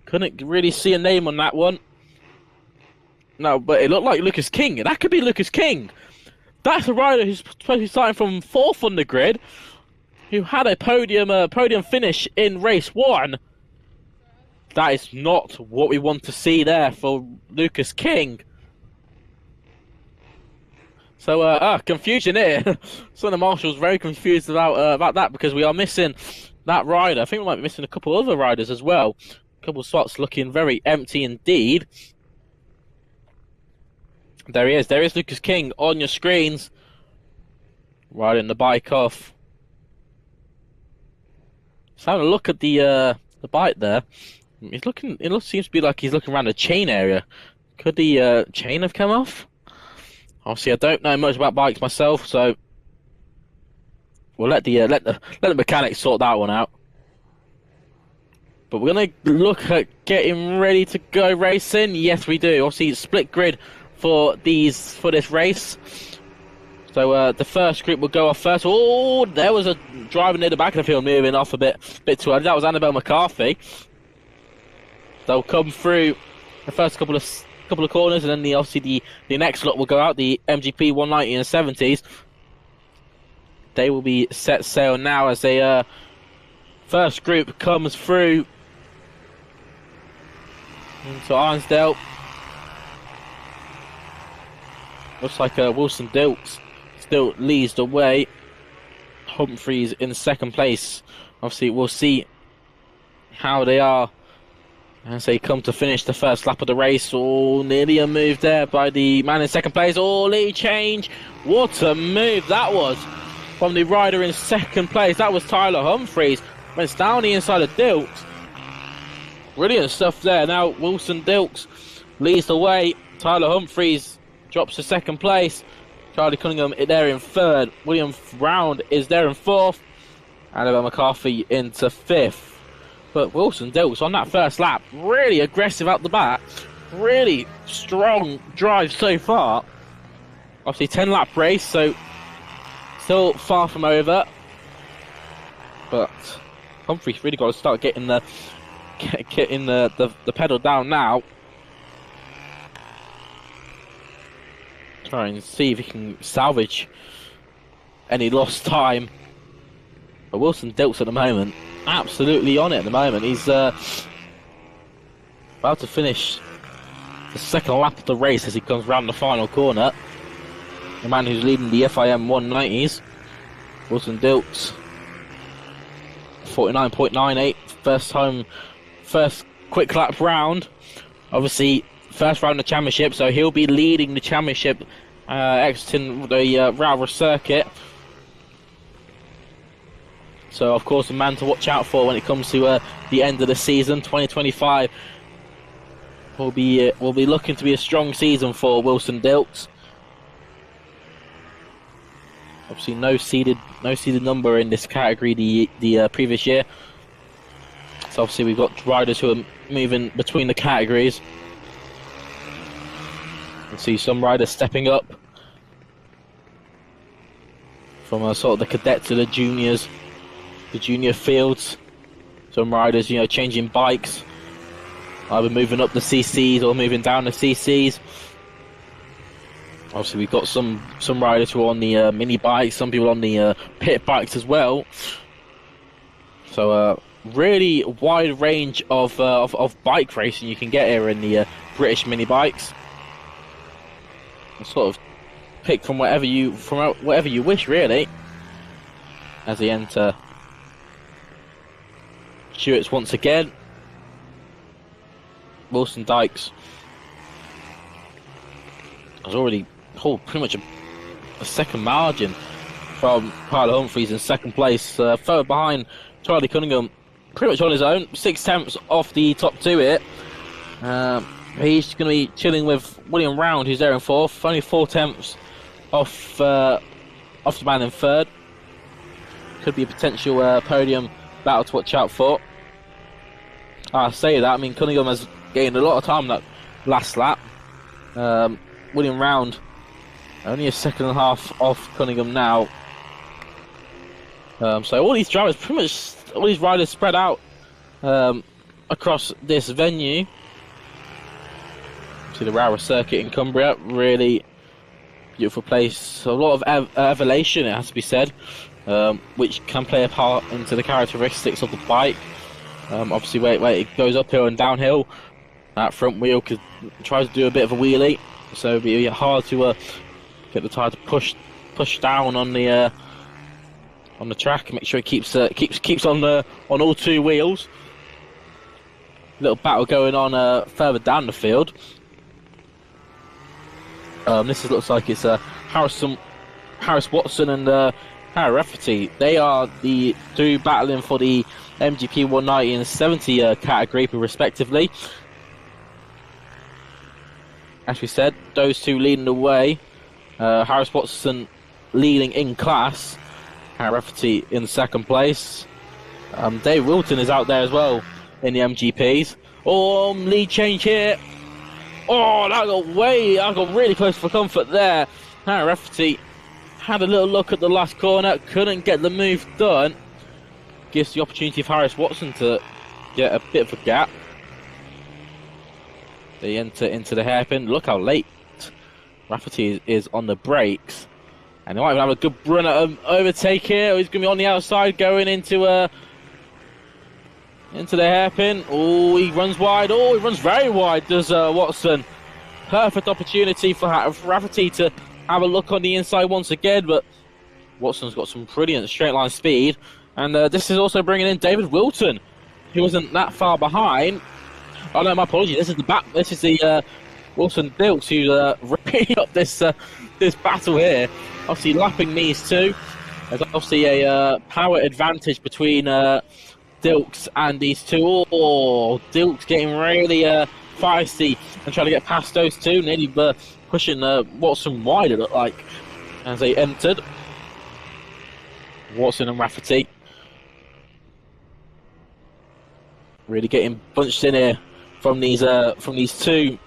Couldn't really see a name on that one. No, but it looked like Lucas King. That could be Lucas King. That's a rider who's supposed to be starting from fourth on the grid, who had a podium finish in race one. That is not what we want to see there for Lucas King. So, confusion here. Some of the marshals very confused about that, because we are missing that rider. I think we might be missing a couple other riders as well. A couple of spots looking very empty indeed. There he is. There is Lucas King on your screens, riding the bike off. Just having a look at the bike there. He's looking. It seems to be like he's looking around the chain area. Could the chain have come off? Obviously, I don't know much about bikes myself, so we'll let the mechanics sort that one out. But we're gonna look at getting ready to go racing. Yes, we do. Obviously, split grid for this race. So the first group will go off first. Oh, there was a driver near the back of the field moving off a bit too early. That was Annabelle McCarthy. They'll come through the first couple of corners, and then obviously the next lot will go out, the MGP 190 and 70s. They will be set sail now as the first group comes through into Arnsdale. Looks like Wilson Dilks still leads the way. Humphries in second place Obviously, we'll see how they are as they come to finish the first lap of the race. Oh, nearly a move there by the man in second place. Oh, lead change. What a move that was from the rider in second place. That was Tyler Humphries. Went down the inside of Dilks. Brilliant stuff there. Now Wilson Dilks leads the way. Tyler Humphries drops to second place. Charlie Cunningham there in third. William Round is there in fourth. Annabelle McCarthy into fifth. But Wilson Dilks on that first lap, really aggressive out the back. Really strong drive so far. Obviously 10-lap race, so still far from over. But Humphries really got to start getting the pedal down now. Try and see if he can salvage any lost time. But Wilson Dilks at the moment, absolutely on it at the moment. He's about to finish the second lap of the race as he comes round the final corner. The man who's leading the FIM 190s, Wilson Dilks, 49.98, first quick lap round. Obviously, first round of the championship, so he'll be leading the championship, exiting the Rowrah circuit. So, of course, a man to watch out for when it comes to the end of the season. 2025 will be looking to be a strong season for Wilson Dilks. Obviously, no seeded number in this category the previous year. So obviously we've got riders who are moving between the categories. You can see some riders stepping up from sort of the cadet to the juniors. The junior fields. Some riders, changing bikes, either moving up the CCs or moving down the CCs. Obviously, we've got some riders who are on the mini bikes, some people on the pit bikes as well. So, really wide range of bike racing you can get here in the British mini bikes. Sort of pick from whatever you wish, really. As they enter Stewart's once again. Wilson Dykes has already pulled pretty much a second margin from Tyler Humphries in second place, further behind Charlie Cunningham, pretty much on his own, 6/10 off the top two here. He's going to be chilling with William Round, who's there in fourth, only 4/10 off the man in third. Could be a potential podium battle to watch out for. I say that, I mean, Cunningham has gained a lot of time that last lap. William Round only a second and a half off Cunningham now. So all these drivers, pretty much all these riders spread out across this venue. See the Rowrah circuit in Cumbria, really beautiful place. A lot of elevation, it has to be said, which can play a part into the characteristics of the bike. Obviously, where it goes uphill and downhill, that front wheel could try to do a bit of a wheelie, so it'd be hard to get the tyre to push down on the track and make sure it keeps on all two wheels. Little battle going on further down the field. Looks like it's Harris Watson and Harry Rafferty. They are the two battling for the MGP 190 and 70 category, respectively. As we said, those two leading the way. Harris Watson leading in class. Harry Rafferty in second place. Dave Wilton is out there as well in the MGPs. Oh, lead change here. Oh, that got really close for comfort there. Harry Rafferty had a little look at the last corner, couldn't get the move done. Gives the opportunity for Harris Watson to get a bit of a gap. They enter into the hairpin. Look how late Rafferty is on the brakes. And they might even have a good run at overtake here. He's going to be on the outside going into the hairpin. Oh, he runs wide. Oh, he runs very wide, does Watson. Perfect opportunity for Rafferty to have a look on the inside once again, but Watson's got some brilliant straight line speed. And this is also bringing in David Wilton, who wasn't that far behind. Oh no, my apologies. This is the Wilson Dilks who's ripping up this battle here. Obviously lapping these two. There's obviously a power advantage between Dilks and these two. Oh, Dilks getting really feisty and trying to get past those two. Nearly pushing Watson wide, it looked like, as they entered. Watson and Rafferty really getting bunched in here from these two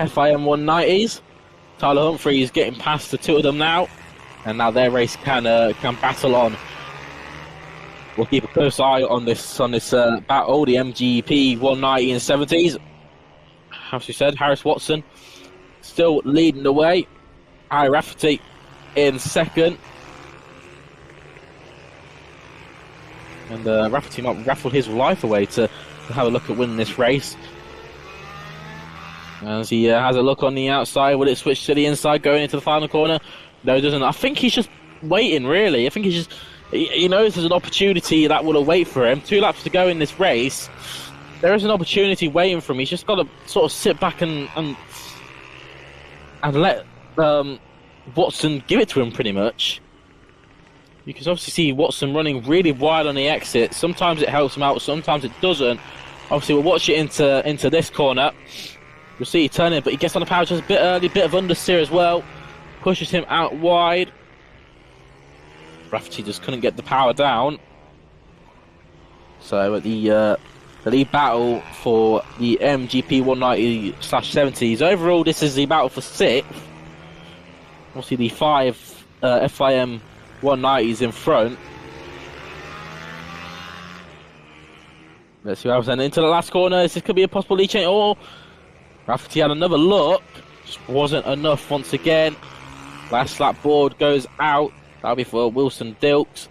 FIM 190s. Tyler Humphries getting past the two of them now, and now their race can battle on. We'll keep a close eye on this battle, the MGP 190 and 70s. As we said, Harris Watson still leading the way. Harry Rafferty in second. And Rafferty might raffle his life away to have a look at winning this race. As he has a look on the outside, will it switch to the inside going into the final corner? No, it doesn't. I think he's just waiting, really. I think he knows there's an opportunity that will await for him. 2 laps to go in this race. There is an opportunity waiting for him. He's just got to sort of sit back and let Watson give it to him, pretty much. You can obviously see Watson running really wide on the exit. Sometimes it helps him out, sometimes it doesn't. Obviously, we'll watch it into this corner. You'll see he turning, but he gets on the power just a bit early, bit of understeer as well. Pushes him out wide. Rafferty just couldn't get the power down. So the lead battle for the MGP 190/70s. Overall, this is the battle for 6th. Obviously, the 5 FIM 190s in front. Let's see what happens. And into the last corner. This could be a possible lead change. Oh, Rafferty had another look. Just wasn't enough once again. Last lap board goes out. That'll be for Wilson Dilks.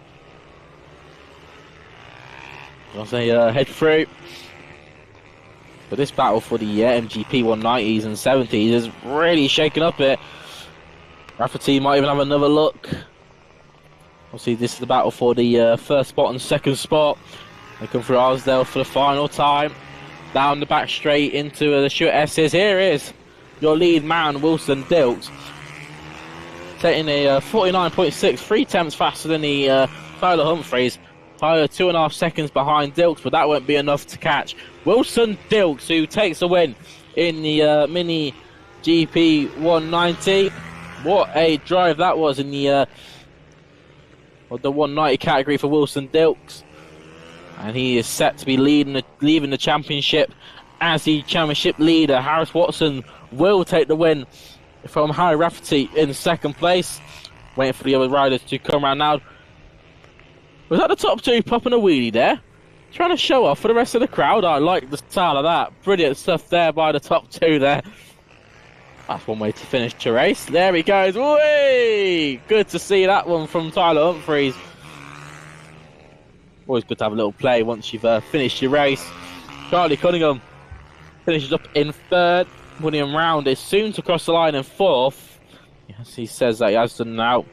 I'll say head through. But this battle for the MGP 190s and 70s is really shaking up it. Rafferty might even have another look. Obviously, this is the battle for the first spot and second spot. They come through Arsdale for the final time. Down the back straight into the Stuart S's. Here is your lead man, Wilson Dilks. Setting a 49.6, 3 tenths faster than the Tyler Humphries. Tyler 2.5 seconds behind Dilks, but that won't be enough to catch Wilson Dilks, who takes the win in the Mini GP 190. What a drive that was in the 190 category for Wilson Dilks. And he is set to be leaving the championship as the championship leader. Harris Watson will take the win from Harry Rafferty in second place. Waiting for the other riders to come around now. Was that the top 2 popping a wheelie there? Trying to show off for the rest of the crowd. I like the style of that. Brilliant stuff there by the top 2 there. That's one way to finish the race. There he goes. Whee! Good to see that one from Tyler Humphries. Always good to have a little play once you've finished your race. Charlie Cunningham finishes up in 3rd. William Round is soon to cross the line in 4th. Yes, he says that he has done now.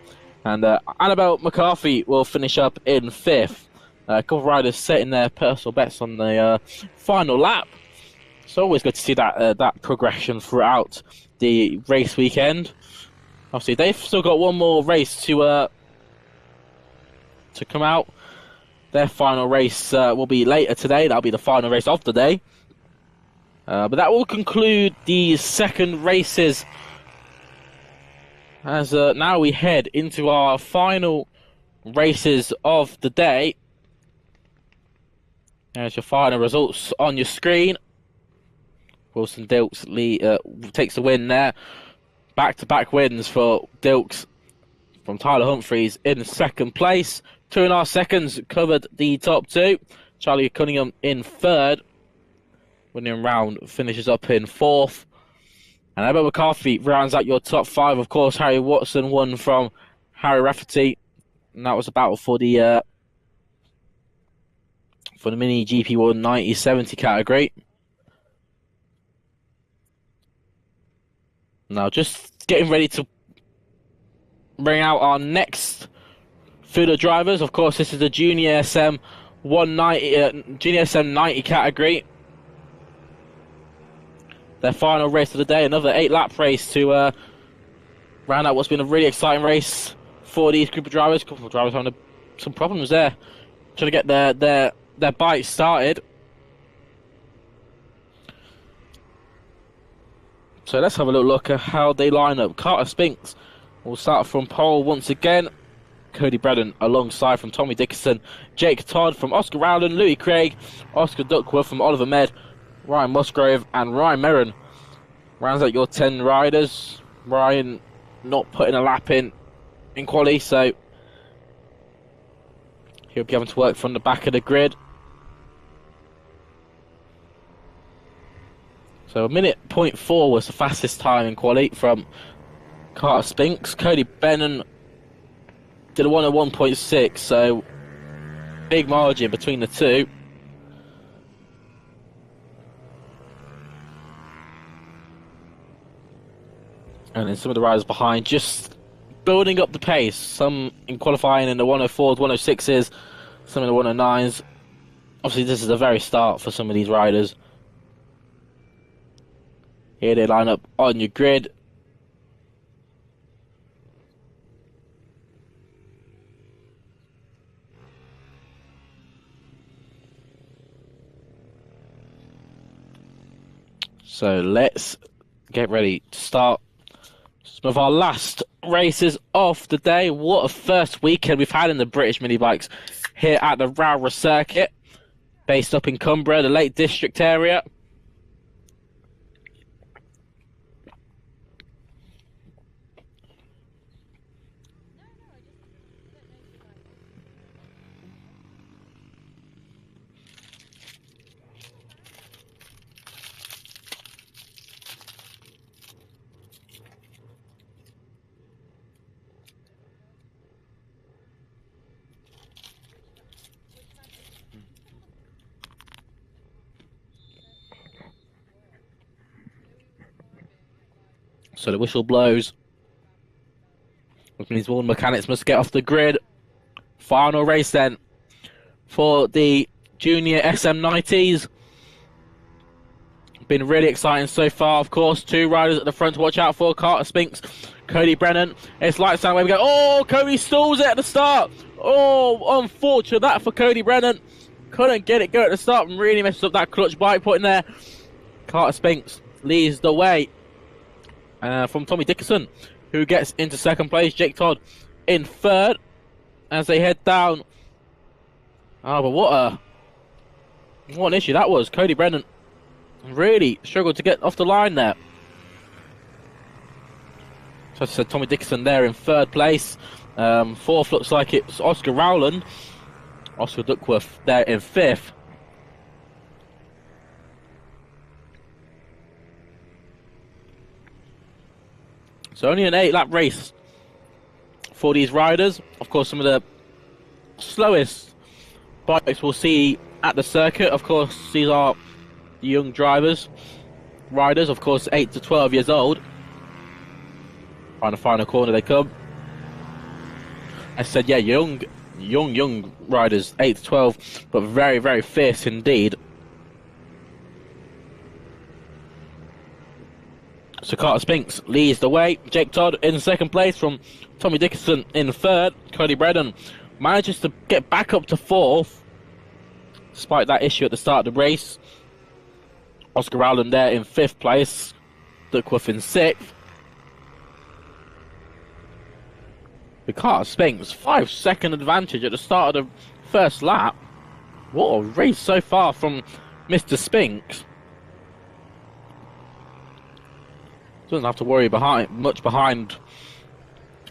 And Annabelle McCarthy will finish up in 5th. A couple of riders setting their personal bets on the final lap. It's always good to see that progression throughout the race weekend. Obviously, they've still got one more race to come out. Their final race will be later today. That'll be the final race of the day. But that will conclude the second races. As now we head into our final races of the day. There's your final results on your screen. Wilson Dilks takes the win there. Back-to-back wins for Dilks from Tyler Humphries in second place. 2.5 seconds covered the top 2. Charlie Cunningham in 3rd. William Round finishes up in 4th. And Annabelle McCarthy rounds out your top 5. Of course, Harry Watson won from Harry Rafferty. And that was a battle for the Mini GP 190/70 category. Now, just getting ready to bring out our next through the drivers. Of course, this is the Junior SM 190, Junior SM 90 category. Their final race of the day, another 8-lap race to round out what's been a really exciting race for these group of drivers. A couple of drivers having some problems there, trying to get their bikes started. So let's have a little look at how they line up. Carter Spinks will start from pole once again. Cody Brennan alongside from Tommy Dickinson, Jake Todd from Oscar Rowland, Louis Craig, Oscar Duckworth from Oliver Med, Ryan Musgrove and Ryan Merrin. Rounds out your 10 riders. Ryan not putting a lap in quali, so he'll be having to work from the back of the grid. So 1:04 was the fastest time in quali from Carter Spinks. Cody Brennan did a 1:01.6, so big margin between the two. And then some of the riders behind just building up the pace. Some in qualifying in the 104s, 106s, some in the 109s. Obviously, this is the very start for some of these riders. Here they line up on your grid. So let's get ready to start some of our last races of the day. What a first weekend we've had in the British mini bikes here at the Rowrah circuit, based up in Cumbria, the Lake District area. So the whistle blows, which means all the mechanics must get off the grid. Final race then for the Junior SM90s. Been really exciting so far, of course. 2 riders at the front to watch out for. Carter Spinks, Cody Brennan. It's lights down, where we go. Oh, Cody stalls it at the start. Oh, unfortunate that for Cody Brennan. Couldn't get it go at the start and really messed up that clutch bike put in there. Carter Spinks leads the way. From Tommy Dickinson, who gets into second place. Jake Todd in third as they head down. Oh, but what an issue that was. Cody Brennan really struggled to get off the line there. So I said Tommy Dickinson there in third place. Fourth looks like it's Oscar Rowland. Oscar Duckworth there in fifth. So only an 8-lap race for these riders. Of course, some of the slowest bikes we'll see at the circuit. Of course, these are young riders. Of course, 8 to 12 years old. Trying to find a corner they come. I said, yeah, young riders, 8 to 12, but very, very fierce indeed. So Carter Spinks leads the way. Jake Todd in second place from Tommy Dickinson in third. Cody Brennan manages to get back up to fourth, despite that issue at the start of the race. Oscar Rowland there in fifth place. Duckworth in sixth. But Carter Spinks, 5-second advantage at the start of the first lap. What a race so far from Mr. Spinks. Doesn't have to worry much behind,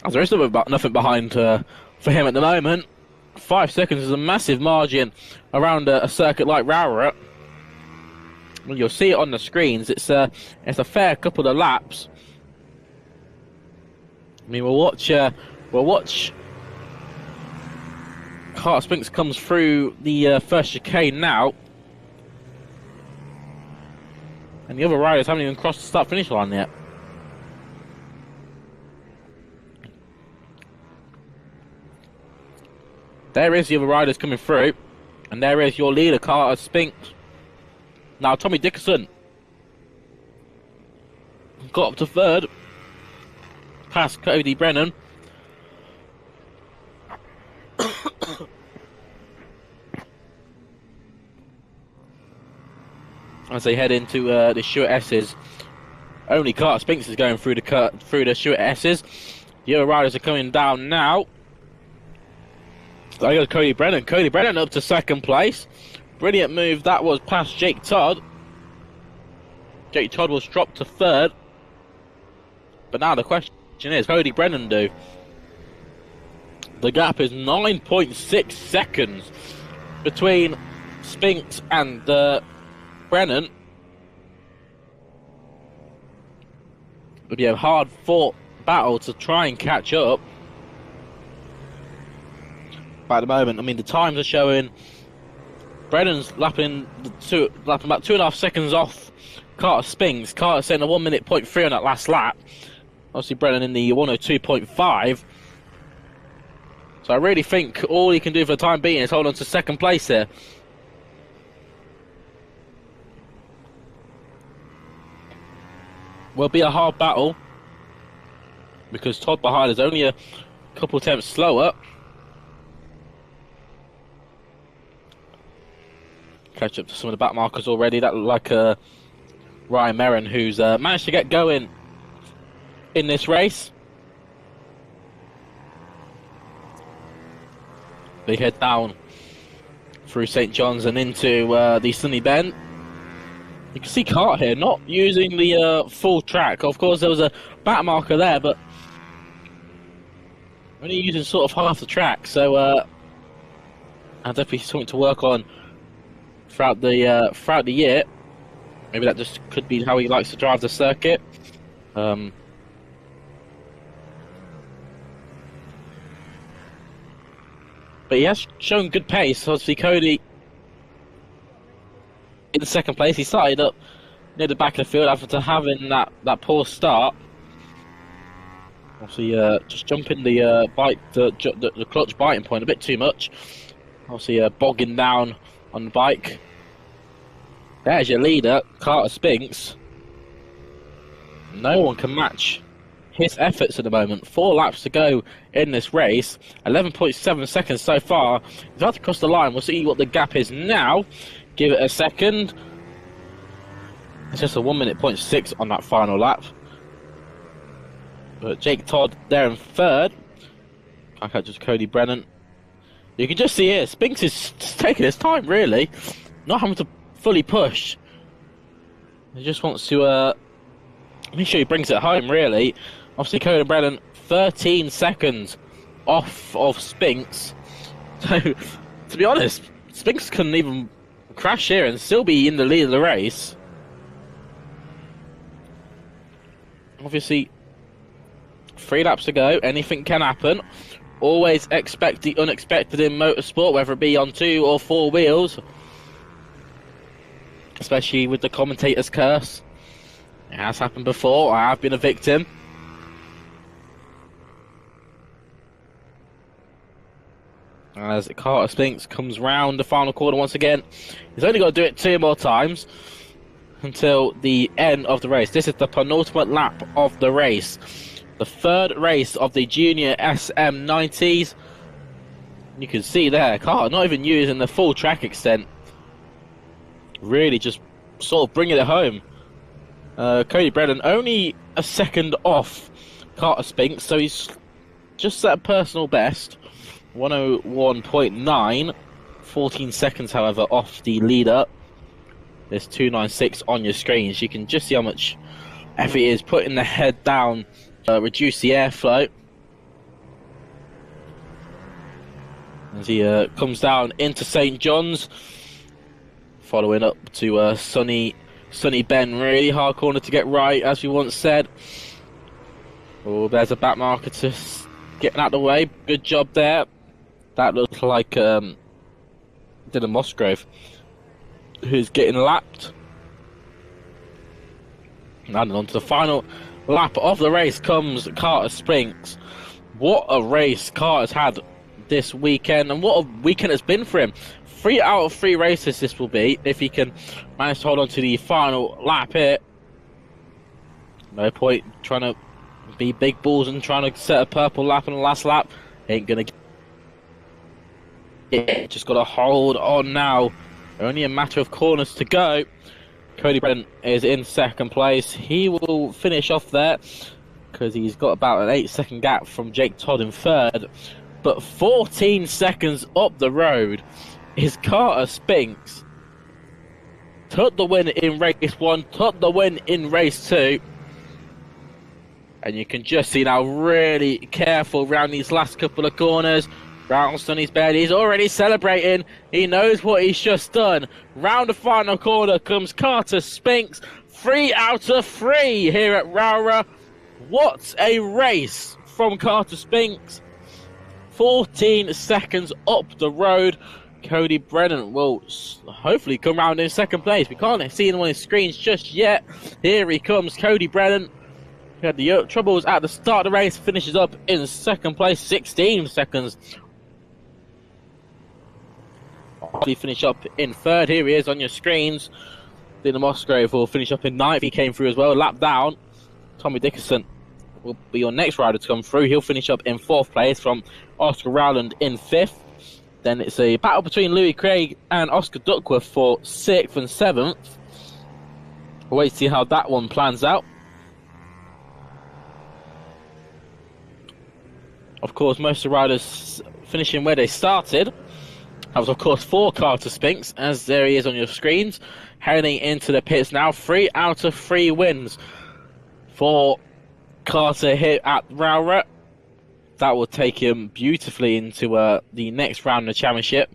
as there is nothing behind for him at the moment. 5 seconds is a massive margin around a circuit like Rowrah. Well, you'll see it on the screens. It's a fair couple of laps. I mean, we'll watch. Carter Spinks comes through the first chicane now, and the other riders haven't even crossed the start-finish line yet. There is the other riders coming through. And there is your leader, Carter Spinks. Now, Tommy Dickerson got up to third. Past Cody Brennan. As they head into the Stuart S's. Only Carter Spinks is going through the Stuart S's. The other riders are coming down now. There goes Cody Brennan. Cody Brennan up to second place. Brilliant move that was past Jake Todd. Jake Todd was dropped to third. But now the question is, Cody Brennan do? The gap is 9.6 seconds between Spinks and Brennan. It'll be a hard-fought battle to try and catch up. But at the moment, I mean, the times are showing Brennan's lapping about 2.5 seconds off Carter Spinks. Carter saying a 1 minute 0.3 on that last lap. Obviously, Brennan in the 102.5. So I really think all he can do for the time being is hold on to second place here. Will be a hard battle because Todd behind is only a couple attempts slower. Catch up to some of the back markers already. That looked like Ryan Merrin, who's managed to get going in this race. They head down through St. John's and into the Sunny Bend. You can see Carter here not using the full track. Of course, there was a back marker there, but only using sort of half the track. So, I'll definitely something to work on throughout the year. Maybe that just could be how he likes to drive the circuit. But he has shown good pace. Obviously, Cody in second place. He started up near the back of the field after having that poor start. Obviously, just jumping the the clutch biting point a bit too much. Obviously, bogging down on the bike. There's your leader, Carter Spinks. No one can match his efforts at the moment. 4 laps to go in this race. 11.7 seconds so far. He's about to cross the line. We'll see what the gap is now. Give it a second. It's just a 1 minute 0.6 on that final lap. But Jake Todd there in third. Can't catch just Cody Brennan. You can just see here, Spinks is taking his time really. Not having to fully push. He just wants to make sure he brings it home really. Obviously Cody Brennan 13 seconds off of Spinks. So to be honest, Spinks couldn't even crash here and still be in the lead of the race. Obviously 3 laps to go, anything can happen. Always expect the unexpected in motorsport, whether it be on 2 or 4 wheels. Especially with the commentator's curse. It has happened before, I have been a victim. As Carter Spinks comes round the final corner once again. He's only got to do it 2 more times until the end of the race. This is the penultimate lap of the race. The 3rd race of the Junior SM90s. You can see there, Carter not even using the full track extent. Really just sort of bringing it home. Cody Brennan only a second off Carter Spinks, so he's just set a personal best. 101.9. 14 seconds, however, off the leader. There's 296 on your screens. You can just see how much effort he is putting the head down, reduce the airflow. As he comes down into St. John's, following up to Sunny Bend. Really hard corner to get right, as we once said. Oh, there's a back marker to getting out of the way. Good job there. That looks like Dylan Musgrove, who's getting lapped. And on to the final lap of the race comes Carter Spinks. What a race Carter's had this weekend, and what a weekend it's been for him. 3 out of 3 races this will be, if he can manage to hold on to the final lap here. No point trying to be big balls and trying to set a purple lap on the last lap. Ain't gonna get it. Just got to hold on now. Only a matter of corners to go. Cody Brennan is in second place. He will finish off there because he's got about an 8-second gap from Jake Todd in third. But 14 seconds up the road is Carter Spinks. Took the win in race 1, took the win in race 2. And you can just see now, really careful around these last couple of corners. Rounds on his bed, he's already celebrating. He knows what he's just done. Round the final corner comes Carter Spinks. 3 out of 3 here at Rowrah. What a race from Carter Spinks. 14 seconds up the road. Cody Brennan will hopefully come round in second place. We can't see him on his screens just yet. Here he comes, Cody Brennan. He had the troubles at the start of the race, finishes up in second place, 16 seconds. He finished up in third. Here he is on your screens. Dylan Musgrave will finish up in ninth. He came through as well, lap down. Tommy Dickerson will be your next rider to come through. He'll finish up in fourth place from Oscar Rowland in fifth. Then it's a battle between Louis Craig and Oscar Duckworth for 6th and 7th. We'll wait to see how that one plans out. Of course, most of the riders finishing where they started. That was, of course, for Carter Spinks, as there he is on your screens. Heading into the pits now. 3 out of 3 wins for Carter here at Rowrah. That will take him beautifully into the next round of the championship,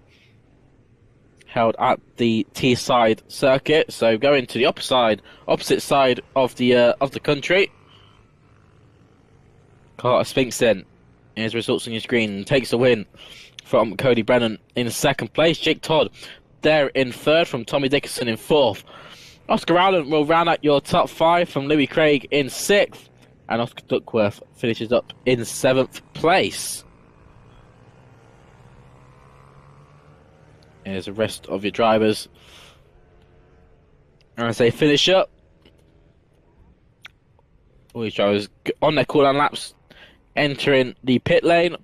held at the Teesside circuit. So going to the opposite side of the country. Carter Spinks then, his results on your screen, takes the win from Cody Brennan in second place. Jake Todd there in third from Tommy Dickerson in fourth. Oscar Rowland will round out your top 5 from Louis Craig in 6th. And Oscar Duckworth finishes up in 7th place. Here's the rest of your drivers. And as they finish up, all these drivers on their cooldown laps, entering the pit lane.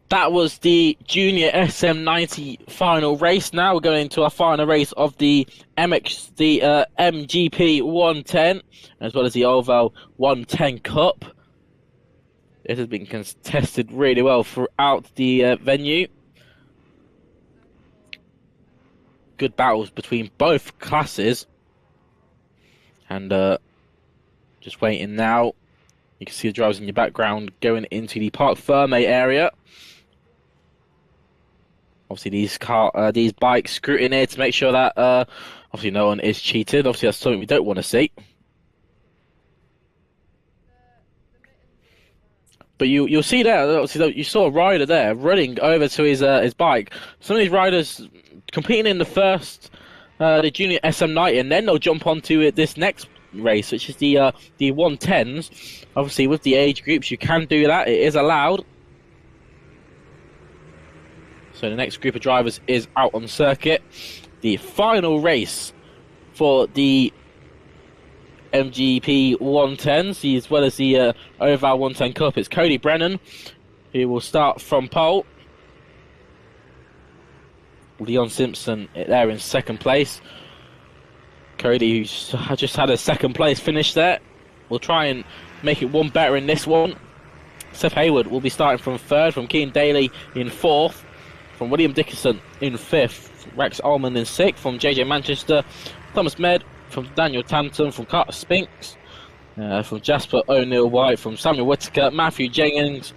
That was the Junior SM90 final race. Now we're going into our final race of the MGP 110, as well as the Oval 110 Cup. This has been contested really well throughout the venue. Good battles between both classes. And just waiting now. You can see the drivers in your background going into the Parc Ferme area. Obviously, these bikes scrutineered to make sure that obviously no one is cheated. Obviously, that's something we don't want to see. But you'll see there, obviously, you saw a rider there running over to his bike. Some of these riders competing in the first, the Junior SM90, and then they'll jump onto this next race, which is the 110s. Obviously, with the age groups, you can do that. It is allowed. So the next group of drivers is out on circuit. The final race for the MGP 110s, as well as the Oval 110 Cup. It's Cody Brennan, who will start from pole. Leon Simpson there in second place. Cody, who's just had a second place finish there, will try and make it one better in this one. Seth Hayward will be starting from third, from Keane Daly in fourth, from William Dickerson in fifth, Rex Allman in sixth, from JJ Manchester, Thomas Med, from Daniel Tanton, from Carter Spinks, from Jasper O'Neill White, from Samuel Whittaker, Matthew Jennings,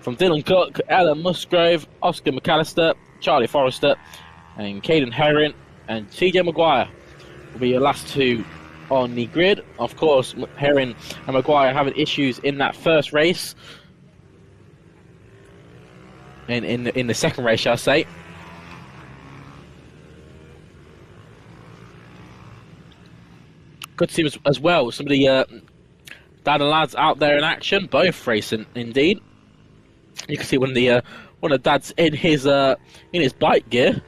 from Dylan Cook, Ellen Musgrave, Oscar McAllister, Charlie Forrester, and Caden Herring, and TJ Maguire will be your last 2 on the grid. Of course, Herring and Maguire having issues in that first race. In the second race, shall I say. Good to see as well some of the dad and lads out there in action, both racing indeed. You can see one one of Dad's in his bike gear.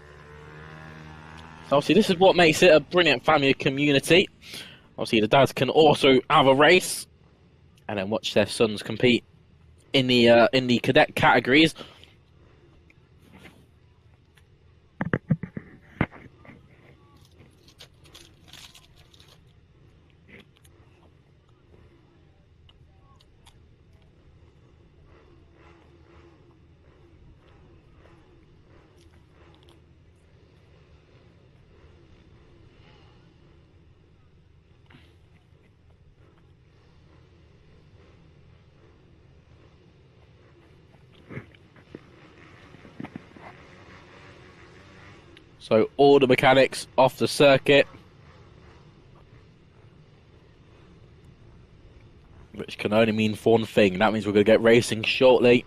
So obviously, this is what makes it a brilliant family community. Obviously, the dads can also have a race and then watch their sons compete in the cadet categories. So all the mechanics off the circuit, which can only mean one thing. That means we're going to get racing shortly.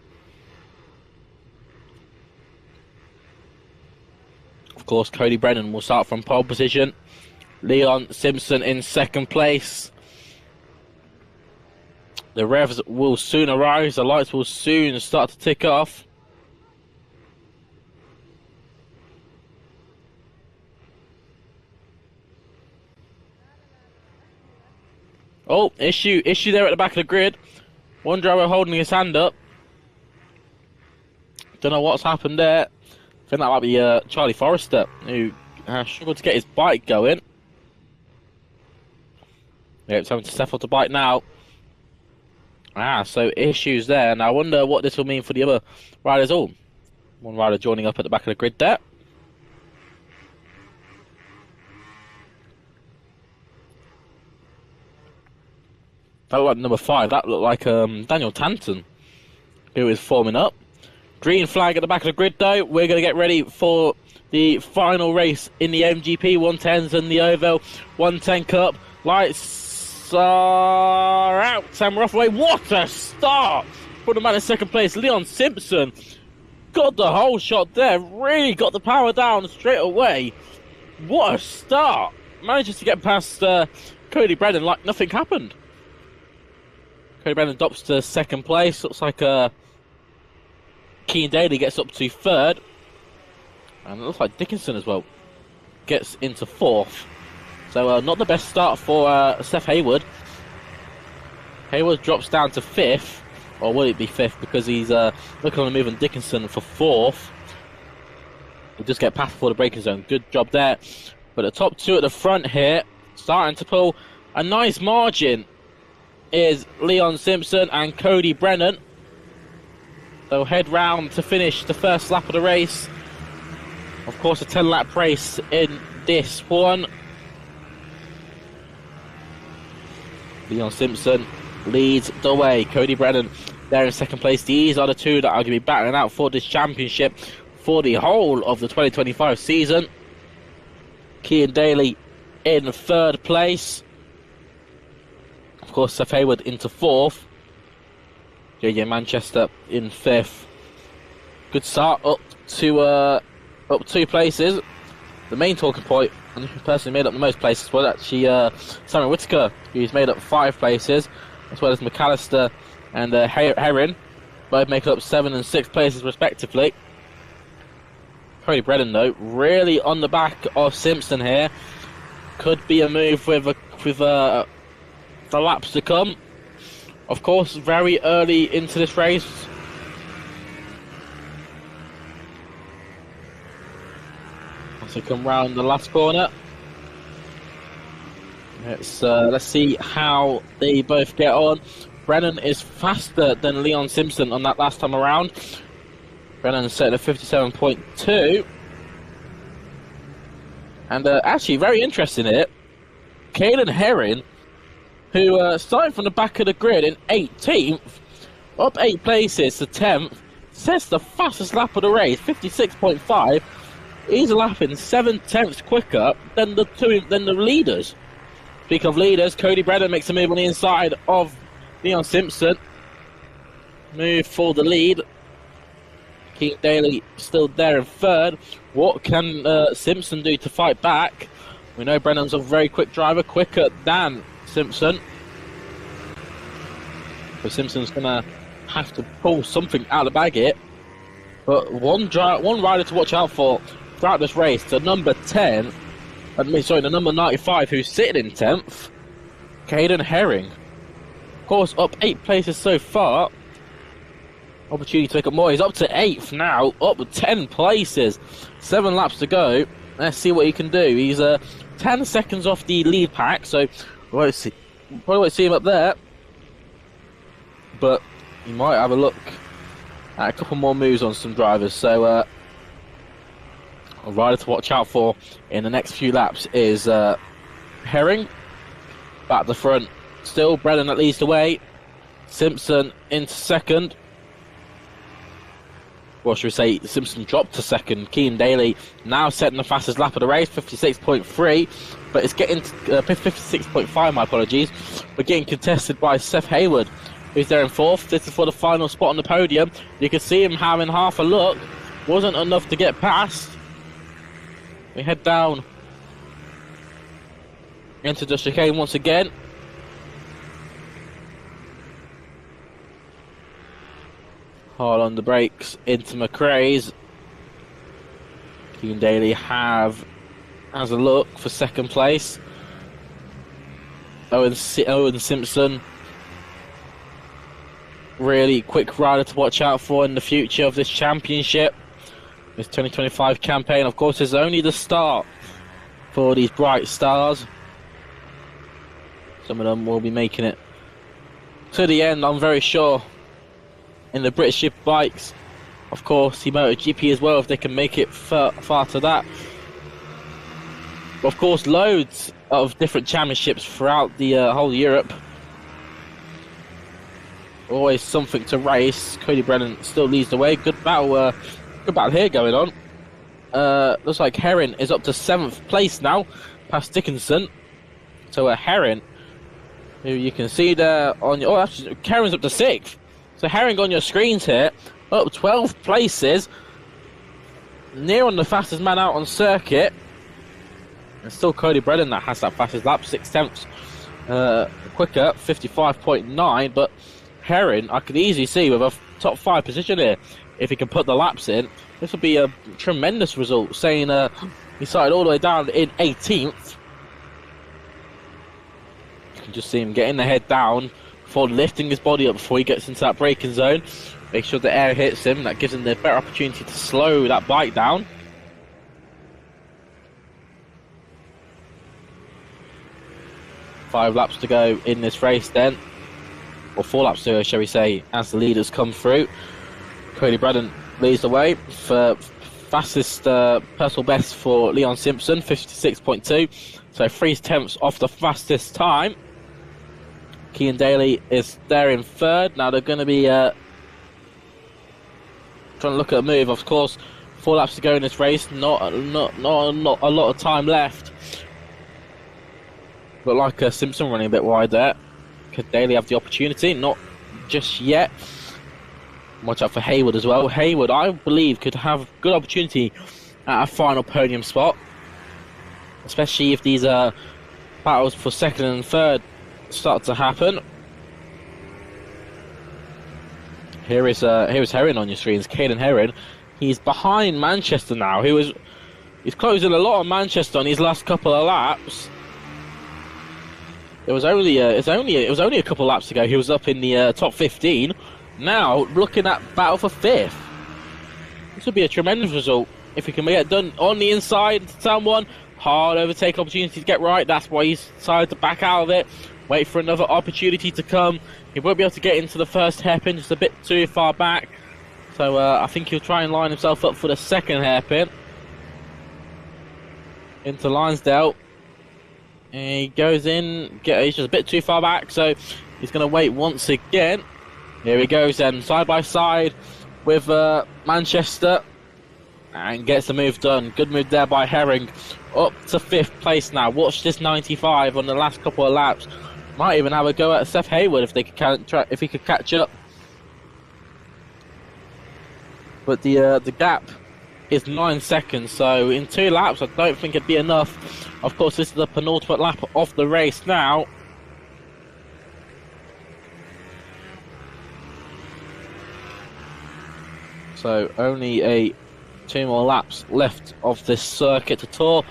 Of course, Cody Brennan will start from pole position. Leon Simpson in second place. The revs will soon arrive. The lights will soon start to tick off. Oh, issue there at the back of the grid. One driver holding his hand up. Don't know what's happened there. I think that might be Charlie Forrester, who struggled to get his bike going. Yeah, it's having to step off the bike now. So issues there. And I wonder what this will mean for the other riders. Oh, one rider joining up at the back of the grid there. That looked like number 5. That looked like Daniel Tanton, who is forming up. Green flag at the back of the grid, though. We're going to get ready for the final race in the MGP 110s and the Oval 110 Cup. Lights are out. Sam Rothway, what a start! Put the man in second place. Leon Simpson got the whole shot there. Really got the power down straight away. What a start! Manages to get past Cody Brennan like nothing happened. Cody Brennan drops to second place. Looks like Keane Daly gets up to third. And it looks like Dickinson as well gets into fourth. So not the best start for Seth Hayward. Hayward drops down to fifth. Or will it be fifth? Because he's looking on the move on Dickinson for fourth. We'll just get past before the braking zone. Good job there. But the top two at the front here, starting to pull a nice margin, is Leon Simpson and Cody Brennan. They'll head round to finish the first lap of the race. Of course, a 10-lap race in this one. Leon Simpson leads the way. Cody Brennan there in second place. These are the two that are going to be battling out for this championship for the whole of the 2025 season. Keane Daly in third place. Of course, Seth Hayward into fourth. JJ Manchester in fifth. Good start up 2 places. The main talking point, and the person who made up the most places, was actually Simon Whittaker, who's made up 5 places, as well as McAllister and Herring, both making up 7 and 6 places respectively. Cody Brennan, though, really on the back of Simpson here. Could be a move with the laps to come. Of course, very early into this race. As they come round the last corner. Let's see how they both get on. Brennan is faster than Leon Simpson on that last time around. Brennan set at 57.2. And actually, very interesting here. Caden Herring, who started from the back of the grid in 18th, up 8 places to 10th, sets the fastest lap of the race, 56.5. He's lapping 7/10ths quicker than the leaders. Speaking of leaders, Cody Brennan makes a move on the inside of Leon Simpson. Move for the lead. Keane Daly still there in third. What can Simpson do to fight back? We know Brennan's a very quick driver, quicker than Simpson. So Simpson's going to have to pull something out of the bag here. But one rider to watch out for throughout this race, the number 10, the number 95, who's sitting in 10th, Caden Herring. Of course, up 8 places so far. Opportunity to make up more. He's up to 8th now, up 10 places. 7 laps to go. Let's see what he can do. He's 10 seconds off the lead pack, so we probably won't see him up there. But you might have a look at a couple more moves on some drivers. So a rider to watch out for in the next few laps is Herring. Back at the front, still Brennan that leads the way. Simpson into second. Well, should we say Simpson dropped to second. Keane Daly now setting the fastest lap of the race, 56.3. But it's getting 56.5, my apologies. We're getting contested by Seth Hayward, who's there in 4th. This is for the final spot on the podium. You can see him having half a look. Wasn't enough to get past. We head down into the chicane once again. Hard on the brakes into McRae's. Keane Daly has a look for second place. Owen Simpson, really quick rider to watch out for in the future of this championship. This 2025 campaign, of course, is only the start for these bright stars. Some of them will be making it to the end, I'm very sure, in the British Superbikes. Of course, the MotoGP as well, if they can make it far to that. But of course, loads of different championships throughout the whole Europe. Always something to race. Cody Brennan still leads the way. Good battle here going on. Looks like Herring is up to 7th place now, past Dickinson. So Herring, who you can see there on your... Oh, actually, Herring's up to 6th. So Herring on your screens here, up 12 places. Near on the fastest man out on circuit. And still Cody Brennan that has that fastest lap, 6/10 quicker, 55.9. But Herring, I could easily see with a top 5 position here, if he can put the laps in, this would be a tremendous result. Saying he started all the way down in 18th. You can just see him getting the head down before lifting his body up before he gets into that braking zone. Make sure the air hits him. That gives him the better opportunity to slow that bike down. Five laps to go in this race then. Or 4 laps to go, shall we say, as the leaders come through. Cody Brennan leads the way for fastest personal best for Leon Simpson, 56.2. So 3/10 off the fastest time. Keane Daly is there in 3rd. Now they're going to be trying to look at a move. Of course, 4 laps to go in this race. Not a lot of time left. But like Simpson running a bit wide there. Could Daly have the opportunity? Not just yet. Watch out for Hayward as well. Hayward, I believe, could have good opportunity at a final podium spot. Especially if these battles for 2nd and 3rd start to happen. Here is Herring on your screens. Caden Herring. He's behind Manchester now. He's closing a lot on Manchester on his last couple of laps. It was only a couple of laps ago. He was up in the top 15. Now looking at battle for 5th. This would be a tremendous result if he can get it done on the inside to someone. Hard overtake opportunity to get right. That's why he's decided to back out of it. Wait for another opportunity to come. He won't be able to get into the first hairpin, just a bit too far back. So I think he'll try and line himself up for the 2nd hairpin. Into Linesdale. And he goes in. He's just a bit too far back, so he's going to wait once again. Here he goes then, side by side with Manchester. And gets the move done. Good move there by Herring. Up to 5th place now. Watch this 95 on the last couple of laps. Might even have a go at Seth Hayward if he could catch up. But the gap is 9 seconds, so in 2 laps I don't think it'd be enough. Of course, this is the penultimate lap of the race now. So only two more laps left of this circuit to tour.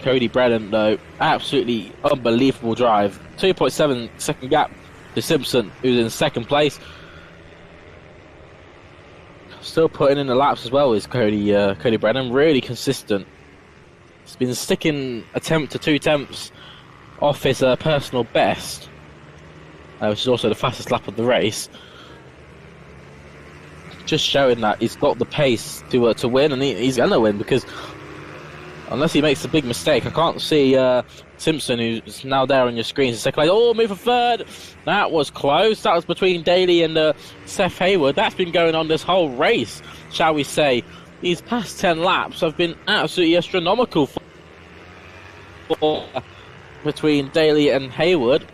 Cody Brennan, though, absolutely unbelievable drive. 2.7 second gap to Simpson, who's in second place. Still putting in the laps as well is Cody Brennan, really consistent. He's been sticking a tenth to 2 tenths off his personal best, which is also the fastest lap of the race. Just showing that he's got the pace to win, and he's going to win, because unless he makes a big mistake, I can't see Simpson, who's now there on your screens, in second place. Oh, move for third. That was close. That was between Daly and Seth Hayward. That's been going on this whole race, shall we say. These past 10 laps have been absolutely astronomical for between Daly and Hayward.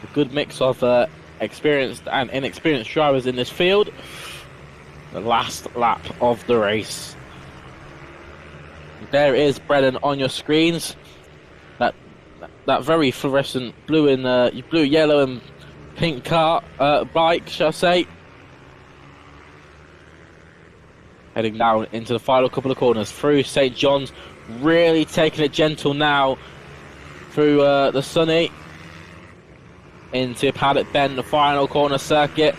A good mix of experienced and inexperienced drivers in this field. The last lap of the race. There is Brennan on your screens. That very fluorescent blue and blue, yellow, and pink bike, shall I say. Heading down into the final couple of corners through St. John's, really taking it gentle now through the sunny into Paddock Bend, the final corner circuit.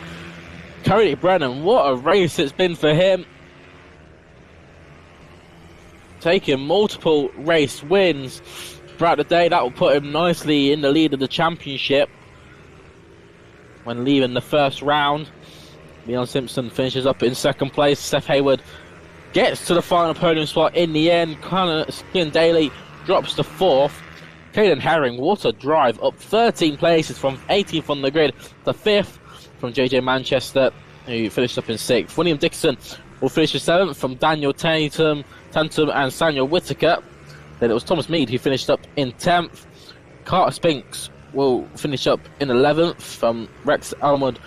Cody Brennan, what a race it's been for him. Taking multiple race wins throughout the day. That will put him nicely in the lead of the championship when leaving the first round. Leon Simpson finishes up in second place. Seth Hayward gets to the final podium spot in the end. Connor Skin Daly drops to fourth. Caden Herring, what a drive, up 13 places from 18th on the grid to 5th from JJ Manchester, who finished up in 6th. William Dixon will finish in 7th from Daniel Tantum and Samuel Whitaker. Then it was Thomas Mead who finished up in 10th. Carter Spinks will finish up in 11th from Rex Almond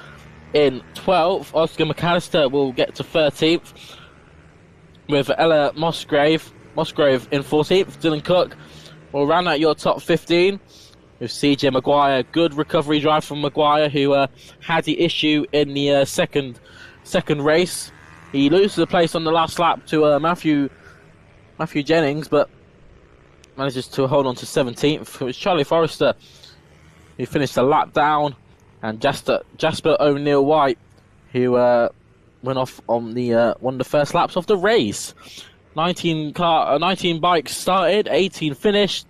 in 12th. Oscar McAllister will get to 13th with Ella Musgrave in 14th. Dylan Cook will round out your top 15 with CJ Maguire. Good recovery drive from Maguire, who had the issue in the second race. He loses the place on the last lap to Matthew Jennings, but manages to hold on to 17th. It was Charlie Forrester who finished a lap down, and Jasper O'Neill White, who went off on the one of the first laps of the race. 19 bikes started, 18 finished.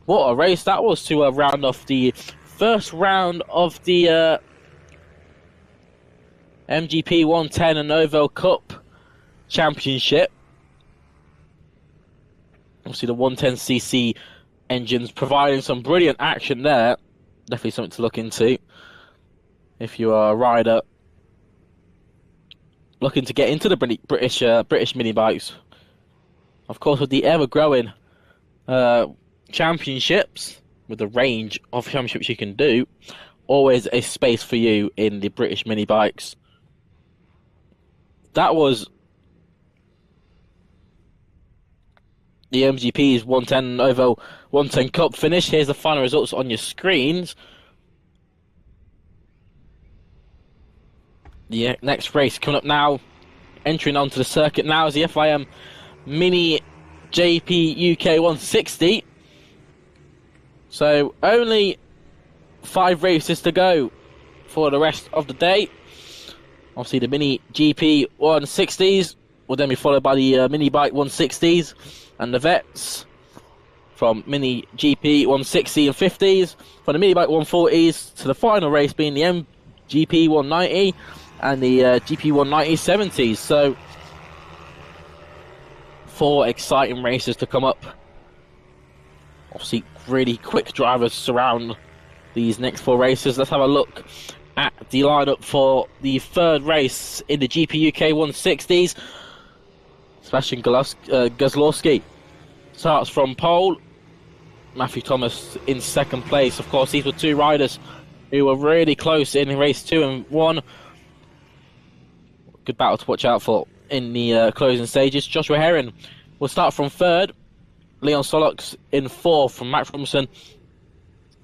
What a race that was to round off the first round of the MGP 110 and Novo Cup Championship. Obviously the 110cc engines providing some brilliant action there. Definitely something to look into if you are a rider looking to get into the British mini bikes. Of course, with the ever-growing championships, with the range of championships you can do, always a space for you in the British mini bikes. That was the MGP's 110 Novo 110 Cup finish. Here's the final results on your screens. The next race coming up now, entering onto the circuit now, is the FIM Mini JP UK 160. So only 5 races to go for the rest of the day. Obviously the Mini GP 160s will then be followed by the Mini Bike 160s and the Vets from Mini GP 160 and 50s, for the Mini Bike 140s to the final race being the MGP 190 and the GP 190 70s. So 4 exciting races to come up. Obviously really quick drivers surround these next 4 races. Let's have a look at the lineup for the third race in the GP UK 160s. Sebastian Guzlowski starts from pole. Matthew Thomas in second place. Of course, these were 2 riders who were really close in race 2 and 1. Good battle to watch out for in the closing stages. Joshua Herring will start from 3rd. Leon Solox in 4th from Max Robinson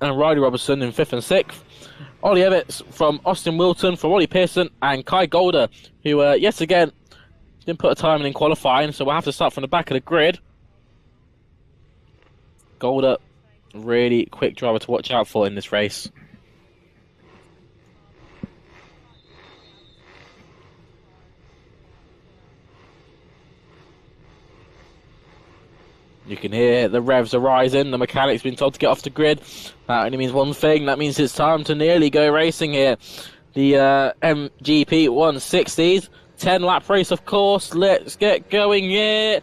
and Riley Robertson in 5th and 6th. Ollie Evans from Austin Wilton, from Ollie Pearson, and Kai Golder, who, yet again, didn't put a time in qualifying, so we'll have to start from the back of the grid. Golder, really quick driver to watch out for in this race. You can hear the revs are rising. The mechanic's been told to get off the grid. That only means one thing. That means it's time to nearly go racing here. The MGP 160s. 10-lap race, of course. Let's get going here.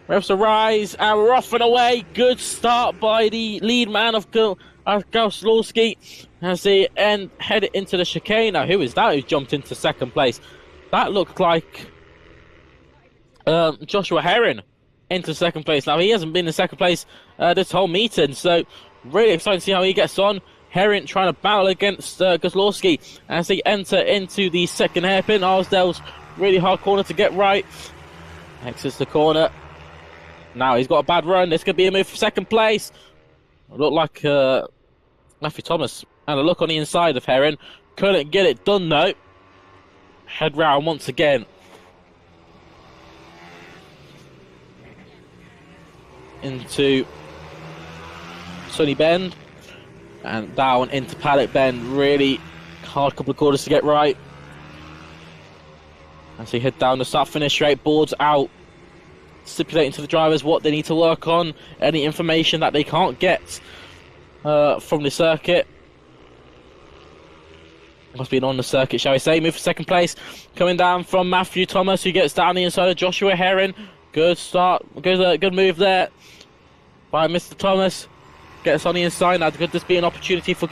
Revs arise, and we're off and away. Good start by the lead man of Goslawski as they head into the chicane. Now, who is that who jumped into 2nd place? That looked like Joshua Herring into 2nd place. Now, he hasn't been in 2nd place this whole meeting, so really excited to see how he gets on. Herring trying to battle against Goslawski as they enter into the 2nd hairpin. Arsdale's really hard corner to get right. Exits the corner. Now he's got a bad run. This could be a move for 2nd place. Look like Matthew Thomas and a look on the inside of Herring. Couldn't get it done though. Head round once again. Into Sunny Bend and down into Paddock Bend. Really hard couple of corners to get right. As they head down the start finish straight, boards out, stipulating to the drivers what they need to work on, any information that they can't get from the circuit. Must be on the circuit, shall we say. Move for 2nd place. Coming down from Matthew Thomas, who gets down the inside of Joshua Herring. Good start. Good move there by Mr. Thomas. Gets on the inside. Now, could this be an opportunity for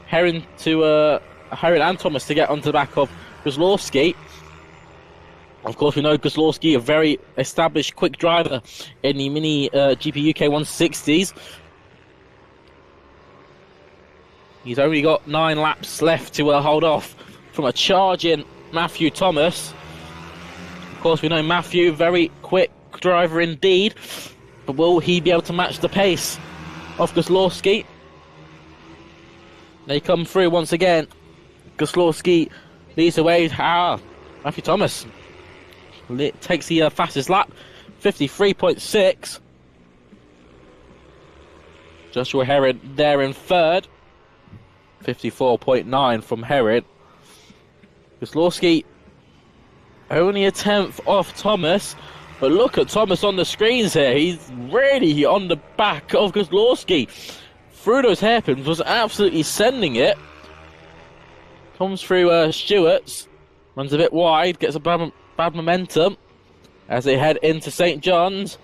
Herring and Thomas to get onto the back of Goslawski? Of course, we know Goslawski, a very established, quick driver in the Mini GP UK 160s. He's only got 9 laps left to hold off from a charging Matthew Thomas. Of course, we know Matthew, very quick driver indeed, but will he be able to match the pace of Goslawski? They come through once again. Goslawski leads the way. Matthew Thomas takes the fastest lap, 53.6. Joshua Herring there in 3rd, 54.9 from Herring. Goslawski only a 10th off Thomas, but look at Thomas on the screens here. He's really on the back of Goslawski. Through those hairpins, was absolutely sending it. Comes through Stewart's, runs a bit wide, gets a bad momentum as they head into St. John's.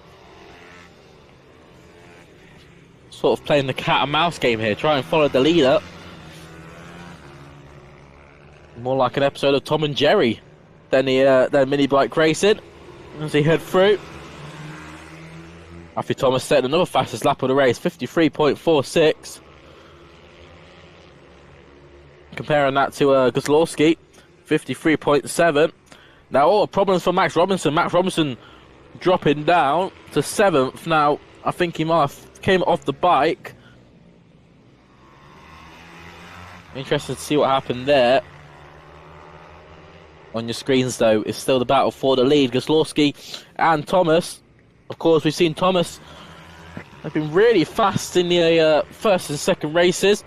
Sort of playing the cat and mouse game here, try and follow the leader. More like an episode of Tom and Jerry than mini bike racing as they head through. Matthew Thomas setting another fastest lap of the race, 53.46. Comparing that to Goslawski, 53.7. Now, all the problems for Max Robinson. Max Robinson dropping down to 7th. Now, I think he might have came off the bike. Interested to see what happened there. On your screens, though, is still the battle for the lead. Goslawski and Thomas. Of course, we've seen Thomas have been really fast in the 1st and 2nd races.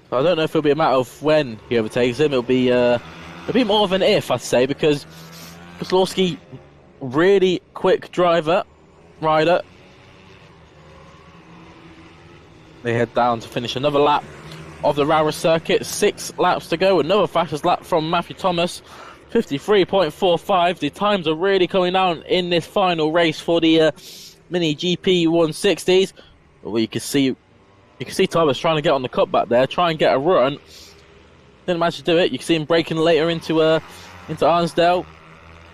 So I don't know if it'll be a matter of when he overtakes him. It'll be more of an if, I'd say, because Goslawski, really quick rider. They head down to finish another lap of the Rowrah circuit. 6 laps to go. Another fastest lap from Matthew Thomas, 53.45. The times are really coming down in this final race for the Mini GP 160s. Well, you can see Thomas trying to get on the cutback there, try and get a run. Didn't manage to do it. You can see him braking later into Arnsdale.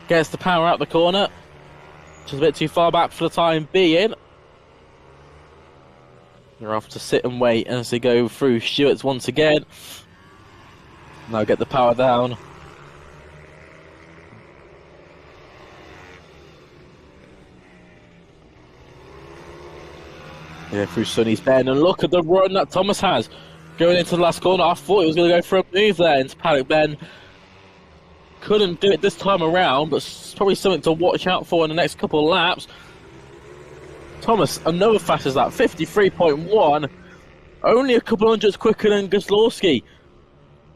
Gets the power out the corner. Just a bit too far back for the time being. They're off to sit and wait as they go through Stewart's once again. Now get the power down. Yeah, through Sonny's bend, and look at the run that Thomas has going into the last corner. I thought he was going to go for a move there into paddock bend. Couldn't do it this time around, but it's probably something to watch out for in the next couple of laps. Thomas, another fast as that, 53.1, only a couple hundreds quicker than Gosloski.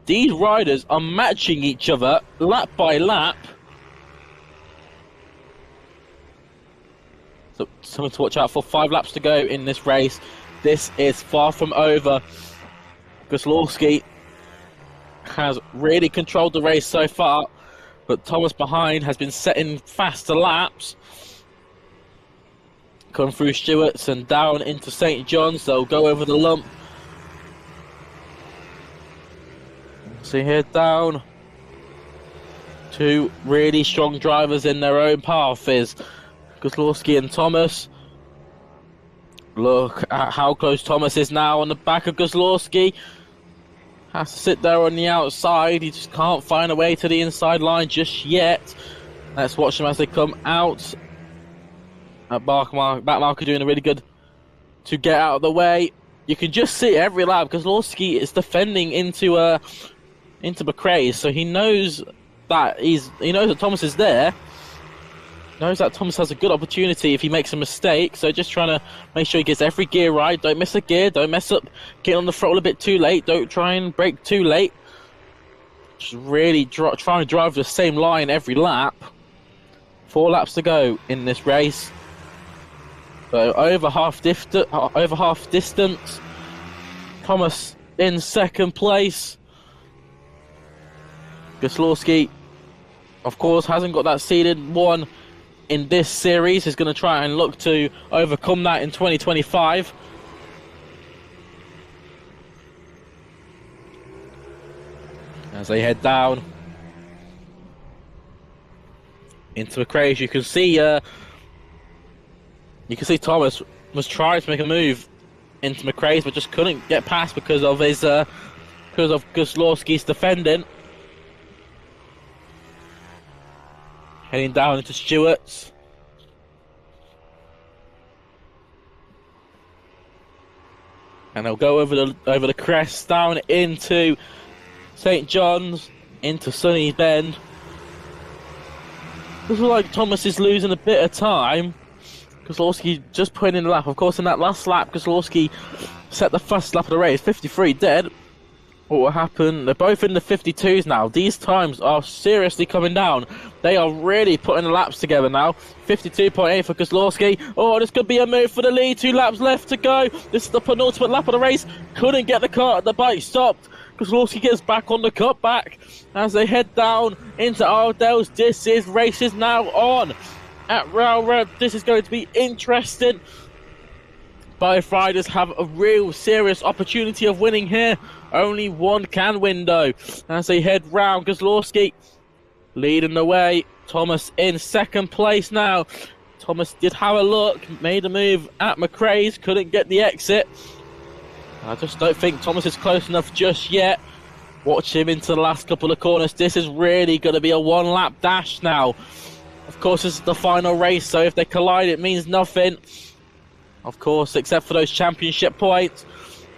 These riders are matching each other lap by lap. So something to watch out for. 5 laps to go in this race. This is far from over. Gosloski has really controlled the race so far, but Thomas behind has been setting faster laps. Come through Stewart's and down into St. John's. They'll go over the lump. See here down. 2 really strong drivers in their own path is Gosloski and Thomas. Look at how close Thomas is now on the back of Gosloski. Has to sit there on the outside. He just can't find a way to the inside line just yet. Let's watch them as they come out. Back marker doing a really good to get out of the way. You can just see every lap because Gosloski is defending into McRae, so he knows that Thomas is there. Knows that Thomas has a good opportunity if he makes a mistake, so just trying to make sure he gets every gear right. Don't miss a gear, don't mess up getting on the throttle a bit too late, don't try and brake too late. Just really trying to drive the same line every lap. 4 laps to go in this race. So over half distance. Thomas in second place. Gosloski, of course, hasn't got that seeded one in this series. He's going to try and look to overcome that in 2025. As they head down into McRae, you can see Thomas was trying to make a move into McRae's, but just couldn't get past because of Gosloski's defending. Heading down into Stewart's. And they'll go over the crest down into St. John's, into Sunny Bend. Looks like Thomas is losing a bit of time. Gosloski just putting in the lap. Of course, in that last lap, Gosloski set the fastest lap of the race, 53 dead. What will happen? They're both in the 52s now. These times are seriously coming down. They are really putting the laps together now. 52.8 for Gosloski. Oh, this could be a move for the lead. 2 laps left to go. This is the penultimate lap of the race. Couldn't get the car. The bike stopped. Gosloski gets back on the cutback as they head down into Ardell's. Race is now on at Rowrah. This is going to be interesting. Both riders have a real serious opportunity of winning here. Only one can win though. As they head round, Gosloski leading the way. Thomas in second place now. Thomas did have a look, made a move at McRae's, couldn't get the exit. I just don't think Thomas is close enough just yet. Watch him into the last couple of corners. This is really going to be a 1-lap dash now. Of course, this is the final race, so if they collide, it means nothing. Of course, except for those championship points.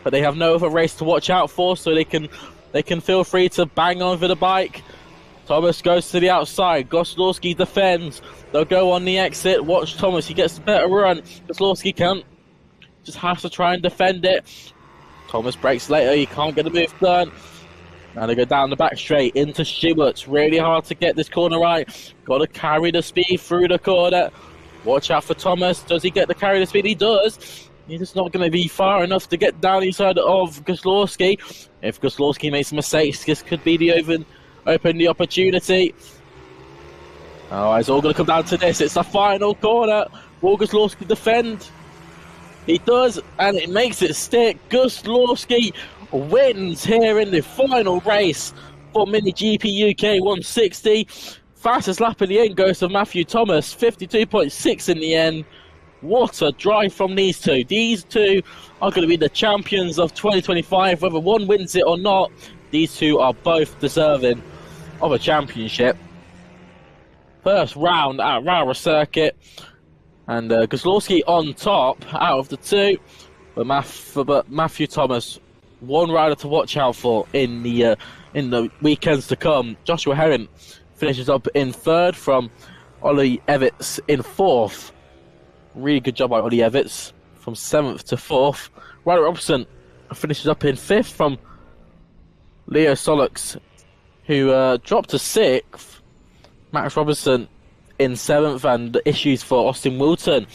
But they have no other race to watch out for, so they can feel free to bang over the bike. Thomas goes to the outside. Gosloski defends. They'll go on the exit. Watch Thomas. He gets a better run. Gosloski can't. Just has to try and defend it. Thomas brakes later. He can't get the move done. Now they go down the back straight into Stewart's. Really hard to get this corner right. Got to carry the speed through the corner. Watch out for Thomas. Does he get the carry the speed? He does. He's just not going to be far enough to get down inside of Gosloski. If Gosloski makes mistakes, this could be the open the opportunity. Oh, it's all going to come down to this. It's the final corner. Will Gosloski defend? He does, and it makes it stick. Gosloski wins here in the final race for Mini GP UK 160. Fastest lap in the end goes to Matthew Thomas, 52.6 in the end. What a drive from these two. These two are going to be the champions of 2025. Whether one wins it or not, these two are both deserving of a championship. First round at Rowrah Circuit. And Gosloski on top out of the two. But Matthew Thomas, one rider to watch out for in the weekends to come. Joshua Herring finishes up in third from Ollie Evans in fourth. Really good job by Ollie Evans from 7th to 4th. Ryder Robson finishes up in 5th from Leo Solux, who dropped to 6th. Max Robinson in 7th, and issues for Austin Wilton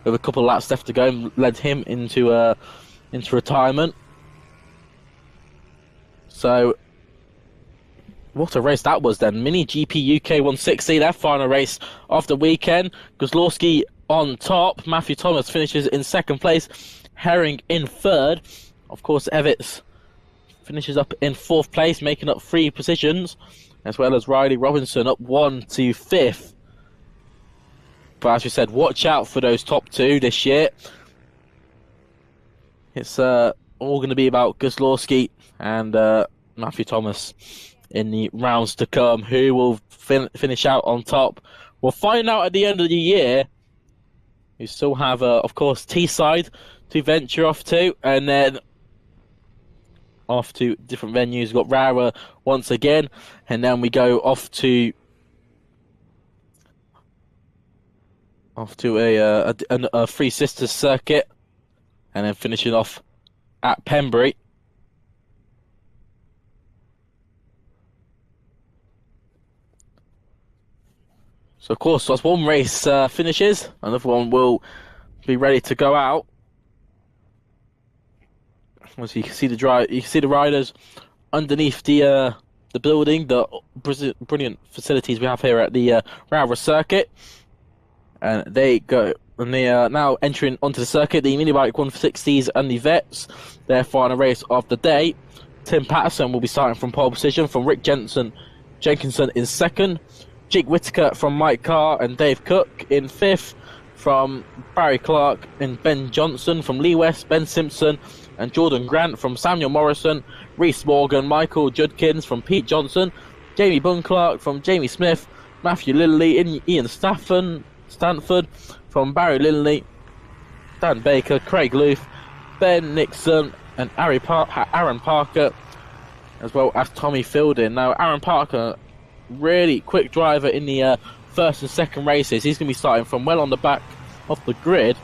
with a couple of laps left to go led him into retirement. So, what a race that was then. Mini GP UK 160, their final race of the weekend. Kozlowski on top. Matthew Thomas finishes in 2nd place. Herring in 3rd. Of course, Evans finishes up in 4th place, making up 3 positions, as well as Riley Robinson up 1 to 5th. But as we said, watch out for those top 2 this year. It's all going to be about Kozlowski and Matthew Thomas in the rounds to come. Who will finish out on top? We'll find out at the end of the year. We still have, of course, Teesside to venture off to, and then off to different venues. We've got Rowrah once again, and then we go off to a Three Sisters circuit, and then finishing off at Pembury. So of course, as one race finishes, another one will be ready to go out. As you can see the riders underneath the building, the brilliant facilities we have here at the Rowrah circuit, and they are now entering onto the circuit. The mini bike 160s and the vets, their final race of the day. Tim Patterson will be starting from pole position from Rick Jenkinson in 2nd. Jake Whittaker from Mike Carr and Dave Cook in 5th, from Barry Clark and Ben Johnson from Lee West, Ben Simpson and Jordan Grant from Samuel Morrison, Reese Morgan, Michael Judkins from Pete Johnson, Jamie Bunclark from Jamie Smith, Matthew Lilley, Ian Stanford from Barry Lilley, Dan Baker, Craig Luth, Ben Nixon and Aaron Parker, as well as Tommy Fielding. Now Aaron Parker, really quick driver in the first and second races. He's going to be starting from well on the back of the grid.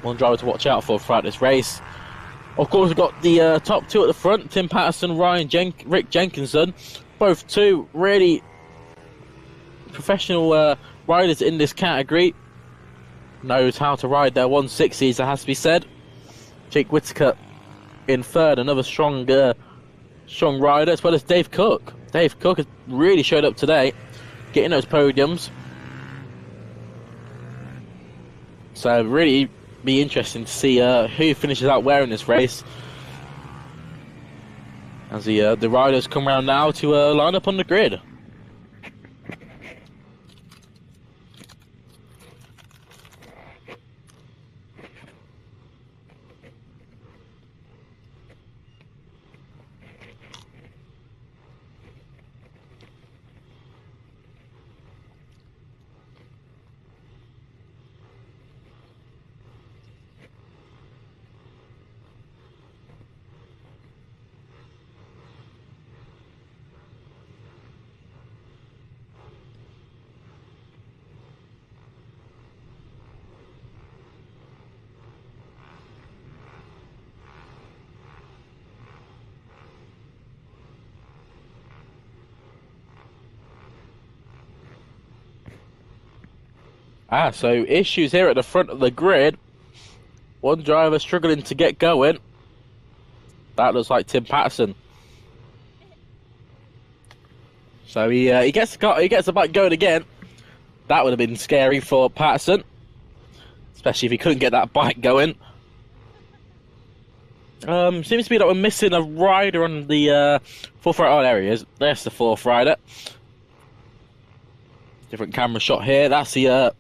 One driver to watch out for throughout this race. Of course, we've got the top 2 at the front, Tim Patterson, Rick Jenkinson. Both 2 really professional riders in this category. Knows how to ride their 160s, it has to be said. Jake Whittaker in 3rd, another strong rider, as well as Dave Cook. Dave Cook has really showed up today, getting those podiums. So really be interesting to see who finishes out where in this race. As the riders come around now to line up on the grid. So issues here at the front of the grid. One driver struggling to get going. That looks like Tim Patterson. So he gets the bike going again. That would have been scary for Patterson, especially if he couldn't get that bike going. Seems to be that we're missing a rider on the 4th rider. Oh, there he is. There's the 4th rider. Different camera shot here. That's the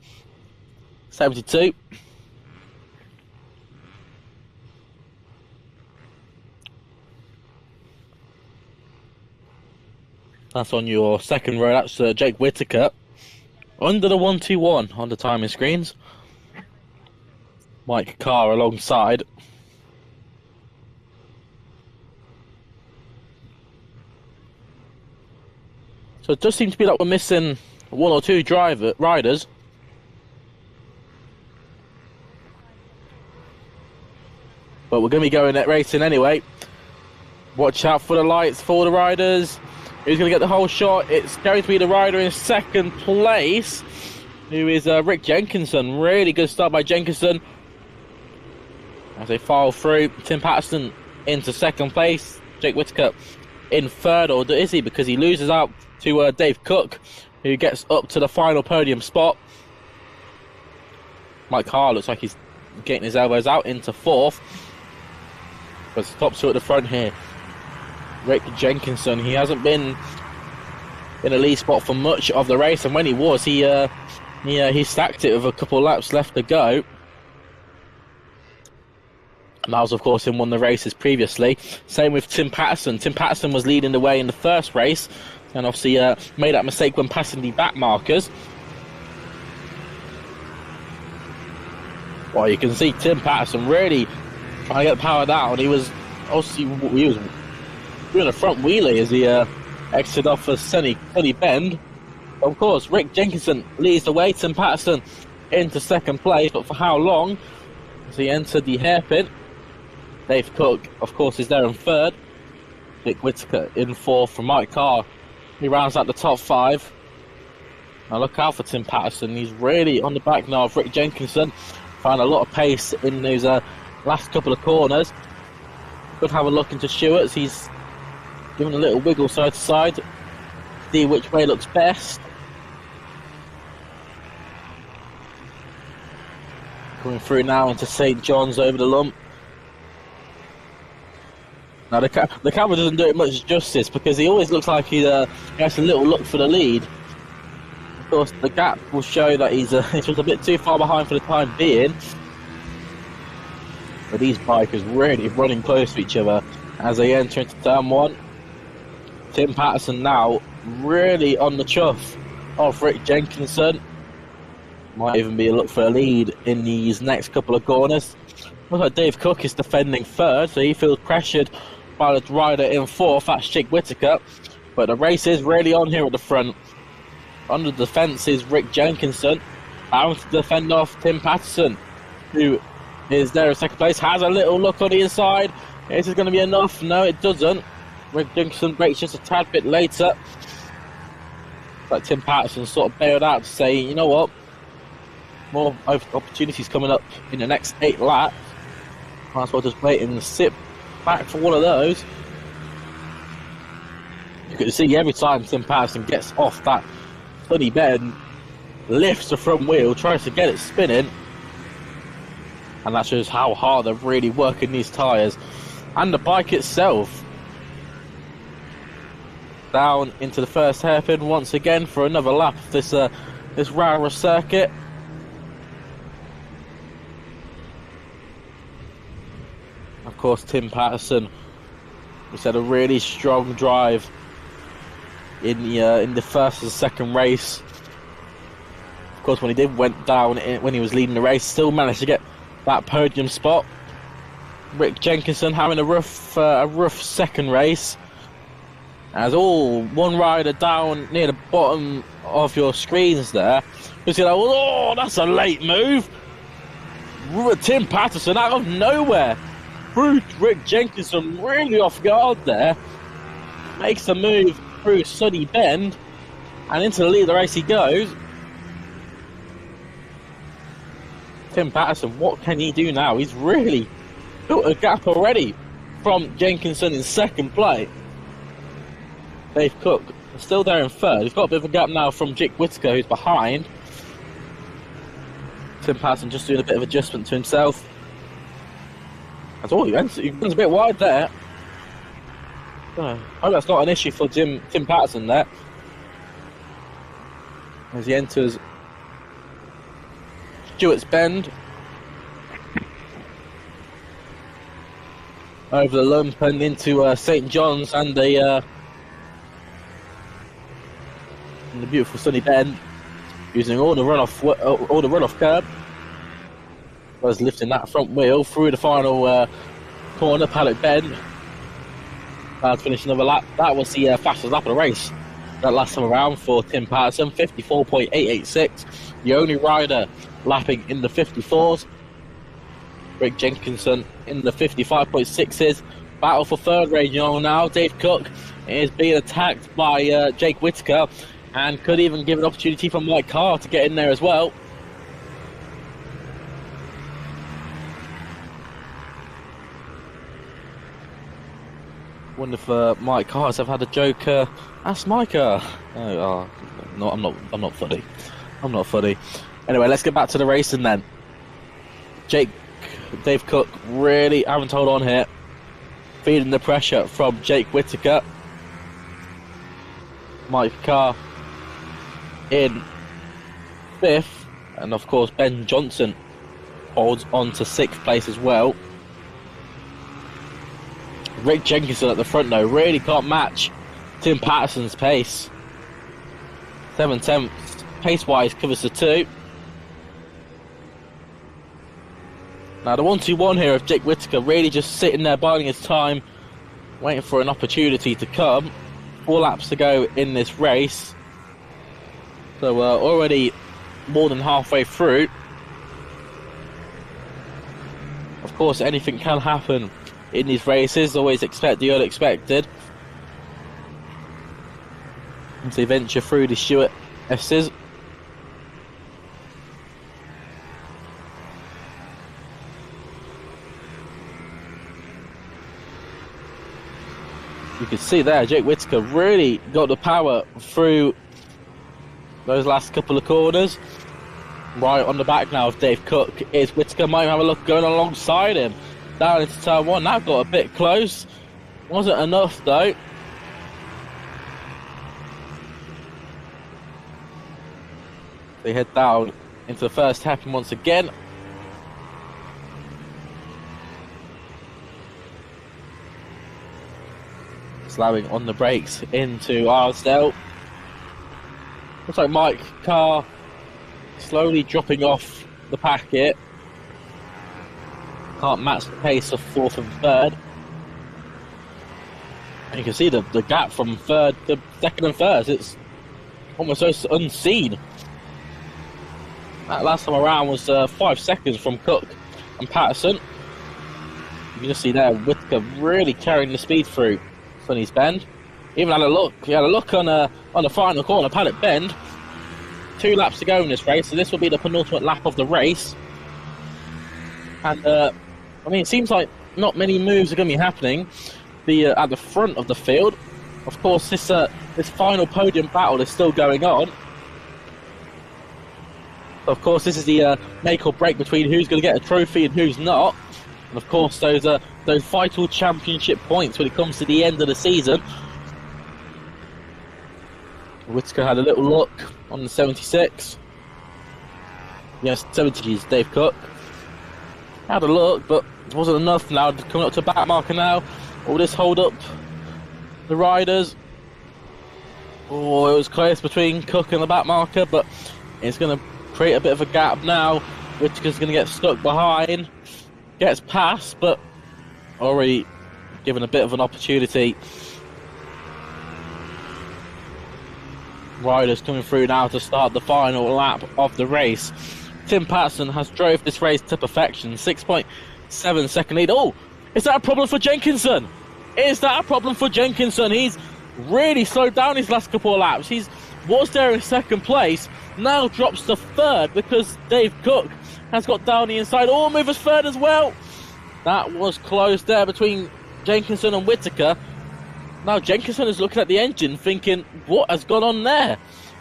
72. That's on your second row. That's Jake Whittaker. Under the 121 on the timing screens. Mike Carr alongside. So it does seem to be like we're missing one or two riders. But we're going to be going at racing anyway. Watch out for the lights for the riders. Who's going to get the whole shot? It's going to be the rider in second place, who is Rick Jenkinson. Really good start by Jenkinson. As they file through, Tim Patterson into second place. Jake Whittaker in third, or is he? Because he loses out to Dave Cook, who gets up to the final podium spot. Mike Carr looks like he's getting his elbows out into fourth. But top two at the front here. Rick Jenkinson, he hasn't been in a lead spot for much of the race, and when he was, he stacked it with a couple of laps left to go. And that was, of course, in one of the races previously. Same with Tim Patterson. Tim Patterson was leading the way in the first race, and obviously made that mistake when passing the back markers. Well, you can see Tim Patterson really trying to get power down. He was doing a front wheelie as he exited off a sunny bend. Of course, Rick Jenkinson leads the way. Tim Patterson into second place, but for how long? As he entered the hairpin. Dave Cook, of course, is there in third. Dick Whittaker in fourth for Mike Carr. He rounds out the top five. Now look out for Tim Patterson. He's really on the back now of Rick Jenkinson. Found a lot of pace in those last couple of corners. Could have a look into Stewart's. He's giving a little wiggle side to side. See which way looks best. Coming through now into St. John's over the lump. Now the camera doesn't do it much justice because he always looks like he has a little look for the lead. Of course, the gap will show that he's just a bit too far behind for the time being. But these bikers really running close to each other as they enter into turn one. Tim Patterson now really on the chuff of Rick Jenkinson. Might even be a look for a lead in these next couple of corners. Looks like Dave Cook is defending third, so he feels pressured by the rider in fourth, that's Jake Whittaker. But the race is really on here at the front. Under the defence is Rick Jenkinson. Out to defend off Tim Patterson, who is there in second place. Has a little look on the inside. Is it going to be enough? No, it doesn't. Rick Jenkinson breaks just a tad bit later. But Tim Patterson sort of bailed out to say, you know what? More opportunities coming up in the next 8 laps. Might as well just wait and sit back for one of those. You can see every time Tim Patterson gets off that funny bend, lifts the front wheel, tries to get it spinning. And that shows how hard they're really working these tyres. And the bike itself. Down into the first hairpin once again for another lap of this Rowrah circuit. Of course, Tim Patterson has had a really strong drive in the first and second race. Of course, when he went down when he was leading the race, still managed to get that podium spot. Rick Jenkinson having a rough second race. As one rider down near the bottom of your screens there. You see, like, oh, that's a late move. Tim Patterson out of nowhere. Rick Jenkinson really off guard there. Makes the move through Sunny Bend. And into the lead of the race he goes. Tim Patterson, what can he do now? He's really built a gap already from Jenkinson in second place. Dave Cook still there in third. He's got a bit of a gap now from Jake Whittaker, who's behind. Tim Patterson just doing a bit of adjustment to himself. That's all he runs a bit wide there. I hope that's not an issue for Tim Patterson there. As he enters Stewart's Bend. Over the lump and into St. John's and the beautiful Sunny Bend, using all the runoff curb. Was lifting that front wheel through the final corner, paddock bend. To finish another lap. That was the fastest lap of the race that last time around for Tim Patterson, 54.886. The only rider lapping in the 54s. Rick Jenkinson in the 55.6s. Battle for third raging on now. Dave Cook is being attacked by Jake Whittaker and could even give an opportunity for Mike Carr to get in there as well. Wonder if Mike Cars have had a joke. Ask Micah. No, I'm not funny. I'm not funny. Anyway, let's get back to the racing then. Dave Cook really having to hold on here, feeling the pressure from Jake Whittaker. Mike Carr in 5th, and of course Ben Johnson holds on to 6th place as well. Rick Jenkinson at the front though really can't match Tim Patterson's pace. 7/10 pace wise covers the 2. Now the 1-2-1 here of Jake Whittaker really just sitting there biding his time, waiting for an opportunity to come. 4 laps to go in this race, so already more than halfway through. Of course anything can happen in these races, always expect the unexpected. As they venture through the Stewart S's. You can see there, Jake Whittaker really got the power through those last couple of corners. Right on the back now of Dave Cook is Whittaker. Might have a look going alongside him down into turn 1. That got a bit close. Wasn't enough though. They head down into the first hairpin once again. Slamming on the brakes into Arsdale. Looks like Mike Carr slowly dropping off the packet. Can't match the pace of 4th and 3rd. And you can see the gap from 3rd to 2nd and 1st. It's almost so unseen. That last time around was 5 seconds from Cook and Patterson. You can just see there Whittaker really carrying the speed through Sonny's Bend. Even had a look. He had a look on the final corner, Paddock Bend. 2 laps to go in this race, so this will be the penultimate lap of the race. And I mean, it seems like not many moves are going to be happening at the front of the field. Of course, this final podium battle is still going on. Of course, this is the make or break between who's going to get a trophy and who's not. And of course, those vital championship points when it comes to the end of the season. Whittaker had a little look on the 76. Yes, 70 is Dave Cook. Had a look, but it wasn't enough. Now coming up to back marker now. All this hold up the riders. Oh, it was close between Cook and the back marker, but it's going to create a bit of a gap now. Whittaker's going to get stuck behind. Gets past, but already given a bit of an opportunity. Riders coming through now to start the final lap of the race. Tim Patterson has drove this race to perfection. 6.7 second lead. Oh, is that a problem for Jenkinson? Is that a problem for Jenkinson? He's really slowed down his last couple of laps. He was there in 2nd place. Now drops to 3rd because Dave Cook has got down the inside. Oh, movers 3rd as well. That was close there between Jenkinson and Whittaker. Now Jenkinson is looking at the engine thinking, what has gone on there?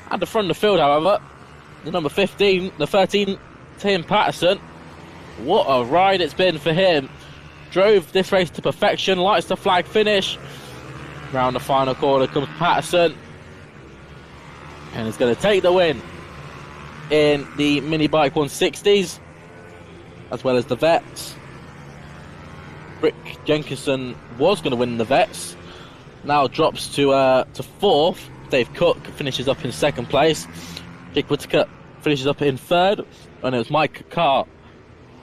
At the front of the field, however, the number 15, the 13, Tim Patterson. What a ride it's been for him. Drove this race to perfection, lights the flag finish. Round the final corner comes Patterson. And he's going to take the win in the mini bike 160s, as well as the vets. Rick Jenkinson was going to win the vets. Now drops to 4th. Dave Cook finishes up in 2nd place. Jake Whittaker finishes up in 3rd. And it was Mike Carr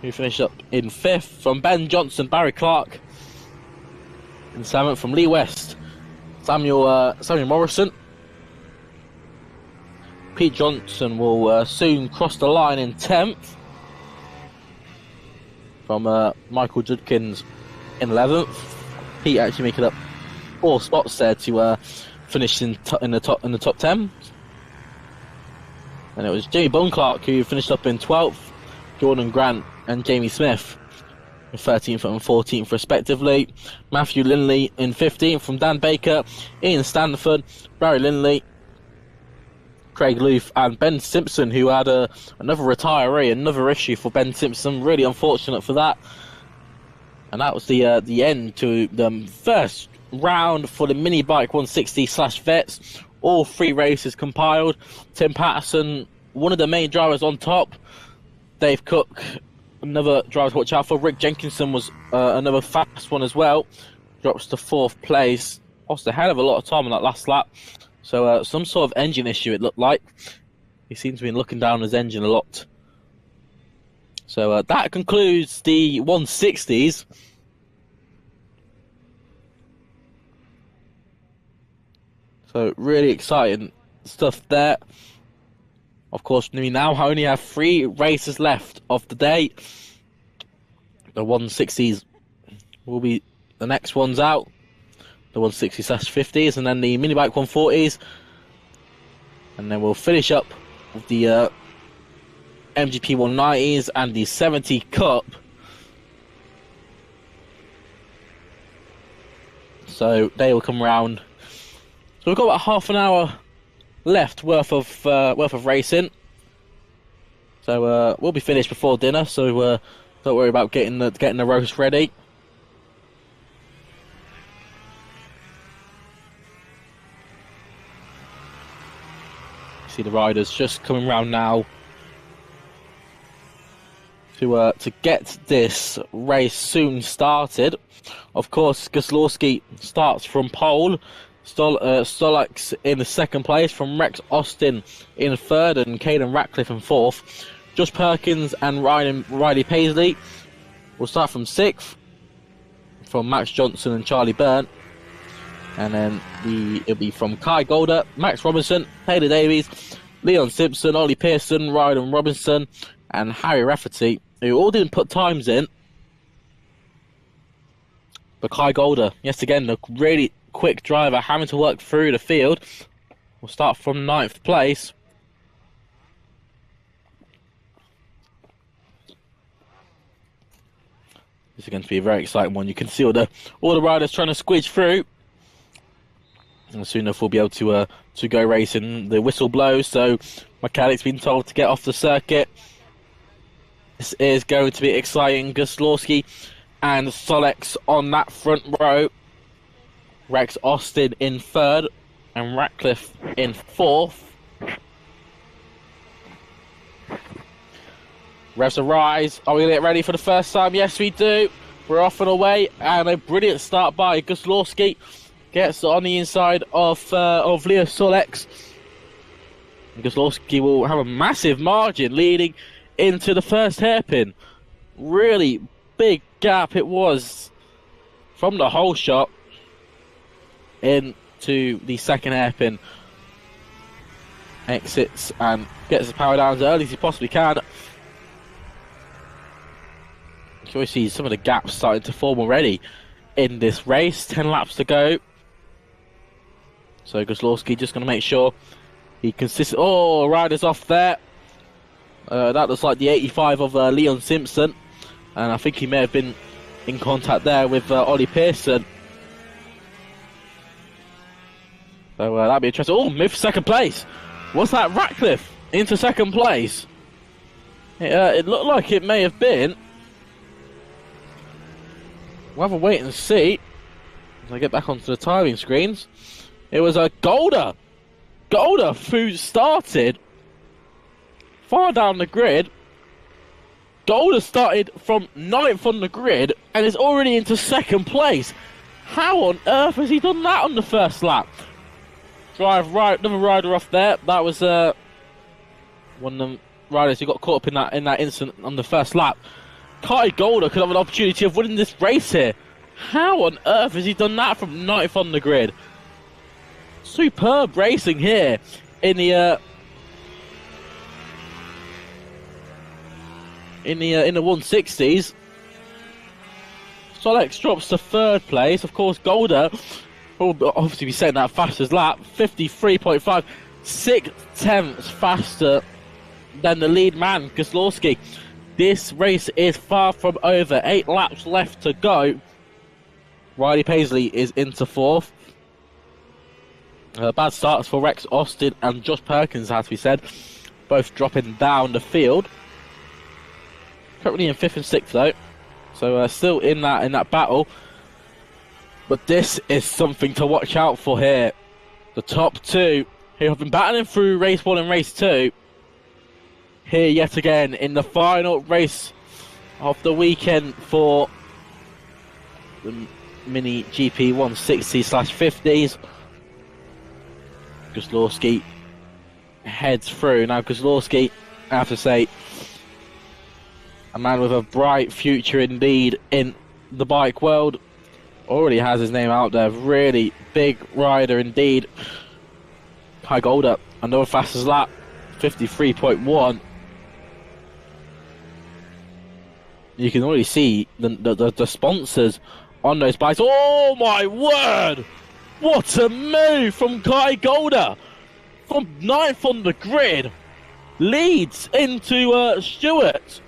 who finished up in 5th. From Ben Johnson, Barry Clark in 7th. From Lee West, Samuel Morrison. Pete Johnson will soon cross the line in 10th. From Michael Judkins in 11th. Pete actually making up 4 spots there to finish in the top 10. And it was Jamie Bunclark who finished up in 12th. Jordan Grant and Jamie Smith in 13th and 14th respectively. Matthew Lindley in 15th. From Dan Baker, Ian Stanford, Barry Lindley, Craig Luth and Ben Simpson, who had another retiree, another issue for Ben Simpson. Really unfortunate for that. And that was the end to the first round for the mini bike 160/vets. All 3 races compiled. Tim Patterson, one of the main drivers on top. Dave Cook, another driver to watch out for. Rick Jenkinson was another fast one as well. Drops to 4th place. Lost a hell of a lot of time on that last lap. So some sort of engine issue it looked like. He seems to be looking down his engine a lot. So that concludes the 160s. So really exciting stuff there. Of course, we now only have 3 races left of the day. The 160s will be the next ones out. The 160/50s, and then the mini bike 140s. And then we'll finish up with the MGP 190s and the 70 Cup. So they will come round. So we've got about half an hour left worth of racing. So we'll be finished before dinner. So don't worry about getting the roast ready. See the riders just coming round now to get this race soon started. Of course, Guslawski starts from pole. Stolax in the 2nd place, from Rex Austin in 3rd, and Caden Ratcliffe in 4th. Josh Perkins and Riley Paisley will start from 6th, from Max Johnson and Charlie Byrne. And then it'll be from Kai Golder, Max Robinson, Taylor Davies, Leon Simpson, Ollie Pearson, Ryan Robinson, and Harry Rafferty, who all didn't put times in. But Kai Golder, yes again, the really quick driver, having to work through the field, will start from 9th place. This is going to be a very exciting one. You can see all the riders trying to squeeze through. And soon enough we'll be able to go racing. The whistle blows, so mechanic's been told to get off the circuit. This is going to be exciting. Guslawski and Solex on that front row. Rex Austin in 3rd and Ratcliffe in 4th. Revs a rise. Are we going to get ready for the first time? Yes, we do. We're off and away, and a brilliant start by Guslawski. Gets on the inside of Leo Solex. Guslawski will have a massive margin leading into the first hairpin. Really big gap it was from the whole shot into the 2nd hairpin. Exits and gets the power down as early as he possibly can. You can see some of the gaps starting to form already in this race. 10 laps to go. So Guslawski just going to make sure he consistent. Oh, riders off there. That looks like the 85 of Leon Simpson. And I think he may have been in contact there with Ollie Pearson. So that'd be interesting. Oh, moved to 2nd place. Was that Ratcliffe into 2nd place? It looked like it may have been. We'll have a wait and see as I get back onto the timing screens. It was a Golder who started far down the grid. Golder started from 9th on the grid and is already into 2nd place. How on earth has he done that on the first lap? Another rider off there. That was one of the riders who got caught up in that incident on the first lap. Kai Golder could have an opportunity of winning this race here. How on earth has he done that from 9th on the grid? Superb racing here in the 160s. Solex drops to 3rd place. Of course, Golder will obviously be setting that fastest lap, 53.5, 6/10 faster than the lead man, Kozlowski. This race is far from over. 8 laps left to go. Riley Paisley is into 4th. Bad starts for Rex Austin and Josh Perkins, as we said, both dropping down the field. Currently in 5th and 6th though, so still in that battle. But this is something to watch out for here. The top 2 who have been battling through race 1 and race 2. Here yet again in the final race of the weekend for the Mini GP 160/50s. Kozlowski heads through. Now Kozlowski, I have to say, a man with a bright future indeed in the bike world. Already has his name out there. Really big rider indeed. Kai Golder, another fastest lap, 53.1. You can already see the sponsors on those bikes. Oh my word! What a move from Kai Golder! From 9th on the grid, leads into Stewart.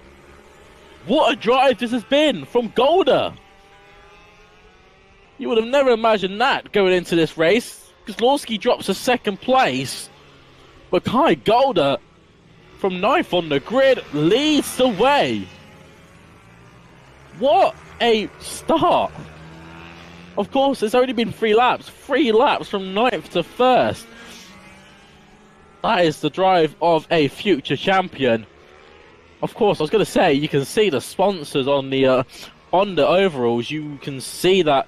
What a drive this has been from Golder! You would have never imagined that going into this race. Kozlowski drops to 2nd place, but Kai Golder from 9th on the grid leads the way. What a start! Of course, it's only been 3 laps. 3 laps from 9th to 1st. That is the drive of a future champion. Of course, I was going to say, you can see the sponsors on the overalls. You can see that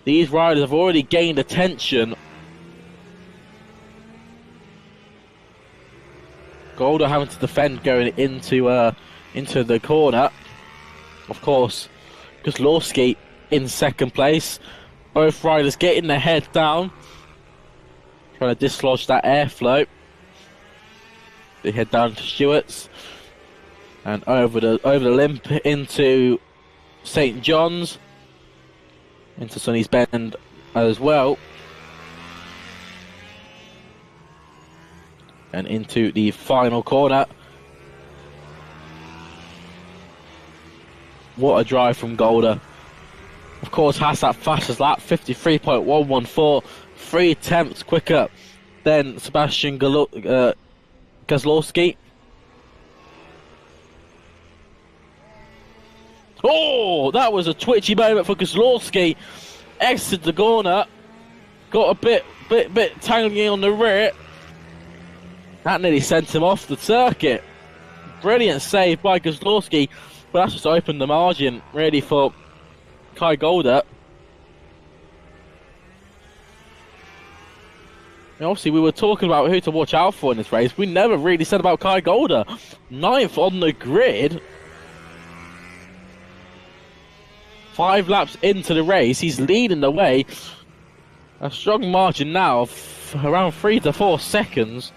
these riders have already gained attention. Golder having to defend going into the corner. Of course, Kozlowski in 2nd place. Both riders getting their head down, trying to dislodge that airflow. They head down to Stewart's and over the limp into St. John's, into Sonny's Bend as well, and into the final corner. What a drive from Golder. Of course, has that fastest lap, 53.114, 3/10 quicker than Sebastian Kozlowski. Oh, that was a twitchy moment for Kozlowski. Exited the corner, got a bit tangling on the rear. That nearly sent him off the circuit. Brilliant save by Kozlowski, but that's just opened the margin really for Kai Golder. And obviously, we were talking about who to watch out for in this race. We never really said about Kai Golder. 9th on the grid. 5 laps into the race, he's leading the way. A strong margin now of around 3 to 4 seconds.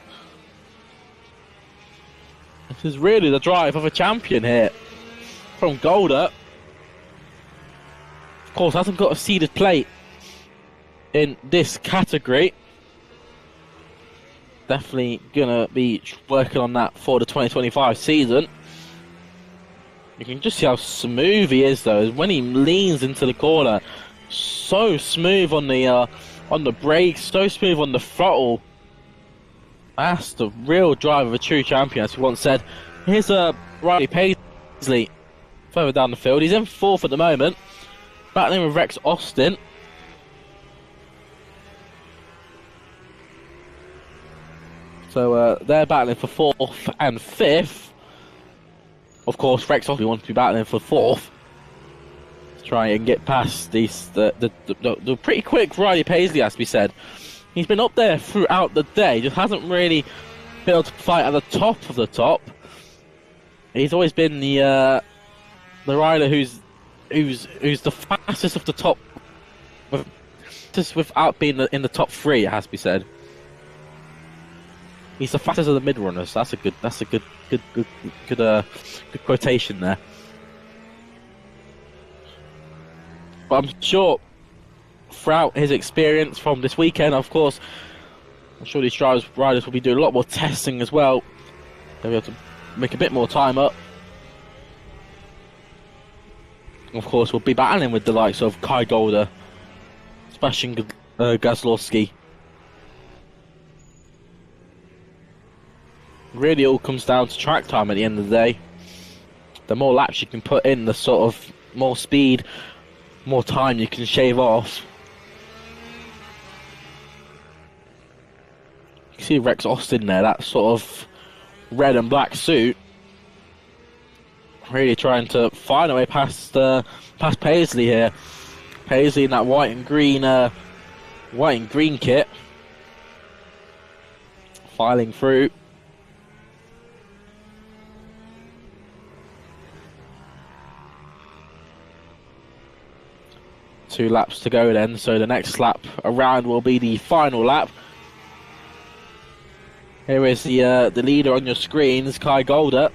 This is really the drive of a champion here from Golder. Of course, hasn't got a seeded plate in this category. Definitely gonna be working on that for the 2025 season. You can just see how smooth he is, though. When he leans into the corner, so smooth on the brakes, so smooth on the throttle. That's the real drive of a true champion, as we once said. Here's Riley Paisley further down the field. He's in 4th at the moment, battling with Rex Austin. So they're battling for 4th and 5th. Of course, Rex Austin wants to be battling for 4th. To try and get past the pretty quick Riley Paisley, as we said. He's been up there throughout the day, just hasn't really been able to fight at the top of the top. He's always been the the rider who's the fastest of the top, just without being in the top three, it has to be said. He's the fastest of the mid runners. So that's a good quotation there. But I'm sure throughout his experience from this weekend, of course, I'm sure these riders will be doing a lot more testing as well. They'll be able to make a bit more time up. Of course, we'll be battling with the likes of Kai Golder, Sebastian Gazlowski. Really all comes down to track time at the end of the day. The more laps you can put in, the sort of more speed, more time you can shave off. You can see Rex Austin there, that sort of red and black suit. Really trying to find a way past Paisley here. Paisley in that white and green kit. Filing through. Two laps to go then, so the next lap around will be the final lap. Here is the leader on your screens, Kai Golder.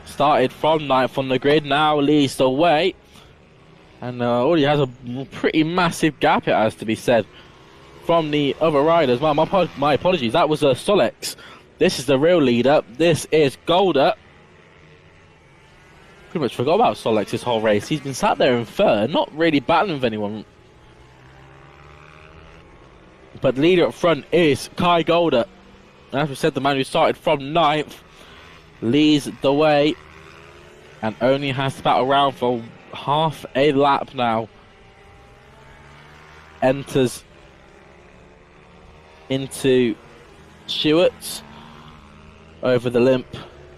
Started from 9th on the grid, now leads the way. And already has a pretty massive gap, it has to be said, from the other riders. My apologies, that was Solex. This is the real leader, this is Golder. Pretty much forgot about Solex this whole race. He's been sat there in third, not really battling with anyone. But the leader up front is Kai Golder. And as we said, the man who started from 9th leads the way and only has to battle around for half a lap now. Enters into Stewart's, over the limp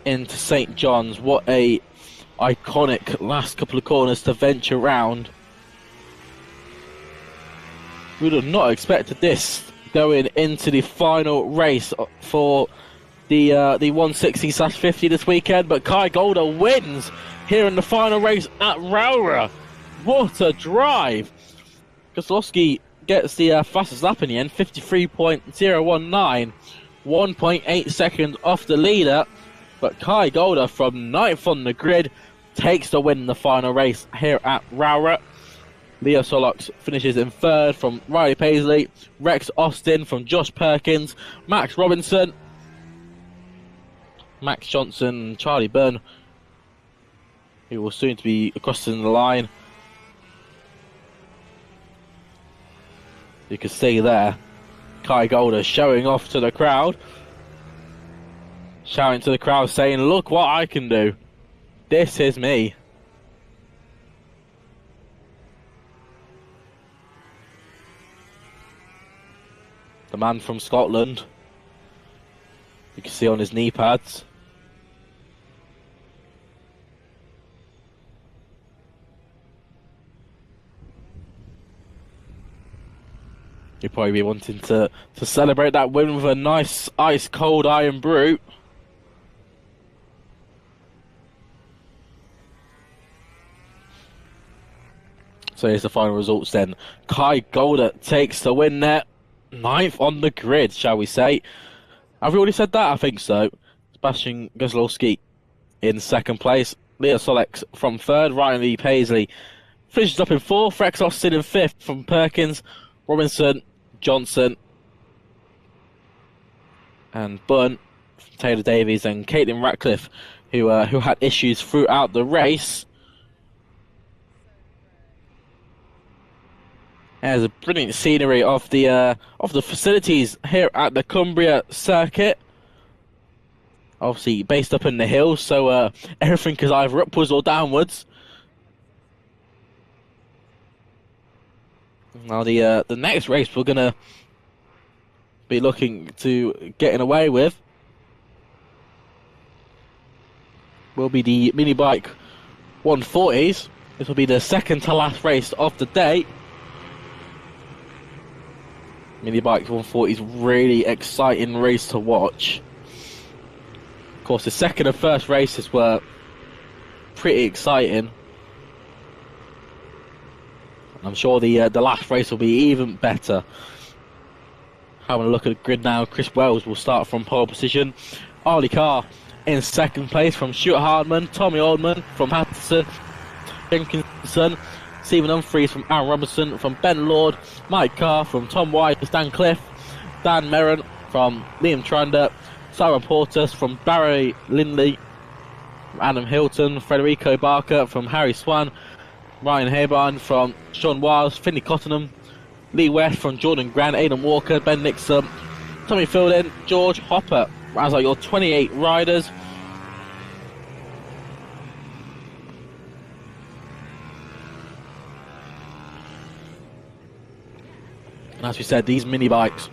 into St. John's. What a iconic last couple of corners to venture round. We would have not expected this going into the final race for the 160/50 this weekend, but Kai Golder wins here in the final race at Rowrah. What a drive! Kozlowski gets the fastest lap in the end, 53.019, 1.8 seconds off the leader, but Kai Golder from 9th on the grid takes the win in the final race here at Rowrah. Leo Solox finishes in 3rd from Riley Paisley, Rex Austin from Josh Perkins, Max Robinson, Max Johnson, Charlie Byrne, who will soon to be crossing the line. You can see there, Kai Golder showing off to the crowd, shouting to the crowd saying, "Look what I can do. This is me." The man from Scotland, you can see on his knee pads. You'll probably be wanting to celebrate that win with a nice ice cold Iron Brew. So here's the final results then. Kai Golder takes the win there. 9th on the grid, shall we say. Have we already said that? I think so. Sebastian Gazlowski in 2nd place. Leo Solex from 3rd. Riley Paisley finishes up in 4th. Rex Austin in 5th from Perkins. Robinson, Johnson, and Bunn, Taylor Davies, and Caitlin Ratcliffe, who had issues throughout the race. There's a brilliant scenery of the facilities here at the Cumbria circuit. Obviously based up in the hills, so everything is either upwards or downwards. Now the next race we're gonna be looking to getting away with will be the mini bike 140s. This will be the second to last race of the day. Mini bike 140s, really exciting race to watch. Of course, the second and first races were pretty exciting. I'm sure the last race will be even better. Having a look at the grid now, Chris Wells will start from pole position. Arlie Carr in second place from Stuart Hardman. Tommy Oldman from Patterson. Jenkinson. Stephen Humphries from Aaron Robinson. From Ben Lord. Mike Carr from Tom White. Dan Cliff. Dan Merron from Liam Trander. Simon Portas from Barry Lindley. Adam Hilton. Federico Barker from Harry Swan. Ryan Haybarn from Sean Wiles. Finley Cottenham. Lee West from Jordan Grant, Aidan Walker, Ben Nixon, Tommy Fielding, George Hopper. As are your 28 riders. And as we said, these mini bikes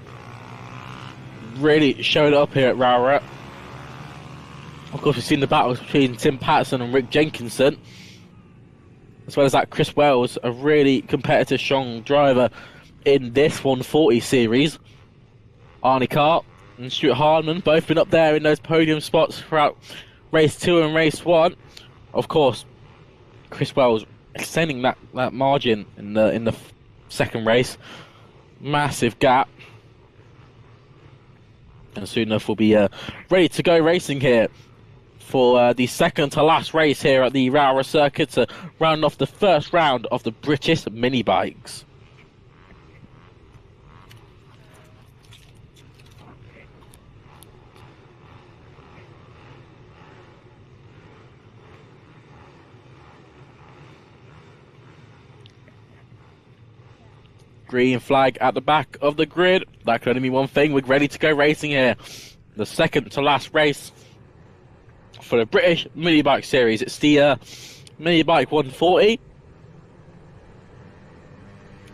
really showed up here at Rowrah. Of course, we've seen the battles between Tim Patterson and Rick Jenkinson, as well as that Chris Wells, a really competitive, strong driver in this 140 series. Arnie Carr and Stuart Hardman both been up there in those podium spots throughout race 2 and race 1. Of course, Chris Wells extending that margin in the second race. Massive gap. And soon enough we'll be ready to go racing here for the second to last race here at the Rowrah circuit to round off the first round of the British mini bikes. Green flag at the back of the grid. That can only mean one thing. We're ready to go racing here. The second to last race for the British mini bike series. It's the mini bike 140.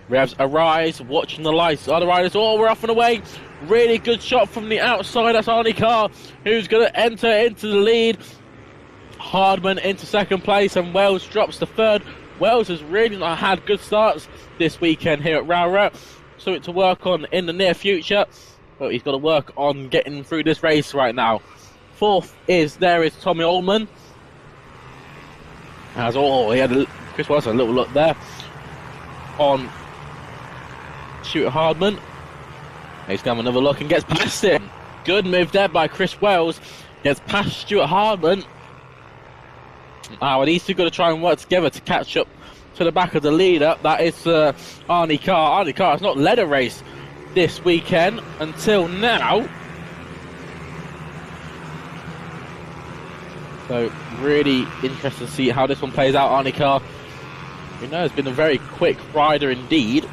Revs arise, watching the lights. Other riders, oh, we're off and away. Really good shot from the outside. That's Arnie Carr, who's going to enter into the lead. Hardman into second place, and Wells drops to third. Wells has really not had good starts this weekend here at Rowrah. Something to work on in the near future. But he's got to work on getting through this race right now. Fourth is Tommy Oldman. As Chris Wells had a little look there on Stuart Hardman. He's going to have another look and gets past him. Good move there by Chris Wells. Gets past Stuart Hardman. And these two got to try and work together to catch up to the back of the leader. That is Arnie Carr. Arnie Carr has not led a race this weekend until now. So really interesting to see how this one plays out. Arnie Carr, we know, has been a very quick rider indeed.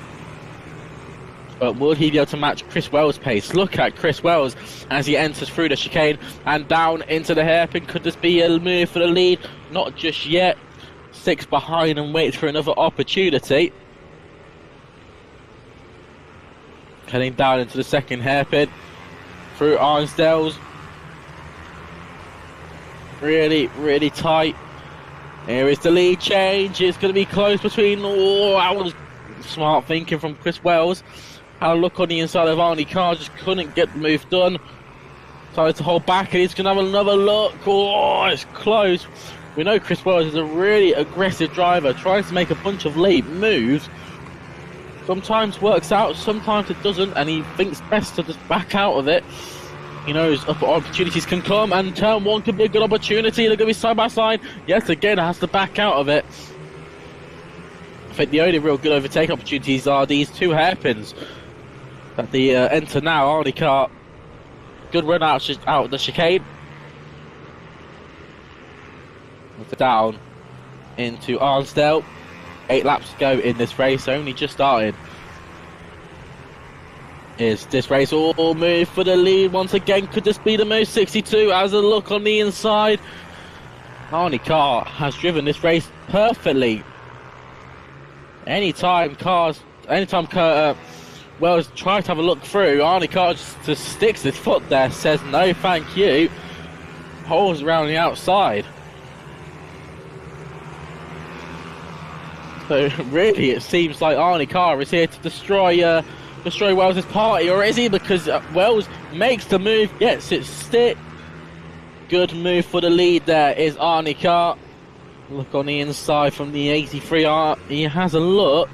But will he be able to match Chris Wells' pace? Look at Chris Wells as he enters through the chicane and down into the hairpin. Could this be a move for the lead? Not just yet. Six behind and waits for another opportunity. Heading down into the second hairpin. Through Arnsdale's. Really, really tight. Here is the lead change. It's going to be close between... Oh, that was smart thinking from Chris Wells. Had a look on the inside of Arnie Carr, just couldn't get the move done. Started to hold back, and he's going to have another look. Oh, it's close. We know Chris Wells is a really aggressive driver, tries to make a bunch of late moves. Sometimes works out, sometimes it doesn't, and he thinks best to just back out of it. He knows opportunities can come, and turn one could be a good opportunity. They're going to be side by side. Yes, again, has to back out of it. I think the only real good overtaking opportunities are these two hairpins that they enter now. Arnie Carr, good run out the chicane. Down into Arnsdale. 8 laps to go in this race, only just started. Is this race all move for the lead once again? Could this be the move? 62 has a look on the inside. Arnie Carr has driven this race perfectly. Anytime Wells tries to have a look through, Arnie Carr just sticks his foot there, says no thank you, holds around the outside. So really it seems like Arnie Carr is here to destroy Wells' party, or is he? Because Wells makes the move, gets it stick. Good move for the lead there is Arnie Carr. Look on the inside from the 83. He has a look.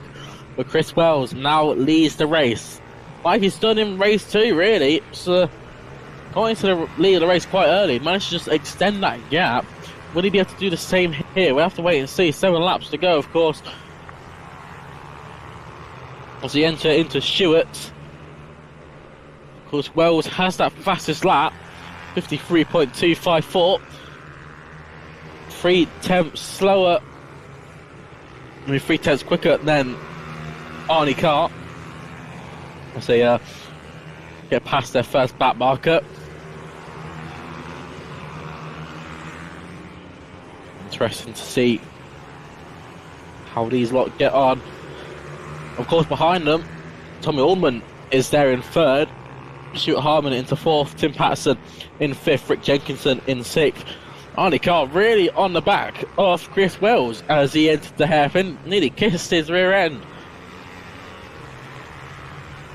But Chris Wells now leads the race. Like he's done in race 2, really. So, got into the lead of the race quite early. Managed to just extend that gap. Will he be able to do the same here? We'll have to wait and see. 7 laps to go, of course. As he enter into Stewart. Of course, Wells has that fastest lap. 53.254. 3/10 slower. 3/10 quicker than Arnie Carr. As they get past their first back marker. Interesting to see how these lot get on. Of course, behind them, Tommy Allman is there in 3rd. Stuart Harmon into 4th. Tim Patterson in 5th. Rick Jenkinson in 6th. Arnie Carr really on the back of Chris Wells as he entered the hairpin. Nearly kissed his rear end.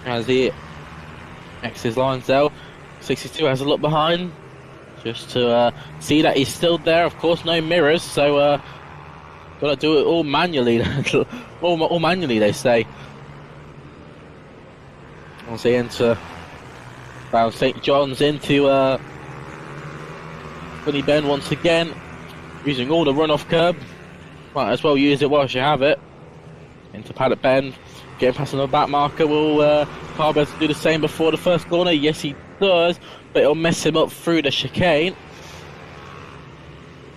As he X's lines there. 62 has a look behind. Just to see that he's still there. Of course, no mirrors. So, gotta do it all manually. all manually, they say. As they enter around St. John's into Bunny Bend once again, using all the runoff curb. Might as well use it whilst you have it. Into Paddock Bend, getting past another back marker. Will Carr be able to do the same before the first corner? Yes, he does, but it'll mess him up through the chicane.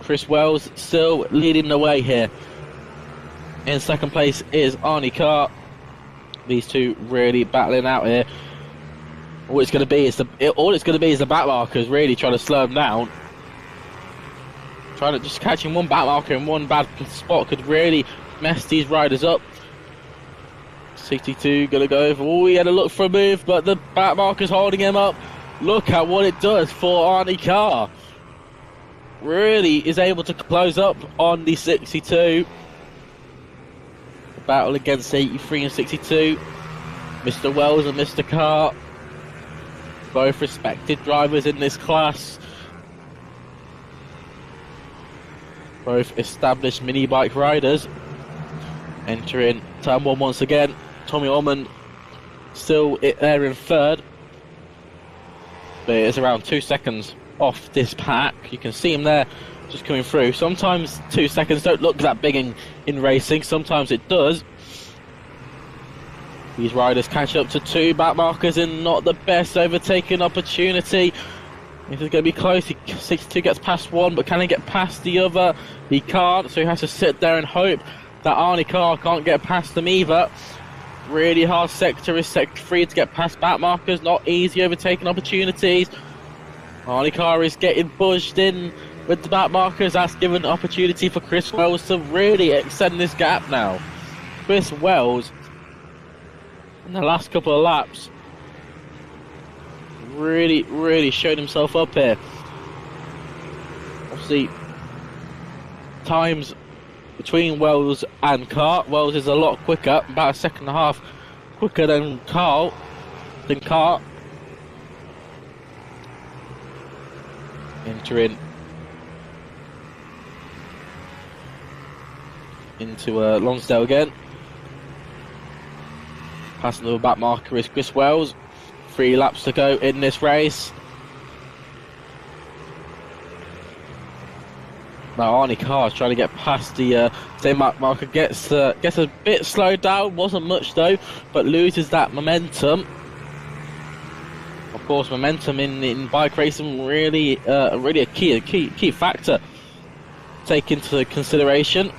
Chris Wells still leading the way here. In 2nd place is Arnie Carr. These two really battling out here. All it's going to be is the back markers really trying to slow him down. Trying to just catching one back marker in one bad spot could really mess these riders up. 62 going to go over. Oh, he had a look for a move, but the back marker's holding him up. Look at what it does for Arnie Carr. Really is able to close up on the 62. The battle against 83 and 62. Mr. Wells and Mr. Carr, both respected drivers in this class. Both established mini bike riders. Entering turn 1 once again. Tommy Ormond still there in 3rd. But it's around 2 seconds off this pack. You can see him there just coming through. Sometimes 2 seconds don't look that big in racing. Sometimes it does. These riders catch up to 2 back markers and not the best overtaking opportunity. This is going to be close. 62 gets past 1, but can he get past the other? He can't, so he has to sit there and hope that Arnie Carr can't get past them either. Really hard sector is sector 3 to get past back markers. Not easy overtaking opportunities. Arnie Carr is getting budged in with the back markers. That's given an opportunity for Chris Wells to really extend this gap now. Chris Wells, in the last couple of laps, really showed himself up here. Obviously, times between Wells and Carr. Wells is a lot quicker, about 1.5 seconds quicker than Carr. Entering into Lonsdale again. Passing the back marker is Chris Wells. 3 laps to go in this race. Now Arnie Carr is trying to get past the same marker. Gets a bit slowed down. Wasn't much though, but loses that momentum. Of course, momentum in bike racing really a key factor to take into consideration.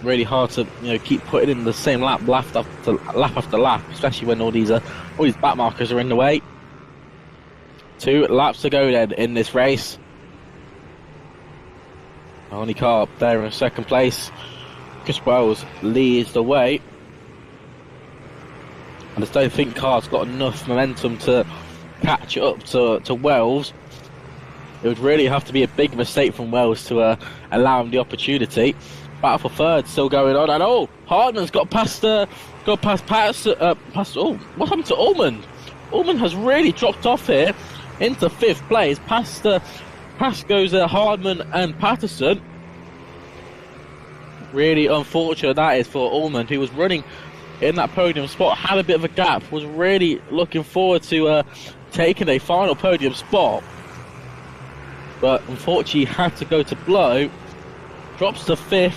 Really hard to keep putting in the same lap after lap, especially when all these back markers are in the way. 2 laps to go then in this race. Arnie Carr there in 2nd place. Chris Wells leads the way. I just don't think Carr's got enough momentum to catch up to Wells. It would really have to be a big mistake from Wells to allow him the opportunity. Battle for 3rd still going on, and Hardman's got past Patterson. What happened to Ullman? Ullman has really dropped off here into 5th place. Past goes Hardman and Patterson. Really unfortunate that is for Allman, who was running in that podium spot, had a bit of a gap, was really looking forward to taking a final podium spot. But unfortunately had to go to blow. Drops to 5th.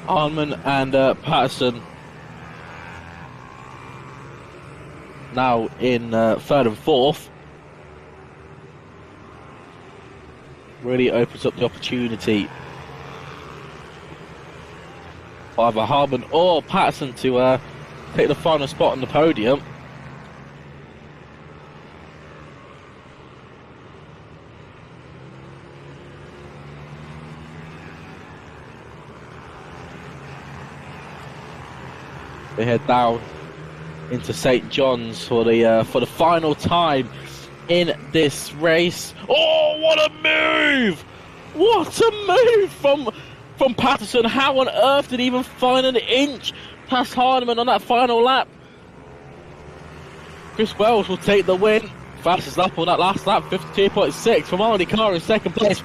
Allman and Patterson now in 3rd and 4th. Really opens up the opportunity for either Harman or Patterson to take the final spot on the podium. They head down into St. John's for the final time in this race. Oh, what a move! What a move from Patterson. How on earth did he even find an inch past Hardeman on that final lap? Chris Wells will take the win. Fastest lap on that last lap, 52.6 from Hardy Carr in 2nd place.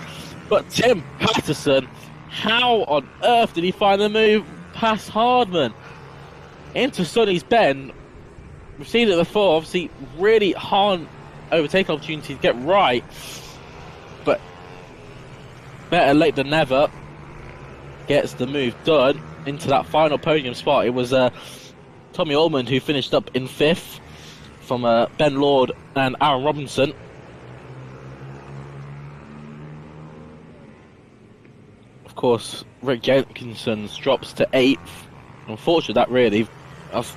But Tim Patterson, how on earth did he find the move past Hardman? Into Sonny's Bend. We've seen it before, obviously really hard overtaking opportunity to get right, but better late than never. Gets the move done into that final podium spot. It was Tommy Allman who finished up in 5th from Ben Lord and Aaron Robinson. Of course, Rick Jenkinson's drops to 8th. Unfortunate that really. I was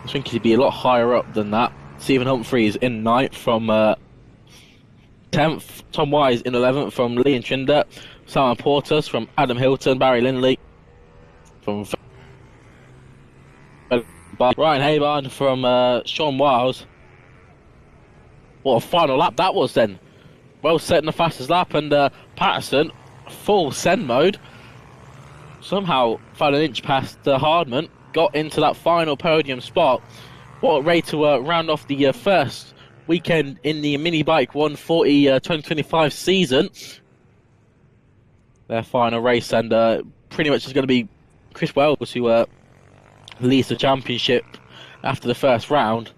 thinking he'd be a lot higher up than that. Stephen Humphreys in 9th from 10th. Tom Wise in 11th from Lee and Trinder. Simon Portas from Adam Hilton. Barry Lindley from Ryan Haybarn from Sean Wiles. What a final lap that was then. Well set in the fastest lap, and Patterson, full send mode, somehow found an inch past Hardman. Got into that final podium spot. What a way to round off the first weekend in the Mini Bike 140 2025 season. Their final race, and pretty much is going to be Chris Wells who leads the championship after the first round.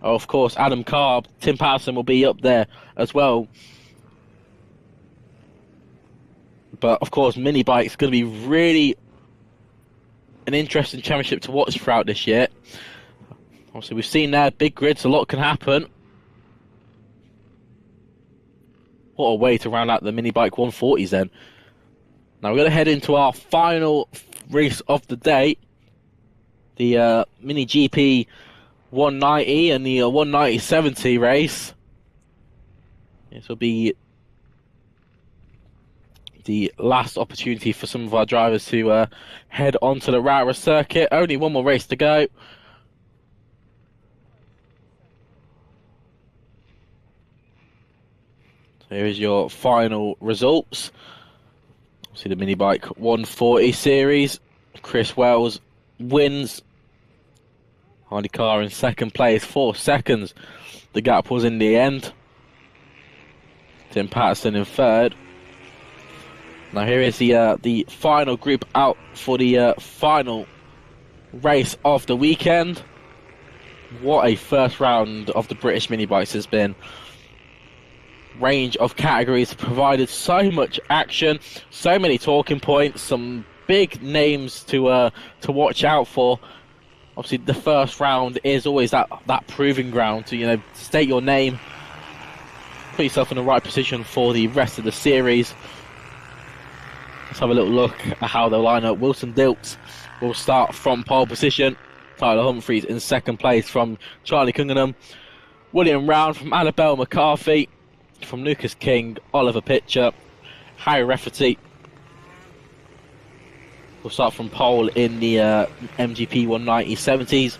Of course, Adam Carr, Tim Patterson will be up there as well. But of course, Mini Bike's going to be really an interesting championship to watch throughout this year. Obviously, we've seen there, big grids, a lot can happen. What a way to round out the Mini Bike 140s then. Now we're going to head into our final race of the day. The Mini GP 190 and the 190-70 race. This will be the last opportunity for some of our drivers to head onto the Rowrah circuit. Only one more race to go. So here is your final results. See the Mini Bike 140 series. Chris Wells wins. Hardy Carr in 2nd place, 4 seconds. The gap was in the end. Tim Patterson in 3rd. Now here is the final group out for the final race of the weekend. What a first round of the British Mini Bikes has been. Range of categories provided so much action, so many talking points, some big names to watch out for. Obviously, the first round is always that proving ground to state your name, put yourself in the right position for the rest of the series. Let's have a little look at how they'll line up. Wilson Dilks will start from pole position. Tyler Humphreys in 2nd place from Charlie Cunningham. William Round from Annabelle McCarthy. From Lucas King, Oliver Pitcher, Harry Rafferty will start from pole in the MGP 190-70s.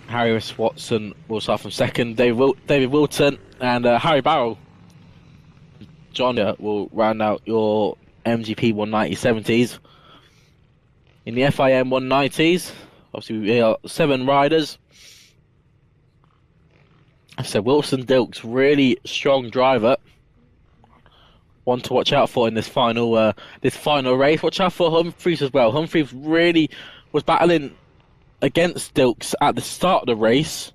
Harris Watson will start from 2nd. David Wilton and Harry Barrow. John will round out your MGP 190-70s. In the FIM 190s, obviously we have 7 riders. So Wilson Dilks, really strong driver. one to watch out for in this final race. Watch out for Humphries as well. Humphries really was battling against Dilks at the start of the race.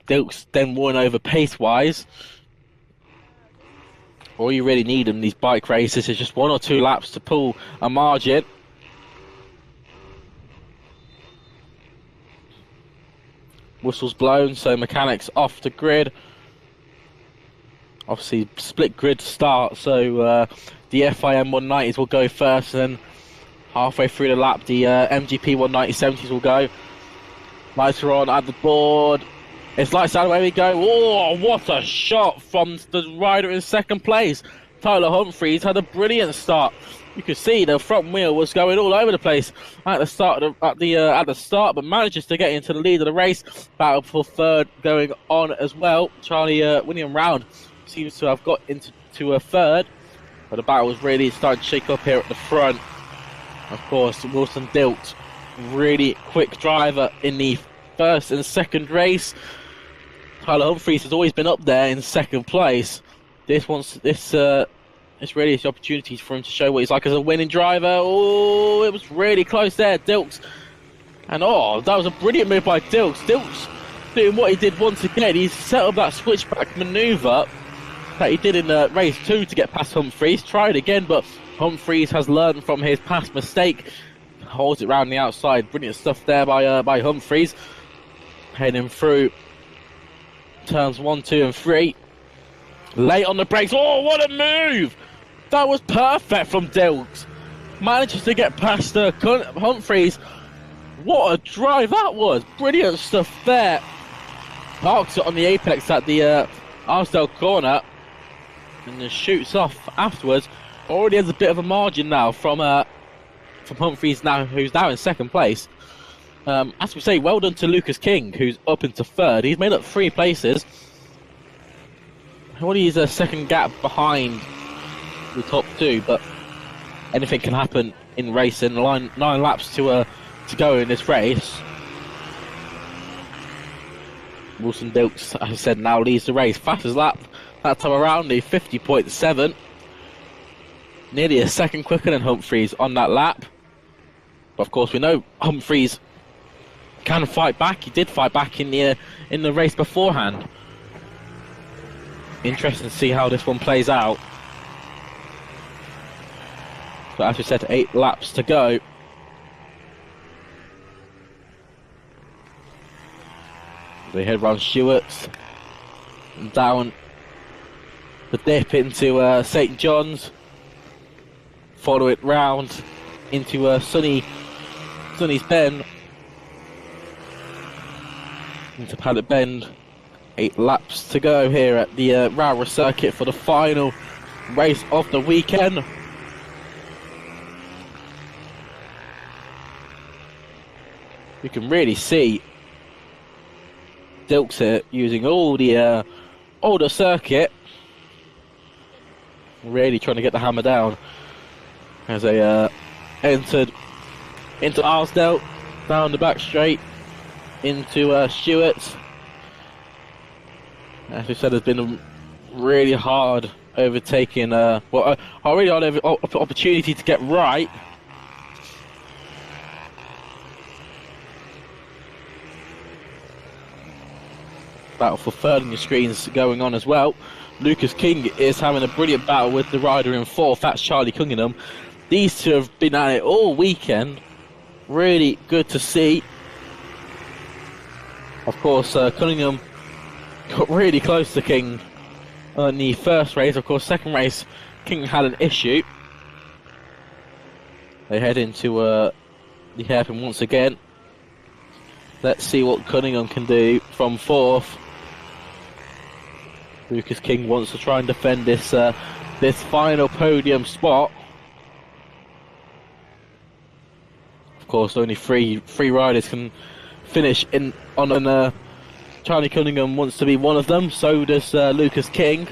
Dilks then won over pace-wise. All you really need in these bike races is just 1 or 2 laps to pull a margin. Whistle's blown, so mechanics off the grid. Obviously, split grid start, so the FIM 190s will go first, and then halfway through the lap, the MGP 190/70s will go. Lights are on at the board. It's lights out, away we go. Oh, what a shot from the rider in second place. Tyler Humphries had a brilliant start. You could see the front wheel was going all over the place at the start, but manages to get into the lead of the race. Battle for third going on as well. Charlie William Round seems to have got into a third, but the battle was really starting to shake up here at the front. Of course, Wilson Dilt, really quick driver in the first and second race. Tyler Humphries has always been up there in second place. This really is the opportunity for him to show what he's like as a winning driver. Oh, it was really close there, Dilks. And that was a brilliant move by Dilks. Dilks doing what he did once again. He's set up that switchback manoeuvre that he did in race 2 to get past Humphries. Tried again, but Humphries has learned from his past mistake. Holds it round the outside. Brilliant stuff there by Humphries. Heading through turns 1, 2, and 3. Late on the brakes. Oh, what a move! That was perfect from Dilks. Manages to get past Humphries. What a drive that was! Brilliant stuff there. Parks it on the apex at the Arsdale corner, and then shoots off afterwards. Already has a bit of a margin now from Humphries now, who's now in second place. As we say, well done to Lucas King, who's up into third. He's made up 3 places. Only he's a second gap behind the top 2, but anything can happen in racing. 9 laps to go in this race. Wilson Dilks, as I said, now leads the race. Fastest lap that time around, the 50.7. Nearly a second quicker than Humphries on that lap. But of course, we know Humphries can fight back. He did fight back in the race beforehand. Interesting to see how this one plays out. But as we said, 8 laps to go. They head round Stewart's, down the dip into St John's, follow it round into Sunny's Bend, into Paddock Bend. 8 laps to go here at the Rowrah circuit for the final race of the weekend. You can really see Dilks here using all the circuit, really trying to get the hammer down as they entered into Arsdale, down the back straight into Stewart's. As we said, there's been a really hard overtaking, a really hard opportunity to get right. Battle for third on your screens going on as well. Lucas King is having a brilliant battle with the rider in fourth. That's Charlie Cunningham. These two have been at it all weekend. Really good to see. Of course, Cunningham got really close to King on the first race. Of course, second race, King had an issue. They head into the hairpin once again. Let's see what Cunningham can do from fourth. Lucas King wants to try and defend this final podium spot. Of course, only three riders can finish on Charlie Cunningham wants to be one of them. So does Lucas King.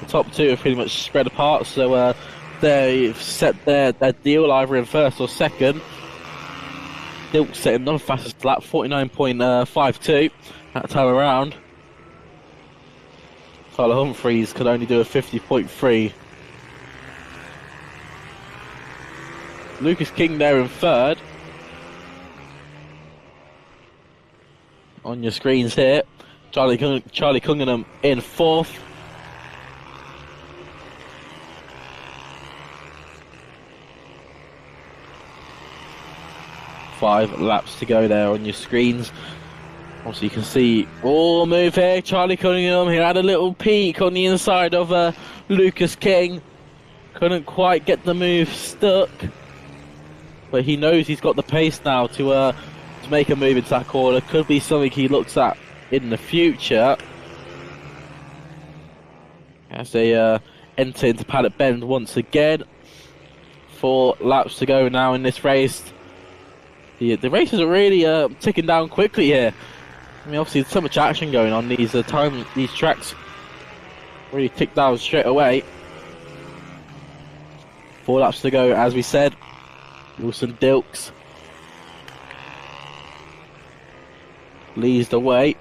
The top 2 are pretty much spread apart, so they've set their deal either in first or second. Dilks setting another fastest lap, 49.52 that time around. Tyler Humphries could only do a 50.3. Lucas King there in third. On your screens here, Charlie Cunningham in fourth. Five laps to go there on your screens. Also, you can see all move here. Charlie Cunningham, he had a little peek on the inside of Lucas King. Couldn't quite get the move stuck, but he knows he's got the pace now to make a move into that corner. Could be something he looks at in the future as they enter into paddock bend once again. 4 laps to go now in this race. The races are really ticking down quickly here. I mean, obviously, there's so much action going on. These tracks really tick down straight away. 4 laps to go, as we said. Wilson Dilks leads the way.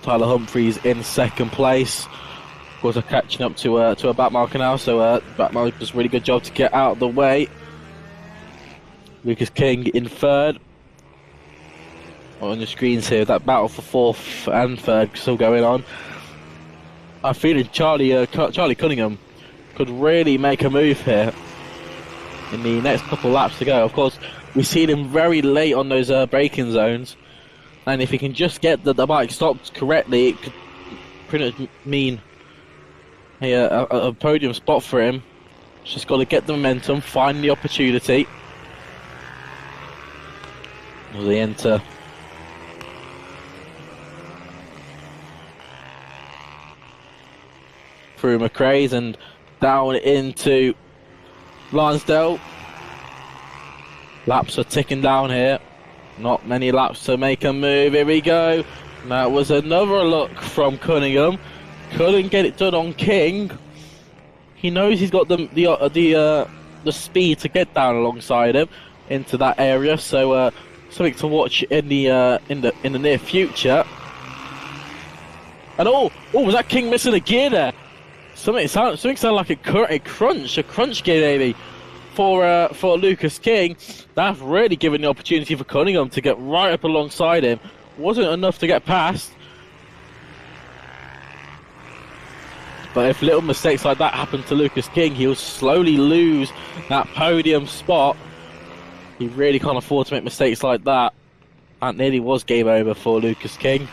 Tyler Humphries in second place. Of course, they're catching up to a back marker now, so back marker does a really good job to get out of the way. Lucas King in third. On your screens here, that battle for fourth and third still going on. I'm feeling Charlie Cunningham could really make a move here in the next couple laps to go. Of course, we've seen him very late on those braking zones, and if he can just get the bike stopped correctly, it could pretty much mean a podium spot for him. Just got to get the momentum, find the opportunity. As they enter through McRae's and down into Lonsdale. Laps are ticking down here. Not many laps to make a move. Here we go. That was another look from Cunningham. Couldn't get it done on King. He knows he's got the speed to get down alongside him into that area. So something to watch in the near future. And was that King missing a gear there? Something sounded like a crunch gear maybe for Lucas King. That's really given the opportunity for Cunningham to get right up alongside him. Wasn't enough to get past. But if little mistakes like that happen to Lucas King, he'll slowly lose that podium spot. He really can't afford to make mistakes like that. That nearly was game over for Lucas King.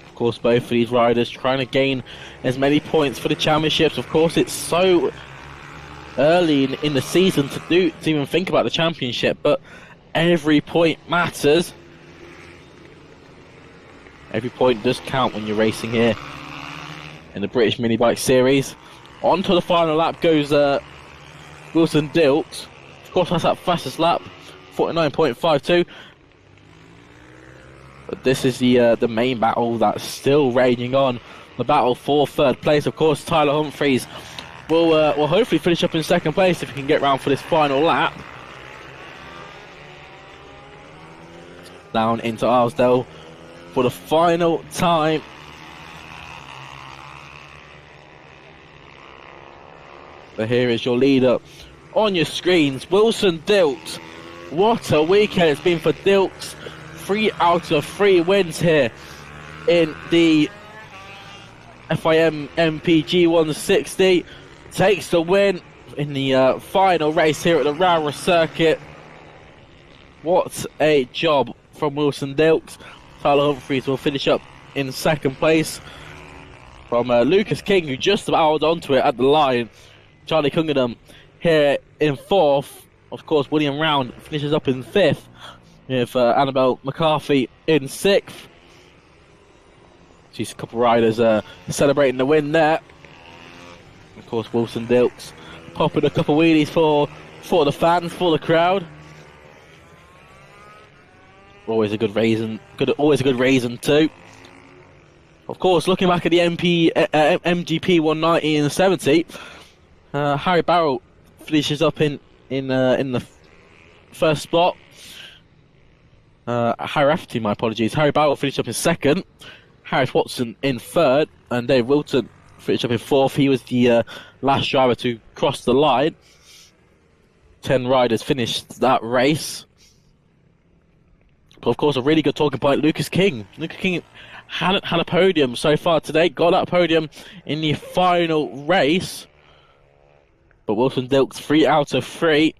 Of course, both of these riders trying to gain as many points for the championships. Of course, it's so early in the season to even think about the championship, but every point matters. Every point does count when you're racing here in the British Mini Bike Series. On to the final lap goes Wilson Dilks. Of course, that's that fastest lap, 49.52. But this is the main battle that's still raging on. The battle for third place. Of course, Tyler Humphries will hopefully finish up in second place if he can get round for this final lap. Down into Arsdale for the final time. But here is your leader on your screens, Wilson Dilks. What a weekend it's been for Dilks. 3 out of 3 wins here in the FIM MPG 160. Takes the win in the final race here at the Rowrah circuit. What a job from Wilson Dilks. Tyler Humphries will finish up in second place from Lucas King, who just about held onto it at the line. Charlie Cunningham here in fourth. Of course, William Round finishes up in fifth, with Annabelle McCarthy in sixth. She's a couple of riders celebrating the win there. Of course, Wilson Dilks popping a couple of wheelies for the fans, for the crowd. Always a good reason. Always a good reason too. Of course, looking back at the MGP 190 and 70, Harry Barrow finishes up in the first spot. Harry Rafferty, my apologies. Harry Battle finished up in second. Harris Watson in third, and Dave Wilton finished up in fourth. He was the last driver to cross the line. 10 riders finished that race. But of course, a really good talking point, Lucas King. Lucas King hadn't had a podium so far today. Got that podium in the final race. But Wilson Dilks 3 out of 3.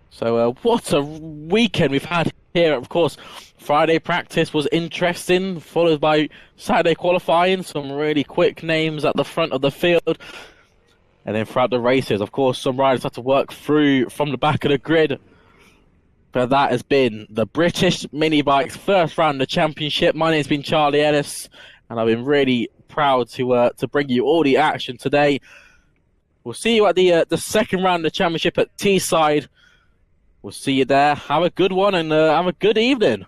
So what a weekend we've had here. Of course, Friday practice was interesting, followed by Saturday qualifying. Some really quick names at the front of the field. And then throughout the races, of course, some riders had to work through from the back of the grid. But that has been the British Mini Bikes first round of the championship. My name's been Charlie Ellis, and I've been really proud to bring you all the action today. We'll see you at the second round of the championship at Teesside. We'll see you there. Have a good one and have a good evening.